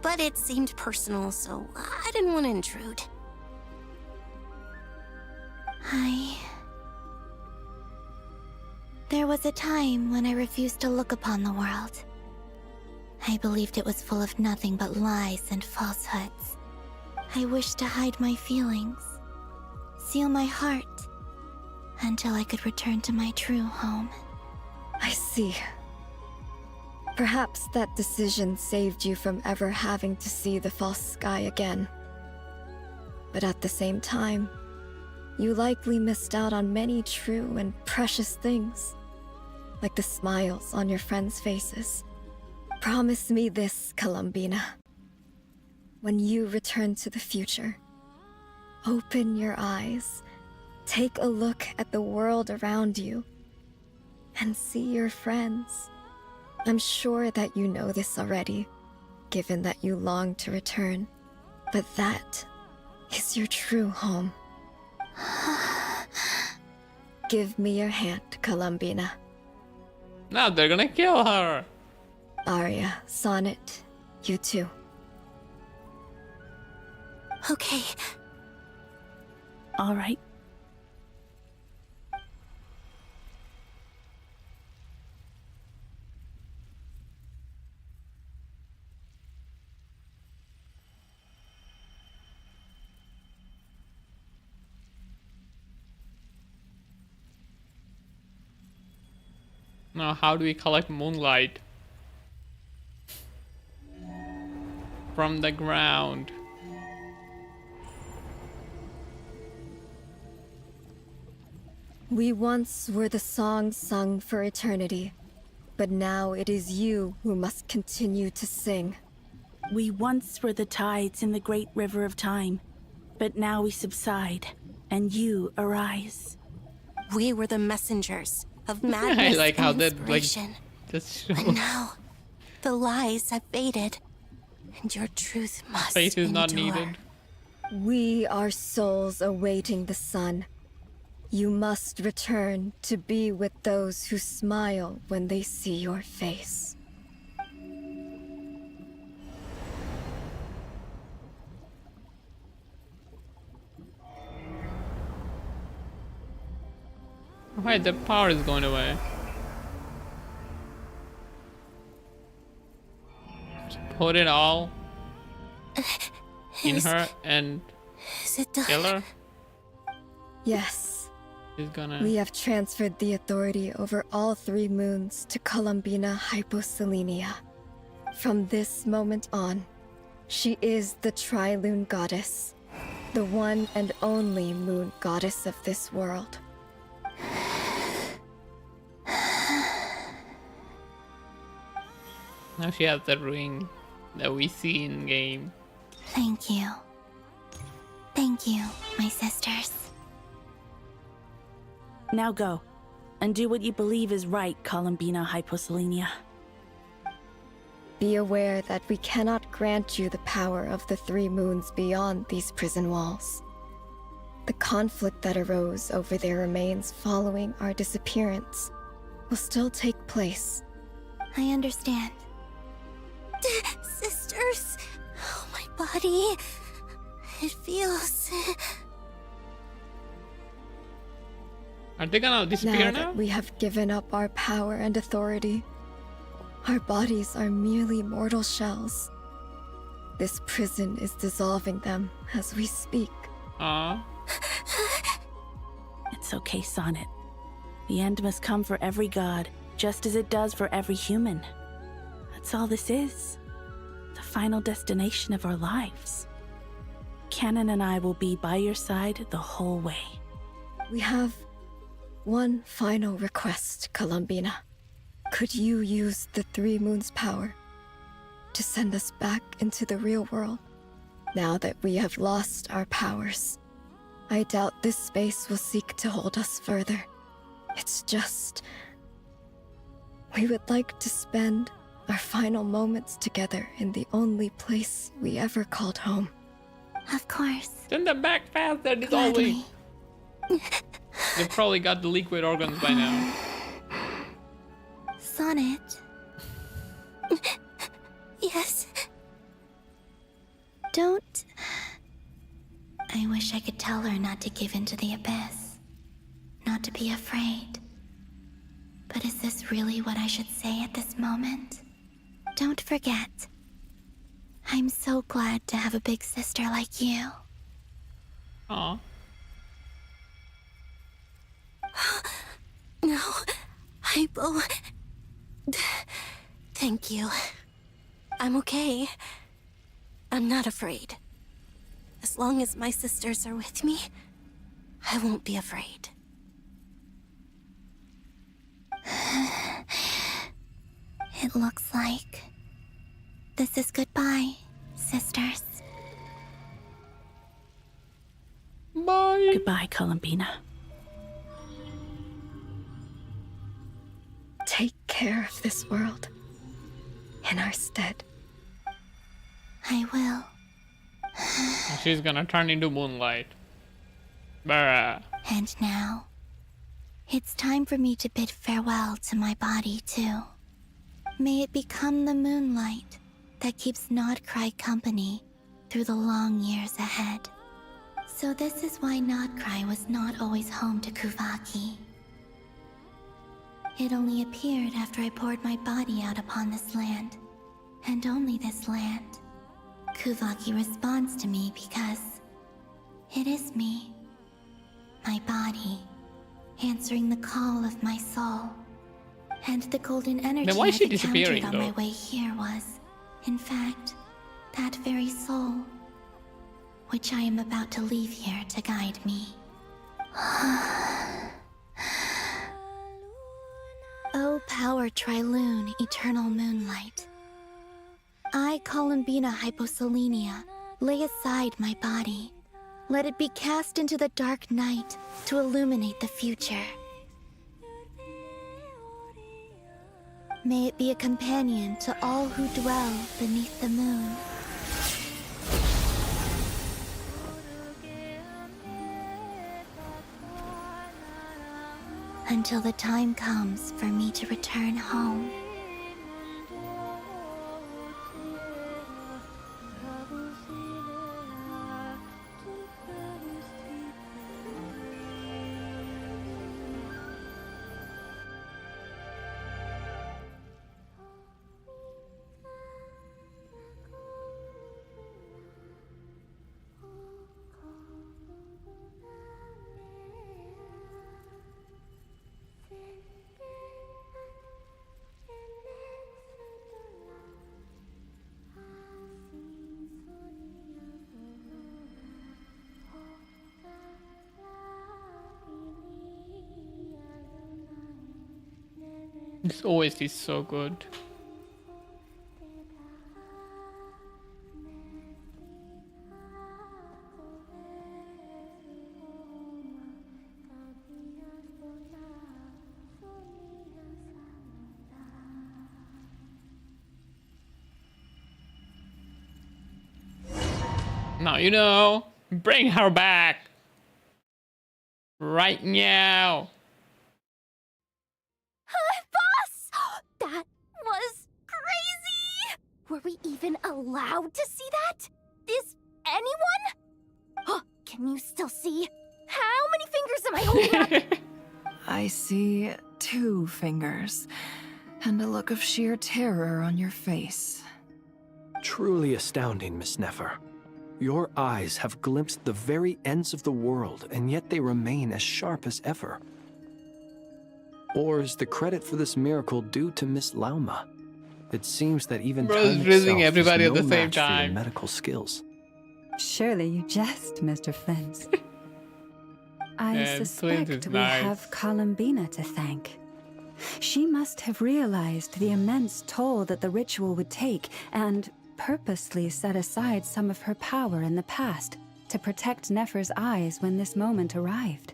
But it seemed personal, so I didn't want to intrude. There was a time when I refused to look upon the world. I believed it was full of nothing but lies and falsehoods. I wished to hide my feelings, seal my heart, until I could return to my true home. I see. Perhaps that decision saved you from ever having to see the false sky again. But at the same time, you likely missed out on many true and precious things, like the smiles on your friends' faces. Promise me this, Columbina. When you return to the future, open your eyes, take a look at the world around you, and see your friends. I'm sure that you know this already, given that you long to return, but that is your true home. Give me your hand, Columbina. Now they're gonna kill her. Arya, Sonnet, you too. Okay. All right. Now, how do we collect moonlight? from the ground. We once were the song sung for eternity, but now it is you who must continue to sing. We once were the tides in the great river of time, but now we subside, and you arise. We were the messengers of I madness like how and that inspiration. just But shows now, the lies have faded, and your truth must faith is not endure. needed. We are souls awaiting the sun. You must return to be with those who smile when they see your face. Why the power is going away? Put it all in her and Is it done? kill her? Yes. She's gonna... We have transferred the authority over all 3 moons to Columbina Hyposelenia. From this moment on, she is the Tri-Lune Goddess, the one and only moon goddess of this world. Now she has the ring that we see in game. Thank you. Thank you, my sisters. Now go, and do what you believe is right, Columbina Hyposelenia. Be aware that we cannot grant you the power of the 3 moons beyond these prison walls. The conflict that arose over their remains following our disappearance will still take place. I understand. Sisters, oh, my body. It feels... Are they gonna disappear Now now? that we have given up our power and authority, our bodies are merely mortal shells. This prison is dissolving them as we speak. Aww. It's okay, Sonnet. The end must come for every god, just as it does for every human. That's all this is. The final destination of our lives. Canon and I will be by your side the whole way. We have one final request, Columbina. Could you use the 3 moons' power to send us back into the real world? Now that we have lost our powers, I doubt this space will seek to hold us further. It's just... we would like to spend our final moments together in the only place we ever called home. Of course. Send them back fast, they're dissolving. They probably got the liquid organs by now. Sonnet. Yes. Don't... I wish I could tell her not to give in to the abyss. Not to be afraid. But is this really what I should say at this moment? Don't forget. I'm so glad to have a big sister like you. Aww. No, Hypo. Thank you. I'm okay. I'm not afraid. As long as my sisters are with me, I won't be afraid. It looks like this is goodbye, sisters. Bye. Goodbye, Columbina. Take care of this world in our stead. I will. She's gonna turn into moonlight. Bruh. And now, it's time for me to bid farewell to my body, too. May it become the moonlight that keeps Nodcry company through the long years ahead. So this is why Nodcry was not always home to Kuvaki. It only appeared after I poured my body out upon this land, and only this land. Kuvaki responds to me because it is me, my body, answering the call of my soul. And the golden energy Then why is she I've encountered disappearing, on though? my way here was, in fact, That very soul, which I am about to leave here to guide me. O power Trilune, eternal moonlight. I, Columbina Hyposelenia, lay aside my body. Let it be cast into the dark night to illuminate the future. May it be a companion to all who dwell beneath the moon. Until the time comes for me to return home. This OST is so good. Now you know. Bring her back. Right now. Boss! That was crazy! Were we even allowed to see that? Is anyone? Can you still see? How many fingers am I holding up? I see 2 fingers, and a look of sheer terror on your face. Truly astounding, Miss Nefer. Your eyes have glimpsed the very ends of the world, and yet they remain as sharp as ever. Or is the credit for this miracle due to Miss Lauma? It seems that even Bro's time rizzing itself everybody is at no the same match for your time. medical skills. Surely you jest, Mr. Flint. I Yeah, Flint suspect is we nice. have Columbina to thank. She must have realized the immense toll that the ritual would take and purposely set aside some of her power in the past to protect Nefer's eyes when this moment arrived.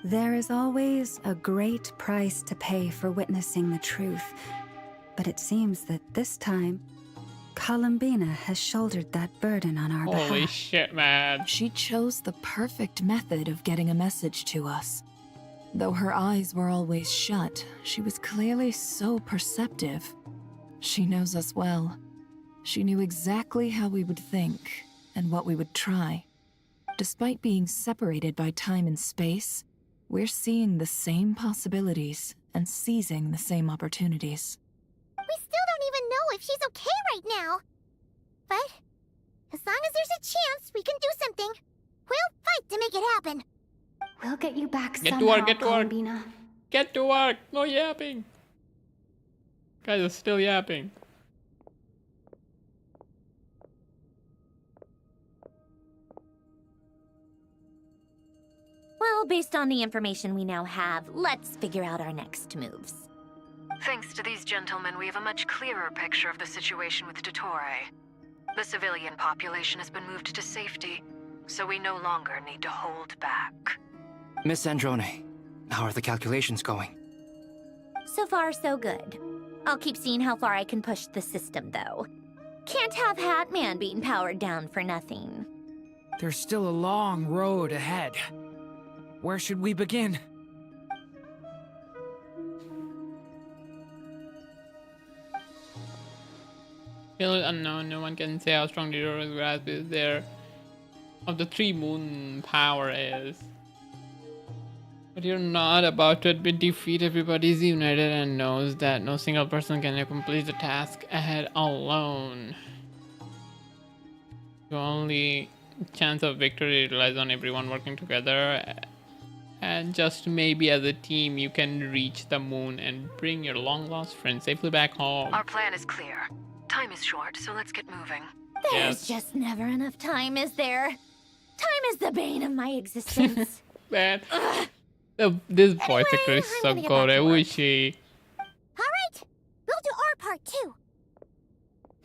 There is always a great price to pay for witnessing the truth, but it seems that this time, Columbina has shouldered that burden on our behalf. Holy shit, man. She chose the perfect method of getting a message to us. Though her eyes were always shut, she was clearly so perceptive. She knows us well. She knew exactly how we would think and what we would try. Despite being separated by time and space, we're seeing the same possibilities and seizing the same opportunities. We still don't even know if she's okay right now. But as long as there's a chance we can do something, we'll fight to make it happen. We'll get you back Get to somehow, work, get to work. Columbina. Get to work. No yapping. Guys are still yapping. Well, based on the information we now have, let's figure out our next moves. Thanks to these gentlemen, we have a much clearer picture of the situation with Dottore. The civilian population has been moved to safety, so we no longer need to hold back. Miss Androne, how are the calculations going? So far, so good. I'll keep seeing how far I can push the system, though. Can't have Hatman being powered down for nothing. There's still a long road ahead. Where should we begin? Still unknown, no one can say how strong Dottoro's grasp is there of the 3 moon power is. But you're not about to admit defeat. Everybody is united and knows that no single person can accomplish the task ahead alone. The only chance of victory relies on everyone working together, and just maybe as a team you can reach the moon and bring your long lost friend safely back home. Our plan is clear. Time is short, so let's get moving. There's just never enough time, is there? Time is the bane of my existence. Man, this voice actor is so good. I wish she. Alright, we'll do our part too.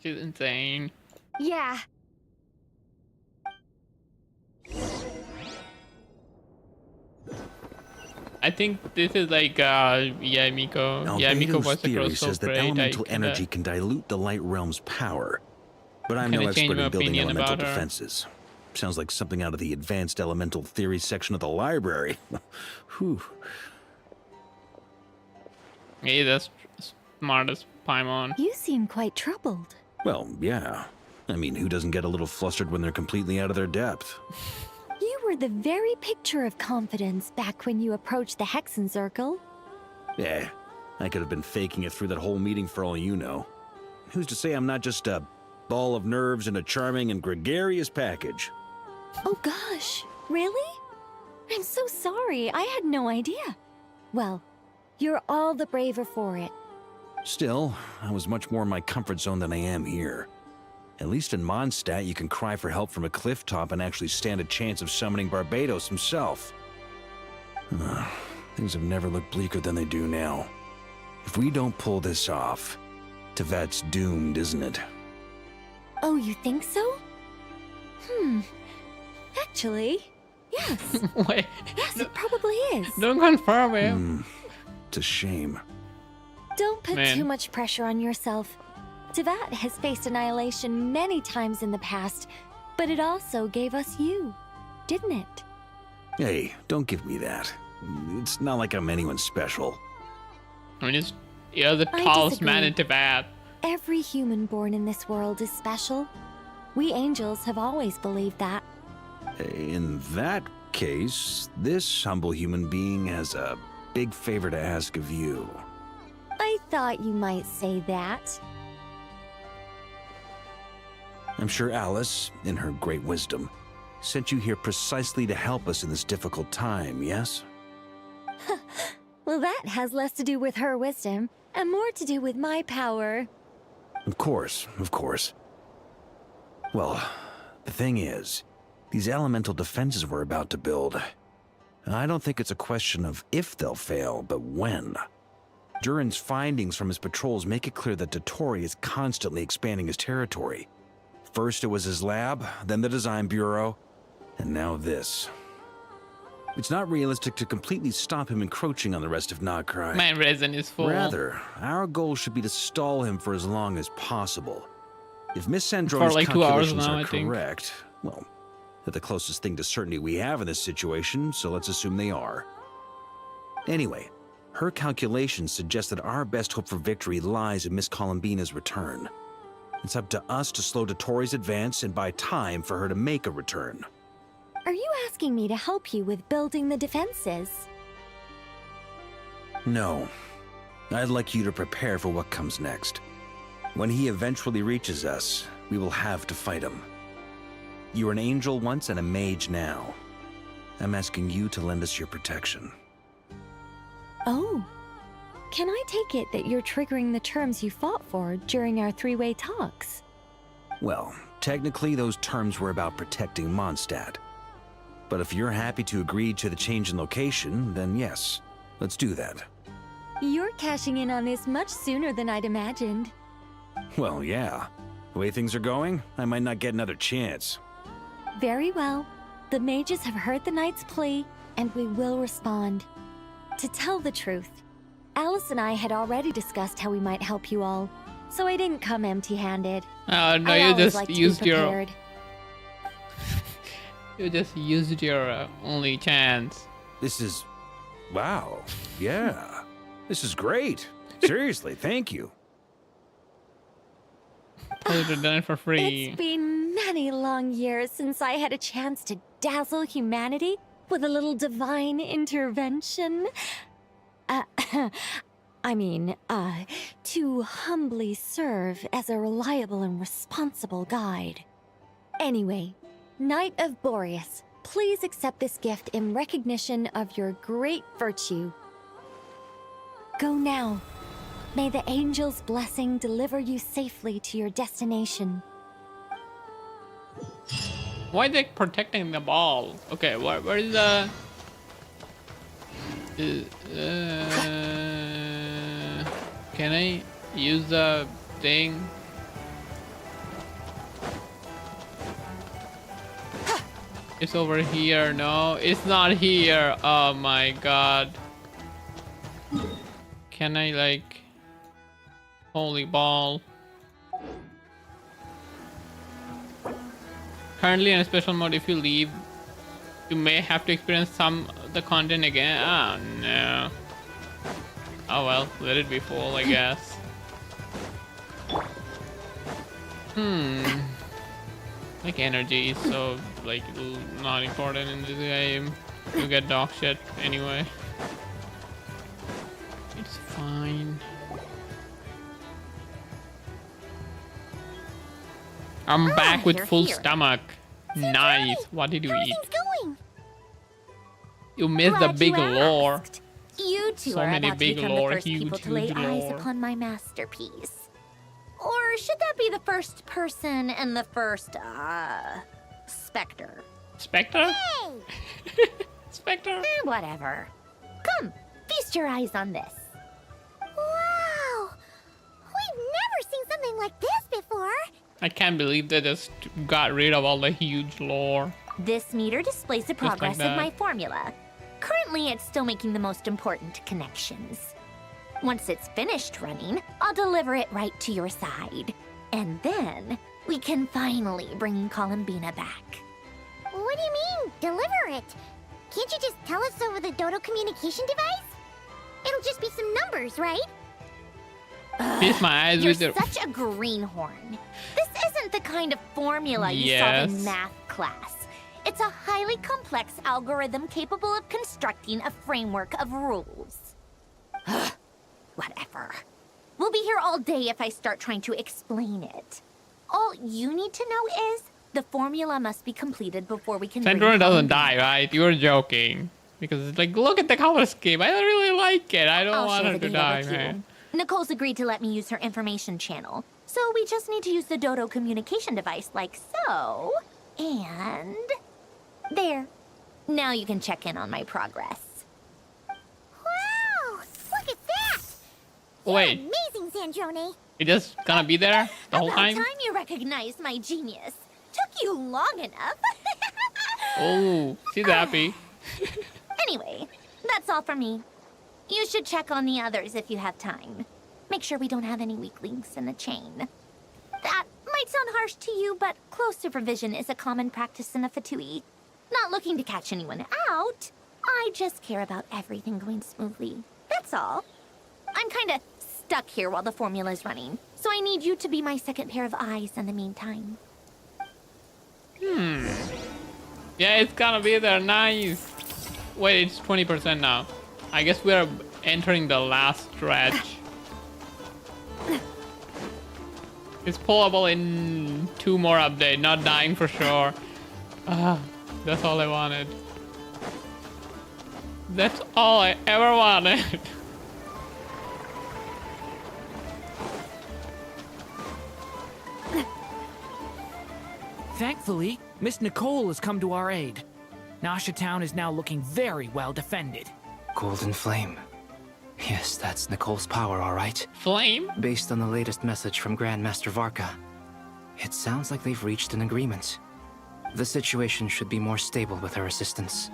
She's insane. Yeah. I think this is like yeah, Miko. Yeah, Miko Albedo's voice actor theory was so says that great. elemental I energy can dilute the light realm's power. But I'm no kinda changed expert my in building opinion elemental about her. defenses. Sounds like something out of the advanced elemental theory section of the library. Whew. He's the smartest Paimon. You seem quite troubled. Well, yeah. I mean, who doesn't get a little flustered when they're completely out of their depth? You were the very picture of confidence back when you approached the Hexen Circle. Yeah, I could have been faking it through that whole meeting for all you know. Who's to say I'm not just a ball of nerves in a charming and gregarious package? Oh gosh, really? I'm so sorry, I had no idea. Well, you're all the braver for it. Still, I was much more in my comfort zone than I am here. At least in Mondstadt, you can cry for help from a cliff top and actually stand a chance of summoning Barbados himself. Things have never looked bleaker than they do now. If we don't pull this off, Tevet's doomed, isn't it? Oh, you think so? Actually, yes. Wait. Yes, it probably is. Don't confirm it. It's a shame. Don't put Man. too much pressure on yourself. Tevat has faced annihilation many times in the past, but it also gave us you, didn't it? Hey, don't give me that. It's not like I'm anyone special. I mean, you're the I tallest man in disagree. Tibet. Every human born in this world is special. We angels have always believed that. In that case, this humble human being has a big favor to ask of you. I thought you might say that. I'm sure Alice, in her great wisdom, sent you here precisely to help us in this difficult time, yes? Well, that has less to do with her wisdom and more to do with my power. Of course, of course. Well, the thing is, these elemental defenses we're about to build, I don't think it's a question of if they'll fail, but when. Durin's findings from his patrols make it clear that Dottore is constantly expanding his territory. First it was his lab, then the design bureau, and now this. It's not realistic to completely stop him encroaching on the rest of Nagcry. My resin is full. Rather, our goal should be to stall him for as long as possible. If Miss For Sandrone's like 2 hours calculations now, are I think. correct, well, they're the closest thing to certainty we have in this situation, so let's assume they are. Anyway, her calculations suggest that our best hope for victory lies in Miss Columbina's return. It's up to us to slow Dottore's advance and buy time for her to make a return. Are you asking me to help you with building the defenses? No. I'd like you to prepare for what comes next. When he eventually reaches us, we will have to fight him. You were an angel once and a mage now. I'm asking you to lend us your protection. Oh. Can I take it that you're triggering the terms you fought for during our three-way talks? Well, technically those terms were about protecting Mondstadt. But if you're happy to agree to the change in location, then yes, let's do that. You're cashing in on this much sooner than I'd imagined. Well, yeah. The way things are going, I might not get another chance. Very well. The mages have heard the knight's plea, and we will respond. To tell the truth, Alice and I had already discussed how we might help you all, so I didn't come empty-handed. Oh no, I you always just like to be used your. prepared. You just used your only chance. This is... wow. Yeah. This is great. Seriously, thank you. Probably would have done it for free. It's been many long years since I had a chance to dazzle humanity with a little divine intervention. To humbly serve as a reliable and responsible guide. Anyway, Knight of Boreas, please accept this gift in recognition of your great virtue. Go now. May the angel's blessing deliver you safely to your destination. Why are they protecting the ball? Okay, where is the... can I use the thing? It's over here. No, it's not here. Oh my god. Can I like... Holy ball. Currently in a special mode, if you leave, you may have to experience some of the content again. Oh no. Oh well, let it be full, I guess. Like energy is so like not important in this game. You get dog shit anyway. It's fine. I'm back with you're full here. stomach. Nice. What did you How are eat? things going? You missed the Glad big you lore. asked. You two So are many about to big become lore, the first people to lay huge eyes lore. upon my masterpiece. Or should that be the first person and the first, Spectre? Spectre? Hey! Spectre? Whatever. Come, feast your eyes on this. Wow! We've never seen something like this before. I can't believe they just got rid of all the huge lore. This meter displays the Just like progress that. of my formula. Currently, it's still making the most important connections. Once it's finished running, I'll deliver it right to your side. And then, we can finally bring Columbina back. What do you mean, deliver it? Can't you just tell us over the Dodo communication device? It'll just be some numbers, right? Feast my eyes You're with your... such a greenhorn. This isn't the kind of formula you solve in Yes. math class. It's a highly complex algorithm capable of constructing a framework of rules. Whatever. We'll be here all day if I start trying to explain it. All you need to know is the formula must be completed before we can... bring Sandrona doesn't Columbina. die, right? You were joking. Because it's like, look at the color scheme. I really like it. I don't I'll want share her the to data die, with you. man. Nicole's agreed to let me use her information channel. So we just need to use the Dodo communication device like so. And... there. Now you can check in on my progress. Wow! Look at that! Wait, Amazing, Sandrone. it just gonna be there the whole About time? time you recognized my genius. Took you long enough. Oh, she's happy. Anyway, that's all from me. You should check on the others if you have time. Make sure we don't have any weak links in the chain. That might sound harsh to you, but close supervision is a common practice in a Fatui. Not looking to catch anyone out. I just care about everything going smoothly. That's all. I'm kinda stuck here while the formula's running, so I need you to be my second pair of eyes in the meantime. Yeah, it's gonna be there. Nice. Wait, it's 20% now. I guess we're entering the last stretch. It's pullable in 2 more updates. Not dying for sure. That's all I wanted. That's all I ever wanted. Thankfully, Miss Nicole has come to our aid. Nasha Town is now looking very well defended. Golden Flame. Yes, that's Nicole's power, all right. Flame? Based on the latest message from Grandmaster Varka, it sounds like they've reached an agreement. The situation should be more stable with her assistance.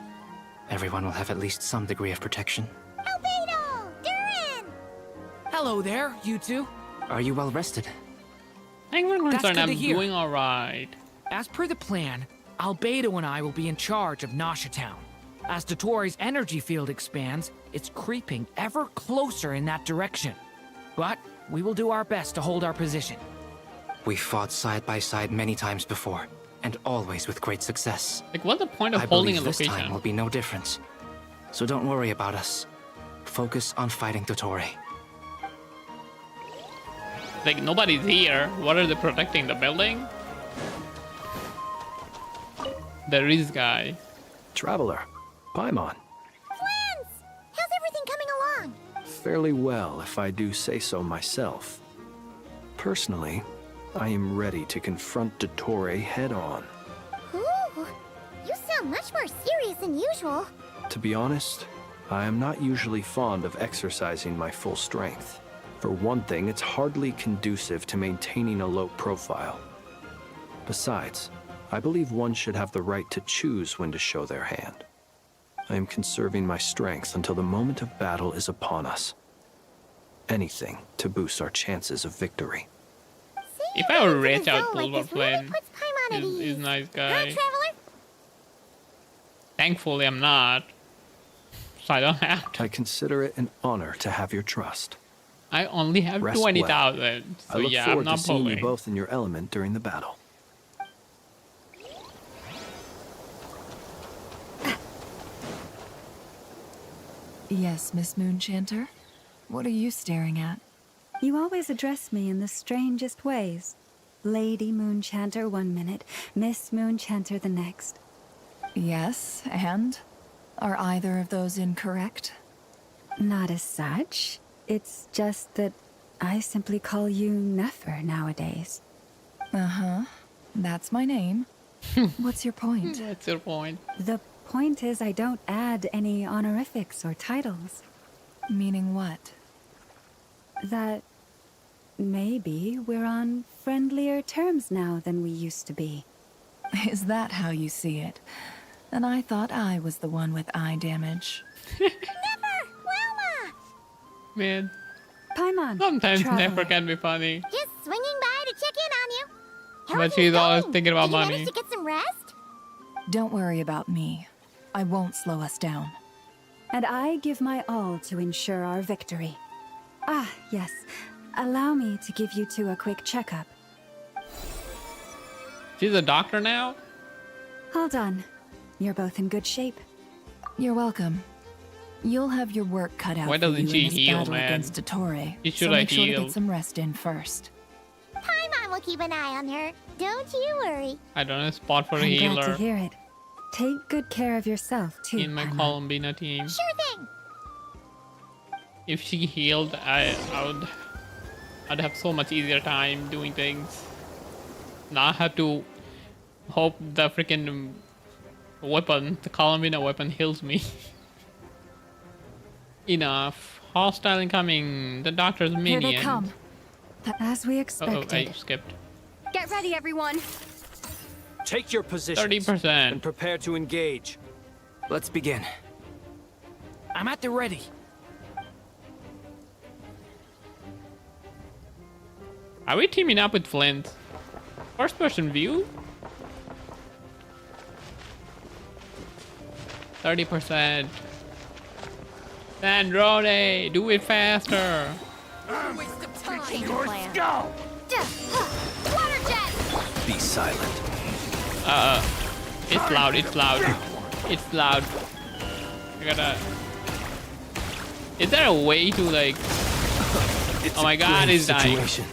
Everyone will have at least some degree of protection. Albedo! Durin! Hello there, you two. Are you well rested? I'm That's good to I'm hear. doing alright. As per the plan, Albedo and I will be in charge of Nasha Town. As Dotori's energy field expands, it's creeping ever closer in that direction. But we will do our best to hold our position. We fought side by side many times before, and always with great success. Like, what's the point of I holding a believe this location? time will be no different. So don't worry about us. Focus on fighting Dotori. Like, nobody's here. What are they protecting? The building? There is guy. Traveler, Paimon. Friends! How's everything coming along? Fairly well, if I do say so myself. Personally, I am ready to confront Dottore head-on. Ooh, sound much more serious than usual. To be honest, I am not usually fond of exercising my full strength. For one thing, it's hardly conducive to maintaining a low profile. Besides, I believe one should have the right to choose when to show their hand. I am conserving my strength until the moment of battle is upon us. Anything to boost our chances of victory. If I were rich, I would pull like for this really Flynn. puts Paimon at He's ease. a nice Huh, guy. Traveler? Thankfully, I'm not. So I don't have to. I consider it an honor to have your trust. I only have Rest 20,000. well. So I look yeah, forward I'm not to seeing you pulling. both in your element during the battle. Yes, Miss Moonchanter? What are you staring at? You always address me in the strangest ways. Lady Moonchanter 1 minute, Miss Moonchanter the next. Yes, and? Are either of those incorrect? Not as such. It's just that I simply call you Nefer nowadays. Uh-huh. That's my name. What's your point? What's your point? The point is I don't add any honorifics or titles. Meaning what? That maybe we're on friendlier terms now than we used to be. Is that how you see it? And I thought I was the one with eye damage. Wilma! Man, Paimon, sometimes Traveler. Nefer can be funny. Just swinging by to check in on you. How are But things she's always going? thinking about Did you money. manage to get some rest? Don't worry about me. I won't slow us down. And I give my all to ensure our victory. Ah, yes. Allow me to give you two a quick checkup. She's a doctor now? Hold on. You're both in good shape. You're welcome. You'll have your work cut out Why for you doesn't in she this heal, battle man? against Dottore. She should So make have sure to healed. get some rest in first. Paimon will keep an eye on her. Don't you worry. I don't know, spot for a I'm glad to healer hear it. Take good care of yourself, too, in my Paimon. Columbina team. Sure thing. If she healed, I'd have so much easier time doing things. Now I have to hope the freaking weapon, the Columbina weapon, heals me. Enough. Hostile incoming. The doctor's Here minion. they come. As we Oh, expected. I skipped. Get ready, everyone. Take your positions 30%. and prepare to engage. Let's begin. I'm at the ready. Are we teaming up with Flint? First person view? 30%. Sandrone, do it faster. Waste of time. Go! Water jet. Be silent. It's loud, it's loud. It's loud. I gotta... Is there a way to like... It's Oh my a god, grave he's dying. situation.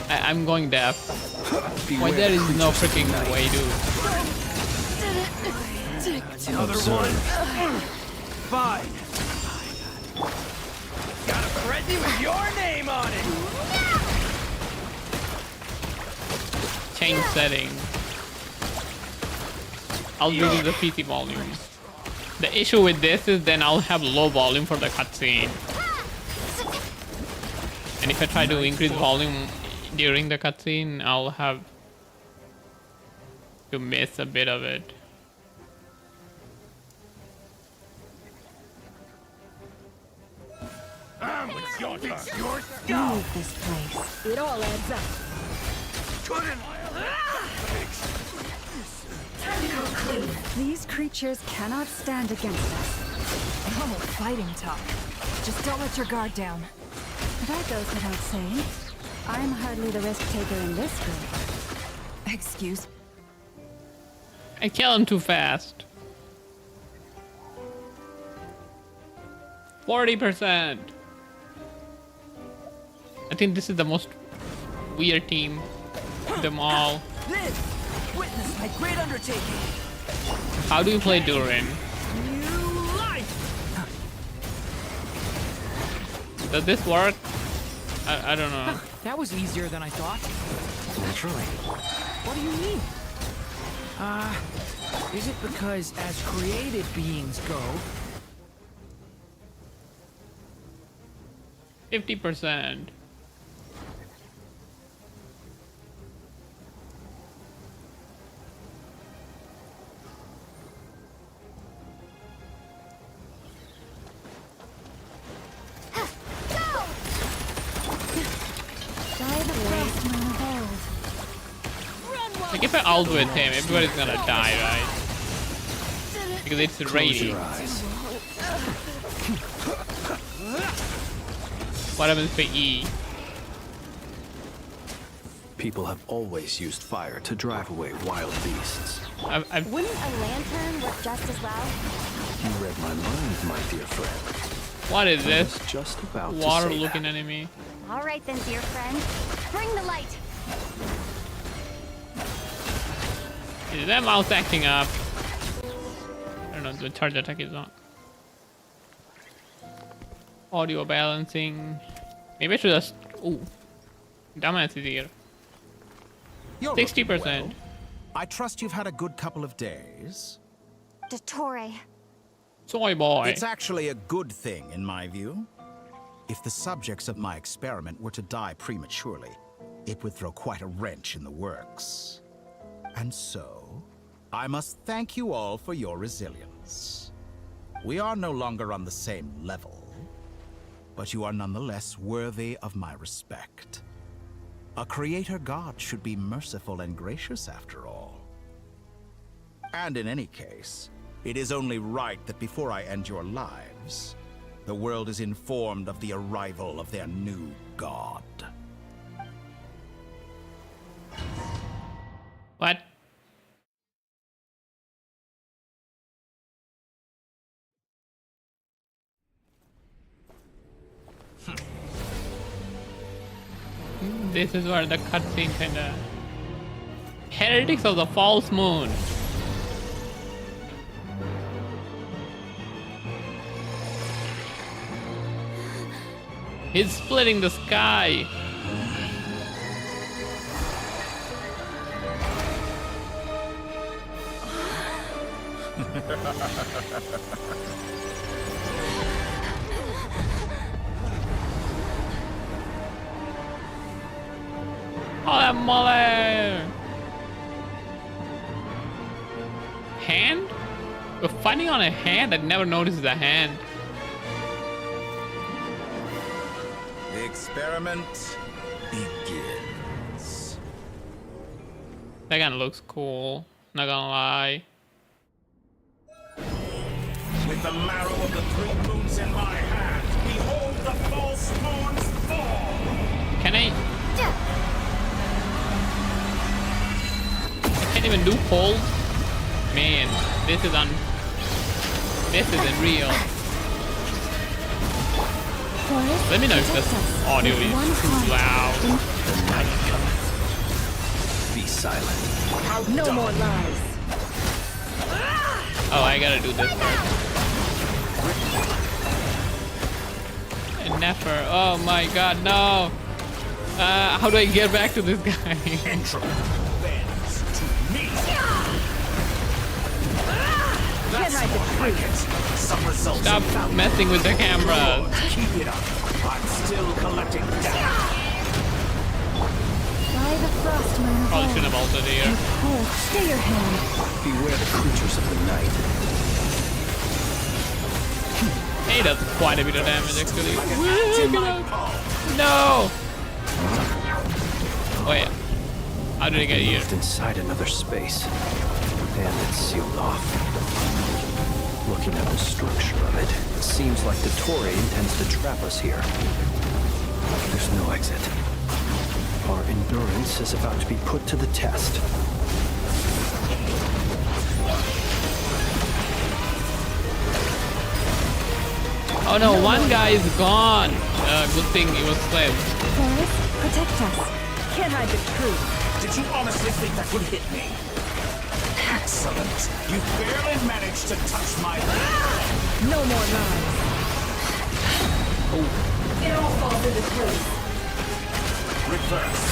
I'm going deaf. Beware Why there is the no creatures freaking tonight. way to... Another one. 5. Got a present with your name on it! Change setting. I'll reduce the PC volume. The issue with this is then I'll have low volume for the cutscene. And if I try to increase volume during the cutscene, I'll have to miss a bit of it. It's your turn. Your Leave this place. It all adds up. These creatures cannot stand against us. Oh, fighting talk. Just don't let your guard down. That goes without saying. I'm hardly the risk taker in this group. Excuse. I kill him too fast. 40%. I think this is the most weird team. Them all. Live! Witness my great undertaking! How do you play Durin? New life! Does this work? I don't know. That was easier than I thought. Naturally. What do you mean? Is it because as created beings go... 50%. Like if I ult with him, everybody's gonna die, right? Because it's raining. What happens for E? People have always used fire to drive away wild beasts. Wouldn't a lantern work just as well? You read my mind, my dear friend. What is I this? was just about to Water say looking that. enemy. All right then, dear friend. Bring the light. Is that mouse acting up? I don't know, the charge attack is on. Audio balancing. Maybe I should just... Ooh. Dumbass is here. 60%. Well. I trust you've had a good couple of days. Dottore. Soy boy. It's actually a good thing, in my view. If the subjects of my experiment were to die prematurely, it would throw quite a wrench in the works. And so, I must thank you all for your resilience. We are no longer on the same level, but you are nonetheless worthy of my respect. A creator god should be merciful and gracious after all. And in any case, it is only right that before I end your lives, the world is informed of the arrival of their new god. What? This is where the cutscene kinda... Heretics of the False Moon. He's splitting the sky. Hola mole! Hand? We're fighting on a hand? I never noticed the hand. The experiment begins. That kinda looks cool. Not gonna lie. With the marrow of the 3 moons in my hand, behold the false moon's fall! Can I can't even do pulls? Man, this isn't real. Let me know if this audio is too loud. Be silent. No more lies. Oh, I gotta do this first. Never. Oh my god, no! How do I get back to this guy? Intro bends to me. Can't hide the truth. Some results. Stop messing with the camera. Keep it up. I'm still collecting data. By the frost moon. Probably shouldn't have ulted here. Cold, stay your hand. Beware the creatures of the night. He does quite a bit of damage actually. No! Wait, how did I get here? Moved inside another space, and it's sealed off. Looking at the structure of it, it seems like the Torii intends to trap us here. There's no exit. Our endurance is about to be put to the test. Oh no, one guy is gone. Good thing he was saved. Forest, protect us. Can't hide the truth. Did you honestly think that would hit me? Excellent. You barely managed to touch my... No more lies. Oh. It all falls into place. Reverse.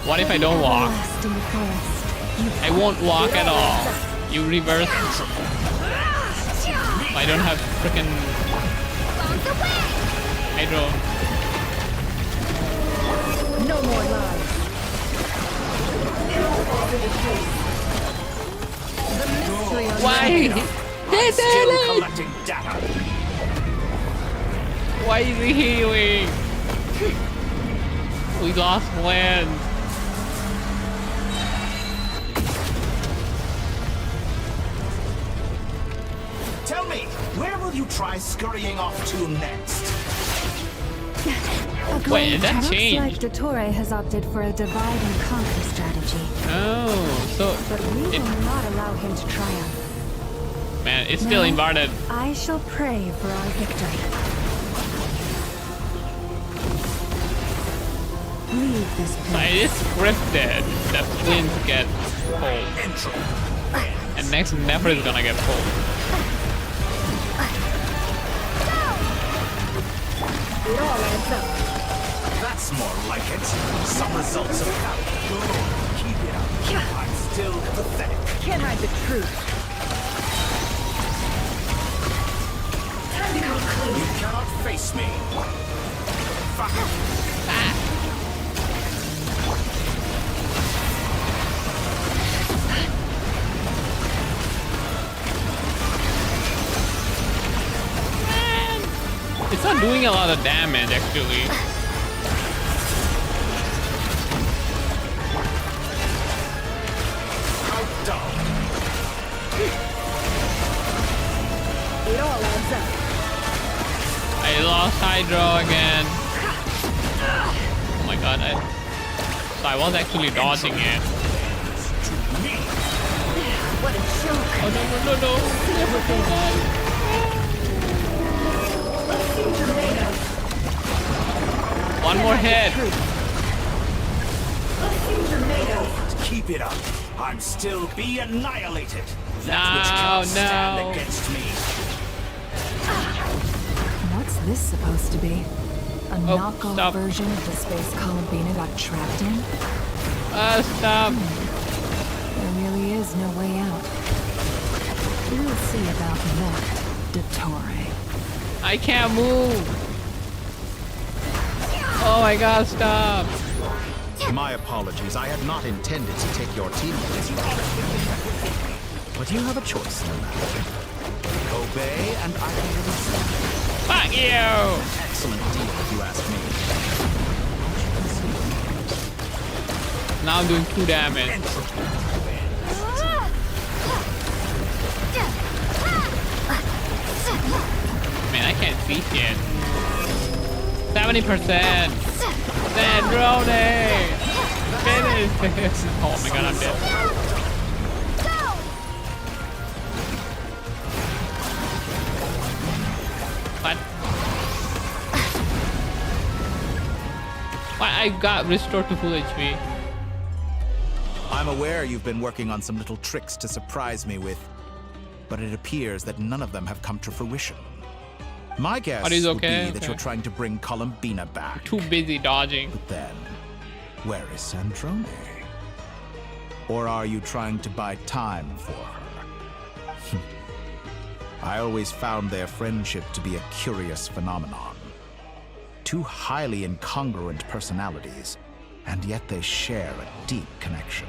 What if I don't walk? Last in the forest. I won't walk at all. You reverse. I don't have freaking hydro. No more lies. The mystery on Why? They did it! Collecting data. Why is he healing? We lost land. Tell me, where will you try scurrying off to next? Wait, that Looks changed. like Dottore has opted for a divide and conquer strategy. Oh, so But we will not allow him to triumph. man, it's still Now, invaded. I shall pray for our victory. Leave this place. It is scripted that twins get pulled. And next never is gonna get pulled. It all adds up. That's more like it. Some results of count. Keep it up. I'm still pathetic. Can't hide the truth. You cannot face me. Fuck. It's not doing a lot of damage actually. It all adds up. I lost hydro again. Oh my god, so I was actually dodging it. What a joke. Oh no. Never do that. One more hit. Keep it up. I'm still be annihilated. No. Stand against me. What's this supposed to be? A knockoff stop. version of the space Columbina got trapped in? Stop. There really is no way out. We'll see about that, Dottore. I can't move. Oh my god, stop. My apologies. I had not intended to take your team with you. But you have a choice no matter. Obey and I can release you. Fuck you! Excellent deal if you ask me. Now I'm doing 2 damage. Man, I can't see shit. 70%. Sandrone! Finish this! Oh my god, I'm dead. What? Why I got restored to full HP? I'm aware you've been working on some little tricks to surprise me with, but it appears that none of them have come to fruition. My guess But he's would okay, be that you're trying to bring Columbina back. Too busy dodging. But then, where is Sandrone? Or are you trying to buy time for her? I always found their friendship to be a curious phenomenon. Two highly incongruent personalities, and yet they share a deep connection.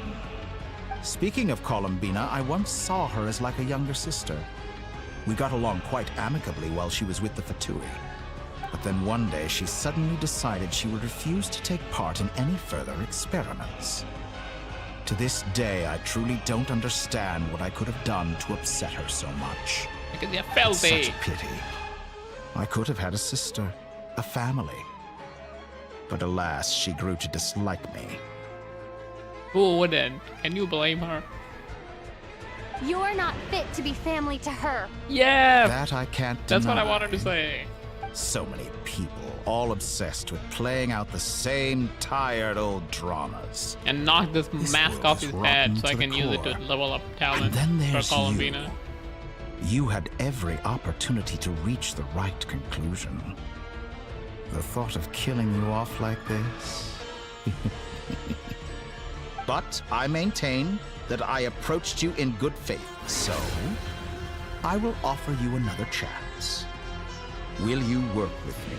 Speaking of Columbina, I once saw her as like a younger sister. We got along quite amicably while she was with the Fatui. But then one day she suddenly decided she would refuse to take part in any further experiments. To this day, I truly don't understand what I could have done to upset her so much. Because you're It's filthy. such a pity. I could have had a sister, a family. But alas, she grew to dislike me. Who wouldn't? Can you blame her? You're not fit to be family to her. Yeah! That I can't That's what I deny. wanted to say. So many people, all obsessed with playing out the same tired old dramas. And knock this mask world off is his head rotten so I to the can use it to core. level up talent then for there's Columbina. You had every opportunity to reach the right conclusion. The thought of killing you off like this? But I maintain that I approached you in good faith. So, I will offer you another chance. Will you work with me?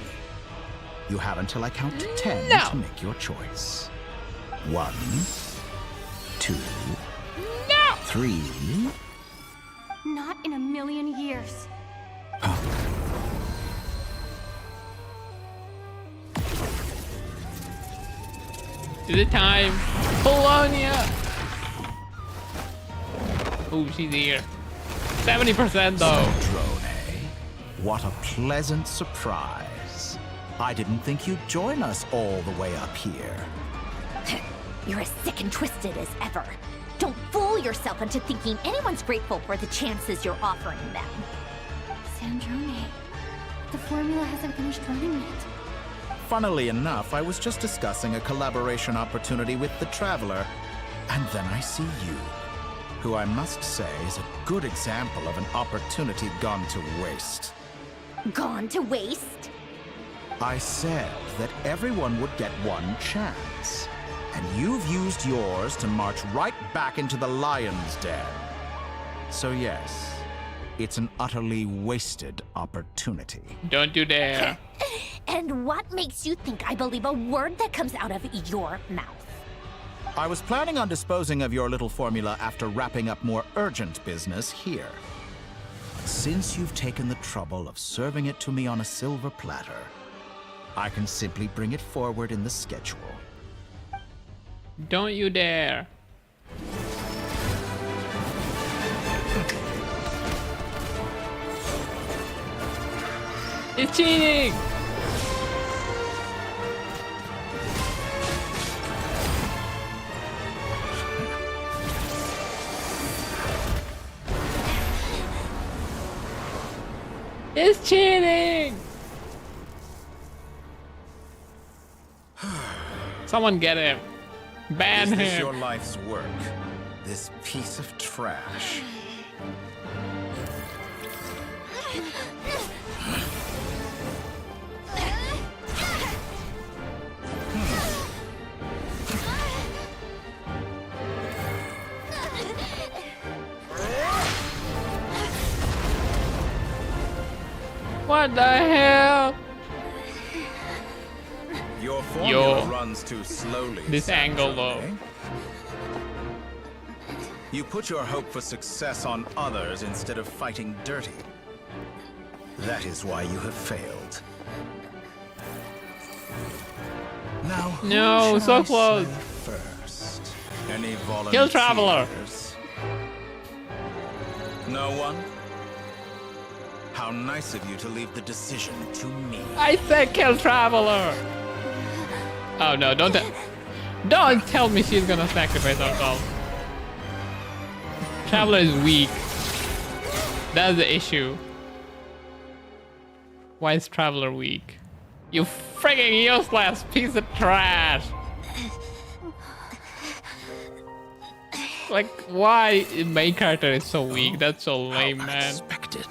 You have until I count to 10 to make your choice. 1, 2, 3. Not in a million years. Is it time? Polonia! Oh, she's here. 70% though. Sandrone, what a pleasant surprise. I didn't think you'd join us all the way up here. You're as sick and twisted as ever. Don't fool yourself into thinking anyone's grateful for the chances you're offering them. Sandrone, the formula hasn't finished running yet. Funnily enough, I was just discussing a collaboration opportunity with the Traveler, and then I see you, who I must say is a good example of an opportunity gone to waste. Gone to waste? I said that everyone would get one chance, and you've used yours to march right back into the lion's den. So yes, it's an utterly wasted opportunity. Don't you dare. And what makes you think I believe a word that comes out of your mouth? I was planning on disposing of your little formula after wrapping up more urgent business here. Since you've taken the trouble of serving it to me on a silver platter, I can simply bring it forward in the schedule. Don't you dare. It's cheating! It's cheating! Someone get him. Ban Is this him. your life's work? This piece of trash. What the hell? Your formula runs too slowly. This angle though. You put your hope for success on others instead of fighting dirty. That is why you have failed. Now, no, who so shall I close. slay first? Any volunteers? Kill Traveler. No one? How nice of you to leave the decision to me. I said kill Traveler. Oh no, don't tell me she's gonna sacrifice herself. Traveler is weak. That's the issue. Why is Traveler weak? You friggin' useless piece of trash! Like, why main character is so weak? That's so lame, man. Expected.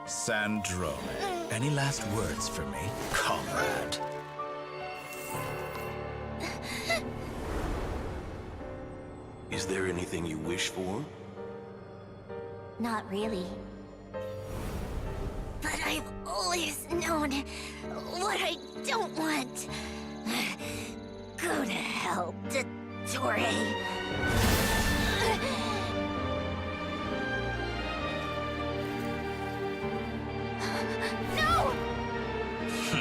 Sandrone, any last words for me, comrade? Is there anything you wish for? Not really. But I've always known what I don't want. Go to hell, Dottore. No!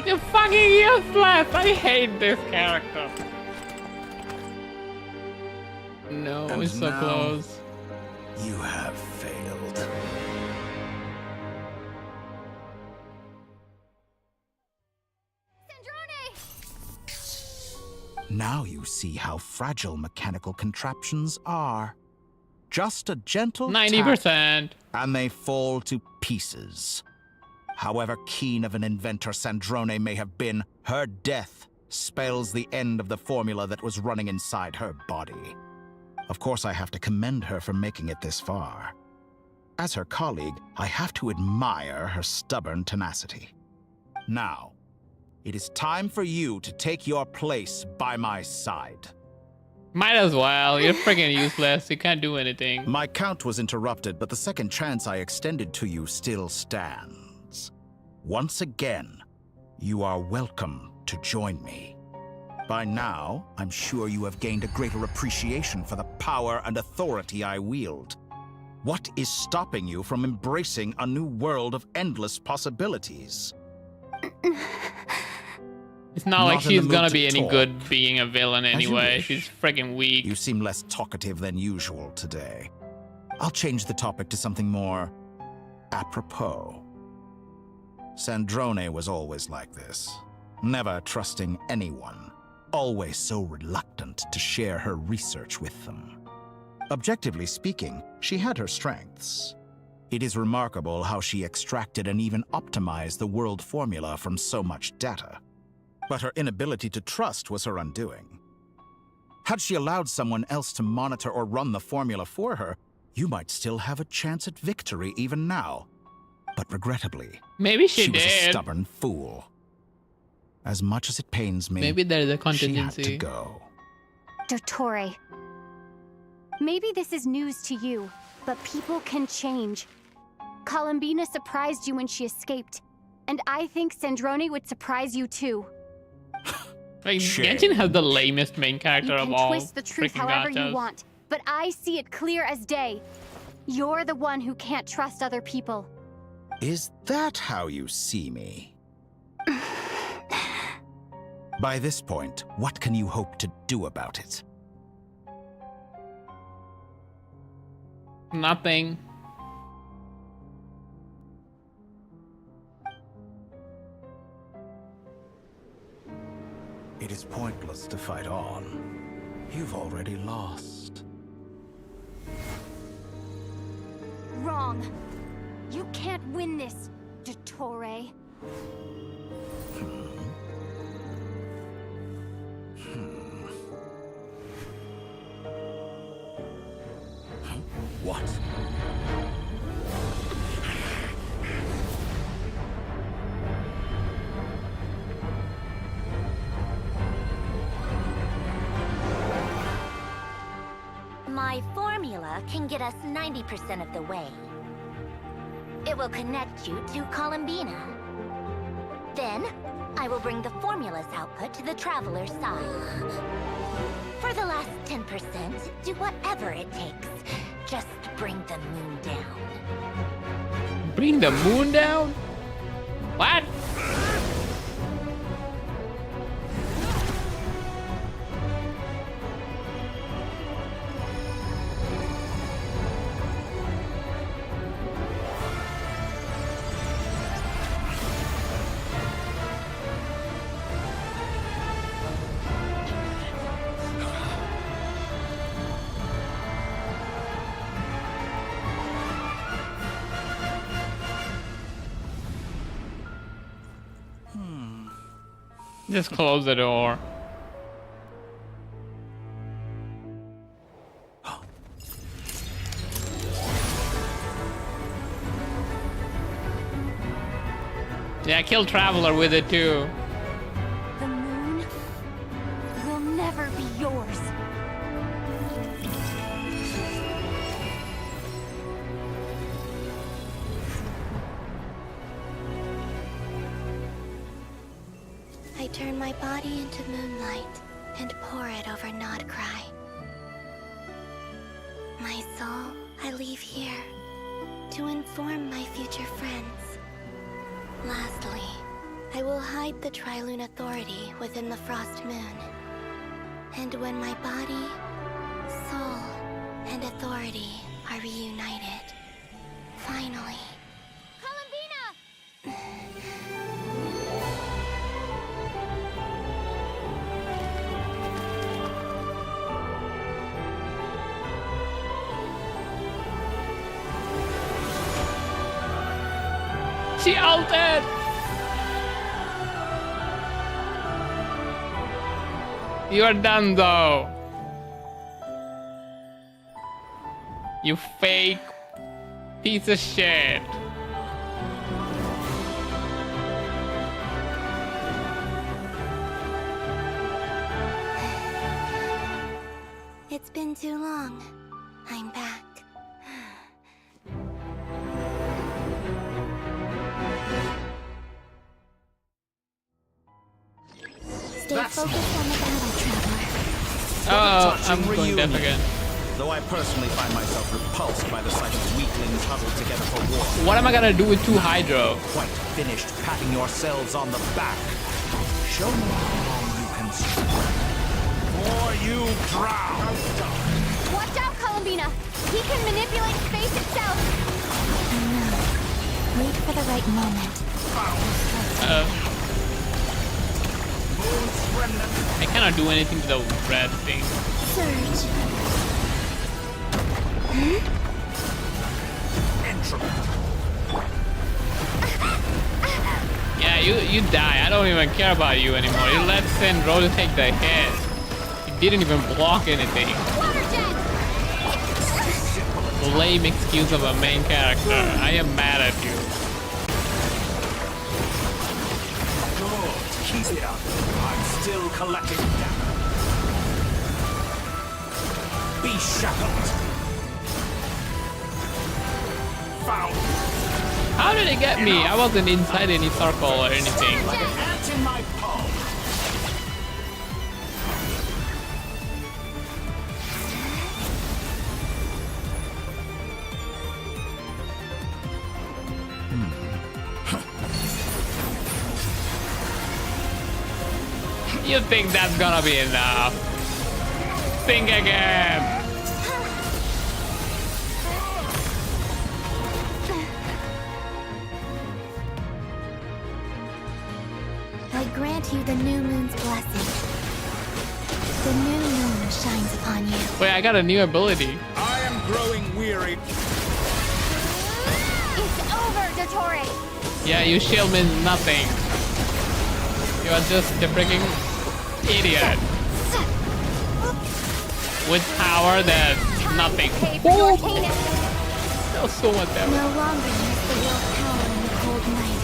You're fucking useless! I hate this character. No, And it's so now, close. You have failed. Now you see how fragile mechanical contraptions are. Just a gentle 90%. tap, and they fall to pieces. However keen of an inventor Sandrone may have been, her death spells the end of the formula that was running inside her body. Of course, I have to commend her for making it this far. As her colleague, I have to admire her stubborn tenacity. Now, it is time for you to take your place by my side. Might as well. You're freaking useless. You can't do anything. My count was interrupted, but the second chance I extended to you still stands. Once again, you are welcome to join me. By now, I'm sure you have gained a greater appreciation for the power and authority I wield. What is stopping you from embracing a new world of endless possibilities? It's not like she's gonna be any talk. good being a villain As you anyway. wish. She's freaking weak. You seem less talkative than usual today. I'll change the topic to something more apropos. Sandrone was always like this, never trusting anyone, always so reluctant to share her research with them. Objectively speaking, she had her strengths. It is remarkable how she extracted and even optimized the world formula from so much data. But her inability to trust was her undoing. Had she allowed someone else to monitor or run the formula for her, you might still have a chance at victory even now. But regrettably, maybe she was a did. stubborn fool. As much as it pains me, Maybe there's a she contingency. had to go. Dottore. Maybe this is news to you, but people can change. Columbina surprised you when she escaped, and I think Sandrone would surprise you too. Like, Shame. Genshin has the lamest main character You of can all. twist the truth freaking however gachas. you want, but I see it clear as day. You're the one who can't trust other people. Is that how you see me? By this point, what can you hope to do about it? Nothing. It is pointless to fight on. You've already lost. Wrong. You can't win this, Dottore. What? My formula can get us 90% of the way. It will connect you to Columbina. Then, I will bring the formula's output to the Traveler's side. For the last 10%, do whatever it takes. Just bring the moon down. Bring the moon down? What? Just close the door. Yeah, kill Traveler with it too. The moon will never be yours. I turn my body into moonlight and pour it over Nodcry. My soul I leave here to inform my future friends. Lastly, I will hide the Trilune Authority within the Frost Moon. And when my body, soul, and authority are reunited, finally... She ulted! You are done though. You fake piece of shit. It's been too long. I'm back. Stay focused on the battle, Traveler. Oh, I'm going deaf again. Though I personally find myself repulsed by the sight of weaklings huddled together for war. What am I gonna do with 2 Hydro? Quite finished patting yourselves on the back. Show me how long you can survive. Or you drown! Watch out, Columbina! He can manipulate space itself! No. Wait for the right moment. I cannot do anything to the red thing. Surge. Yeah, you die. I don't even care about you anymore. You let Sandro take the hit. He didn't even block anything. Lame excuse of a main character. I am mad at you. Good. Keep it up. I'm still collecting data. Be shackled. Found. How did it get me? I wasn't inside any circle or anything. Like an ant in my palm. You think that's gonna be enough? Think again. I grant you the new moon's blessing. The new moon shines upon you. Wait, I got a new ability. I am growing weary. It's over, Dottore! Yeah, you shield means nothing. You are just a freaking idiot. With power that's nothing. Oh! That was so much damage. No longer use the real power in the cold night.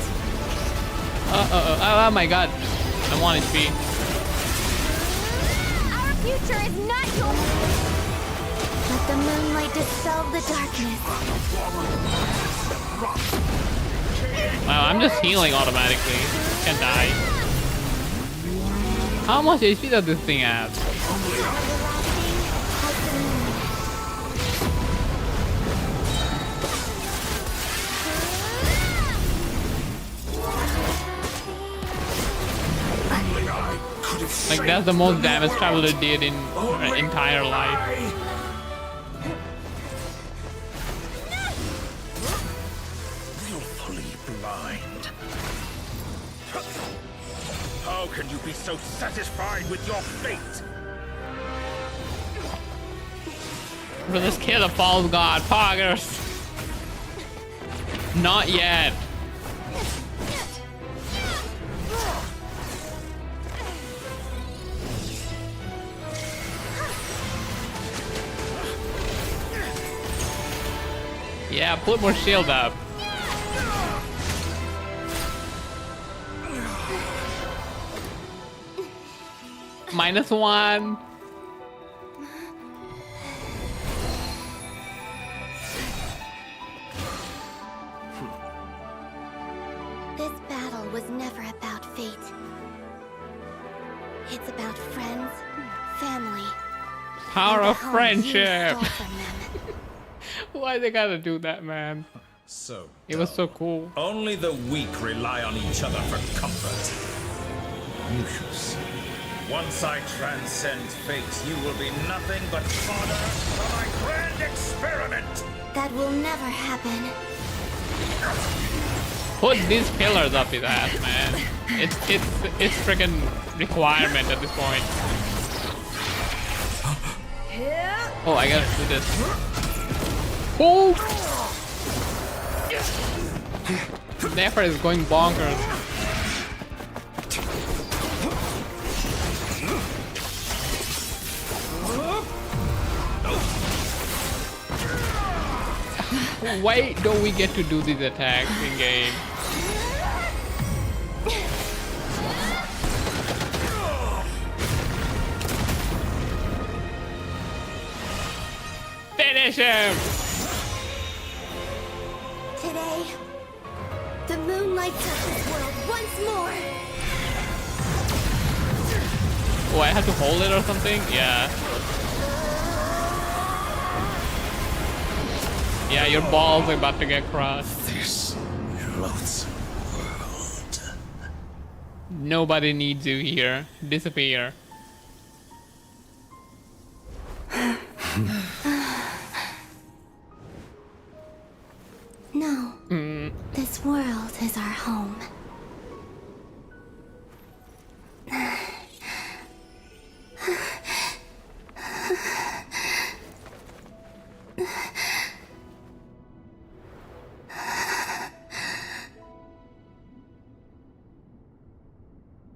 Oh my god. I'm 1 HP. Our future is not your... Let the moonlight dispel the darkness. Wow, I'm just healing automatically. Can't die. How much HP does this thing have? Like, that's the most damage Traveler did in her entire life. Willfully blind. How can you be so satisfied with your fate? For this kid, a false god, poggers. Not yet. Yeah, put more shield up. -1. This battle was never about fate. It's about friends, family. Power and of the home you friendship. stole from them. Why they gotta do that, man? So It was so cool. only the weak rely on each other for comfort. You shall see. Once I transcend fate, you will be nothing but fodder for my grand experiment. That will never happen. Put these pillars up his ass, man. It's freaking requirement at this point. Oh, I gotta do this. Oh! Nefer is going bonkers. Why don't we get to do these attacks in game? Finish him! Today, the moon lights up this world once more. Oh, I have to hold it or something? Yeah. Yeah, your balls are about to get crushed. This loathsome world. Nobody needs you here. Disappear. No. This world is our home.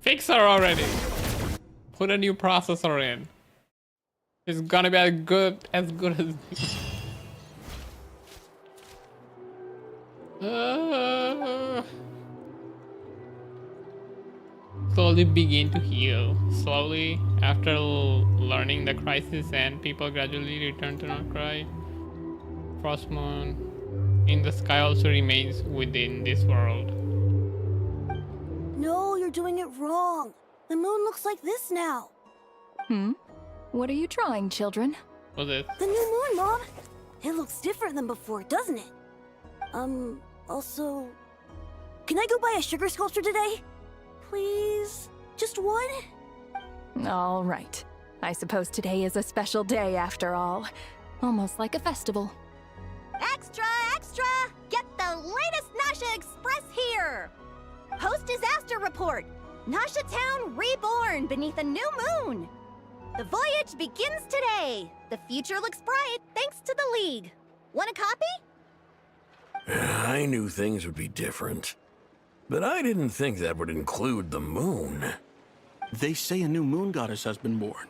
Fix her already. Put a new processor in. It's gonna be as good as slowly begin to heal. Slowly, after learning the crisis and people gradually return to not cry. Frost moon in the sky also remains within this world. No, you're doing it wrong. The moon looks like this now. What are you drawing, children? What's this? The new moon, Mom. It looks different than before, doesn't it? Also... Can I go buy a sugar sculpture today? Please? Just one? All right. I suppose today is a special day after all. Almost like a festival. Extra, extra! Get the latest Nasha Express here! Post-disaster report! Nasha Town reborn beneath a new moon! The voyage begins today! The future looks bright thanks to the League. Want a copy? I knew things would be different. But I didn't think that would include the moon. They say a new moon goddess has been born.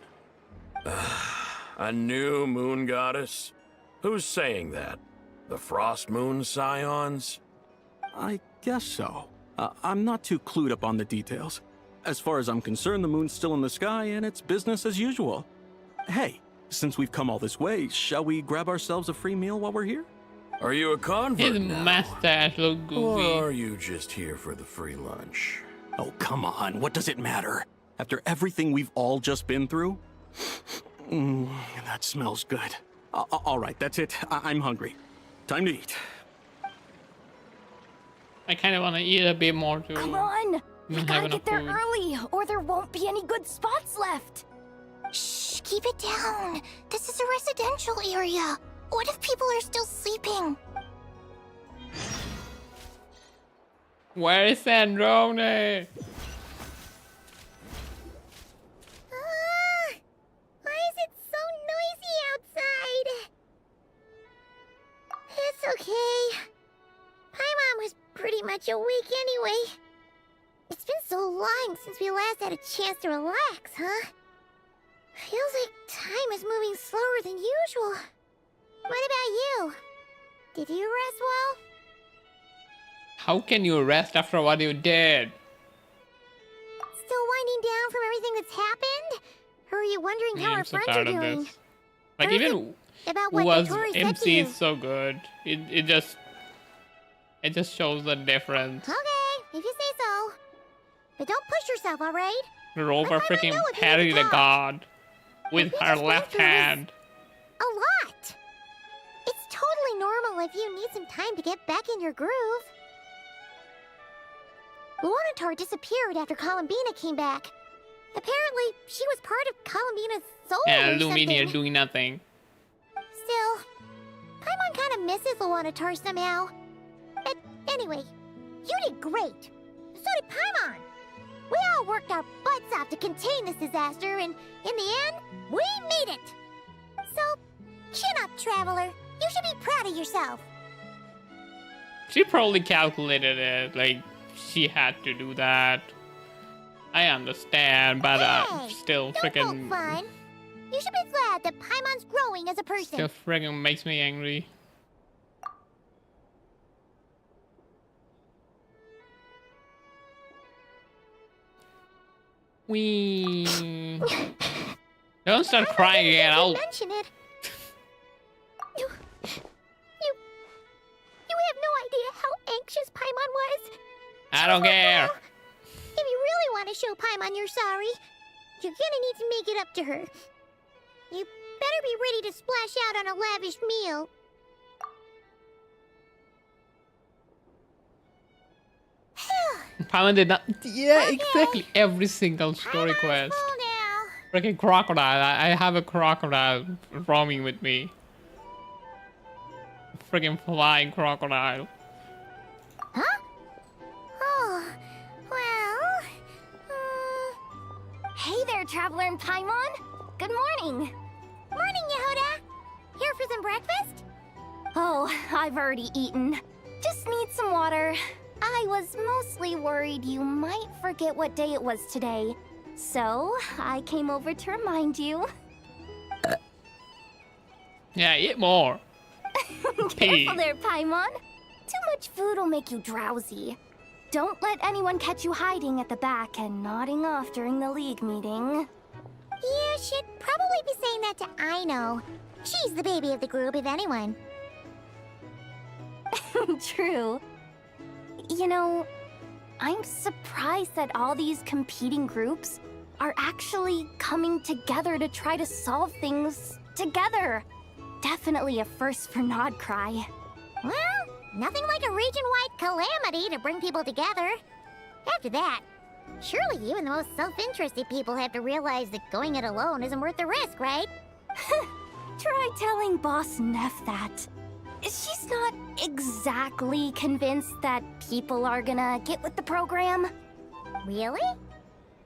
A new moon goddess? Who's saying that? The Frost Moon Scions? I guess so. I'm not too clued up on the details. As far as I'm concerned, the moon's still in the sky and it's business as usual. Hey, since we've come all this way, shall we grab ourselves a free meal while we're here? Are you a convert His now? mustache look Or goofy. are you just here for the free lunch? Oh, come on. What does it matter? After everything we've all just been through? That smells good. All right, that's it. I'm hungry. Time to eat. I kind of want to eat a bit more too. Come on! We Have gotta enough get there food. early, or there won't be any good spots left. Shh, keep it down. This is a residential area. What if people are still sleeping? Where is Sandrone? Why is it so noisy outside? It's okay. Paimon was pretty much awake anyway. It's been so long since we last had a chance to relax, huh? Feels like time is moving slower than usual. What about you? Did you rest well? How can you rest after what you did? Still winding down from everything that's happened? Or are you wondering how I'm our so friends are tired of doing? this. Like even About who what was Tori said to MC you. is so good. It just shows the difference. Okay, if you say so. But don't push yourself, alright? Rover freaking know if you parry need the to talk. god with we her just went left through this- hand. A lot! It's totally normal if you need some time to get back in your groove. Luanatar disappeared after Columbina came back. Apparently, she was part of Columbina's soul And or Luminia something. doing nothing. Still, Paimon kind of misses Luanatar somehow. But anyway, you did great. So did Paimon. We all worked our butts off to contain this disaster, and in the end, we made it. So, chin up, Traveler. You should be proud of yourself. She probably calculated it. Like she had to do that. I understand, but Hey, still don't poke freaking fun. You should be glad that Paimon's growing as a person. still freaking makes me angry. Wee. Don't start crying again. I'll Mention it. I don't care. If you really want to show Paimon you're sorry, you're gonna need to make it up to her. You better be ready to splash out on a lavish meal. Paimon did not. Yeah, exactly. Every single story quest. Freaking crocodile. I have a crocodile roaming with me. Freaking flying crocodile. Huh? Oh, well... Hey there, Traveler and Paimon. Good morning. Morning, Yehuda. Here for some breakfast? Oh, I've already eaten. Just need some water. I was mostly worried you might forget what day it was today. So, I came over to remind you. Yeah, eat more. Careful there, Paimon. Too much food will make you drowsy. Don't let anyone catch you hiding at the back and nodding off during the League meeting. You should probably be saying that to Aino. She's the baby of the group, if anyone. True. You know, I'm surprised that all these competing groups are actually coming together to try to solve things together. Definitely a first for Nodcry. Well, nothing like a region-wide calamity to bring people together. After that, surely even the most self-interested people have to realize that going it alone isn't worth the risk, right? Try telling Boss Neff that. She's not exactly convinced that people are gonna get with the program. Really?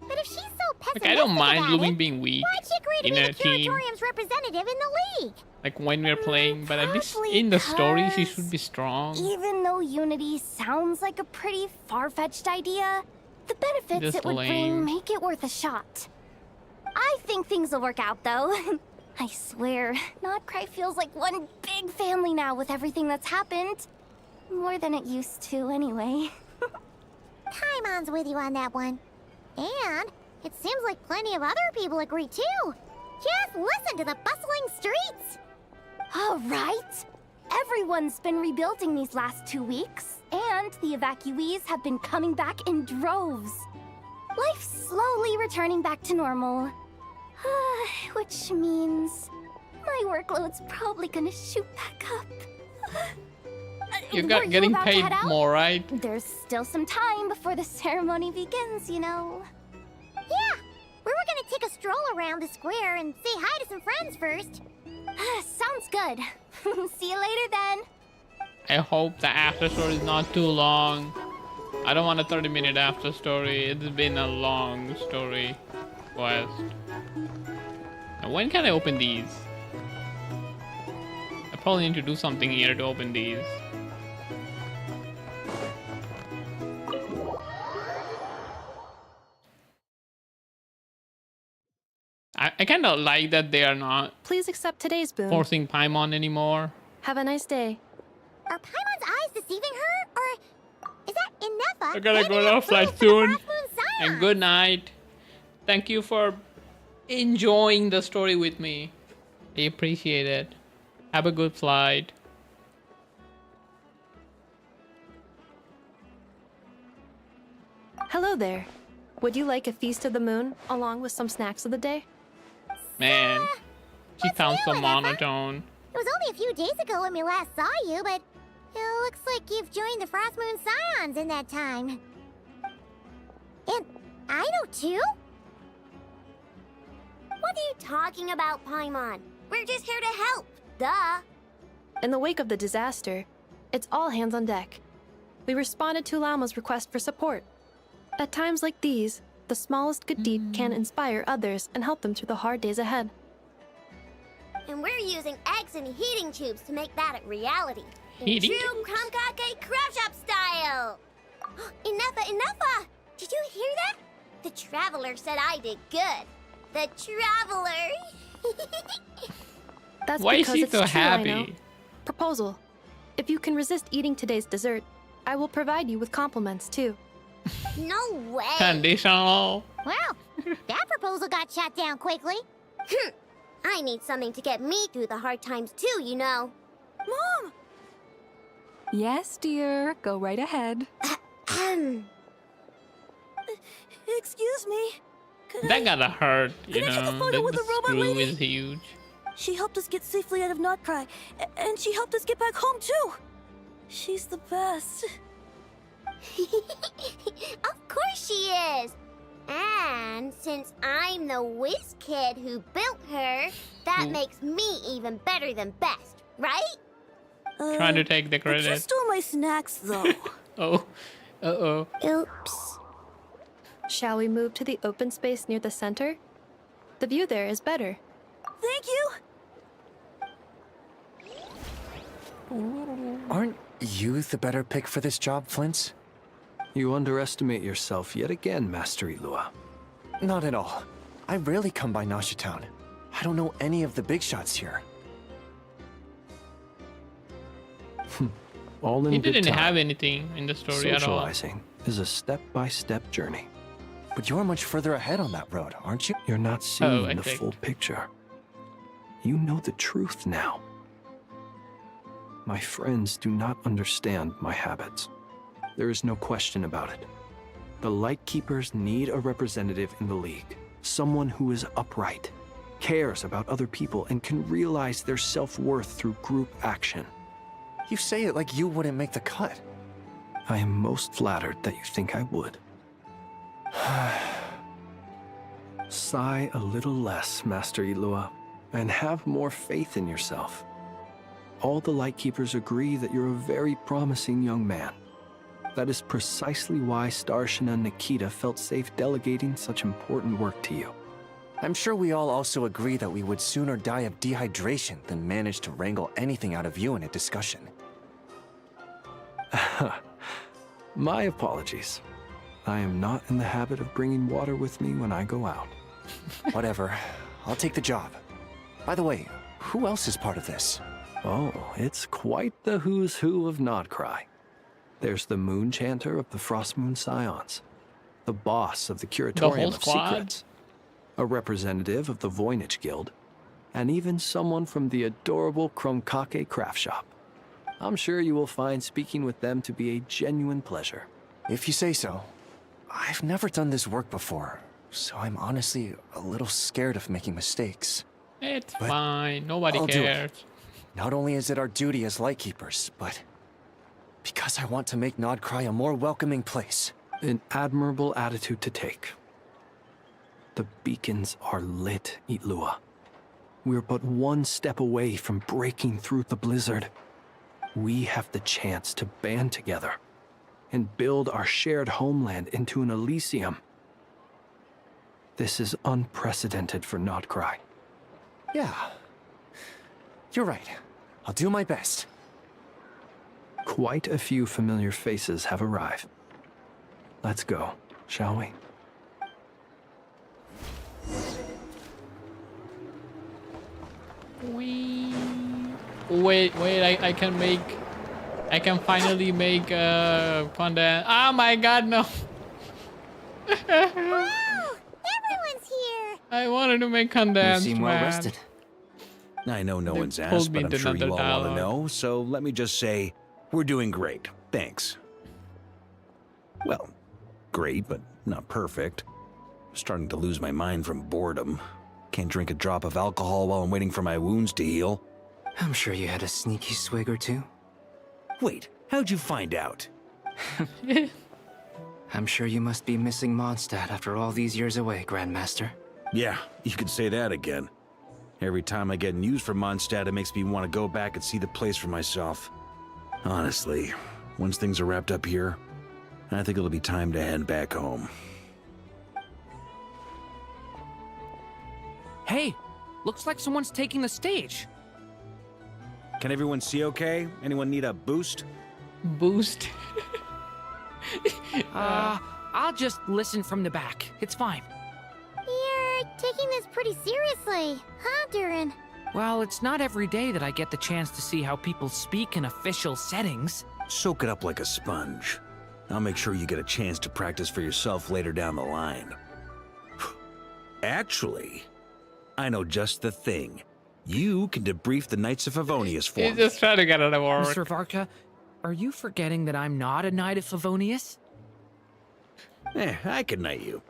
But if she's so pessimistic Like, I don't mind about Lumin it, being weak why'd she agree to in be a the team. Curatorium's representative in the League? Like when we're playing, but at least in the story, she should be strong. Even though Unity sounds like a pretty far-fetched idea, the benefits Just it would lame. bring make it worth a shot. I think things will work out, though. I swear, Nodcry feels like one big family now with everything that's happened. More than it used to, anyway. Paimon's with you on that one. And it seems like plenty of other people agree too. Just listen to the bustling streets. All right. Everyone's been rebuilding these last 2 weeks, and the evacuees have been coming back in droves. Life's slowly returning back to normal. Which means my workload's probably gonna shoot back up. You Were got getting about to paid head out? more, right? There's still some time before the ceremony begins, you know. Yeah, we were gonna take a stroll around the square and say hi to some friends first. Sounds good. See you later then. I hope the after story is not too long. I don't want a 30-minute after story. It's been a long story quest. Now, when can I open these? I probably need to do something here to open these. I kind of like that they are not Please accept today's boon. forcing Paimon anymore. Have a nice day. Are Paimon's eyes deceiving her? Or is that Inefa? I gotta go handing out outside food for the soon. Frost Moon And Scion? good night. Thank you for enjoying the story with me. I appreciate it. Have a good flight. Hello there. Would you like a feast of the moon along with some snacks of the day? Man, she sounds so monotone. It was only a few days ago when we last saw you, but it looks like you've joined the Frost Moon Scions in that time. And I know too? What are you talking about, Paimon? We're just here to help. Duh. In the wake of the disaster, it's all hands on deck. We responded to Lama's request for support. At times like these, the smallest good deed can inspire others and help them through the hard days ahead. And we're using eggs and heating tubes to make that a reality. In Heating true Kamkake craft shop style. Enough! Did you hear that? The Traveler said I did good. The Traveler! That's Why is because she it's so true, happy? I know. Proposal. If you can resist eating today's dessert, I will provide you with compliments too. No way! Conditional. Well, that proposal got shot down quickly. I need something to get me through the hard times too, you know. Mom! Yes, dear. Go right ahead. Excuse me. That gotta hurt, you Can I take a know. photo with The the robot screw lady? is huge. She helped us get safely out of Notcry, and she helped us get back home too. She's the best. Of course she is. And since I'm the whiz kid who built her, that makes me even better than best, right? Trying to take the I credit. just stole my snacks though. Oh. Uh-oh. Oops. Shall we move to the open space near the center? The view there is better. Thank you. Aren't you the better pick for this job, Flint? You underestimate yourself yet again, Master Ilua. Not at all. I rarely come by Nasha Town. I don't know any of the big shots here. All in He good didn't time. have anything in the story at all. Socializing is a step-by-step journey. But you're much further ahead on that road, aren't you? You're not seeing I the think. full picture. You know the truth now. My friends do not understand my habits. There is no question about it. The Lightkeepers need a representative in the League. Someone who is upright, cares about other people, and can realize their self-worth through group action. You say it like you wouldn't make the cut. I am most flattered that you think I would. Sigh a little less, Master Ilua, and have more faith in yourself. All the Lightkeepers agree that you're a very promising young man. That is precisely why Starshina Nikita felt safe delegating such important work to you. I'm sure we all also agree that we would sooner die of dehydration than manage to wrangle anything out of you in a discussion. My apologies. I am not in the habit of bringing water with me when I go out. Whatever. I'll take the job. By the way, who else is part of this? Oh, it's quite the who's who of Nodcry. There's the Moon Chanter of the Frostmoon Scions, the boss of the Curatorium of squad? Secrets, a representative of the Voynich Guild, and even someone from the adorable Krumkake craft shop. I'm sure you will find speaking with them to be a genuine pleasure. If you say so. I've never done this work before, so I'm honestly a little scared of making mistakes. It's fine. Nobody I'll do it. cares. Not only is it our duty as Lightkeepers, but because I want to make Nodcry a more welcoming place. An admirable attitude to take. The beacons are lit, Itlua. We're but one step away from breaking through the blizzard. We have the chance to band together and build our shared homeland into an Elysium. This is unprecedented for Nodcry. Yeah. You're right. I'll do my best. Quite a few familiar faces have arrived. Let's go, shall we? Wait, I can finally make condense. Oh my god, no. Everyone's here. I wanted to make condensed, You seem well man. rested. I know no They one's pulled asked, me but I'm into sure you another all want to dialogue. know, so let me just say, we're doing great. Thanks. Well, great, but not perfect. Starting to lose my mind from boredom. Can't drink a drop of alcohol while I'm waiting for my wounds to heal. I'm sure you had a sneaky swig or two. Wait, how'd you find out? I'm sure you must be missing Mondstadt after all these years away, Grandmaster. Yeah, you could say that again. Every time I get news from Mondstadt, it makes me want to go back and see the place for myself. Honestly, once things are wrapped up here, I think it'll be time to head back home. Hey, looks like someone's taking the stage. Can everyone see okay? Anyone need a boost? Boost? I'll just listen from the back. It's fine. You're taking this pretty seriously, huh, Durin? Well, it's not every day that I get the chance to see how people speak in official settings. Soak it up like a sponge. I'll make sure you get a chance to practice for yourself later down the line. Actually, I know just the thing. You can debrief the Knights of Favonius for He's me. just trying to get out of work. Mr. Varka, are you forgetting that I'm not a Knight of Favonius? I can knight you.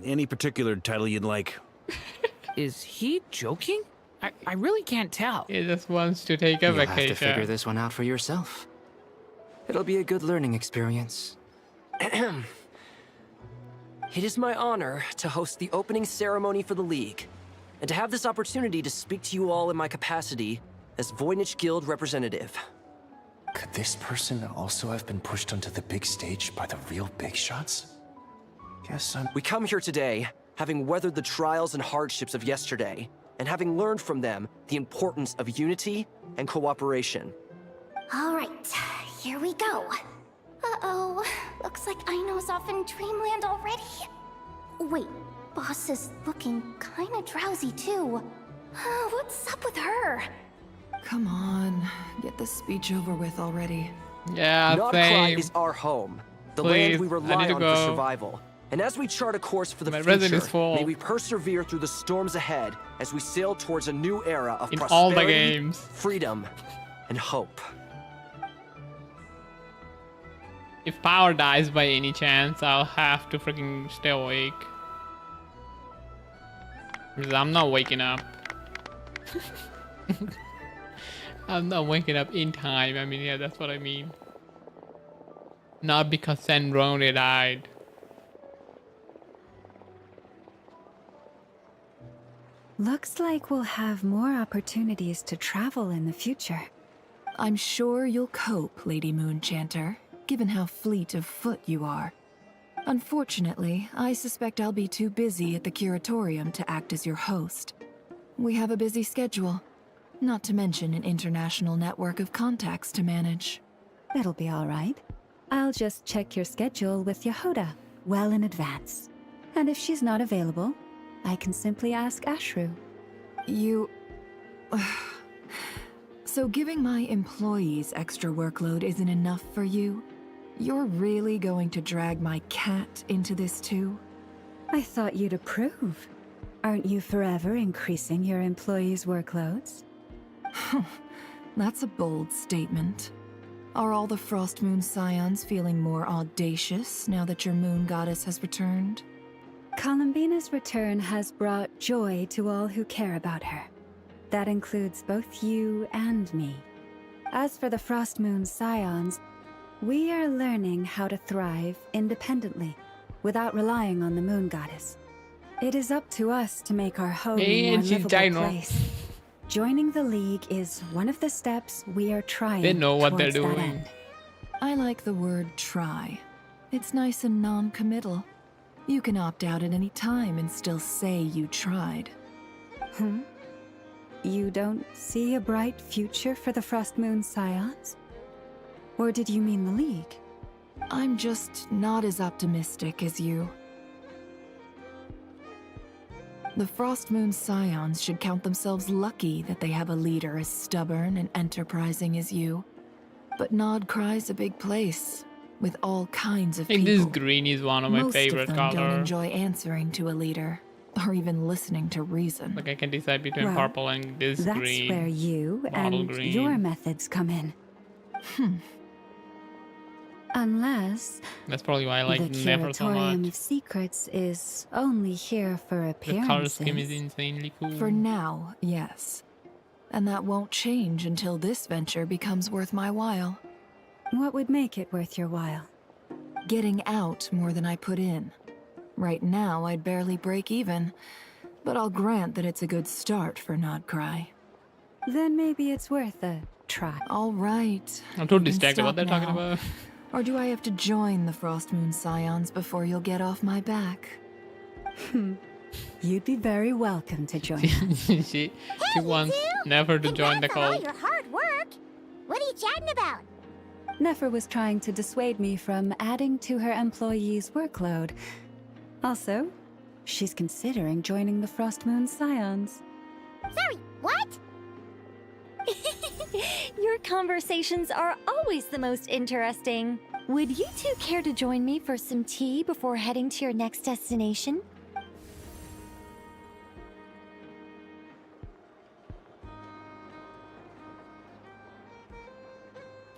Any particular title you'd like? Is he joking? I really can't tell. He just wants to take a You'll vacation. have to figure this one out for yourself. It'll be a good learning experience. It is my honor to host the opening ceremony for the League, and to have this opportunity to speak to you all in my capacity as Voynich Guild representative. Could this person also have been pushed onto the big stage by the real big shots? We come here today, having weathered the trials and hardships of yesterday, and having learned from them the importance of unity and cooperation. All right, here we go. Uh-oh, looks like Aino's off in Dreamland already. Wait, Boss is looking kinda drowsy too. What's up with her? Come on, get this speech over with already. Yeah, Nodcry is our home, the land we rely on for survival. And as we chart a course for the future, may we persevere through the storms ahead as we sail towards a new era of in prosperity, all the games, freedom, and hope. If power dies by any chance, I'll have to freaking stay awake. Because I'm not waking up. I'm not waking up in time. I mean, yeah, that's what I mean. Not because Sandrone died. Looks like we'll have more opportunities to travel in the future. I'm sure you'll cope, Lady Moonchanter, given how fleet of foot you are. Unfortunately, I suspect I'll be too busy at the Curatorium to act as your host. We have a busy schedule, not to mention an international network of contacts to manage. It'll be all right. I'll just check your schedule with Yehoda well in advance. And if she's not available, I can simply ask Ashru. You... So giving my employees extra workload isn't enough for you? You're really going to drag my cat into this too? I thought you'd approve. Aren't you forever increasing your employees' workloads? That's a bold statement. Are all the Frostmoon Scions feeling more audacious now that your moon goddess has returned? Columbina's return has brought joy to all who care about her. That includes both you and me. As for the Frostmoon Scions, we are learning how to thrive independently, without relying on the moon goddess. It is up to us to make our home a more livable place. Joining the League is one of the steps we are trying. They know what they're towards that doing. end. I like the word try. It's nice and non-committal. You can opt out at any time and still say you tried. You don't see a bright future for the Frostmoon Scions? Or did you mean the League? I'm just not as optimistic as you. The Frostmoon Scions should count themselves lucky that they have a leader as stubborn and enterprising as you. But Nodcry's a big place, with all kinds of I think people. this green is one of my favorite Most of them don't colors. enjoy answering to a leader, or even listening to reason. Like I can decide between Well, purple and this That's green. where you bottle and green. your methods come in. Unless That's probably why I like the Never so Curatorium much. of Secrets is only here for The color scheme appearances. is insanely cool. For now, yes. And that won't change until this venture becomes worth my while. What would make it worth your while? Getting out more than I put in. Right now, I'd barely break even, but I'll grant that it's a good start for Nodcry. Then maybe it's worth a try. All right. I'm totally You can distracted what stop they're talking now. about. Or do I have to join the Frostmoon Scions before you'll get off my back? You'd be very welcome to join us. she wants Never to join the Congrats on all cult. your hard work. What are you chatting about? Nefer was trying to dissuade me from adding to her employees' workload. Also, she's considering joining the Frostmoon Scions. Sorry, what? Your conversations are always the most interesting. Would you two care to join me for some tea before heading to your next destination?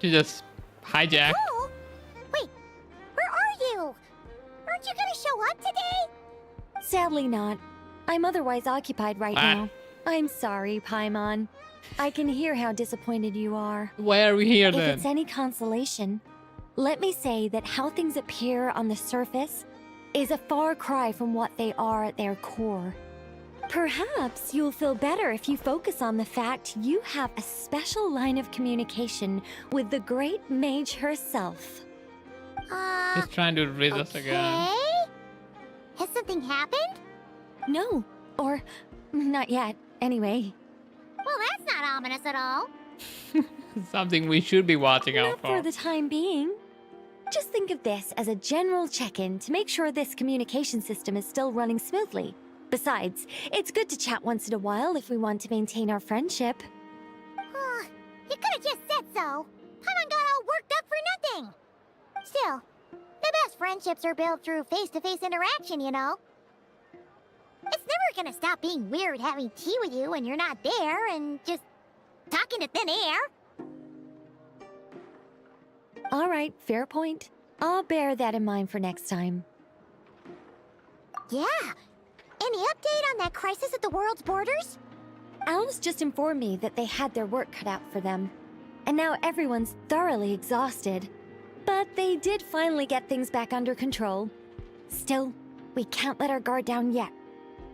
She just hijacked. Oh, wait, where are you? Aren't you gonna show up today? Sadly not. I'm otherwise occupied right now. I'm sorry, Paimon. I can hear how disappointed you are. Why are we here If then? it's any consolation, let me say that how things appear on the surface is a far cry from what they are at their core. Perhaps you'll feel better if you focus on the fact you have a special line of communication with the great mage herself. He's trying to raise us again. Has something happened? No, or not yet, anyway. Well, that's not ominous at all. Something we should be watching out Not for the time being. Just think of this as a general check-in to make sure this communication system is still running smoothly. Besides, it's good to chat once in a while if we want to maintain our friendship. You could have just said so. Paimon got all worked up for nothing. Still, the best friendships are built through face-to-face interaction, you know. It's never gonna stop being weird having tea with you when you're not there and just talking to thin air. All right, fair point. I'll bear that in mind for next time. Yeah. Any update on that crisis at the world's borders? Alice just informed me that they had their work cut out for them. And now everyone's thoroughly exhausted. But they did finally get things back under control. Still, we can't let our guard down yet.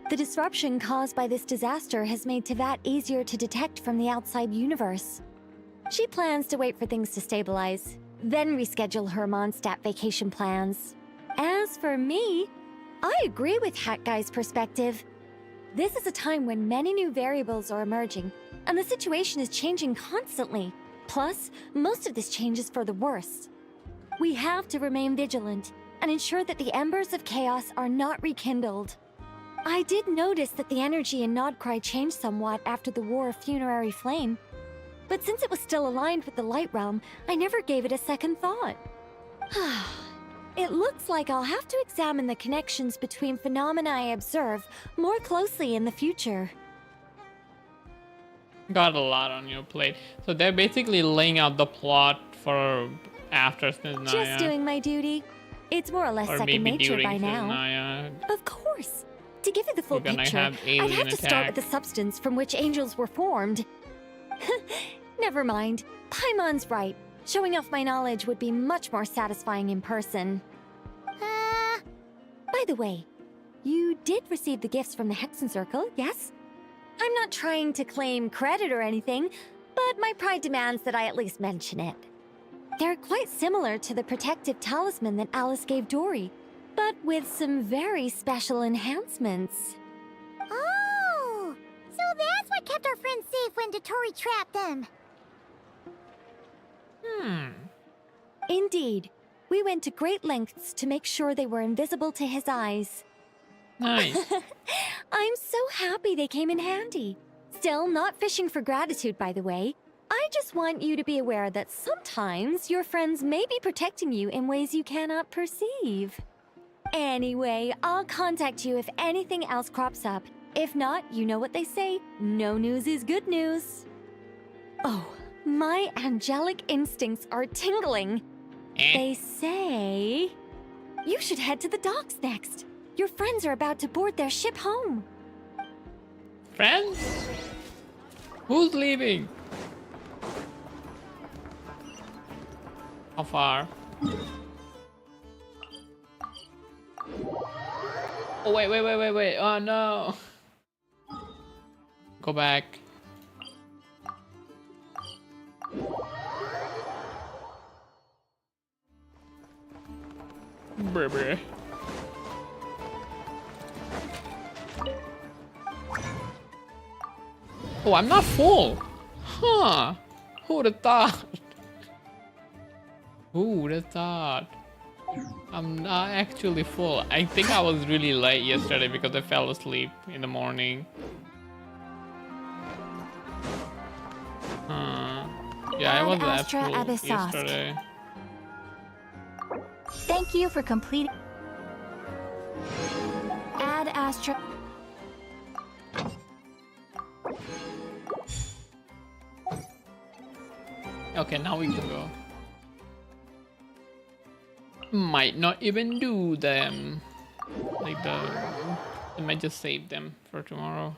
The disruption caused by this disaster has made Teyvat easier to detect from the outside universe. She plans to wait for things to stabilize, then reschedule her Mondstadt vacation plans. As for me, I agree with Hat Guy's perspective. This is a time when many new variables are emerging, and the situation is changing constantly. Plus, most of this change is for the worse. We have to remain vigilant and ensure that the embers of chaos are not rekindled. I did notice that the energy in Nodcry changed somewhat after the War of Funerary Flame, but since it was still aligned with the Light Realm, I never gave it a second thought. It looks like I'll have to examine the connections between phenomena I observe more closely in the future. Got a lot on your plate. So they're basically laying out the plot for after Snezhnaya. Just doing my duty. It's more or less Or second maybe nature during by now. Snezhnaya. Of course. To give you the full We're gonna picture, have I'd alien have to start attack. with the substance from which angels were formed. Never mind. Paimon's right. Showing off my knowledge would be much more satisfying in person. By the way, you did receive the gifts from the Hexen Circle, yes? I'm not trying to claim credit or anything, but my pride demands that I at least mention it. They're quite similar to the protective talisman that Alice gave Dory, but with some very special enhancements. Oh! So that's what kept our friends safe when Dotori trapped them. Indeed. We went to great lengths to make sure they were invisible to his eyes. Nice. I'm so happy they came in handy. Still, not fishing for gratitude, by the way. I just want you to be aware that sometimes your friends may be protecting you in ways you cannot perceive. Anyway, I'll contact you if anything else crops up. If not, you know what they say, no news is good news. Oh, my angelic instincts are tingling. They say you should head to the docks next. Your friends are about to board their ship home. Friends? Who's leaving? How far? Oh, wait. Oh, no. Go back. Brr. Oh, I'm not full. Huh. Who would have thought? Who would have thought? I'm not actually full. I think I was really late yesterday because I fell asleep in the morning. Yeah, I was at Astra full Abyssosque. yesterday. Thank you for completing. Ad Astra. Okay, now we can go. Might not even do them. Like the I might just save them for tomorrow.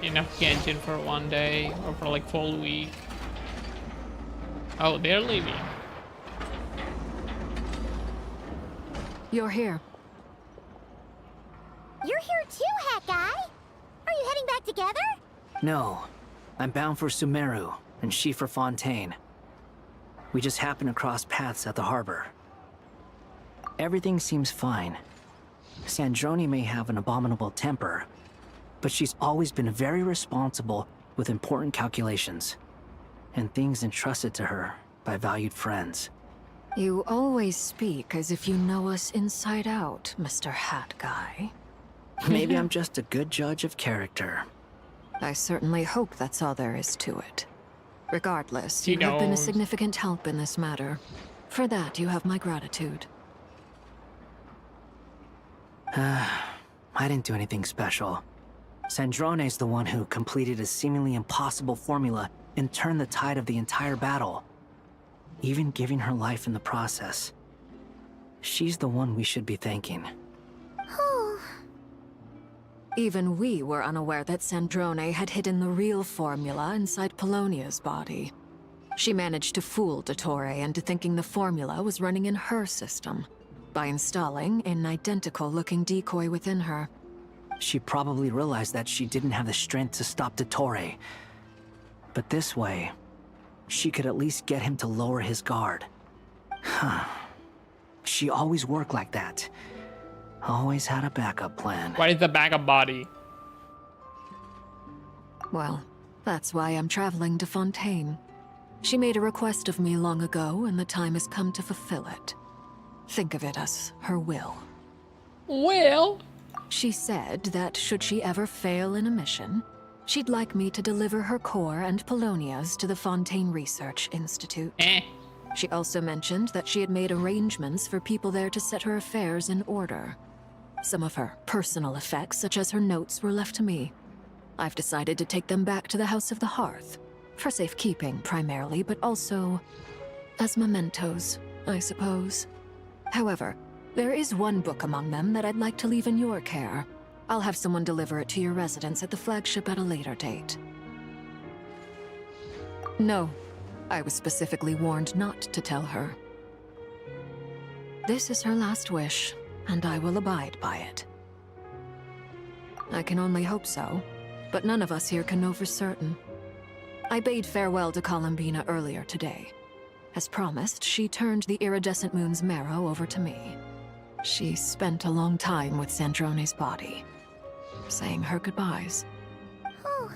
Enough Genshin for one day or for like full week. Oh, they're leaving. You're here. You're here too, Hat Guy. Are you heading back together? No. I'm bound for Sumeru, and she for Fontaine. We just happened to cross paths at the harbor. Everything seems fine. Sandrone may have an abominable temper, but she's always been very responsible with important calculations and things entrusted to her by valued friends. You always speak as if you know us inside out, Mr. Hat Guy. Maybe I'm just a good judge of character. I certainly hope that's all there is to it. Regardless, He you have been a knows. significant help in this matter. For that, you have my gratitude. I didn't do anything special. Sandrone's the one who completed a seemingly impossible formula and turned the tide of the entire battle, even giving her life in the process. She's the one we should be thanking. Even we were unaware that Sandrone had hidden the real formula inside Polonia's body. She managed to fool Dottore into thinking the formula was running in her system by installing an identical-looking decoy within her. She probably realized that she didn't have the strength to stop Dottore. But this way, she could at least get him to lower his guard. She always worked like that. Always had a backup plan. What is the backup body? Well, that's why I'm traveling to Fontaine. She made a request of me long ago, and the time has come to fulfill it. Think of it as her will. Will? She said that should she ever fail in a mission, she'd like me to deliver her core and Polonia's to the Fontaine Research Institute. She also mentioned that she had made arrangements for people there to set her affairs in order. Some of her personal effects, such as her notes, were left to me. I've decided to take them back to the House of the Hearth, for safekeeping primarily, but also as mementos, I suppose. However, there is one book among them that I'd like to leave in your care. I'll have someone deliver it to your residence at the flagship at a later date. No, I was specifically warned not to tell her. This is her last wish, and I will abide by it. I can only hope so, but none of us here can know for certain. I bade farewell to Columbina earlier today. As promised, she turned the iridescent moon's marrow over to me. She spent a long time with Sandrone's body, saying her goodbyes. Oh,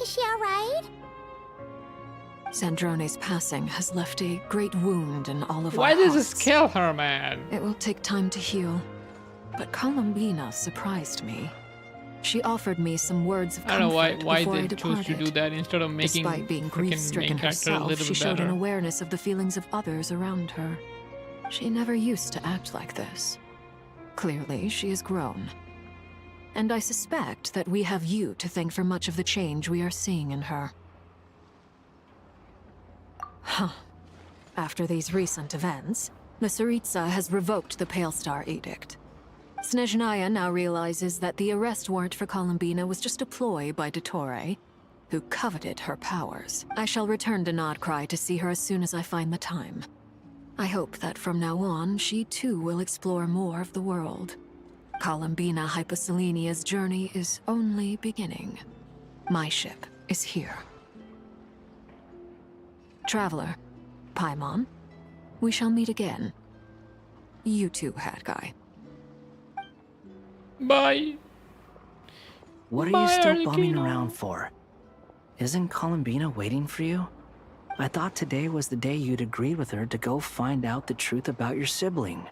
is she alright? Sandrone's passing has left a great wound in all of our Why does hearts. this kill her, man? It will take time to heal, but Columbina surprised me. She offered me some words of I don't know comfort why before I they chose to departed. do that instead of making Despite being freaking main grief-stricken character a herself, little she bit showed an better. awareness of the feelings of others around her. She never used to act like this. Clearly, she has grown. And I suspect that we have you to thank for much of the change we are seeing in her. Huh. After these recent events, the Tsaritsa has revoked the Pale Star Edict. Snezhnaya now realizes that the arrest warrant for Columbina was just a ploy by Dottore, who coveted her powers. I shall return to Nodcry to see her as soon as I find the time. I hope that from now on, she too will explore more of the world. Columbina Hyposelenia's journey is only beginning. My ship is here. Traveler, Paimon, we shall meet again. You too, Hat Guy. Bye. What are Bye, you still Arlecchino. bumming around for? Isn't Columbina waiting for you? I thought today was the day you'd agreed with her to go find out the truth about your sibling.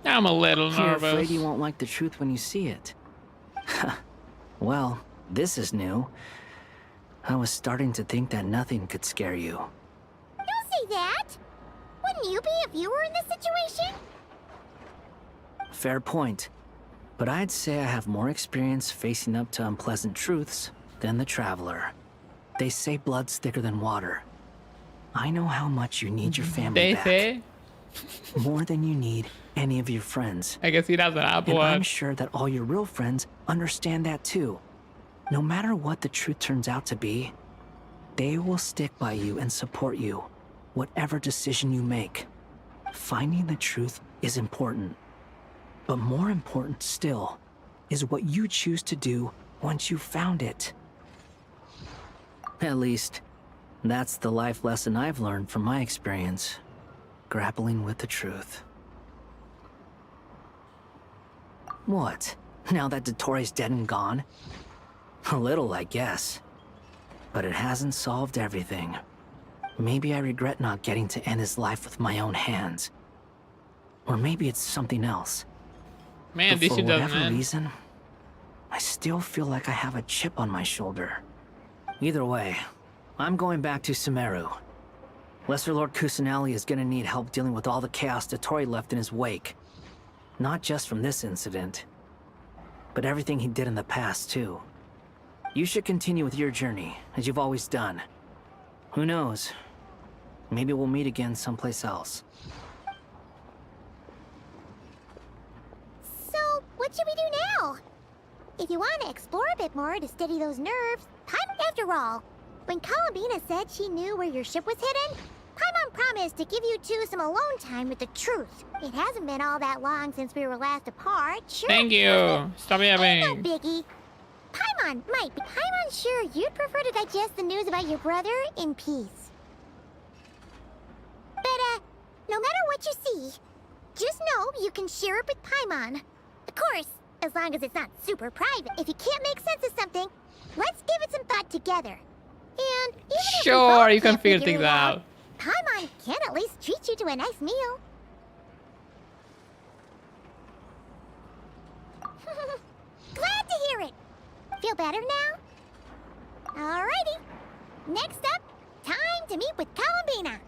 I'm a little You're nervous. afraid you won't like the truth when you see it. Well, this is new. I was starting to think that nothing could scare you. Don't say that! Wouldn't you be if you were in this situation? Fair point. But I'd say I have more experience facing up to unpleasant truths than the Traveler. They say blood's thicker than water. I know how much you need your family They back. say? More than you need any of your friends. I guess he doesn't have And I'm one. sure that all your real friends understand that too. No matter what the truth turns out to be, they will stick by you and support you, whatever decision you make. Finding the truth is important. But more important still is what you choose to do once you've found it. At least, that's the life lesson I've learned from my experience, grappling with the truth. What? Now that Dottoro's dead and gone? A little, I guess. But it hasn't solved everything. Maybe I regret not getting to end his life with my own hands. Or maybe it's something else. Man, But this for shit doesn't whatever end. reason, I still feel like I have a chip on my shoulder. Either way, I'm going back to Sumeru. Lesser Lord Kusanali is gonna need help dealing with all the chaos Dottori left in his wake. Not just from this incident, but everything he did in the past, too. You should continue with your journey, as you've always done. Who knows? Maybe we'll meet again someplace else. So, what should we do now? If you want to explore a bit more to steady those nerves, after all, when Columbina said she knew where your ship was hidden, Paimon promised to give you two some alone time with the truth. It hasn't been all that long since we were last apart, sure. Thank you. Stop yapping. No biggie. Paimon might, but Paimon's sure you'd prefer to digest the news about your brother in peace. But, no matter what you see, just know you can share it with Paimon. Of course, as long as it's not super private. If you can't make sense of something, let's give it some thought together. And even if we Sure, both you can can't figure it things out. Paimon can at least treat you to a nice meal. Glad to hear it. Feel better now? Alrighty. Next up, time to meet with Columbina.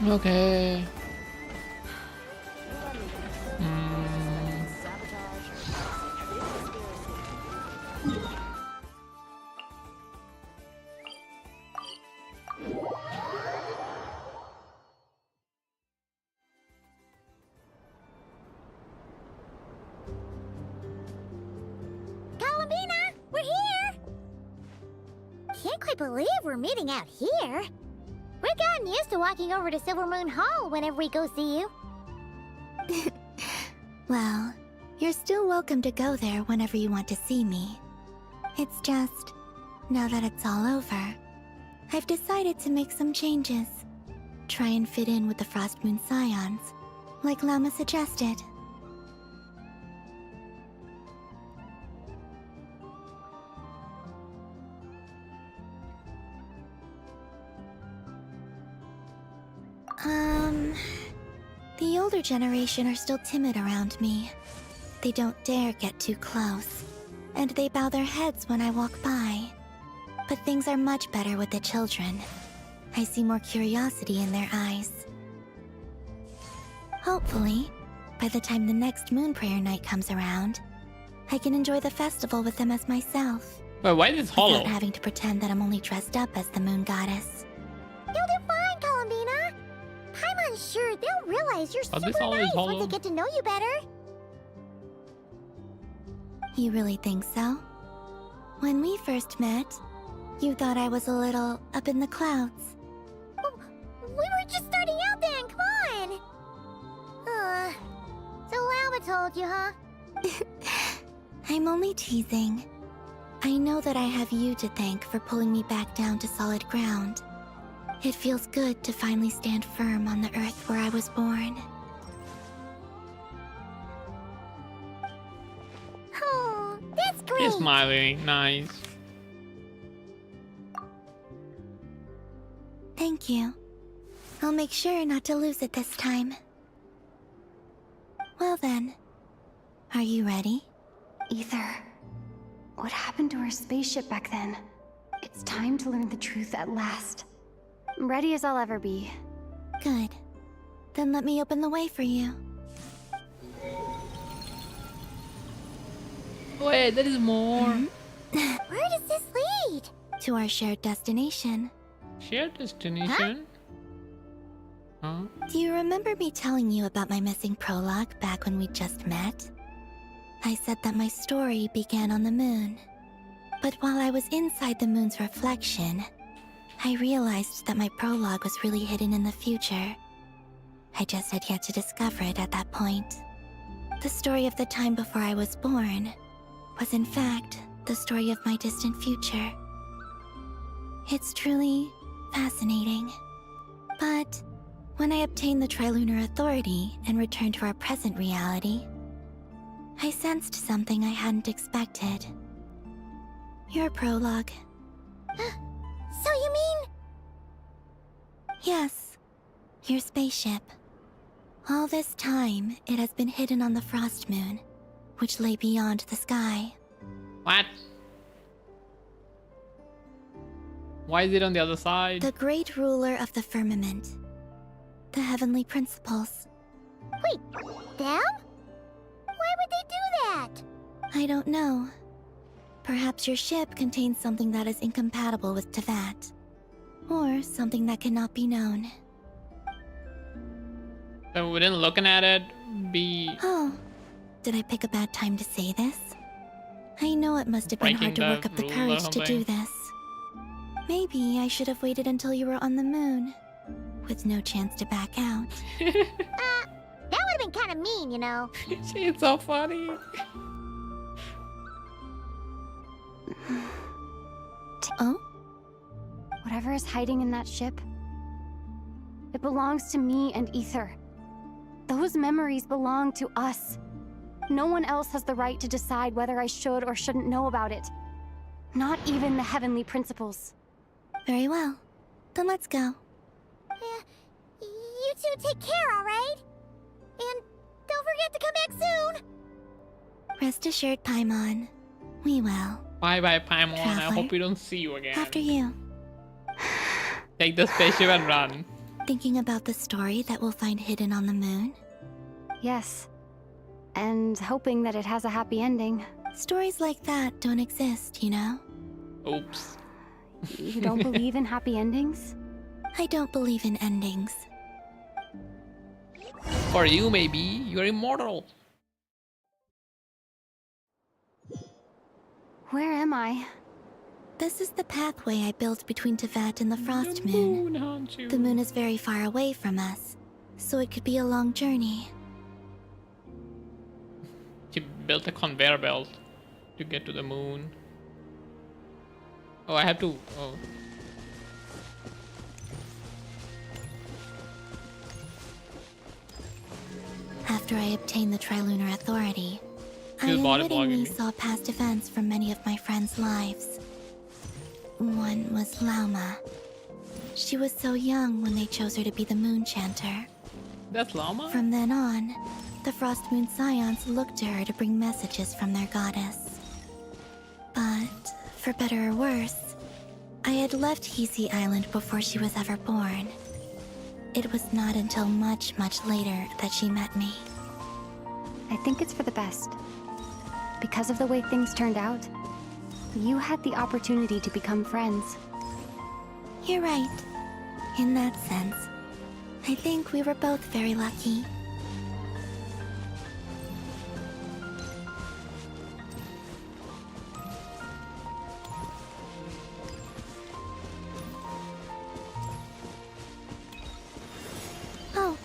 Okay. Columbina, we're here! Can't quite believe we're meeting out here. We've gotten used to walking over to Silver Moon Hall whenever we go see you. Well, you're still welcome to go there whenever you want to see me. It's just, now that it's all over, I've decided to make some changes. Try and fit in with the Frost Moon Scions, like Lama suggested. The older generation are still timid around me. They don't dare get too close, and they bow their heads when I walk by. But things are much better with the children. I see more curiosity in their eyes. Hopefully, By the time the next moon prayer night comes around, I can enjoy the festival with them as myself. But why is this hollow? Without having to pretend that I'm only dressed up as the moon goddess. You'll do fine, Columbina. I'm unsure they'll realize you're Are super this always nice hollow? once they get to know you better. You really think so? When we first met, you thought I was a little up in the clouds. We were just starting out then, come on! So Lama told you, huh? I'm only teasing. I know that I have you to thank for pulling me back down to solid ground. It feels good to finally stand firm on the earth where I was born. Oh, that's great! He's smiling, nice. Thank you. I'll make sure not to lose it this time. Well then, are you ready? Ether, what happened to our spaceship back then? It's time to learn the truth at last. I'm ready as I'll ever be. Good. Then let me open the way for you. Wait, there is more. Where does this lead? To our shared destination. Shared destination? Huh? Do you remember me telling you about my missing prologue back when we just met? I said that my story began on the moon. But while I was inside the moon's reflection, I realized that my prologue was really hidden in the future. I just had yet to discover it at that point. The story of the time before I was born was in fact the story of my distant future. It's truly fascinating. But when I obtained the Trilunar Authority and returned to our present reality, I sensed something I hadn't expected. Your prologue. So you mean... Yes, your spaceship. All this time, it has been hidden on the Frost Moon, which lay beyond the sky. What? Why is it on the other side? The great ruler of the firmament. The heavenly principles. Wait, them? Why would they do that? I don't know. Perhaps your ship contains something that is incompatible with Tevat. Or something that cannot be known. So within looking at it, be... Oh, did I pick a bad time to say this? I know it must have been hard to work up the courage to do this. Maybe I should have waited until you were on the moon, with no chance to back out. That would have been kind of mean, you know. It's so funny. Oh? Whatever is hiding in that ship, it belongs to me and Ether. Those memories belong to us. No one else has the right to decide whether I should or shouldn't know about it. Not even the heavenly principles. Very well. Then let's go. You two take care, alright? And don't forget to come back soon! Rest assured, Paimon. We will. Bye-bye, Paimon. I Traveler. hope we don't see you again. After you. Take the spaceship and run. Thinking about the story that we'll find hidden on the moon? Yes. And hoping that it has a happy ending. Stories like that don't exist, you know? Oops. You don't believe in happy endings? I don't believe in endings. For you, maybe. You're immortal. Where am I? This is the pathway I built between Tevat and the Frost Moon. The moon is very far away from us, so it could be a long journey. She built a conveyor belt to get to the moon. Oh, I have to... Oh. After I obtained the Trilunar Authority, I She's body unwittingly blogging. saw past events from many of my friends' lives. One was Lauma. She was so young when they chose her to be the Moon Chanter. That's Llama? From then on, the Frost Moon Scions looked to her to bring messages from their goddess. But, for better or worse, I had left Hisi Island before she was ever born. It was not until much, much later that she met me. I think it's for the best. Because of the way things turned out, you had the opportunity to become friends. You're right. In that sense, I think we were both very lucky. Oh,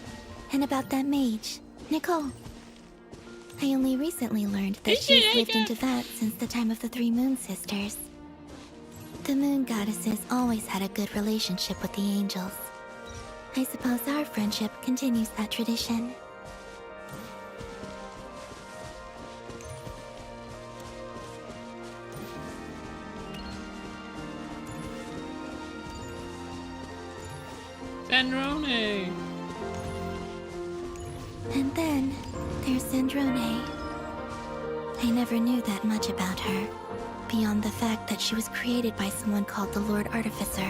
and about that mage, Nicole. I only recently learned that she's lived into that since the time of the Three Moon Sisters. The Moon Goddesses always had a good relationship with the angels. I suppose our friendship continues that tradition. Sandrone! And then, there's Sandrone. I never knew that much about her, beyond the fact that she was created by someone called the Lord Artificer.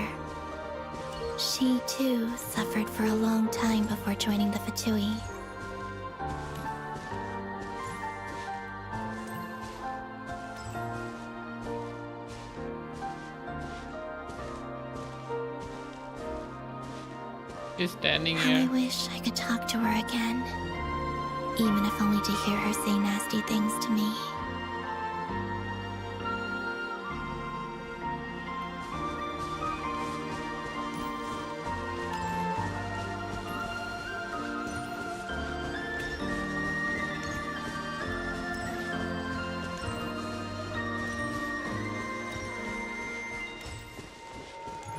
She, too, suffered for a long time before joining the Fatui. She's standing How I here. wish I could talk to her again. Even if only to hear her say nasty things to me.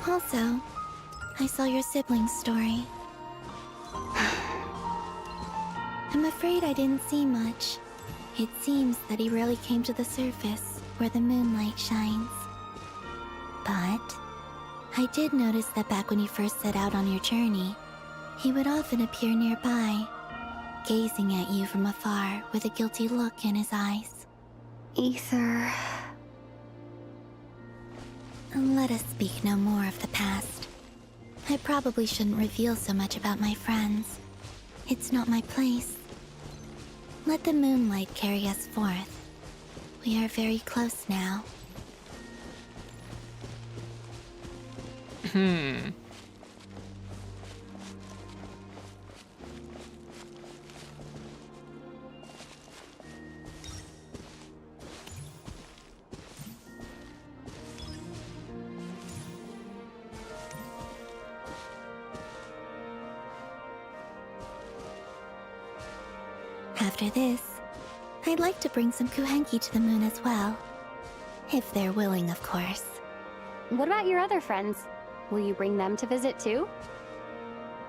Also, I saw your sibling's story. I'm afraid I didn't see much. It seems that he rarely came to the surface, where the moonlight shines. But I did notice that back when you first set out on your journey, he would often appear nearby, gazing at you from afar with a guilty look in his eyes. Ether... Let us speak no more of the past. I probably shouldn't reveal so much about my friends. It's not my place. Let the moonlight carry us forth. We are very close now. After this, I'd like to bring some Kuhenki to the moon as well. If they're willing, of course. What about your other friends? Will you bring them to visit too?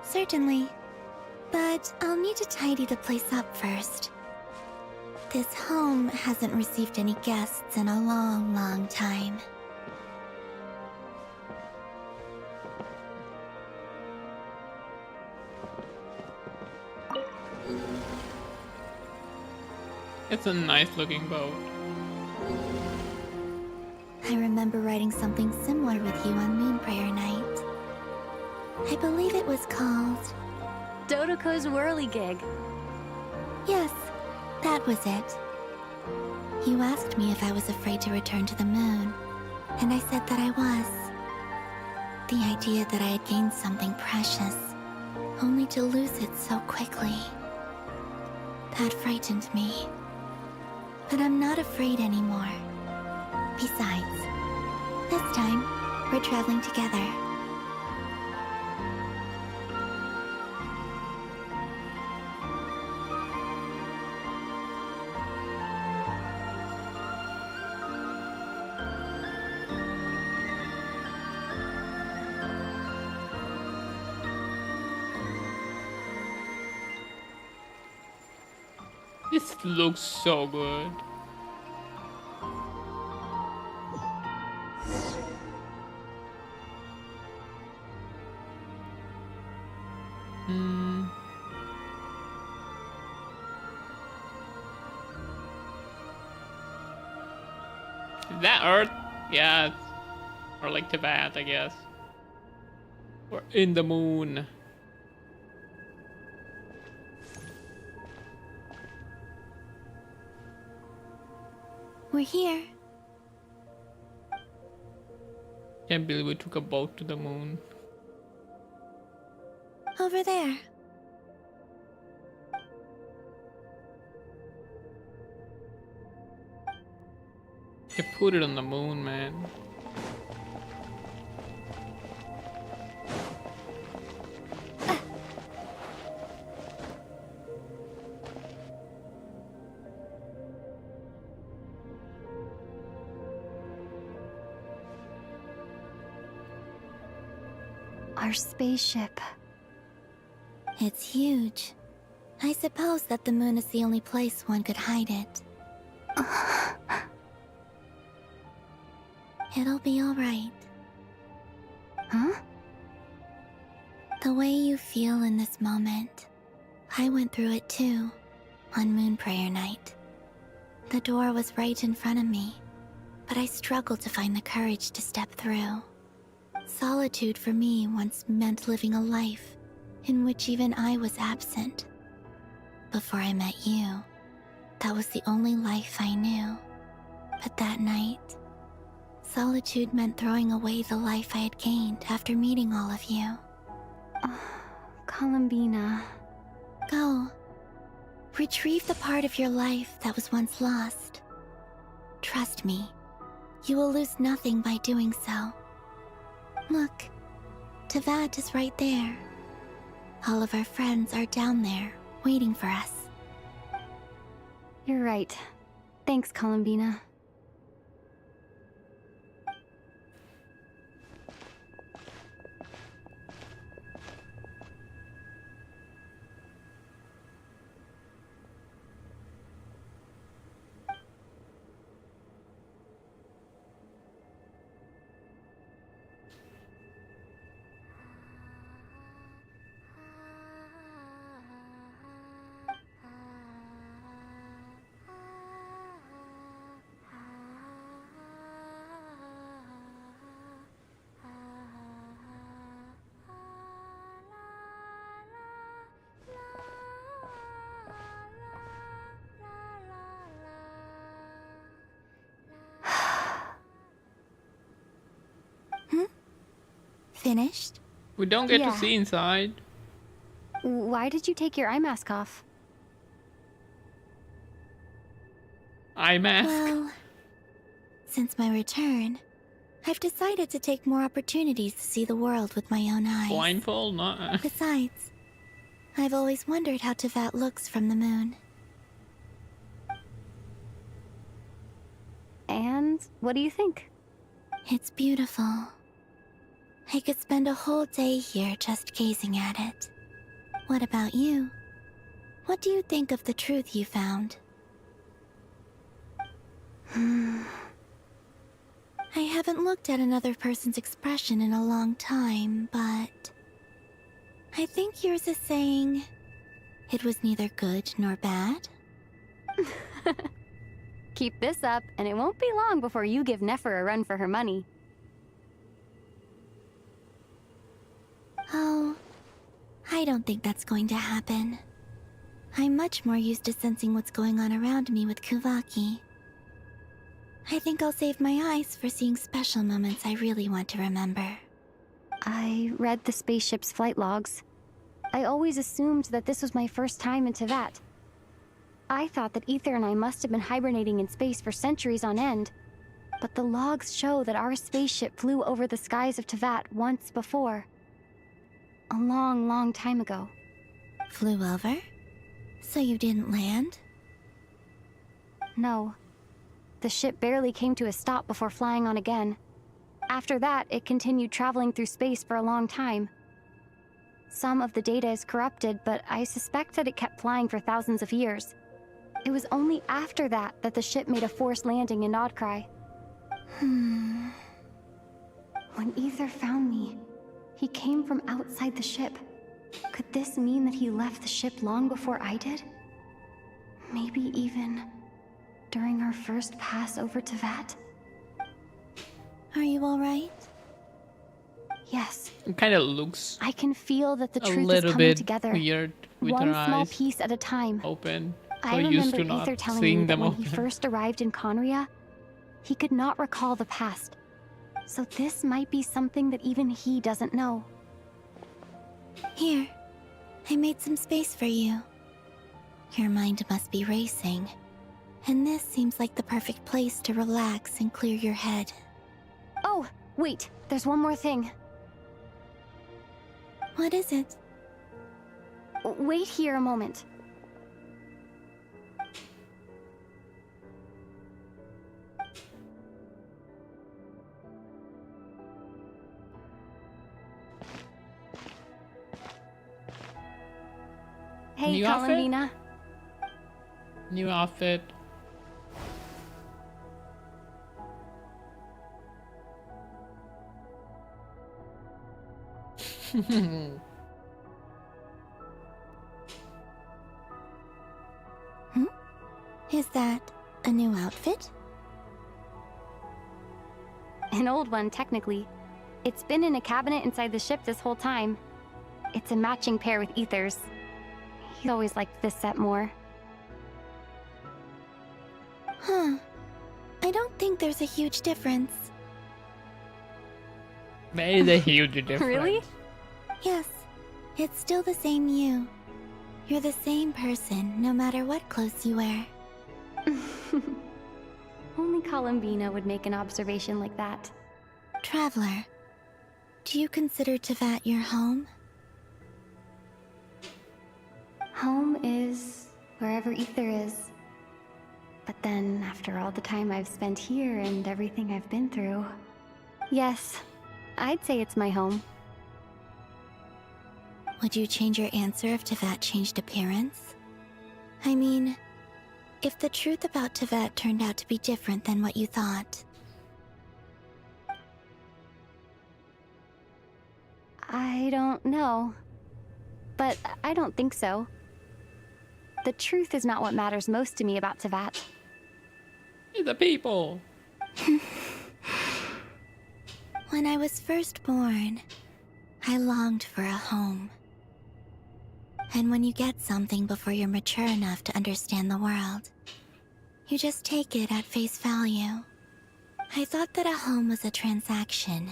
Certainly. But I'll need to tidy the place up first. This home hasn't received any guests in a long, long time. It's a nice looking boat. I remember writing something similar with you on Moon Prayer Night. I believe it was called... Dodoko's Whirligig. Yes, that was it. You asked me if I was afraid to return to the moon, and I said that I was. The idea that I had gained something precious, only to lose it so quickly. That frightened me. But I'm not afraid anymore. Besides, this time, we're traveling together. This looks so good. Is that Earth? Yeah. Or like Tibet, I guess. We're in the moon. We're here. Can't believe we took a boat to the moon. Over there. You put it on the moon, man. Our spaceship. It's huge. I suppose that the moon is the only place one could hide it. It'll be alright. Huh? The way you feel in this moment, I went through it too, on Moon Prayer Night. The door was right in front of me, but I struggled to find the courage to step through. Solitude for me once meant living a life in which even I was absent. Before I met you, that was the only life I knew. But that night, solitude meant throwing away the life I had gained after meeting all of you. Columbina. Go. Retrieve the part of your life that was once lost. Trust me, you will lose nothing by doing so. Look, Teyvat is right there. All of our friends are down there, waiting for us. You're right. Thanks, Columbina. Finished? We don't get Yeah. to see inside. Why did you take your eye mask off? Eye mask. Well, since my return, I've decided to take more opportunities to see the world with my own eyes. Blindfold? Not. Besides, I've always wondered how Teyvat looks from the moon. And what do you think? It's beautiful. I could spend a whole day here just gazing at it. What about you? What do you think of the truth you found? I haven't looked at another person's expression in a long time, but I think yours is saying it was neither good nor bad. Keep this up, and it won't be long before you give Nefer a run for her money. Oh, I don't think that's going to happen. I'm much more used to sensing what's going on around me with Kuvaki. I think I'll save my eyes for seeing special moments I really want to remember. I read the spaceship's flight logs. I always assumed that this was my first time in Teyvat. I thought that Ether and I must have been hibernating in space for centuries on end. But the logs show that our spaceship flew over the skies of Teyvat once before. A long, long time ago. Flew over? So you didn't land? No. The ship barely came to a stop before flying on again. After that, it continued traveling through space for a long time. Some of the data is corrupted, but I suspect that it kept flying for thousands of years. It was only after that that the ship made a forced landing in Nodcry. When Ether found me, he came from outside the ship. Could this mean that he left the ship long before I did? Maybe even during our first pass over Teyvat? Are you alright? Yes. It kind of looks I can feel that the a truth is little coming bit together. weird with One her small eyes piece at a time. open. So I used remember to not Ether telling seeing me that them when open. he first arrived in Conria, He could not recall the past. So this might be something that even he doesn't know. Here, I made some space for you. Your mind must be racing, and this seems like the perfect place to relax and clear your head. Oh, wait, there's one more thing. What is it? Wait here a moment. Hey, New outfit? Columbina. New outfit. Is that a new outfit? An old one, technically. It's been in a cabinet inside the ship this whole time. It's a matching pair with Ether's. He always liked this set more. Huh. I don't think there's a huge difference. There is a huge difference. Really? Yes, it's still the same you. You're the same person, no matter what clothes you wear. Only Columbina would make an observation like that. Traveler, do you consider Tevat your home? Home is wherever Ether is. But then, after all the time I've spent here and everything I've been through... Yes, I'd say it's my home. Would you change your answer if Tevat changed appearance? I mean, if the truth about Tevat turned out to be different than what you thought. I don't know. But I don't think so. The truth is not what matters most to me about Tevat. The people. When I was first born, I longed for a home. And when you get something before you're mature enough to understand the world, you just take it at face value. I thought that a home was a transaction.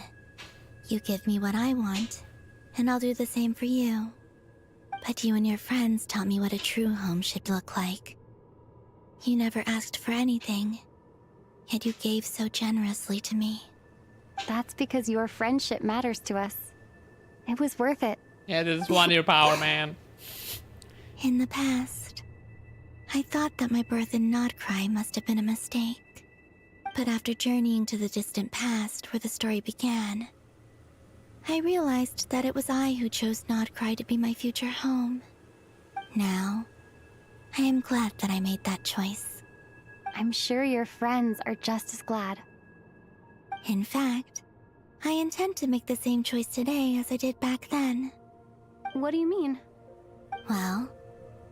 You give me what I want, and I'll do the same for you. But you and your friends taught me what a true home should look like. You never asked for anything, yet you gave so generously to me. That's because your friendship matters to us. It was worth it. Yeah, this is one year power, man. In the past, I thought that my birth in Nodcry must have been a mistake. But after journeying to the distant past where the story began, I realized that it was I who chose Nodcry to be my future home. Now, I am glad that I made that choice. I'm sure your friends are just as glad. In fact, I intend to make the same choice today as I did back then. What do you mean? Well,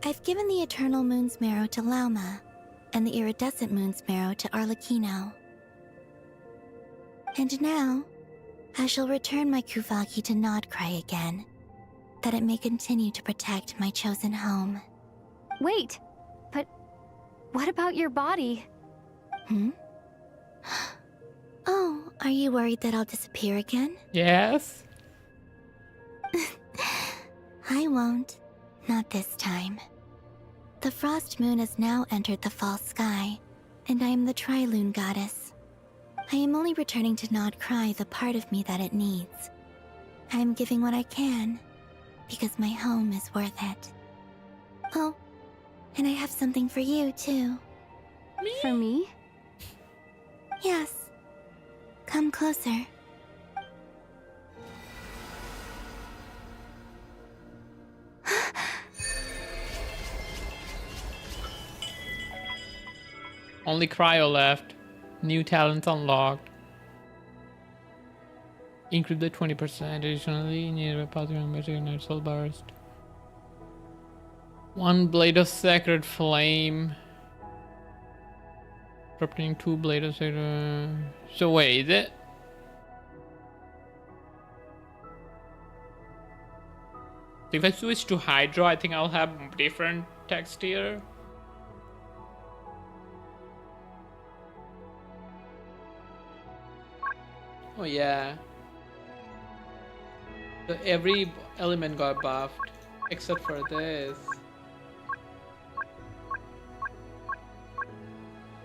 I've given the Eternal Moon's Marrow to Lauma, and the Iridescent Moon's Marrow to Arlecchino. And now, I shall return my Kuvagi to Nodcry again, that it may continue to protect my chosen home. Wait, but what about your body? Oh, are you worried that I'll disappear again? Yes. I won't. Not this time. The Frost Moon has now entered the fall sky, and I am the Trilune Goddess. I am only returning to Nodcry the part of me that it needs. I am giving what I can, because my home is worth it. Oh, and I have something for you, too. For me? Yes. Come closer. Only Cryo left. New talents unlocked. Increase by 20%. Additionally, near positive magic night soul burst. One blade of sacred flame. Dropping 2 blades of sacred. So wait, is it? If I switch to Hydro, I think I'll have different text here. Oh yeah. So every element got buffed except for this.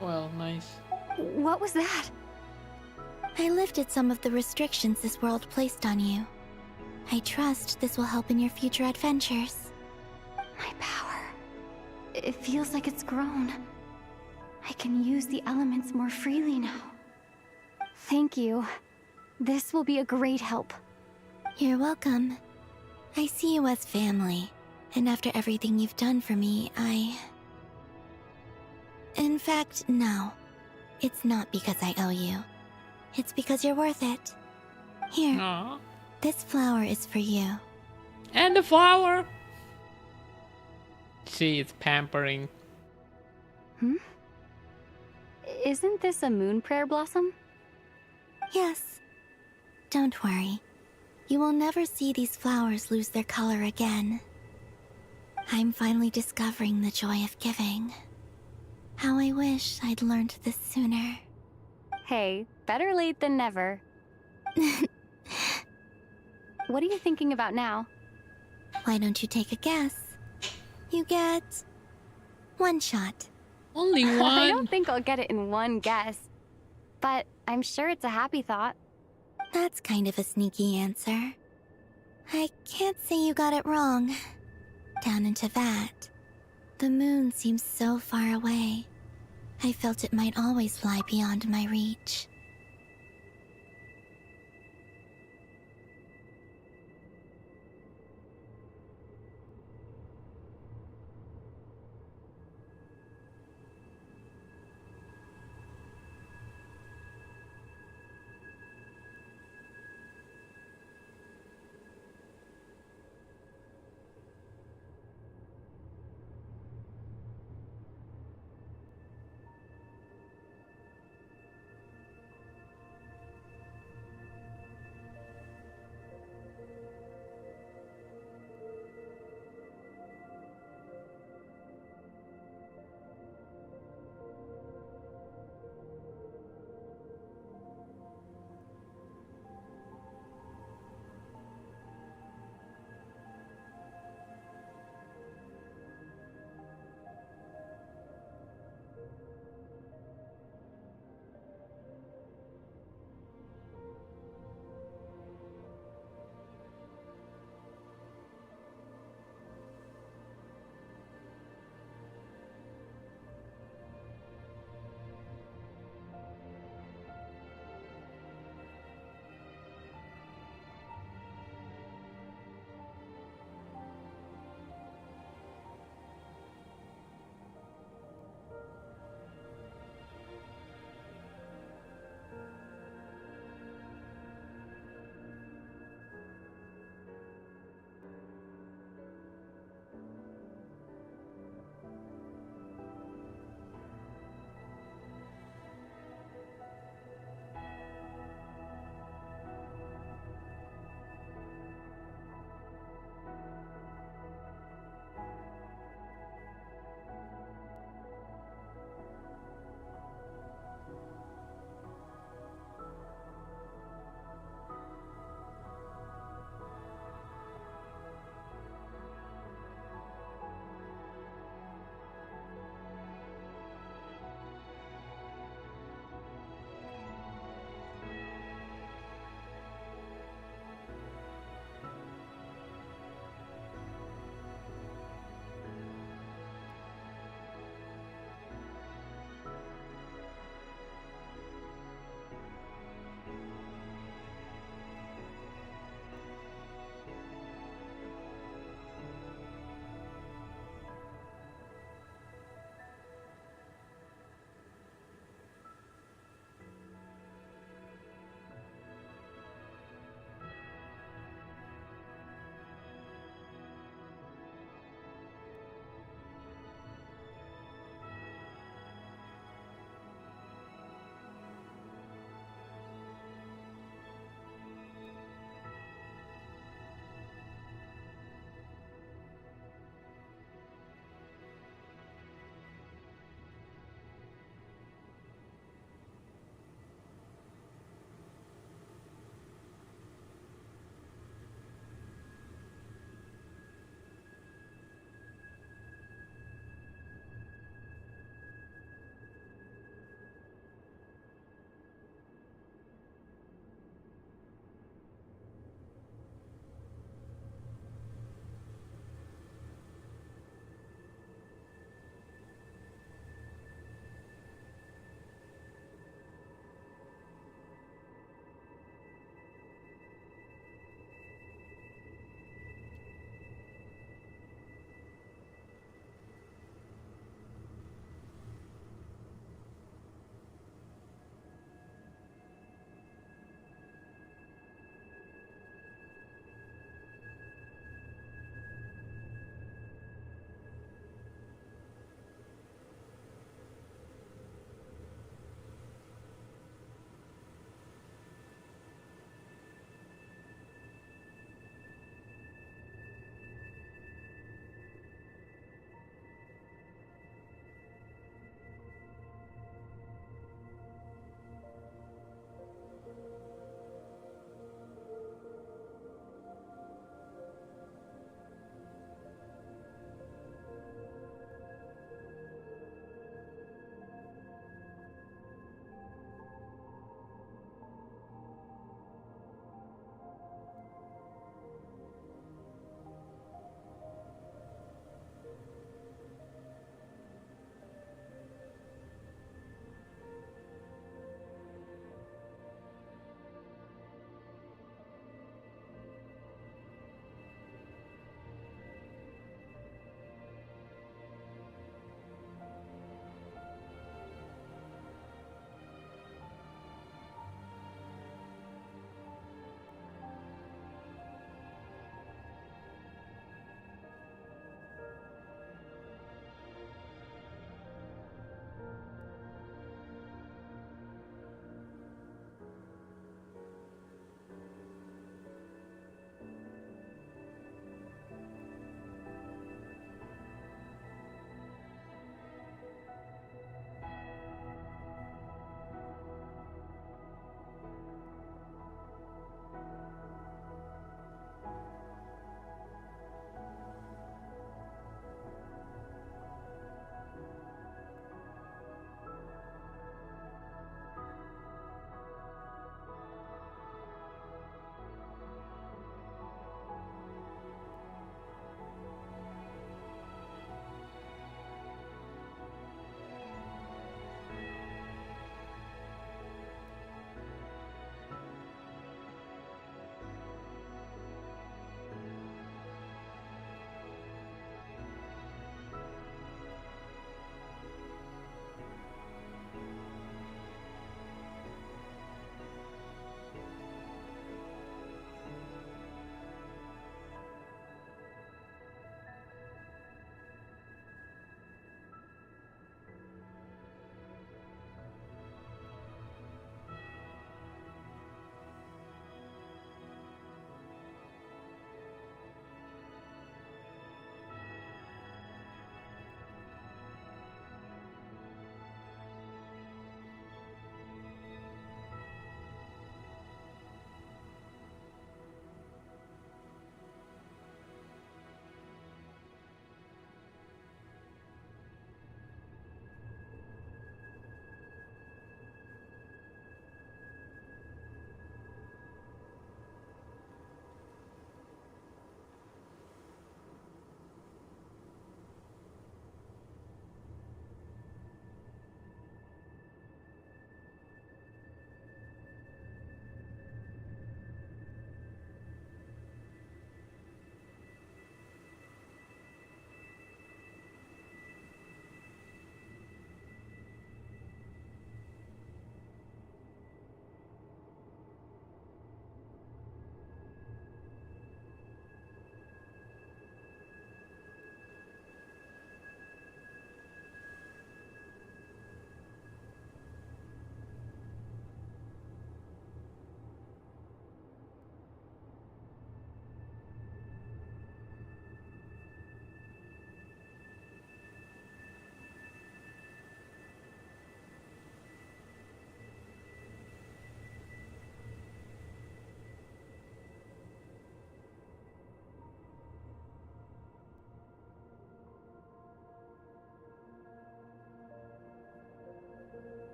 Well, nice. What was that? I lifted some of the restrictions this world placed on you. I trust this will help in your future adventures. My power. It feels like it's grown. I can use the elements more freely now. Thank you. This will be a great help. You're welcome. I see you as family, and after everything you've done for me, In fact, no. It's not because I owe you. It's because you're worth it. Here. Aww. This flower is for you. And the flower! See, it's pampering. Isn't this a moon prayer blossom? Yes. Don't worry. You will never see these flowers lose their color again. I'm finally discovering the joy of giving. How I wish I'd learned this sooner. Hey, better late than never. What are you thinking about now? Why don't you take a guess? You get 1 shot. Only one? I don't think I'll get it in one guess. But I'm sure it's a happy thought. That's kind of a sneaky answer. I can't say you got it wrong. Down into that. The moon seems so far away. I felt it might always lie beyond my reach.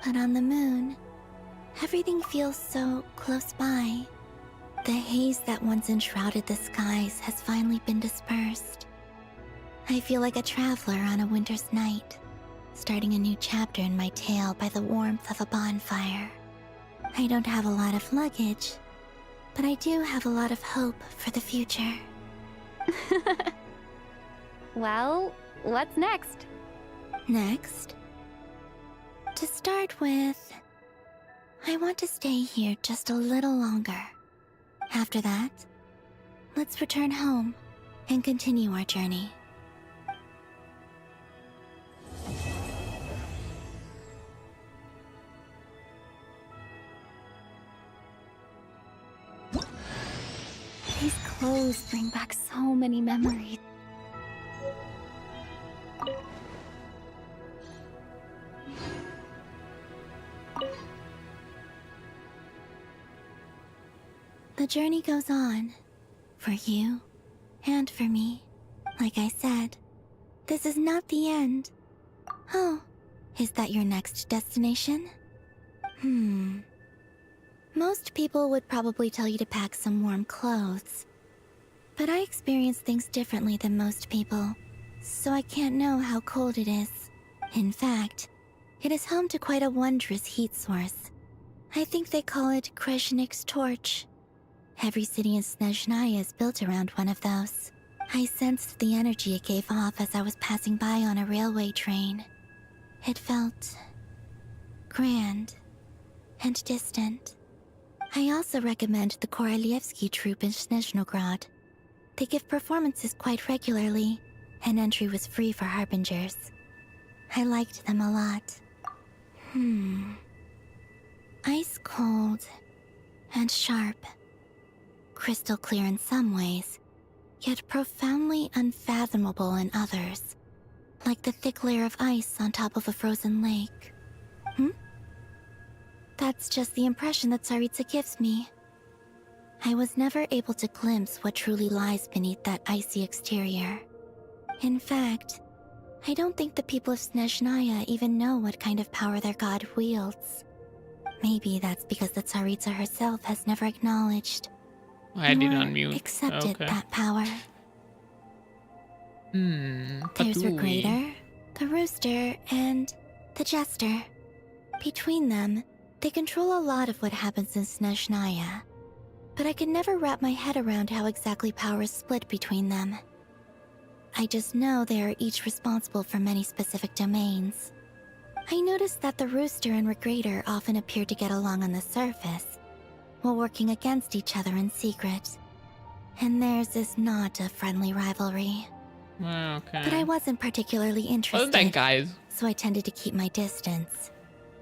But on the moon, everything feels so close by. The haze that once enshrouded the skies has finally been dispersed. I feel like a traveler on a winter's night, starting a new chapter in my tale by the warmth of a bonfire. I don't have a lot of luggage, but I do have a lot of hope for the future. Well, what's next? Next? To start with, I want to stay here just a little longer. After that, let's return home and continue our journey. These clothes bring back so many memories. The journey goes on, for you and for me. Like I said, this is not the end. Oh, is that your next destination? Most people would probably tell you to pack some warm clothes. But I experience things differently than most people, so I can't know how cold it is. In fact, it is home to quite a wondrous heat source. I think they call it Kreshnik's torch. Every city in Snezhnaya is built around one of those. I sensed the energy it gave off as I was passing by on a railway train. It felt grand and distant. I also recommend the Korolievsky troupe in Snezhnograd. They give performances quite regularly, and entry was free for harbingers. I liked them a lot. Ice cold and sharp. Crystal clear in some ways, yet profoundly unfathomable in others. Like the thick layer of ice on top of a frozen lake. That's just the impression that Tsaritsa gives me. I was never able to glimpse what truly lies beneath that icy exterior. In fact, I don't think the people of Snezhnaya even know what kind of power their god wields. Maybe that's because the Tsaritsa herself has never acknowledged I did nor unmute. accepted Okay. that power. There's Patooey. Regrator, the Rooster, and the Jester. Between them, they control a lot of what happens in Snezhnaya. But I can never wrap my head around how exactly power is split between them. I just know they are each responsible for many specific domains. I noticed that the Rooster and Regrator often appear to get along on the surface, while working against each other in secret. And theirs is not a friendly rivalry. Okay. But I wasn't particularly interested, Wasn't that guys so I tended to keep my distance.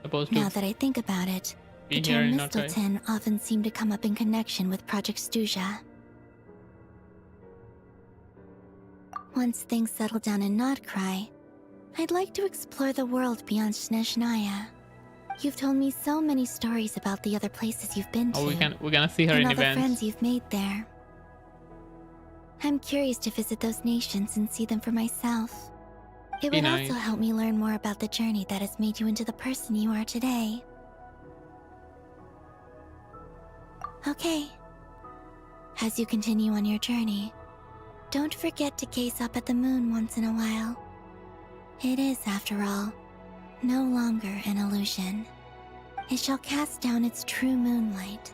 supposed Now to that I think about it, be the here term in Notray? Mistelton often seemed to come up in connection with Project Stuja. Once things settle down in Notcry, I'd like to explore the world beyond Snezhnaya. You've told me so many stories about the other places you've been to. Oh, we're gonna see her and in all the events. friends you've made there. I'm curious to visit those nations and see them for myself. It Be would nice. also help me learn more about the journey that has made you into the person you are today. Okay. As you continue on your journey, don't forget to gaze up at the moon once in a while. It is, after all, no longer an illusion. It shall cast down its true moonlight,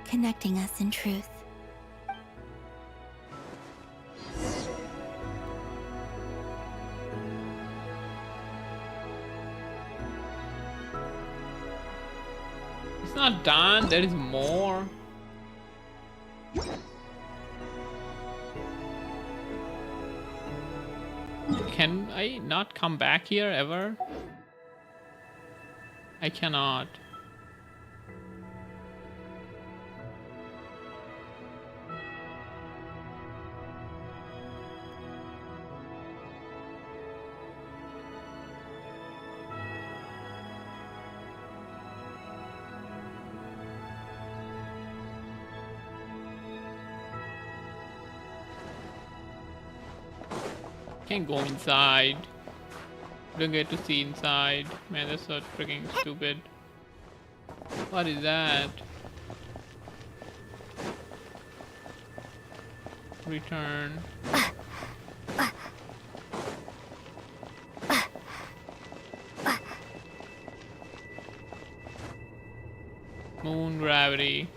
connecting us in truth. It's not done. There is more. Can I not come back here ever? I cannot. Can't go inside. Don't get to see inside. Man, that's so freaking stupid. What is that? Return. Moon gravity.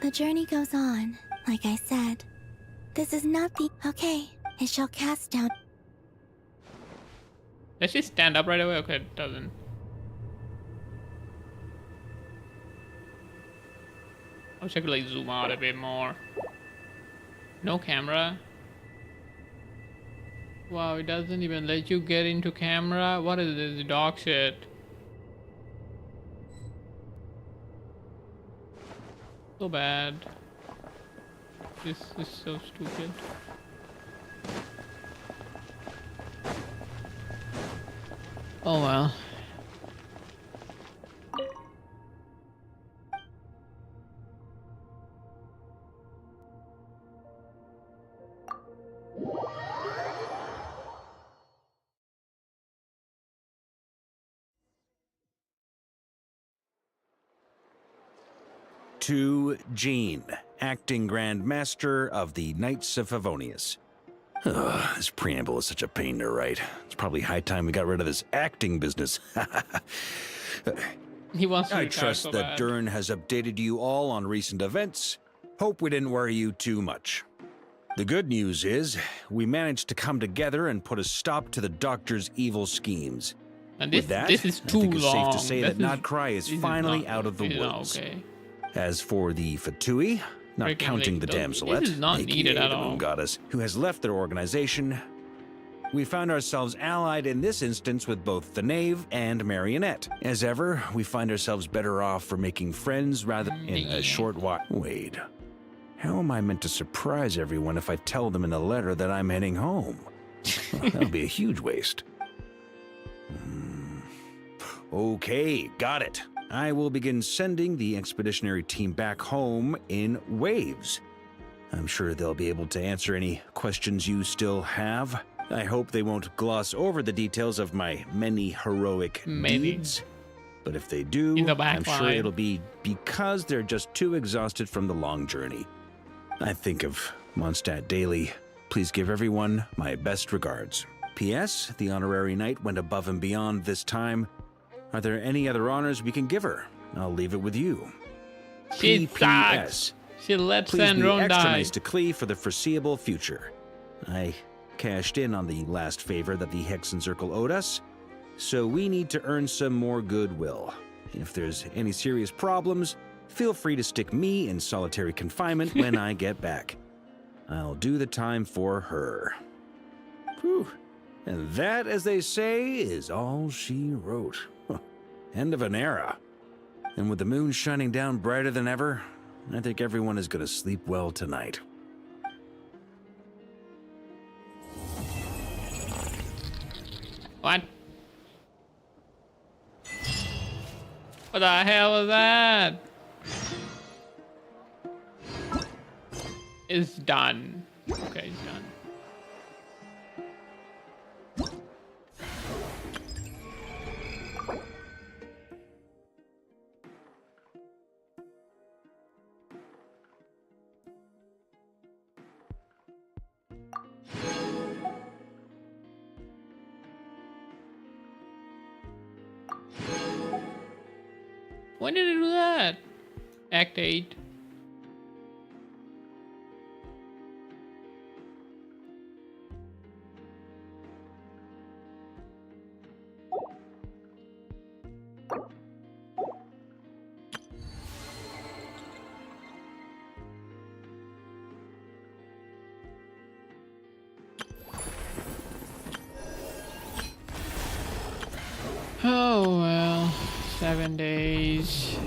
The journey goes on, like I said. This is not the... Okay, it shall cast down... Does she stand up right away? Okay, it doesn't. I wish I could like zoom out a bit more. No camera. Wow, it doesn't even let you get into camera. What is this dog shit? So bad. This is so stupid. Oh well. To Jean, acting Grand Master of the Knights of Favonius. Ugh, this preamble is such a pain to write. It's probably high time we got rid of this acting business. He wants to I retire trust so that bad. Dern has updated you all on recent events. Hope we didn't worry you too much. The good news is, we managed to come together and put a stop to the Doctor's evil schemes. And With that, this is too I think it's long. safe to say This that Notcry is this is finally not- out of the this is not woods. okay. As for the Fatui, not Freaking counting the like, damselet, this is not aka needed at the all. moon goddess, who has left their organization, we found ourselves allied in this instance with both the Knave and Marionette. As ever, we find ourselves better off for making friends rather in a short while. Wait, how am I meant to surprise everyone if I tell them in a letter that I'm heading home? Well, that'll be a huge waste. Okay, got it. I will begin sending the expeditionary team back home in waves. I'm sure they'll be able to answer any questions you still have. I hope they won't gloss over the details of my many heroic deeds. But if they do, In the back I'm sure line. it'll be because they're just too exhausted from the long journey. I think of Mondstadt daily. Please give everyone my best regards. P.S. The honorary knight went above and beyond this time. Are there any other honors we can give her? I'll leave it with you. She P.P.S. sucks. She let Please be Sandrone extra die. nice to Klee for the foreseeable future. I cashed in on the last favor that the Hexen Circle owed us, so we need to earn some more goodwill. If there's any serious problems, feel free to stick me in solitary confinement when I get back. I'll do the time for her. Whew. And that, as they say, is all she wrote. End of an era. And with the moon shining down brighter than ever, I think everyone is going to sleep well tonight. What? What the hell was that? It's done. Okay, it's done. When did it do that? Act 8. Oh well, 7 days.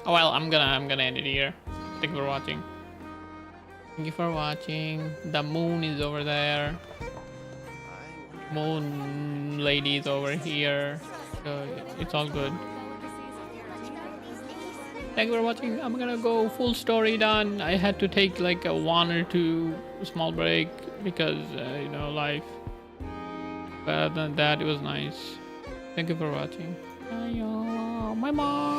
Oh well, I'm gonna end it here. Thank you for watching. Thank you for watching. The moon is over there. Moon lady is over here. So it's all good. Thank you for watching. I'm gonna go full story done. I had to take like a 1 or 2 small break because you know, life. But other than that, it was nice. Thank you for watching. Bye.